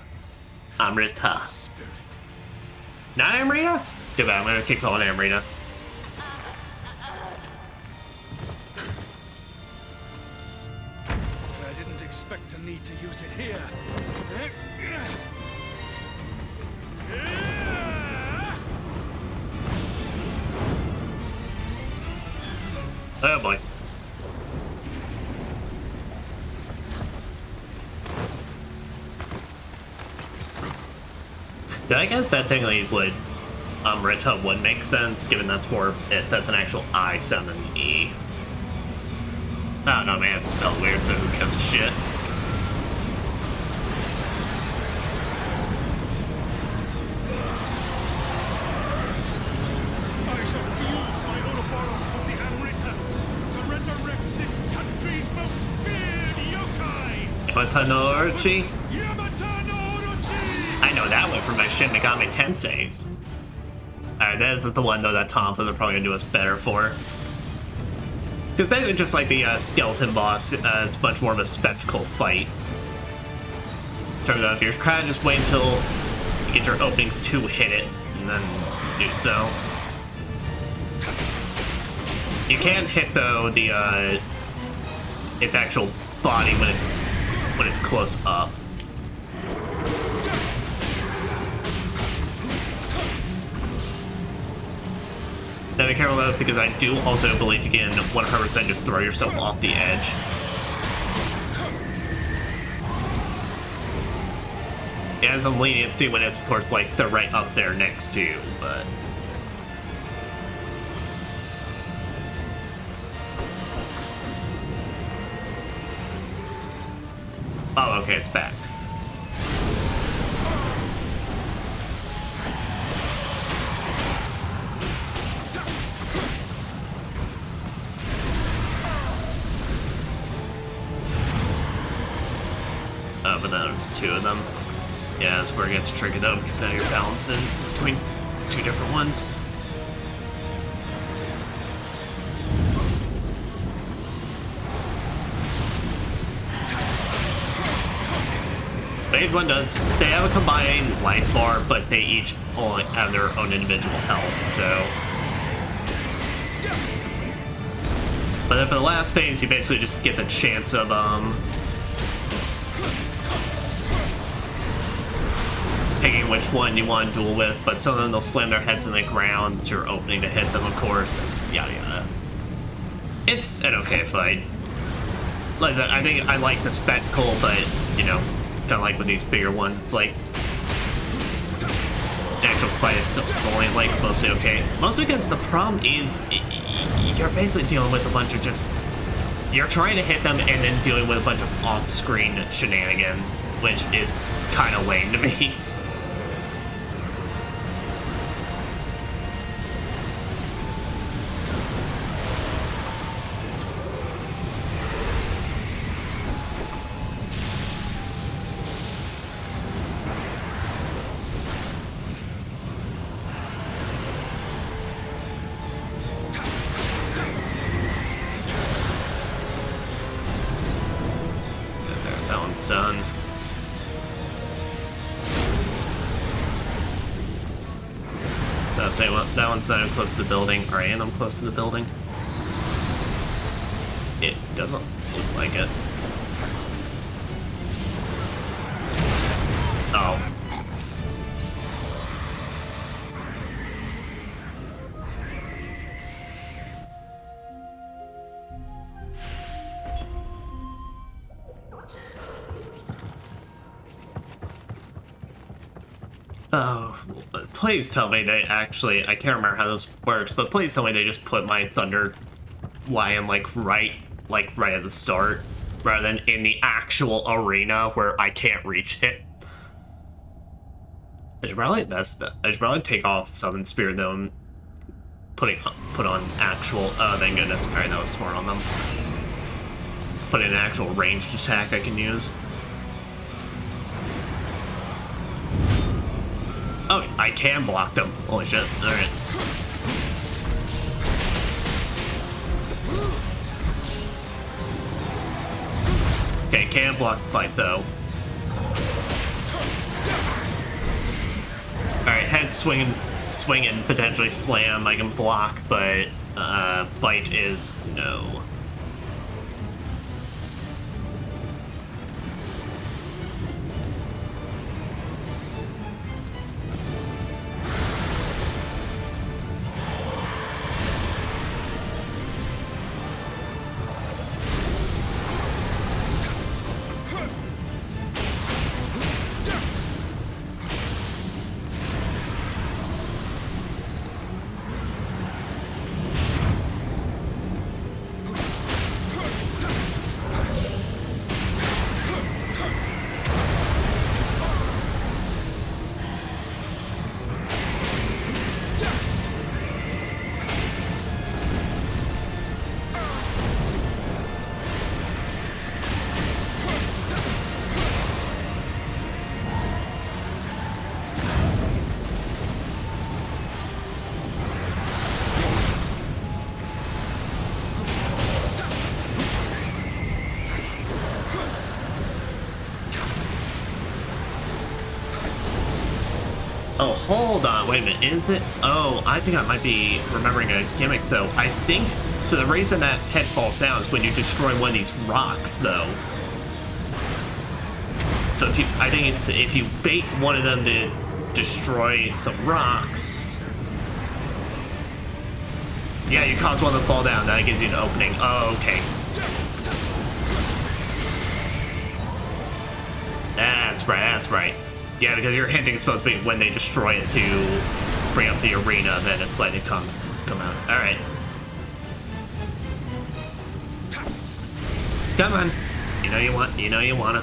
Speaker 1: Amrita.
Speaker 9: Spirit.
Speaker 1: Not Amrita? Too bad, I'm gonna keep calling Amrita.
Speaker 9: I didn't expect to need to use it here.
Speaker 1: Oh boy. I guess that technically would Amrita would make sense, given that's more that's an actual I sound than an E. I don't know, man, it's spelled weird, so who gives a shit?
Speaker 3: I shall fuse my Ouroboros with the Amrita to resurrect this country's most feared yokai!
Speaker 1: Yamata no Orochi?
Speaker 3: Yamata no Orochi!
Speaker 1: I know that one from my Shin Megami Tensei's. Alright, that isn't the one though that Tonfa they're probably gonna do us better for. Because basically just like the skeleton boss, it's much more of a spectacle fight. Turns out if you're kind of just wait until you get your openings to hit it, and then do so. You can hit though the its actual body when it's close up. Now be careful though, because I do also believe you can 100% just throw yourself off the edge. It has some leniency when it's, of course, like they're right up there next to you, but. Oh, okay, it's back. Oh, but then it's two of them. Yeah, that's where it gets tricky though, because now you're balancing between two different ones. Phase one does. They have a combined life bar, but they each only have their own individual health, so. But then for the last phase, you basically just get the chance of, picking which one you want to duel with, but some of them they'll slam their heads in the ground. It's your opening to hit them, of course, and yada yada. It's an okay fight. Like I said, I think I like the spectacle, but, you know, kind of like with these bigger ones, it's like the actual fight itself is only like mostly okay. Mostly because the problem is you're basically dealing with a bunch of just you're trying to hit them and then dealing with a bunch of off-screen shenanigans, which is kind of lame to me. Done. So I'll say that one's not even close to the building. Or and I'm close to the building. It doesn't look like it. Oh. Oh, please tell me they actually, I can't remember how this works, but please tell me they just put my Thunder Lion right at the start, rather than in the actual arena where I can't reach it. I should probably take off Summon Spirit though and put on actual, oh thank goodness, alright, that was smart on them. Put in an actual ranged attack I can use. Oh, I can block them. Holy shit. Alright. Okay, can't block the fight though. Alright, head swing and potentially slam. I can block, but bite is no. Oh, hold on, wait a minute, is it? Oh, I think I might be remembering a gimmick, though. I think, so the reason that head falls down is when you destroy one of these rocks, though. So I think it's, if you bait one of them to destroy some rocks. Yeah, you cause one to fall down, that gives you an opening. Oh, okay. That's right. Yeah, because your hinting is supposed to be when they destroy it to bring up the arena, then it's like it come out. Alright. Come on. You know you want it.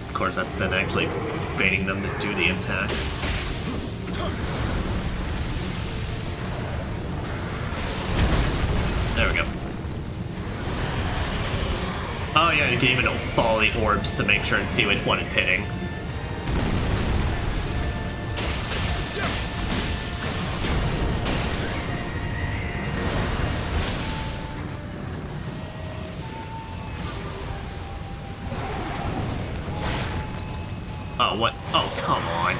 Speaker 1: Of course, that's then actually baiting them to do the attack. There we go. Oh yeah, you can even follow the orbs to make sure and see which one it's hitting. Oh, what? Oh, come on.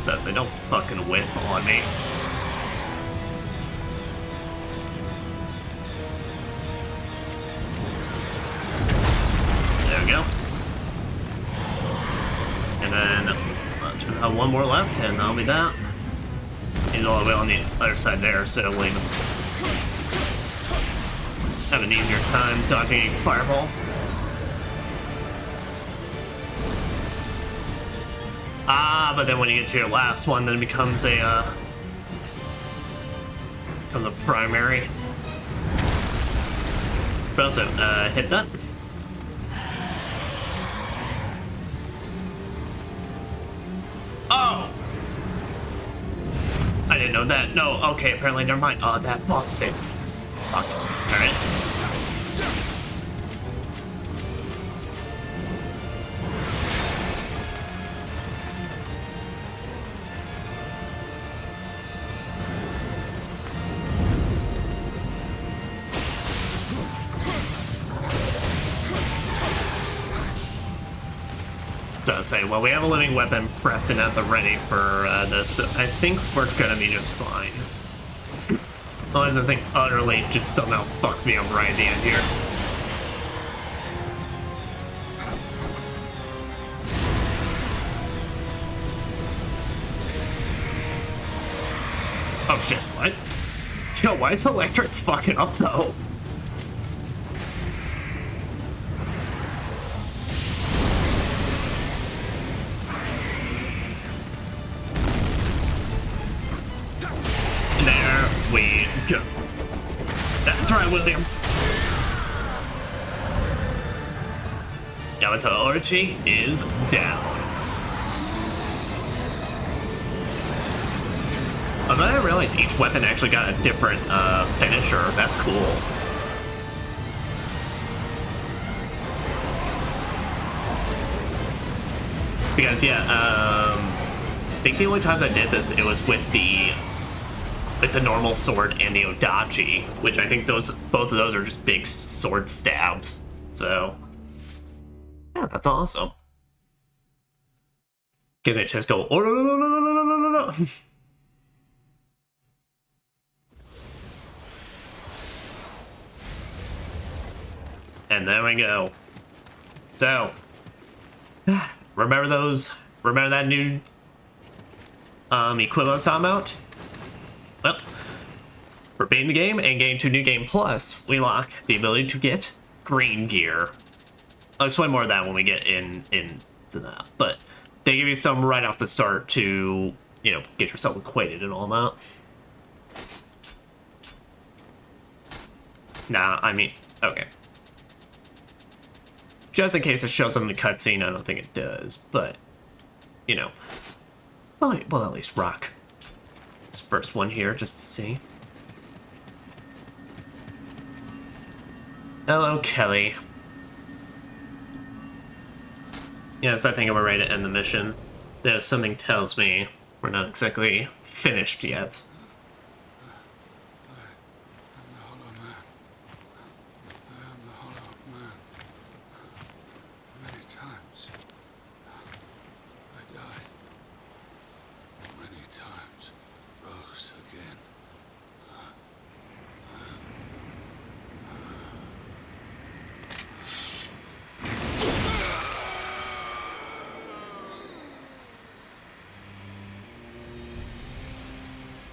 Speaker 1: That's it, don't fucking whip on me. There we go. And then just have one more left, and that'll be that. He's all the way on the other side there, so we'll have an easier time dodging any fireballs. Ah, but then when you get to your last one, then it becomes a primary. But also, hit that. Oh! I didn't know that. No, okay, apparently, never mind. Oh, that box it. Fuck. Alright. So I say, well, we have a living weapon prepped and at the ready for this, so I think we're gonna be just fine. Otherwise, I think utterly just somehow fucks me up right at the end here. Oh shit, what? Yo, why is Electric fucking up though? There we go. That's right, William. Yamato Orochi is down. Although I didn't realize each weapon actually got a different finisher. That's cool. Because yeah, I think the only time I did this, it was with the normal sword and the Odachi, which I think both of those are just big sword stabs. So yeah, that's awesome. Get a chance to go. Oh no no no no no no no no no. And there we go. So, remember that new equivalent I was talking about? Well, for beating the game and getting to New Game Plus, we lock the ability to get green gear. I'll explain more of that when we get into that. But they give you some right off the start to, you know, get yourself acquainted and all that. Nah, I mean, okay. Just in case it shows up in the cutscene, I don't think it does, but, you know. Well, at least rock this first one here, just to see. Hello, Kelly. Yes, I think we're ready to end the mission. There's something tells me we're not exactly finished yet.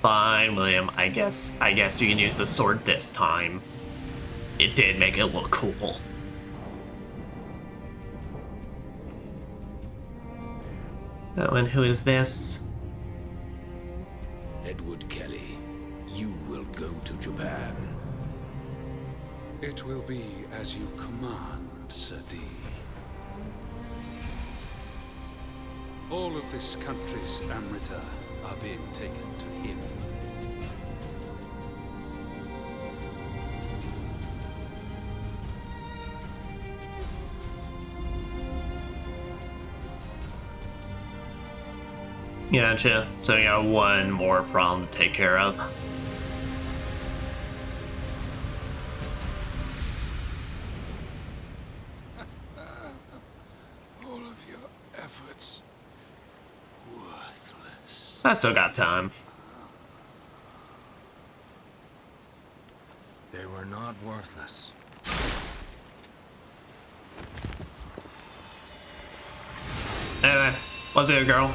Speaker 1: Fine, William. I guess you can use the sword this time. It did make it look cool. Oh, and who is this?
Speaker 10: Edward Kelly, you will go to Japan.
Speaker 7: It will be as you command, Sir D. All of this country's Amrita are being taken to him.
Speaker 1: Gotcha. So you got one more problem to take care of.
Speaker 7: All of your efforts worthless.
Speaker 1: I still got time.
Speaker 9: They were not worthless.
Speaker 1: Anyway, what's it, girl?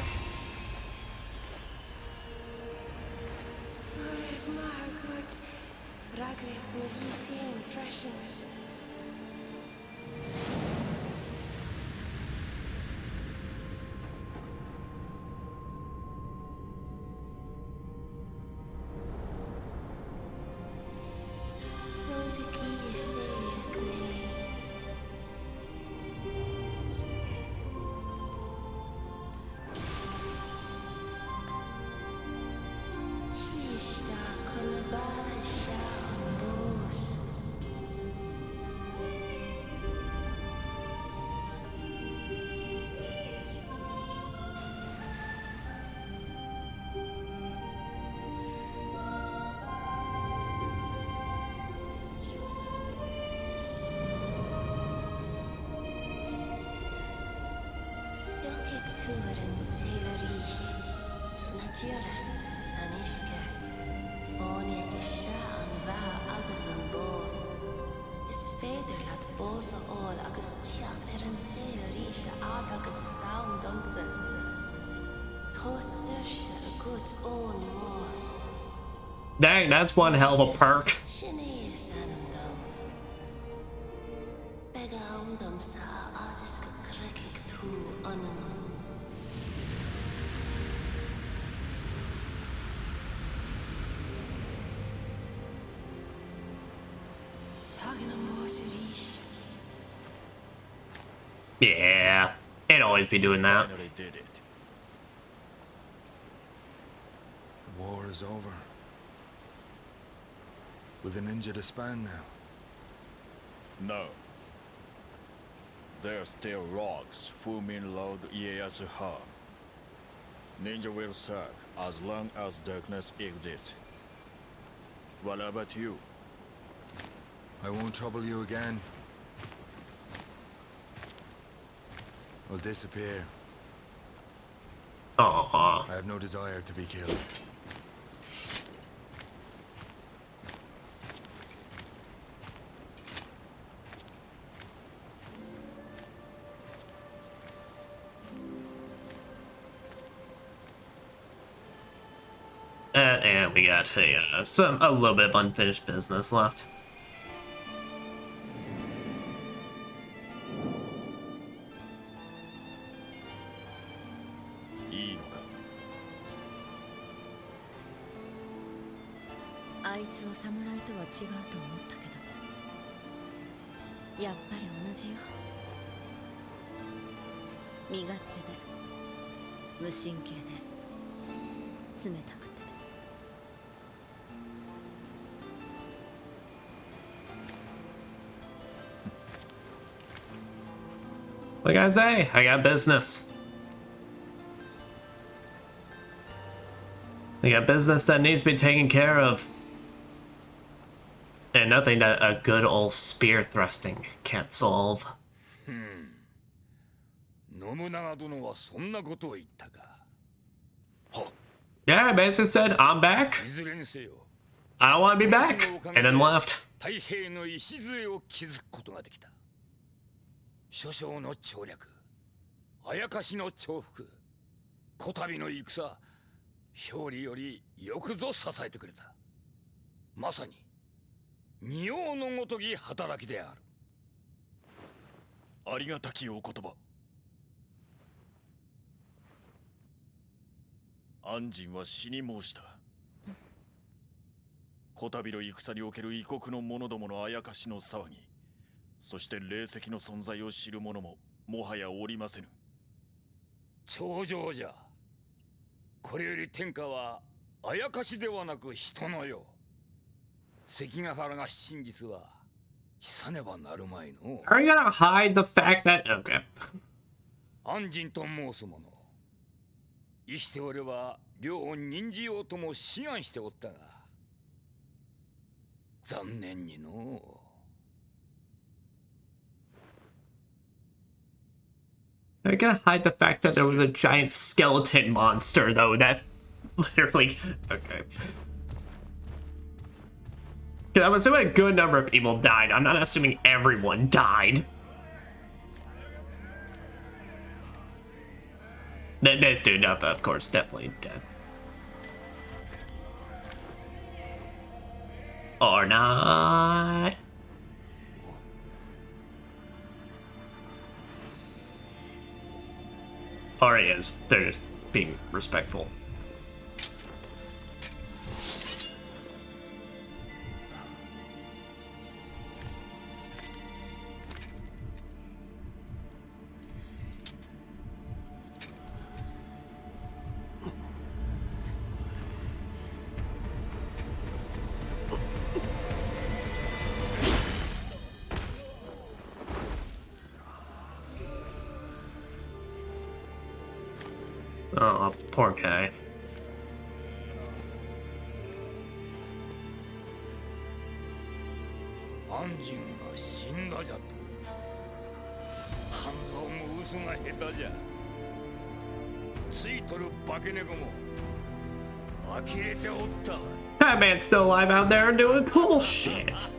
Speaker 1: Dang, that's one hell of a perk. Yeah, it'd always be doing that.
Speaker 4: Finally did it.
Speaker 9: The war is over. Will the ninja disband now?
Speaker 4: No. There are still rocks Fumin Lord Ieyasu harm. Ninja will serve as long as darkness exists. What about you?
Speaker 9: I won't trouble you again. I'll disappear.
Speaker 1: Aw.
Speaker 9: I have no desire to be killed.
Speaker 1: And we got a little bit of unfinished business left. Like I say, I got business. I got business that needs to be taken care of. And nothing that a good old spear thrusting can't solve. Yeah, I basically said, I'm back. I don't want to be back. And then left.
Speaker 6: 諸将の調略、あやかしの重複、こたびの戦、表裏よりよくぞ支えてくれた。まさに仁王のごとき働きである。
Speaker 4: ありがたきお言葉。安心は死に申した。こたびの戦における異国の者どものあやかしの騒ぎ。 そして霊石の存在を知る者ももはやおりませぬ。
Speaker 6: 頂上じゃ。これより天下はあやかしではなく人のよう。関ヶ原が真実はさねばなるまいの。
Speaker 1: Are you gonna hide the fact that okay?
Speaker 6: 安心と申す者。生きておれば両を任じようとも志願しておったが、残念にの。
Speaker 1: They're gonna hide the fact that there was a giant skeleton monster, though, that literally... Okay. I'm assuming a good number of people died. I'm not assuming everyone died. This dude, of course, definitely dead. Or not. Or he is. They're just being respectful. Oh, poor guy.
Speaker 6: Anjinが死んだじゃと。半蔵も嘘が下手じゃ。ついとる化け猫も呆れておった。
Speaker 1: That man's still alive out there doing cool shit.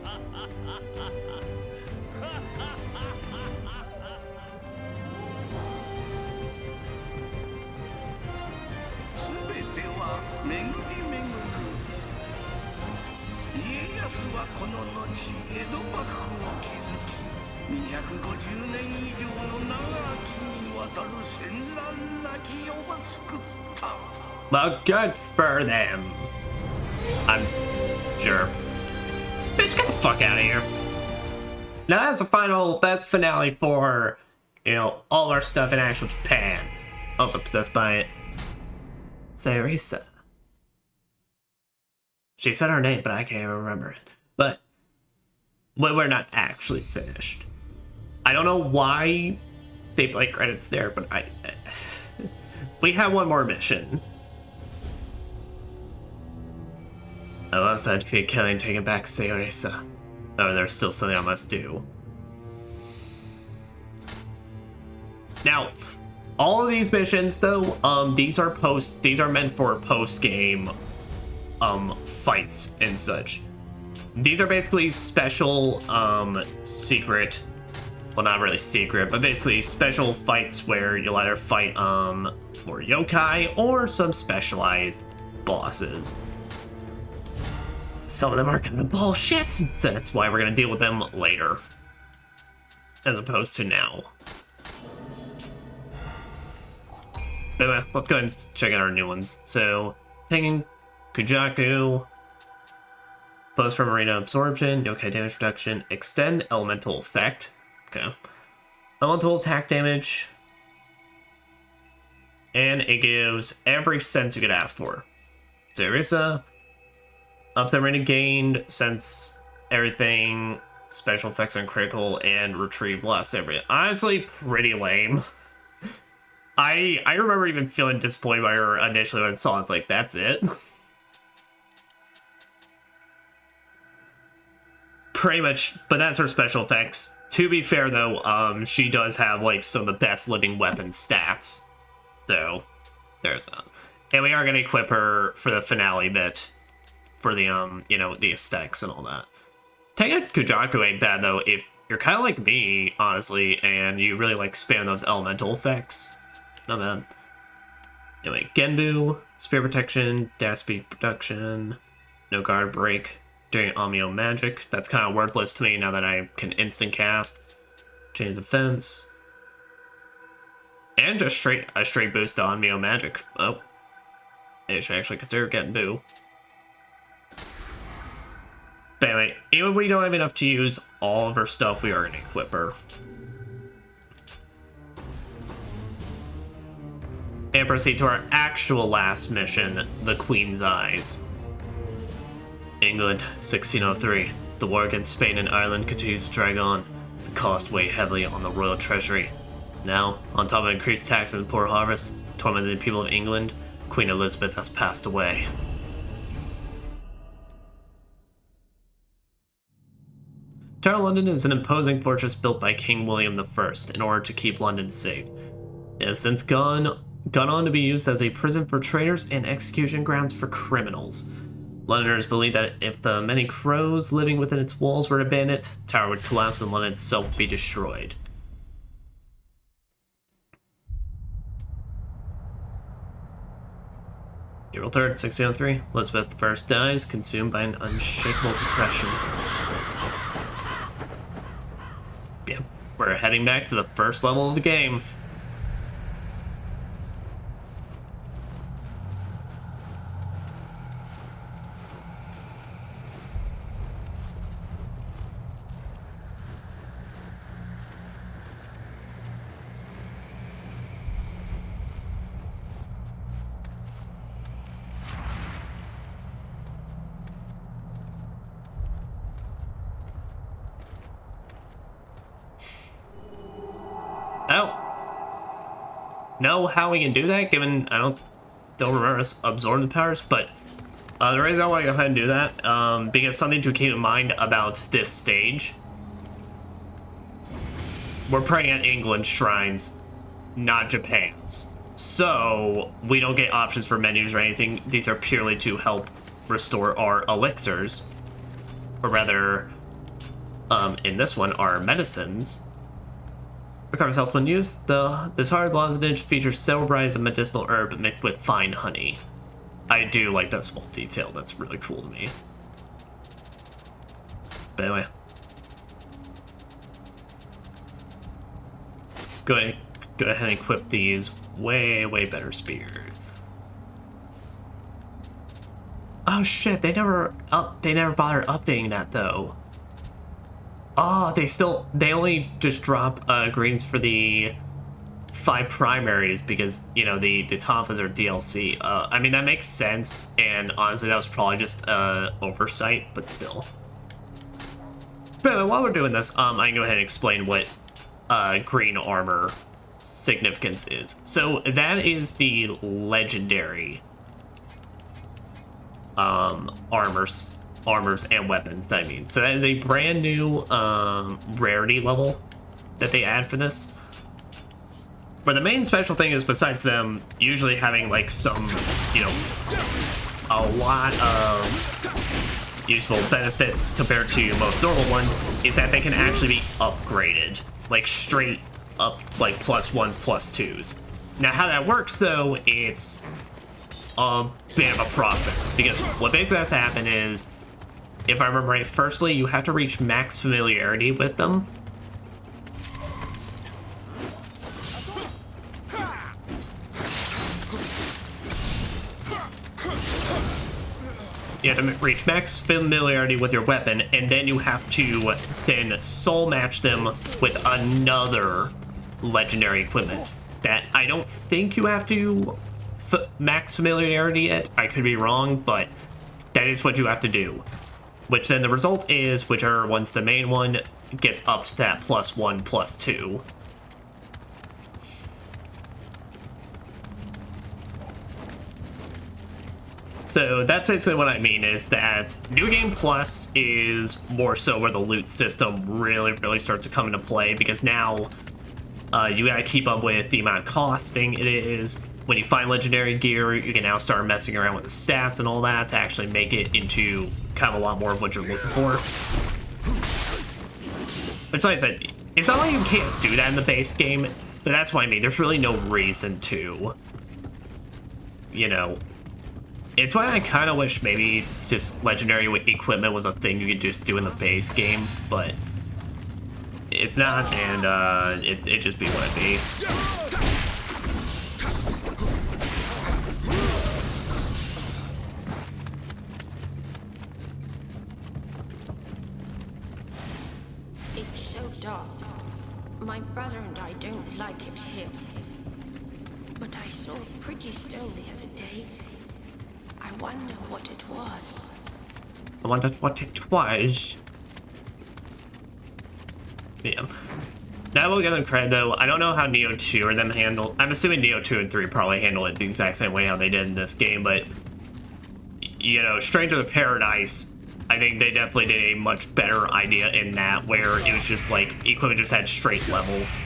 Speaker 6: ち江戸幕府を築き250年以上の長きにわたる戦乱なき世を作った。
Speaker 1: Well, good for them. I'm sure. Bitch, get the fuck out of here. Now that's finale for, you know, all of our stuff in actual Japan. Also possessed by Sayarisa. She said her name, but I can't remember it. But we're not actually finished. I don't know why they play credits there, but we have one more mission. Alongside defeat killing and taking back Sayarisa. Oh, there's still something I must do. Now, all of these missions though, these are meant for post-game fights and such. These are basically special secret, well, not really secret, but basically special fights where you'll either fight more yokai or some specialized bosses. Some of them are kind of bullshit, so that's why we're gonna deal with them later, as opposed to now. But anyway, let's go ahead and check out our new ones. So, Tengen, Kujaku, Post from Arena Absorption, Yokai Damage Reduction, Extend Elemental Effect. Okay. Elemental attack damage. And it gives every sense you could ask for. Sayarisa, up the arena gained, sense everything, special effects on critical, and retrieve less every. Honestly, pretty lame. I remember even feeling disappointed by her initially when I saw it. It's like, that's it? Pretty much, but that's her special effects. To be fair though, she does have like some of the best living weapon stats. So, there's that. And we are going to equip her for the finale bit. For the, you know, the aesthetics and all that. Tengen Kujaku ain't bad though if you're kind of like me, honestly, and you really like spam those elemental effects. Not bad. Anyway, Genbu, Spear Protection, Dash Speed Production, No Guard Break, during Amio Magic. That's kind of worthless to me now that I can instant cast. Change Defense. And just a straight boost to Amio Magic. Oh. I should actually consider Genbu. But anyway, even if we don't have enough to use all of her stuff, we are going to equip her. And proceed to our actual last mission, the Queen's Eyes. England, 1603. The war against Spain and Ireland continues to drag on. The cost weigh heavily on the royal treasury. Now, on top of increased taxes and poor harvests, tormenting the people of England, Queen Elizabeth has passed away. Tower London is an imposing fortress built by King William I in order to keep London safe. It has since gone on to be used as a prison for traitors and execution grounds for criminals. Londoners believe that if the many crows living within its walls were to ban it, the tower would collapse and London itself be destroyed. April 3rd, 1603, Elizabeth I dies, consumed by an unshakable depression. Yeah, we're heading back to the first level of the game. I don't know how we can do that, given I don't remember us absorbing the powers, but the reason I want to go ahead and do that, because something to keep in mind about this stage, we're praying at England's shrines, not Japan's. So, we don't get options for menus or anything. These are purely to help restore our elixirs, or rather, in this one, our medicines. Recovers health when used. This hard lozenge features several varieties of medicinal herb mixed with fine honey. I do like that small detail. That's really cool to me. But anyway. Let's go ahead and equip these way better spears. Oh shit, they never bothered updating that though. Oh, they only just drop greens for the 5 primaries because, you know, the Tonfas are DLC. I mean, that makes sense, and honestly, that was probably just oversight, but still. But while we're doing this, I can go ahead and explain what green armor significance is. So that is the legendary armors and weapons that I mean. So that is a brand new rarity level that they add for this. But the main special thing is, besides them usually having like some, you know, a lot of useful benefits compared to most normal ones, is that they can actually be upgraded, like straight up, like +1s, +2s. Now how that works though, it's a bit of a process, because what basically has to happen is, if I remember right, firstly you have to reach max familiarity with them. You have to reach max familiarity with your weapon, and then you have to then soul match them with another legendary equipment that I don't think you have to max familiarity at. I could be wrong, but that is what you have to do. Which then the result is, whichever one's the main one, gets up to that +1, +2. So that's basically what I mean, is that New Game Plus is more so where the loot system really starts to come into play, because now you gotta keep up with the amount of costing it is. When you find legendary gear, you can now start messing around with the stats and all that to actually make it into kind of a lot more of what you're looking for. Which, like I said, it's not like you can't do that in the base game, but that's what I mean. There's really no reason to, you know. It's why I kind of wish maybe just legendary equipment was a thing you could just do in the base game, but it's not, and it just be what it be.
Speaker 11: It's so dark. My brother and I don't like it here. But I saw a pretty stone the other day. I wonder what it was.
Speaker 1: I wondered what it was. Yeah. Now we'll give them credit though. I don't know how Nioh 2 or them handle. I'm assuming Nioh 2 and 3 probably handle it the exact same way how they did in this game, but you know, Stranger of Paradise, I think they definitely did a much better idea in that, where it was just like equipment just had straight levels.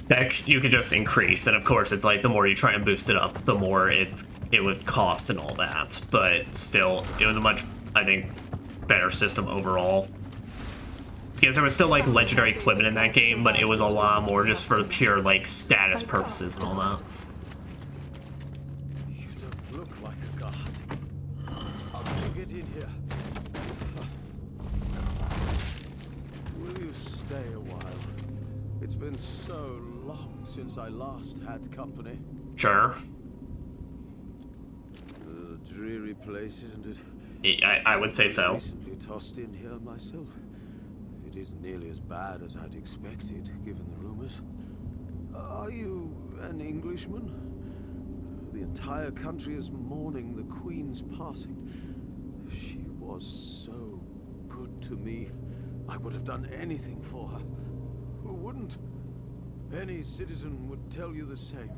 Speaker 1: That you could just increase, and of course it's like the more you try and boost it up, the more it would cost and all that, but still it was a much, I think, better system overall, because there was still like legendary equipment in that game, but it was a lot more just for pure like status purposes and all that.
Speaker 12: You don't look like a god. How did you get in here? Will you stay a while? It's been so long since I last had company.
Speaker 1: Sure.
Speaker 12: A dreary place, isn't it?
Speaker 1: I would say so.
Speaker 12: Recently tossed in here myself. It isn't nearly as bad as I'd expected, given the rumors. Are you an Englishman? The entire country is mourning the Queen's passing. She was so good to me. I would have done anything for her. Who wouldn't? Any citizen would tell you the same.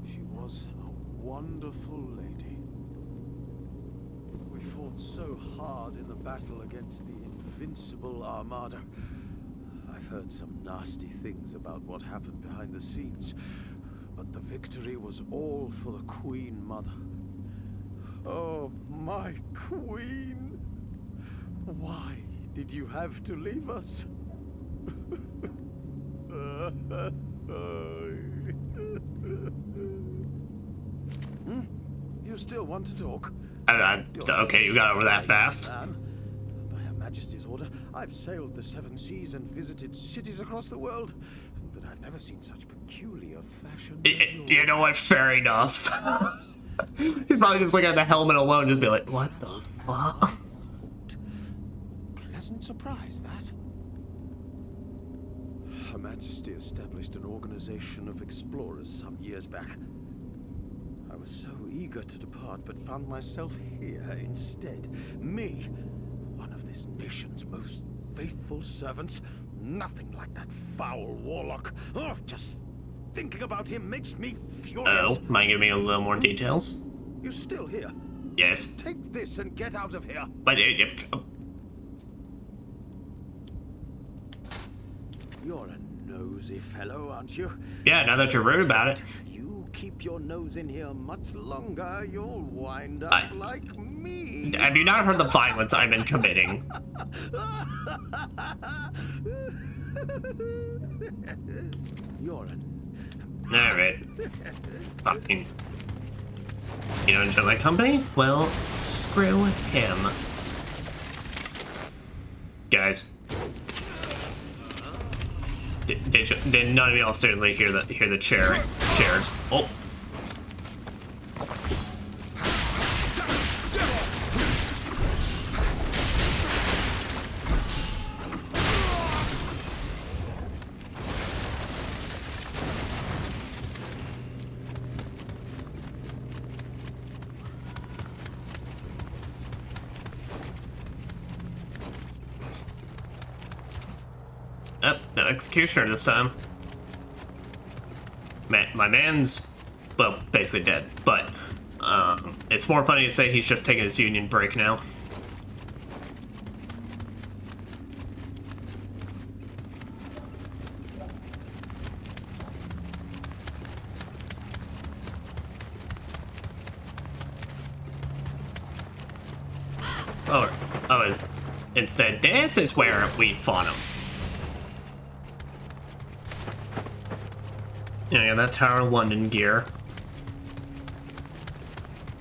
Speaker 12: She was a wonderful lady. We fought so hard in the battle against the invincible Armada. I've heard some nasty things about what happened behind the scenes, but the victory was all for the Queen Mother. Oh, my Queen! Why did you have to leave us? You still want to talk?
Speaker 1: Okay, you got over that fast.
Speaker 12: By Her Majesty's order, I've sailed the 7 seas and visited cities across the world, but I've never seen such peculiar fashion.
Speaker 1: You know what? Fair enough. He's probably just looking at the helmet alone, just be like, "What the fuck?"
Speaker 12: Pleasant surprise, that. Her Majesty established an organization of explorers some years back. I was so eager to depart, but found myself here instead. Me, one of this nation's most faithful servants. Nothing like that foul warlock. Oh, just thinking about him makes me furious.
Speaker 1: Oh, mind giving me a little more details?
Speaker 12: You still here?
Speaker 1: Yes.
Speaker 12: Take this and get out of here.
Speaker 1: But if...
Speaker 12: You're a nosy fellow, aren't you?
Speaker 1: Yeah, now that you're rude about it.
Speaker 12: You keep your nose in here much longer, you'll wind up like me.
Speaker 1: Have you not heard the violence I've been committing?
Speaker 12: You're
Speaker 1: Alright. Fucking. You don't enjoy my company? Well, screw him. Guys. Did none of y'all certainly hear the chairs? Oh. Oh, no executioner this time. My man's, well, basically dead, but it's more funny to say he's just taking his union break now. Instead, this is where we fought him. Yeah, that Tower of London gear.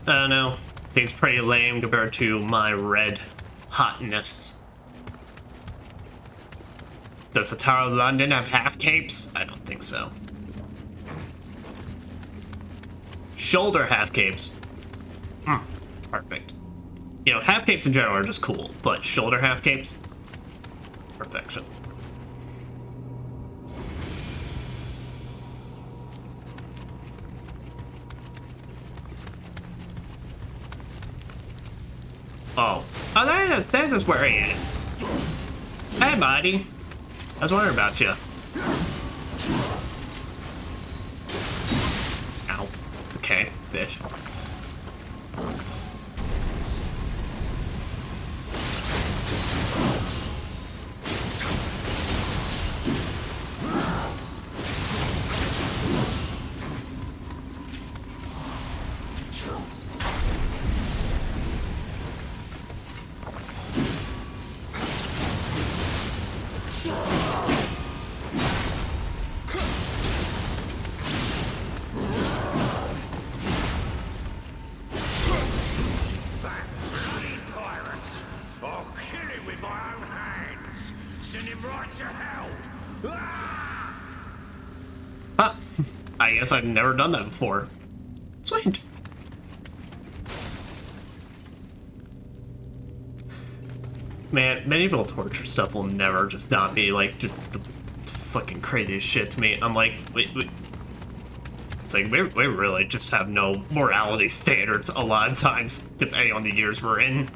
Speaker 1: I don't know. Seems pretty lame compared to my red hotness. Does the Tower of London have half capes? I don't think so. Shoulder half capes. Perfect. You know, half capes in general are just cool, but shoulder half capes? Perfection. Oh, this is where he is. Hey, buddy. I was wondering about you. Ow. Okay, bitch. Huh. I guess I've never done that before. Sweet. Man, medieval torture stuff will never just not be like just the fucking craziest shit to me. I'm like, wait. It's like we really just have no morality standards a lot of times, depending on the years we're in.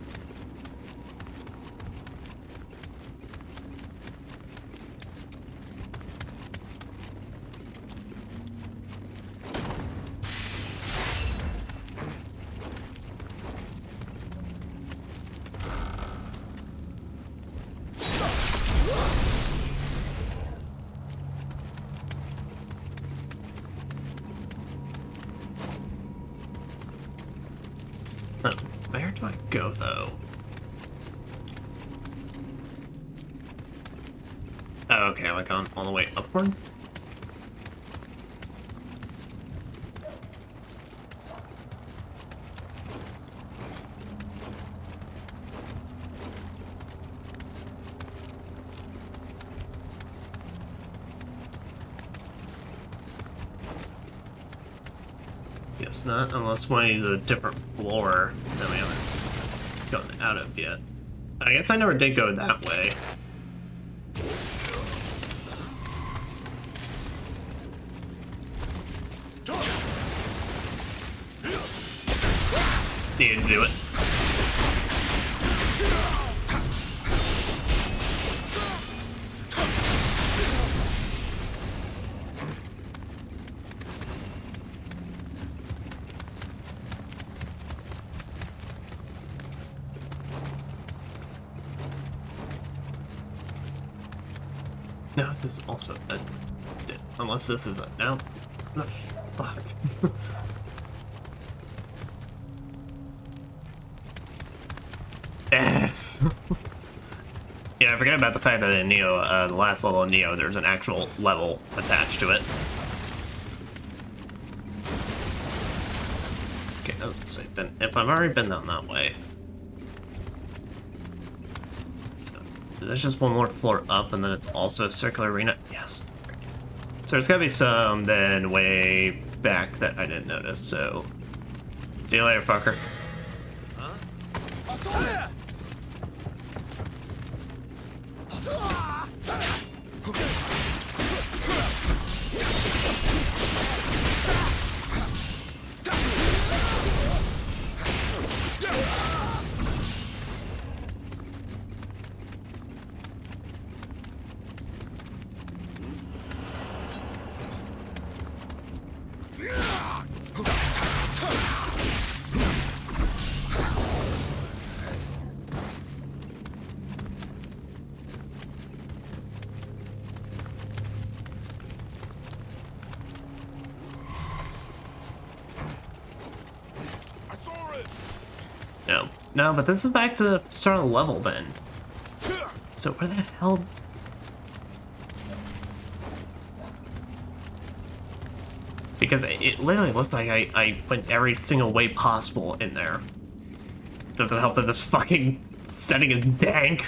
Speaker 1: Where do I go, though? Oh, okay, like on all the way upward? Guess not, unless one is a different floor that we haven't gotten out of yet. I guess I never did go that way. Need to do it. No, this is also a... Unless this is a... No. The fuck. Yeah, I forget about the fact that in Nioh, the last level of Nioh, there's an actual level attached to it. Okay, oh, so then if I've already been down that way... So, there's just one more floor up, and then it's also a circular arena. Yes. So there's gotta be some then way back that I didn't notice, so... See you later, fucker. No, but this is back to the start of the level then. So where the hell... Because it literally looked like I went every single way possible in there. Doesn't help that this fucking setting is dank.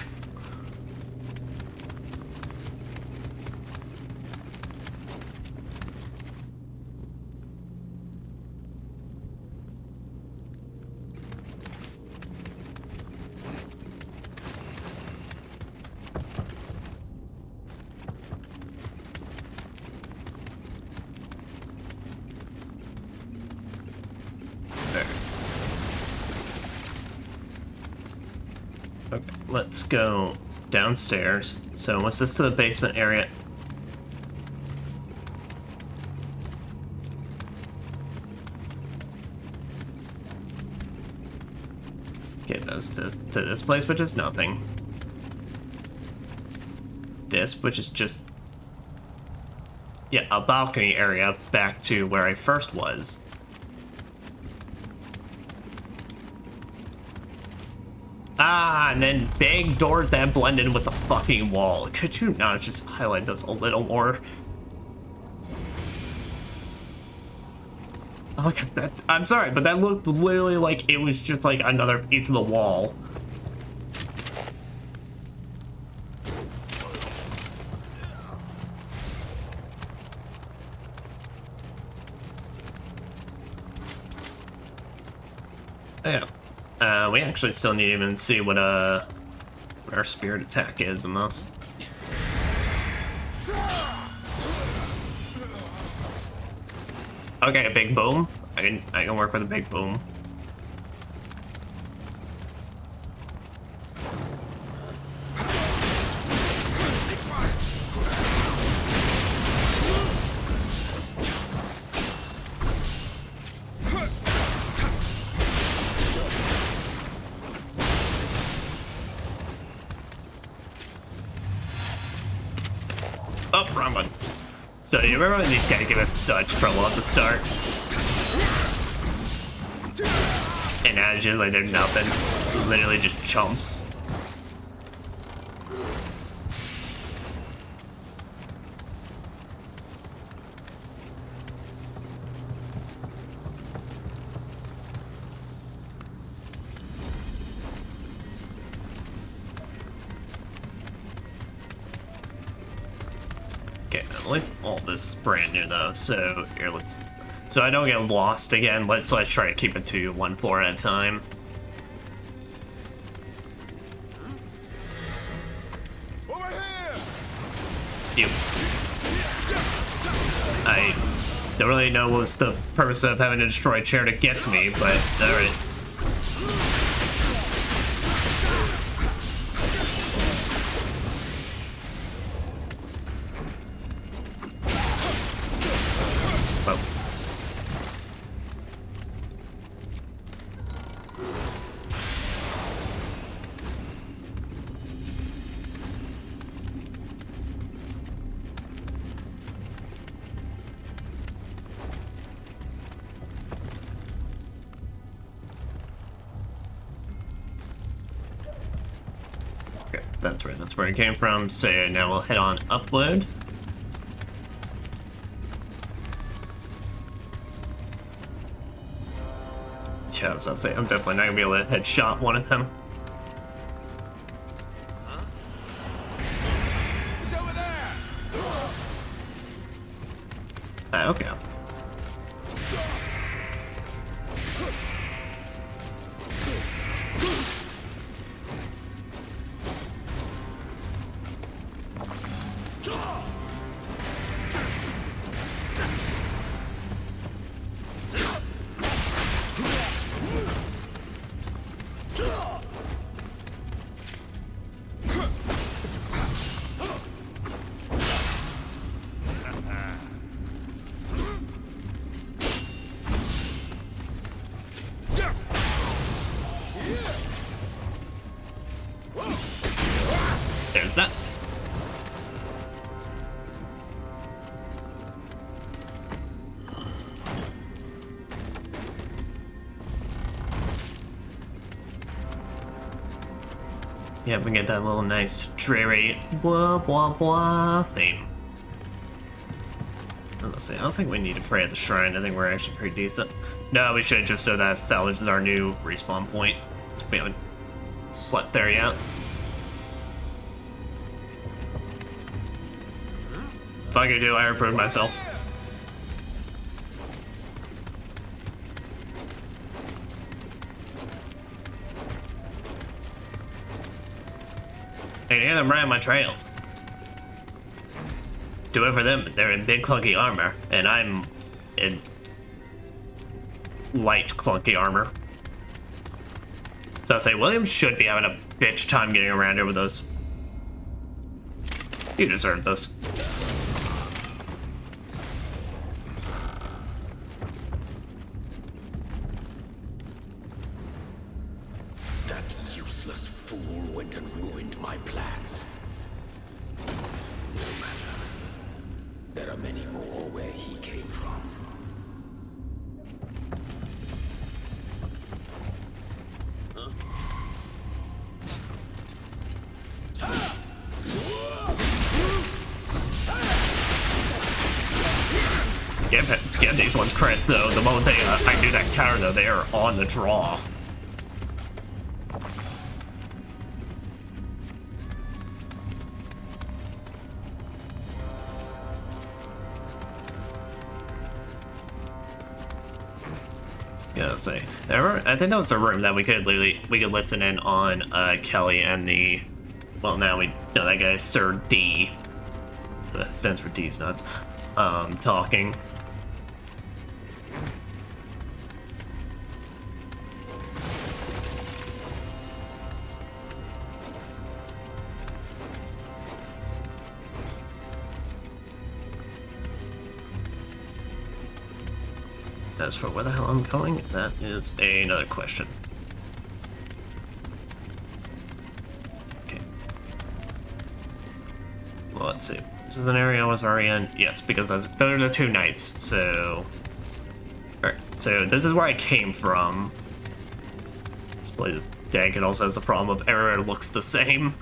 Speaker 1: Okay, let's go downstairs. So what's this to the basement area? Get us to this place, which is nothing. This, which is just... Yeah, a balcony area back to where I first was. Ah, and then big doors that blend in with the fucking wall. Could you not just highlight this a little more? Oh my god, that... I'm sorry, but that looked literally like it was just like another piece of the wall. Yeah. We actually still need to even see what our spirit attack is in this. Okay, a big boom. I can work with a big boom. Oh, wrong one. So, you remember when these guys give us such trouble at the start? And as you like they're nothing. Literally just chumps. Okay, like all this is brand new though, so here So I don't get lost again, let's try to keep it to one floor at a time.
Speaker 6: Over here!
Speaker 1: You. I don't really know what's the purpose of having to destroy a chair to get to me, but alright. That's right, that's where it came from. So now we'll head on upload. Yeah, I was about to say, I'm definitely not gonna be able to headshot one of them.
Speaker 6: He's over there!
Speaker 1: Okay. There's that. Yeah, we get that little nice dreary blah blah blah theme. Let's see, I don't think we need to pray at the shrine. I think we're actually pretty decent. No, we should, just so that establishes our new respawn point. We haven't slept there yet. Fuck you, do I reproved myself. I can hear them right on my trail. Do it for them. They're in big clunky armor, and I'm in light clunky armor. So I'll say Williams should be having a bitch time getting around here with those. You deserve this.
Speaker 10: That useless fool went and ruined my plans. No matter. There are many more where he came from.
Speaker 1: Give these ones credit though. The moment they I do that counter though, they are on the draw. Yeah, let's see. I think that was the room that we could listen in on Kelly and the, well, now we know that guy Sir D. That stands for D's nuts. Talking. As for where the hell I'm going, that is another question. Okay. Well, let's see. This is an area I was already in. Yes, because those are the two nights, so... Alright, so this is where I came from. This place is dank. It also has the problem of everywhere looks the same.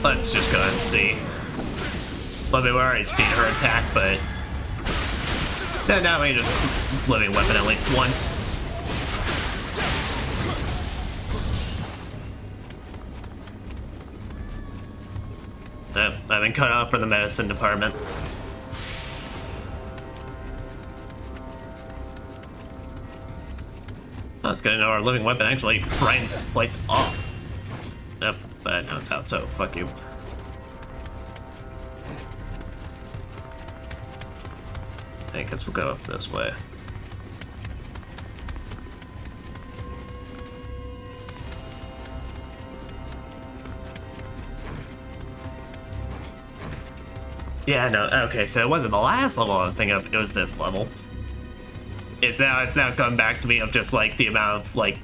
Speaker 1: let's just go ahead and see. Well, we've already seen her attack, but now we just living weapon at least once. I've been cut off from the medicine department. Oh, it's good to know our living weapon actually brightens the place off. Yep, but now it's out, so fuck you. I guess we'll go up this way. Yeah, no, okay, so it wasn't the last level I was thinking of, it was this level. It's now coming back to me of just like the amount of like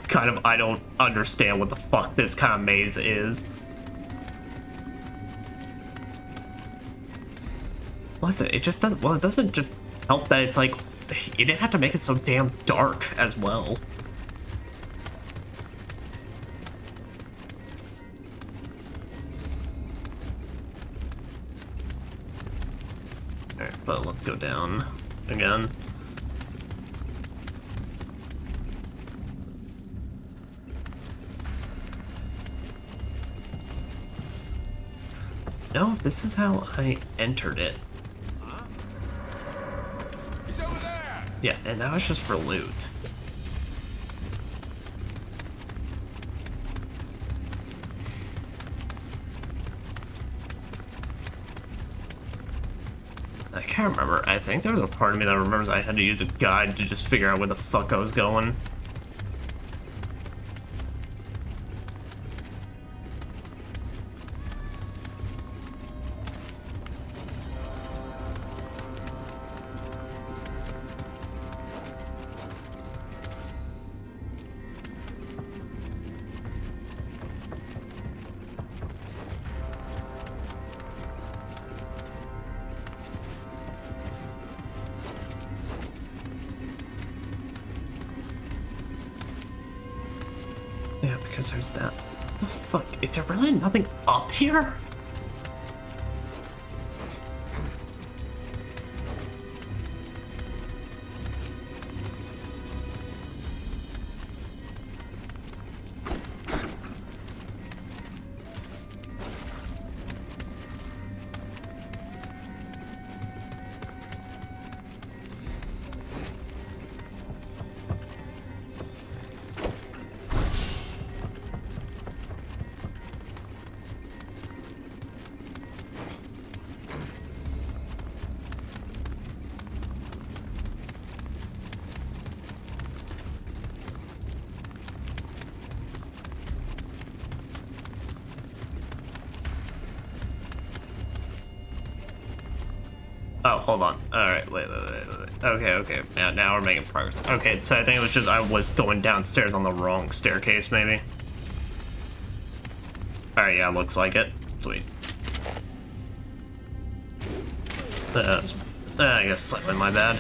Speaker 1: kind of I don't understand what the fuck this kind of maze is. What is it? It just doesn't, well, it doesn't just help that it's like you didn't have to make it so damn dark as well. Alright, but let's go down again. No, this is how I entered it.
Speaker 6: He's over there.
Speaker 1: Yeah, and now it's just for loot. I can't remember. I think there was a part of me that remembers I had to use a guide to just figure out where the fuck I was going. Yeah, because there's that. The fuck? Is there really nothing up here? Oh, hold on. Alright, wait. Okay. Now we're making progress. Okay, so I think it was just I was going downstairs on the wrong staircase, maybe. Alright, yeah, looks like it. Sweet. I guess slightly my bad.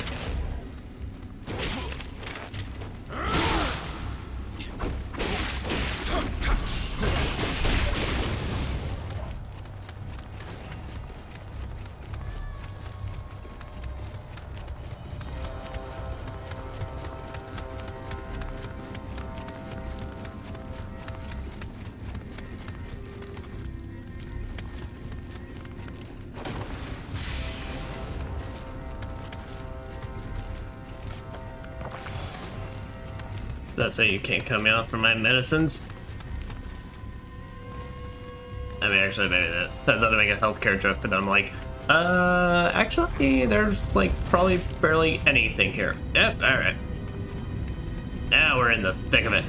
Speaker 1: That's why you can't cut me off from my medicines. I mean, actually, maybe that's how to make a healthcare joke, but then I'm like, actually, there's like probably barely anything here. Yep, alright. Now we're in the thick of it.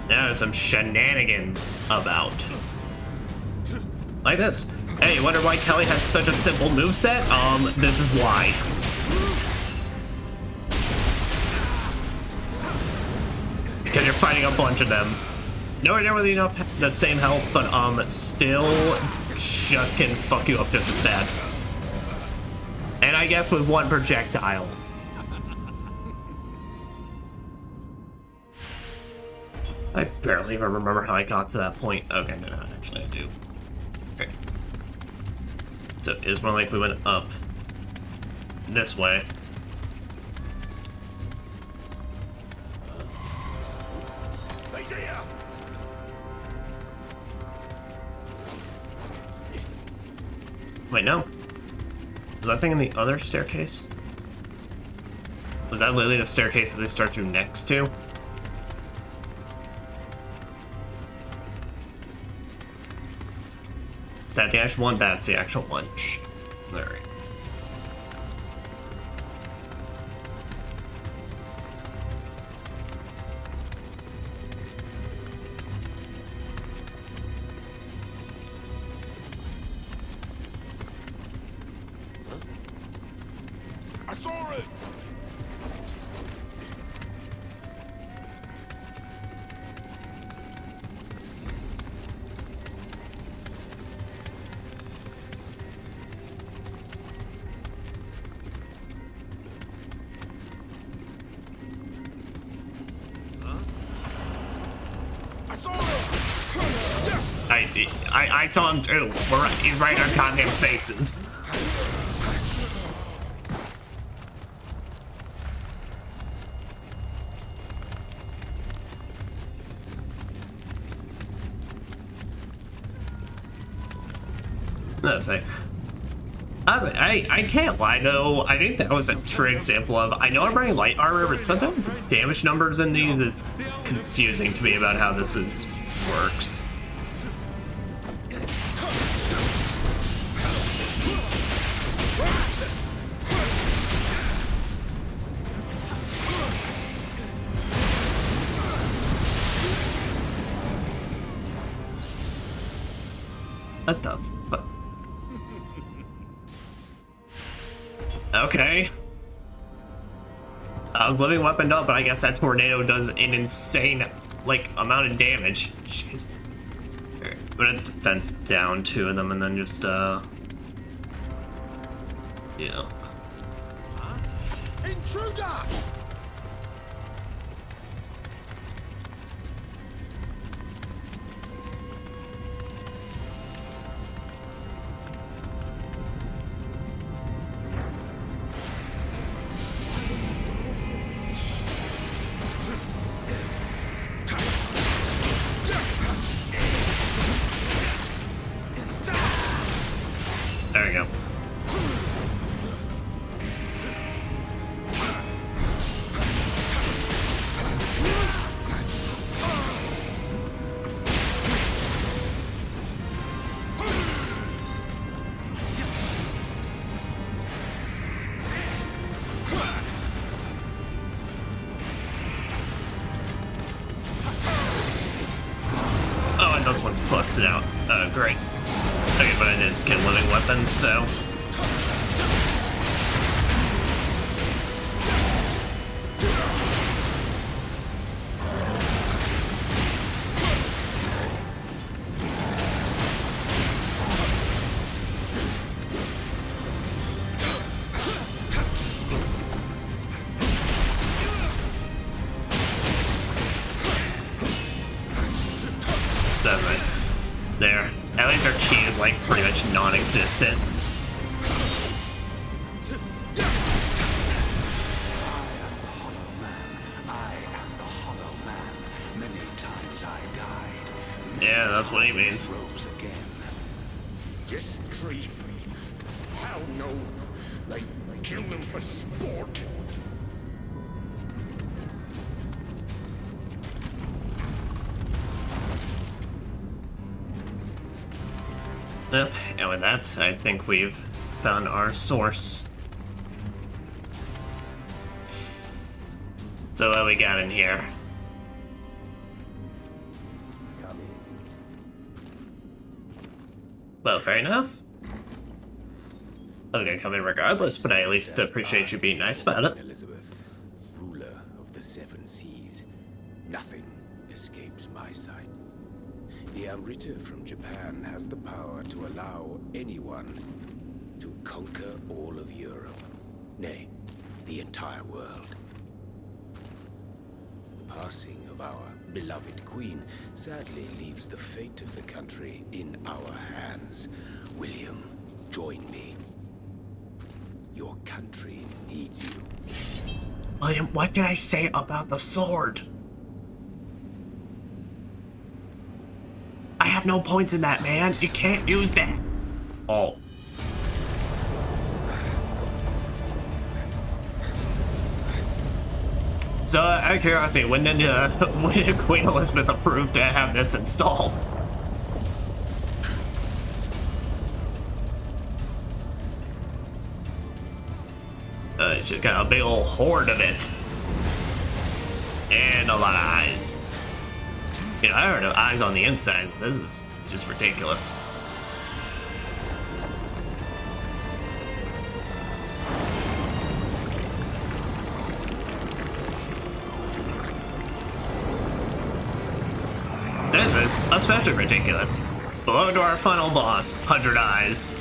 Speaker 1: Now there's some shenanigans about. Like this. Hey, you wonder why Kelly had such a simple moveset? This is why. Because you're fighting a bunch of them. No idea whether you have the same health, but still just can fuck you up just as bad. And I guess with one projectile. I barely even remember how I got to that point. Okay, no, actually I do. Okay. So it was more like we went up this way. Wait, no. Was that thing in the other staircase? Was that literally the staircase that they start you next to? Is that the actual one? That's the actual one. Alright.
Speaker 6: I saw it!
Speaker 1: I saw him too. He's right in our goddamn faces. Let's say. I can't lie though. I think that was a true example of, I know I'm wearing light armor, but sometimes the damage numbers in these is confusing to me about how this works. What the fuck? Okay. I was living weaponed up, but I guess that tornado does an insane, like, amount of damage. Jeez. Alright, I'm gonna fence down 2 of them and then just, yeah.
Speaker 6: Intruder!
Speaker 1: There we go. Oh, and those ones busted out. Great. Okay, but I did get living weapons, so. That right there. At least our key is like pretty much non-existent. Yeah, that's what he means.
Speaker 10: Just dream. How no? They kill them for sport.
Speaker 1: Yep, and with that, I think we've found our source. So what we got in here? Well, fair enough. I was gonna come in regardless, but I at least appreciate you being nice about it.
Speaker 10: Elizabeth, ruler of the 7 seas, nothing escapes my sight. The Amrita from Japan has the power to allow anyone to conquer all of Europe, nay, the entire world. The passing of our beloved queen sadly leaves the fate of the country in our hands. William, join me. Your country needs you.
Speaker 1: William, what did I say about the sword? I have no points in that, man. You can't use that. Oh. So, out of curiosity, when did Queen Elizabeth approve to have this installed? She's got a big old horde of it. And a lot of eyes. You know, I heard of eyes on the inside. This is just ridiculous. This is especially ridiculous. Below to our final boss, 100 Eyes.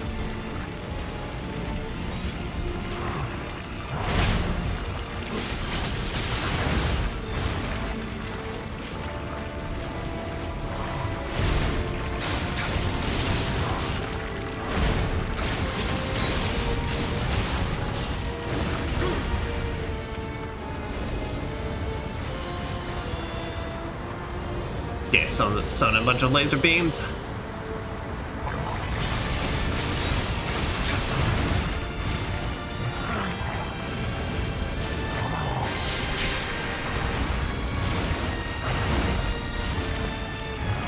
Speaker 1: Yeah, sun a bunch of laser beams.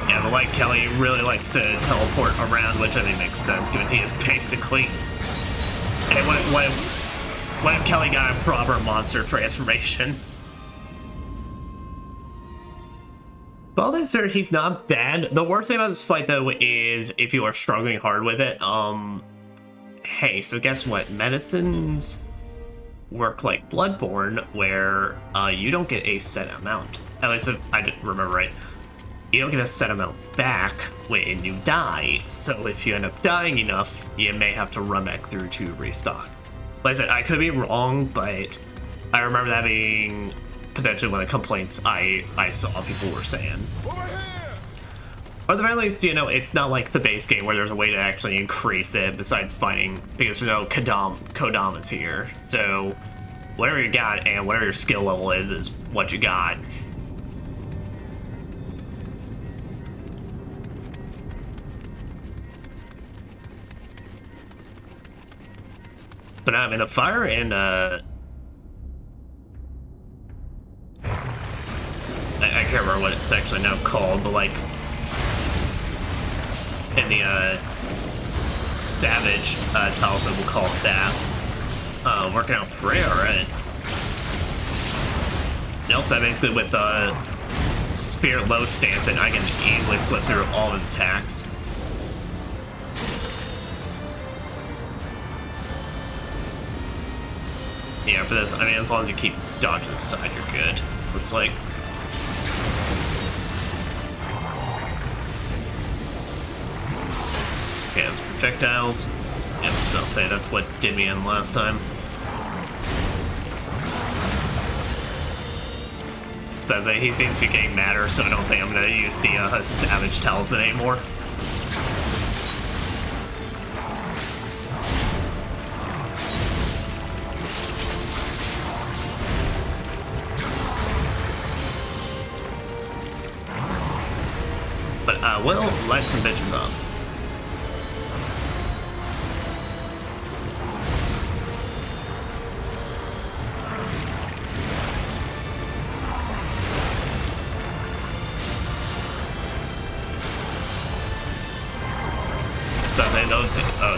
Speaker 1: Yeah, but like Kelly really likes to teleport around, which I think makes sense, given he is basically. And what if Kelly got a proper monster transformation? Well, this sir, he's not bad. The worst thing about this fight, though, is if you are struggling hard with it. Hey, so guess what? Medicines work like Bloodborne, where you don't get a set amount. At least if I didn't remember right. You don't get a set amount back when you die. So if you end up dying enough, you may have to run back through to restock. Like I said, I could be wrong, but I remember that being potentially one of the complaints I saw people were saying. Or at the very least, you know, it's not like the base game where there's a way to actually increase it besides fighting, because there's no kodamas here. So whatever you got and whatever your skill level is what you got. But I mean, the fire in I can't remember what it's actually now called, but like in the Savage talisman, we'll call it that. Working out pretty alright. Nope, so basically with Spirit low stance, and I can easily slip through all of his attacks. Yeah, for this, I mean, as long as you keep dodging the side, you're good. Looks like. Okay, those projectiles. Yeah, I'll say that's what did me in last time. Suppose he seems to be getting madder, so I don't think I'm gonna use the Savage Talisman anymore. But we'll light some bitches up.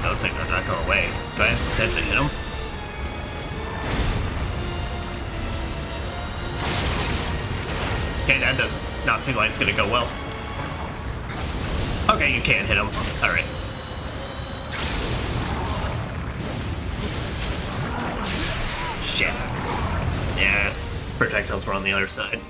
Speaker 1: Those things are not going away. Go ahead, potentially hit them. Okay, that does not seem like it's gonna go well. Okay, you can hit him. Alright. Shit. Yeah, projectiles were on the other side.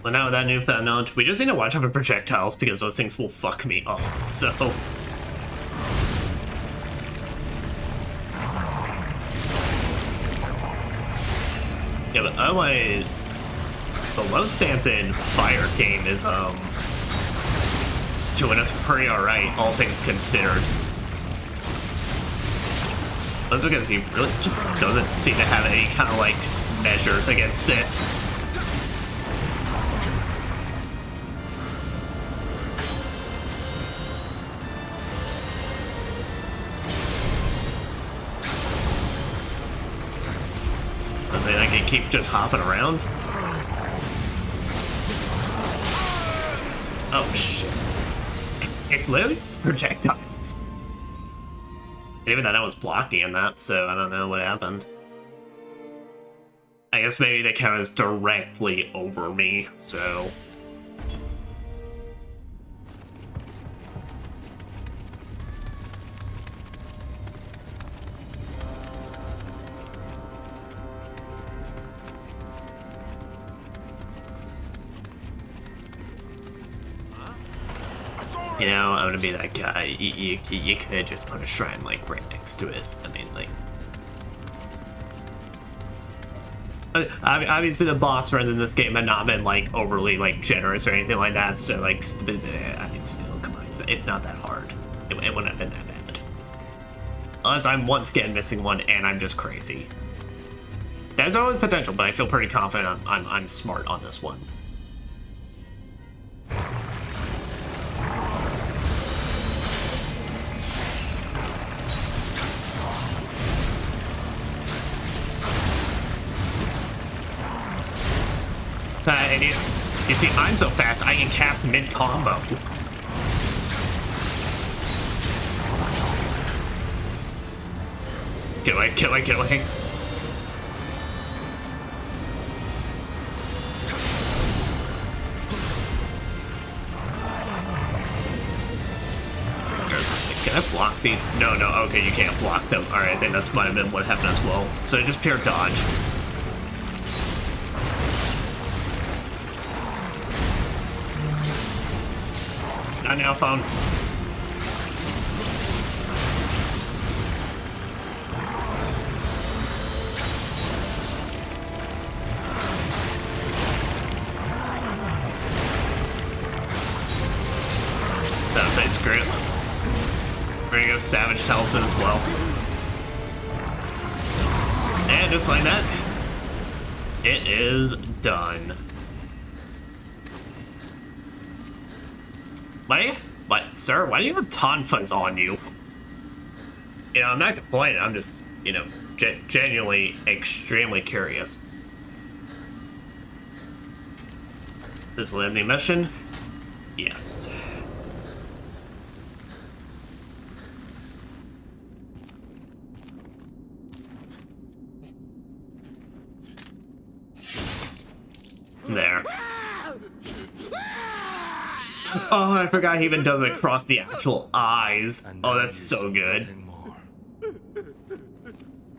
Speaker 1: Well, now with that newfound knowledge, we just need to watch out for projectiles because those things will fuck me up. So. Yeah, but otherwise, the low stance in fire game is doing us pretty alright, all things considered. That's because he really just doesn't seem to have any kind of like measures against this. So I can keep just hopping around. Oh shit. It's literally just projectiles. Even then I was blocking in that, so I don't know what happened. I guess maybe they count as directly over me, so... You know, I'm gonna be that guy. You could just put a shrine, like, right next to it. I mean, like... Obviously, the boss runs in this game have not been, like, overly, like, generous or anything like that, so, like, I mean, still, come on, it's not that hard. It wouldn't have been that bad. Unless I'm once again missing one and I'm just crazy. There's always potential, but I feel pretty confident I'm smart on this one. And you see, I'm so fast, I can cast mid-combo. Get away, get away, get away. Can I block these? No, no, okay, you can't block them. Alright, then that's might have been what happened as well. So just pure dodge. Not now, phone. That was a script. We're gonna go Savage Talisman as well. And just like that, it is done. Sir, why do you have Tonfas on you? You know, I'm not complaining, I'm just, you know, genuinely extremely curious. This will end the mission? Yes. There. Oh, I forgot he even does it across the actual eyes. Oh, that's so good.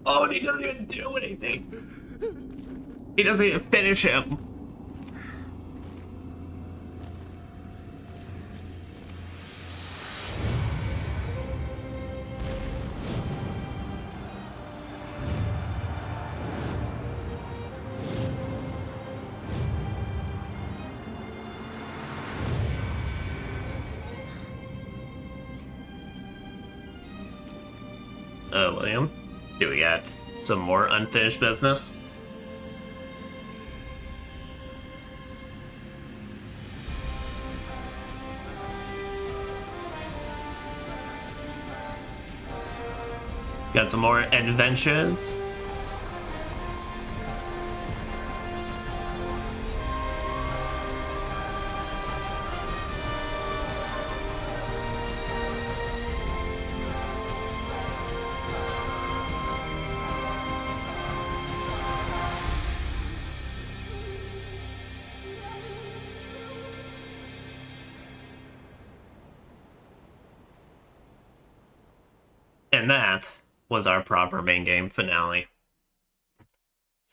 Speaker 1: Oh, and he doesn't even do anything. He doesn't even finish him. William, do we got some more unfinished business? Got some more adventures? And that was our proper main game finale.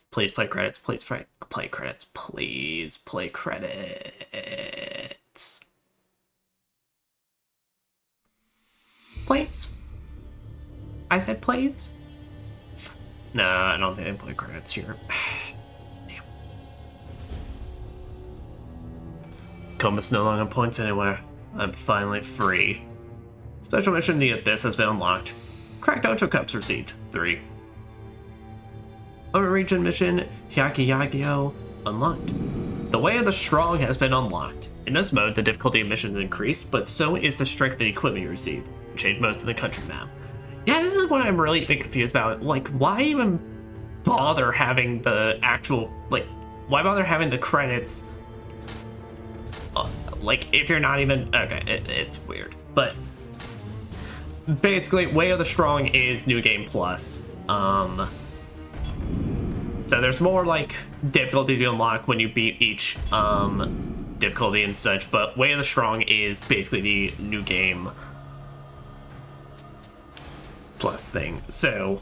Speaker 1: Please play credits, please play play credits. Please, play credits. Please. I said please. Nah, I don't think I play credits here. Damn. Compass no longer points anywhere. I'm finally free. Special mission The Abyss has been unlocked. Cracked Ocho Cups received. 3. Over region mission Hyakiyagyo unlocked. The Way of the Strong has been unlocked. In this mode, the difficulty of missions increased, but so is the strength and equipment you receive. Change most of the country map. Yeah, this is what I'm really confused about. Like, why even bother having the actual, like, why bother having the credits? Like, if you're not even, okay, it's weird. But basically, Way of the Strong is New Game Plus. So there's more, like, difficulties you unlock when you beat each difficulty and such, but Way of the Strong is basically the New Game Plus thing. So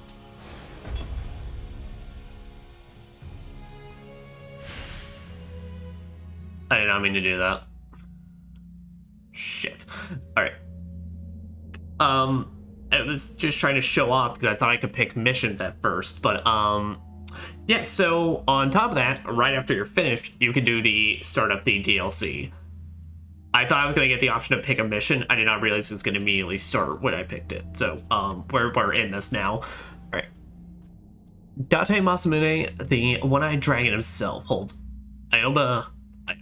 Speaker 1: I did not mean to do that. Shit. Alright. I was just trying to show off because I thought I could pick missions at first, but yeah, so on top of that, right after you're finished, you can do the start up the DLC. I thought I was going to get the option to pick a mission. I did not realize it was going to immediately start when I picked it. So, we're in this now. All right. Date Masamune, the one-eyed dragon himself, holds Aba? I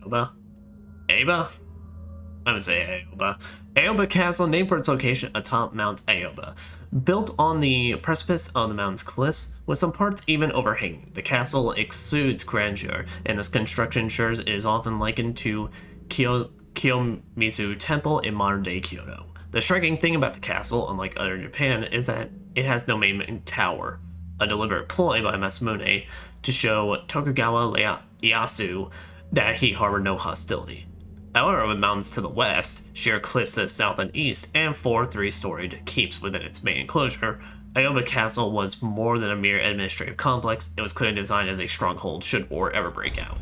Speaker 1: would say Aoba. Aoba Castle, named for its location atop Mount Aoba. Built on the precipice of the mountain's cliffs, with some parts even overhanging. The castle exudes grandeur, and this construction ensures it is often likened to Kiyomizu Temple in modern-day Kyoto. The striking thing about the castle, unlike other in Japan, is that it has no main tower, a deliberate ploy by Masamune to show Tokugawa Ieyasu that he harbored no hostility. However, with mountains to the west, sheer cliffs to the south and east, and 4 3-storied keeps within its main enclosure, Aoba Castle was more than a mere administrative complex. It was clearly designed as a stronghold should war ever break out.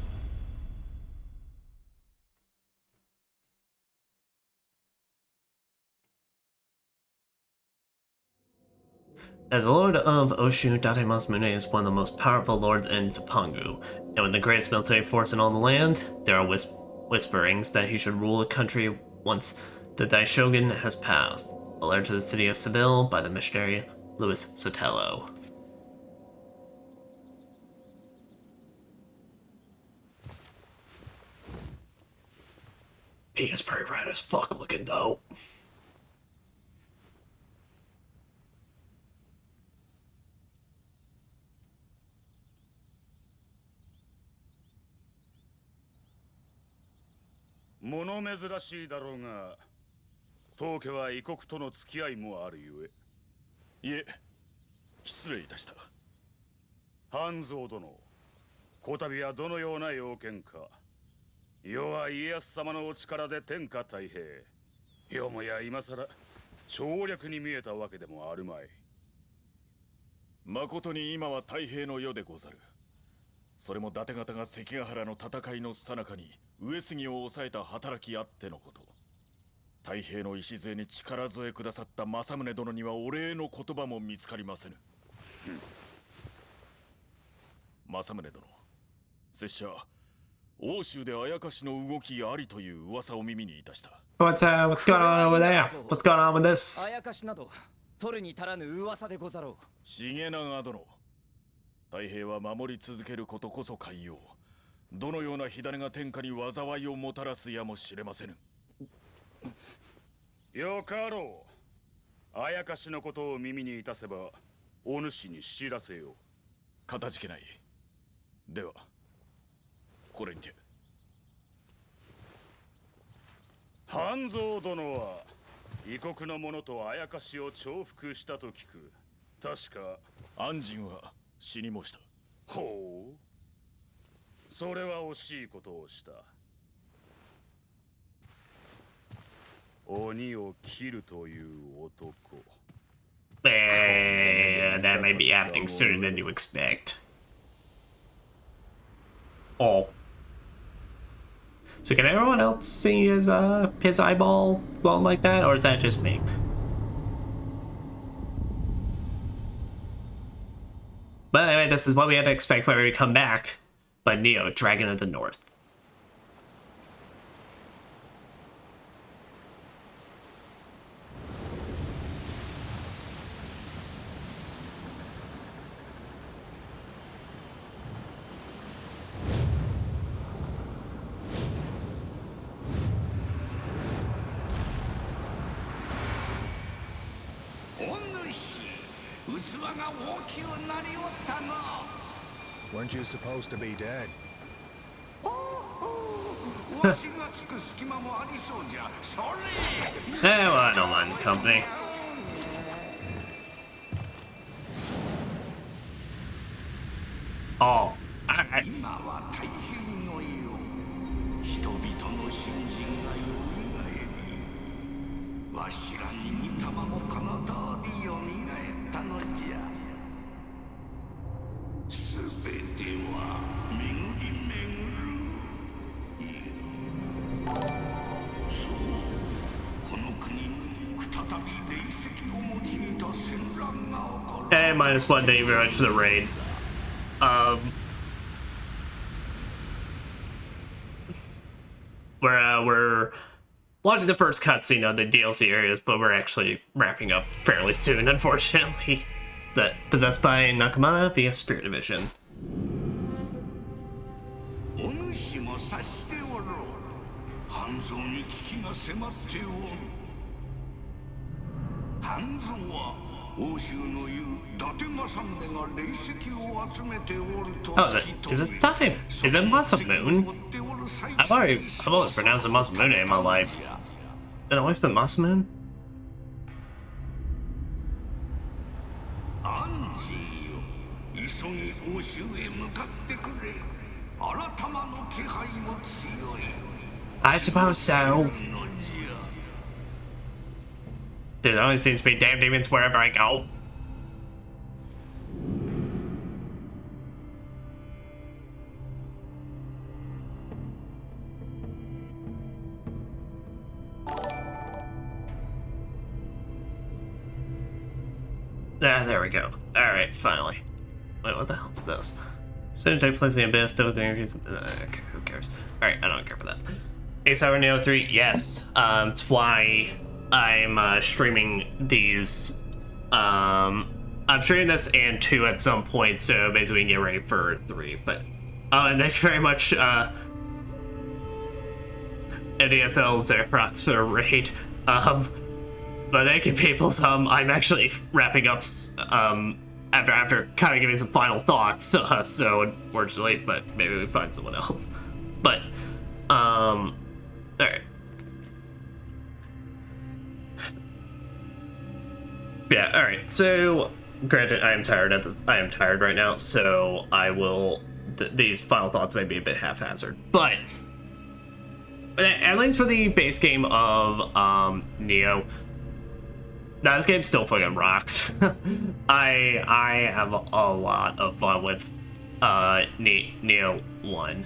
Speaker 1: As a lord of Oshu, Date Masamune is one of the most powerful lords in Zipangu, and with the greatest military force in all the land, there are whisperings that he should rule the country once the Daishogun has passed. A letter to the city of Seville by the missionary Louis Sotelo. He is pretty rad as fuck looking though.
Speaker 4: 物珍しいだろうが、当家は異国との付き合いもあるゆえ。いえ、失礼いたした。半蔵殿、こたびはどのような要件か。世は家康様のお力で天下太平。よもや今さら調略に見えたわけでもあるまい。誠に今は太平の世でござる。それも伊達方が関ヶ原の戦いの最中に上杉を抑えた働きあってのこと。太平の礎に力添えくださった政宗殿にはお礼の言葉も見つかりませぬ。政宗殿、拙者欧州であやかしの動きありという噂を耳にいたした。
Speaker 1: What's going on over there? What's going on with this?
Speaker 5: あやかしなど取るに足らぬ噂でござろう。
Speaker 4: 重長殿、太平は守り続けることこそ寛容。どのような火種が天下に災いをもたらすやもしれませぬ。よかろう。あやかしのことを耳にいたせば、お主に知らせよう。かたじけない。では、これにて。半蔵殿は異国の者とあやかしを重複したと聞く。確か安心は死にもした。ほう。それは惜しいことをした。鬼を切るという男。
Speaker 1: That may be happening sooner than you expect. Oh. So can everyone else see his eyeball glowing like that, or is that just me? But anyway, this is what we had to expect when we come back. But Nioh, Dragon of the North.
Speaker 9: Weren't you supposed to be dead?
Speaker 1: Well, I don't mind the company. Oh, I... And -1 day very much for the raid. We're watching the first cutscene of the DLC areas, but we're actually wrapping up fairly soon, unfortunately. That possessed by Nakamura via Spirit Division. Oh, is it Date? Is it Masamune? I've always pronounced it Masamune in my life. Did it always been Masamune? I suppose so. There always seems to be damn demons wherever I go. Ah, there we go. Alright, finally. Wait, what the hell is this? Spinach take place in the abyss, still going to who cares? Alright, I don't care for that. Ace Hour Nioh 3, yes. It's why I'm streaming these. I'm streaming this and 2 at some point, so basically we can get ready for 3. But and thank you very much, NDSL Xerox for raid. But thank you, people. I'm actually wrapping up after kind of giving some final thoughts. So unfortunately, but maybe we find someone else. But all right. Yeah, all right. So, granted, I am tired right now, so I will. These final thoughts may be a bit haphazard, but at least for the base game of Nioh, now this game still fucking rocks. I have a lot of fun with Nioh 1.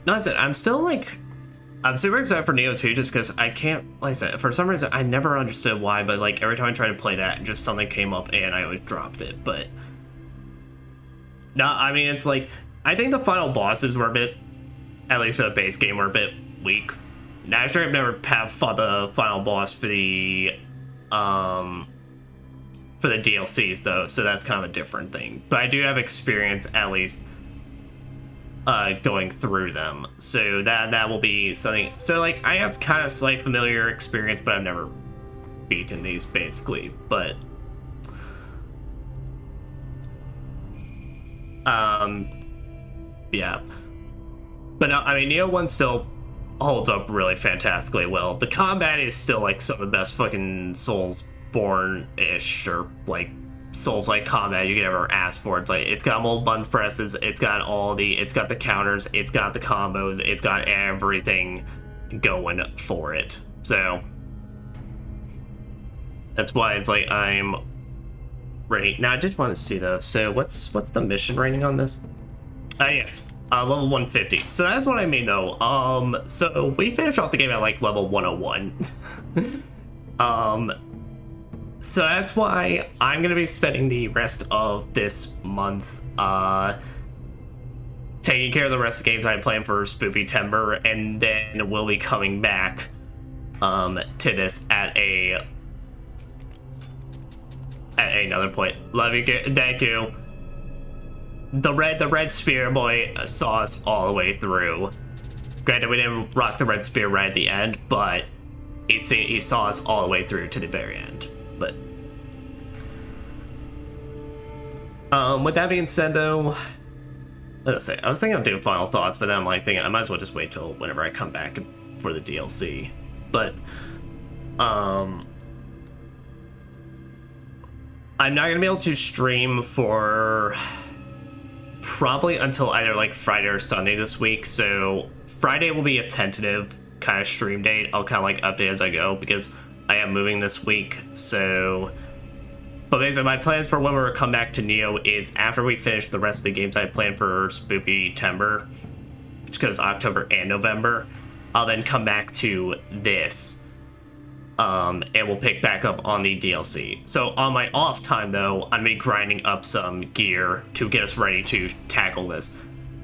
Speaker 1: No, I said I'm still like. I'm super excited for Nioh 2 just because I can't, like I said, for some reason, I never understood why, but like every time I tried to play that, just something came up and I always dropped it, but... No, I mean, it's like, I think the final bosses were a bit, at least for the base game, were a bit weak. Now, I've never have fought the final boss for the DLCs though, so that's kind of a different thing. But I do have experience, at least, going through them, so that will be something. So like I have kind of slight familiar experience, but I've never beaten these basically. But yeah. But no, I mean Nioh 1 still holds up really fantastically well. The combat is still like some of the best fucking Soulsborne-ish or like Souls-like combat you could ever ask for. It's like it's got multiple button presses, it's got the counters, it's got the combos, it's got everything going for it. So that's why it's like I'm ready. Now I did want to see though. So what's the mission rating on this? Yes, Level 150. So that's what I mean, though. So we finished off the game at like level 101. So that's why I'm gonna be spending the rest of this month, taking care of the rest of the games I plan for Spoopy Timber, and then we'll be coming back, to this at another point. Love you, thank you. The red spear boy saw us all the way through. Granted, we didn't rock the red spear right at the end, but he saw us all the way through to the very end. But with that being said, though, let's say I was thinking of doing final thoughts, but then I'm like thinking I might as well just wait till whenever I come back for the DLC. But I'm not gonna be able to stream for probably until either like Friday or Sunday this week. So Friday will be a tentative kind of stream date. I'll kind of like update as I go because I am moving this week. So, but basically my plans for when we're come back to Nioh is after we finish the rest of the games I plan for Spoopy Timber, which goes October and November. I'll then come back to this. And we'll pick back up on the DLC. So on my off time, though, I'm gonna be grinding up some gear to get us ready to tackle this.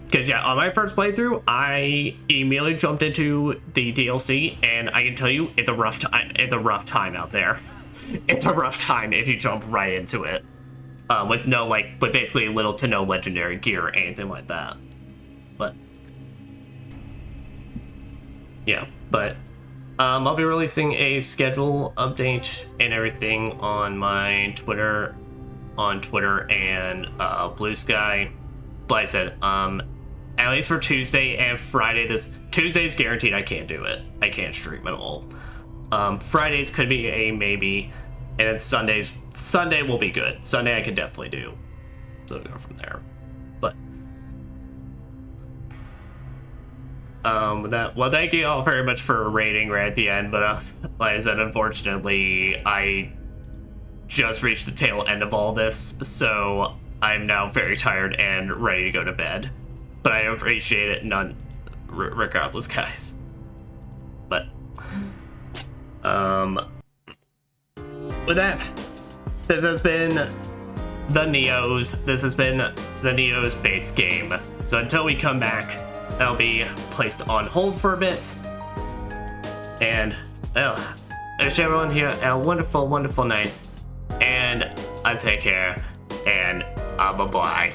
Speaker 1: Because yeah, on my first playthrough, I immediately jumped into the DLC, and I can tell you, it's a rough time. It's a rough time out there. It's a rough time if you jump right into it, with no with basically little to no legendary gear or anything like that. But yeah, but. I'll be releasing a schedule update and everything on my Twitter, and Blue Sky. Like I said, at least for Tuesday and Friday. Tuesday's guaranteed I can't do it. I can't stream at all. Fridays could be a maybe, and then Sunday will be good. Sunday I can definitely do. So we'll go from there. But with that, well, thank you all very much for rating right at the end, but like I said, unfortunately, I just reached the tail end of all this, so I'm now very tired and ready to go to bed. But I appreciate it regardless, guys. But with that, this has been the Nioh's. This has been the Nioh's base game. So until we come back, that'll be placed on hold for a bit. And, well, I wish everyone here a wonderful, wonderful night. And I take care. And bye-bye.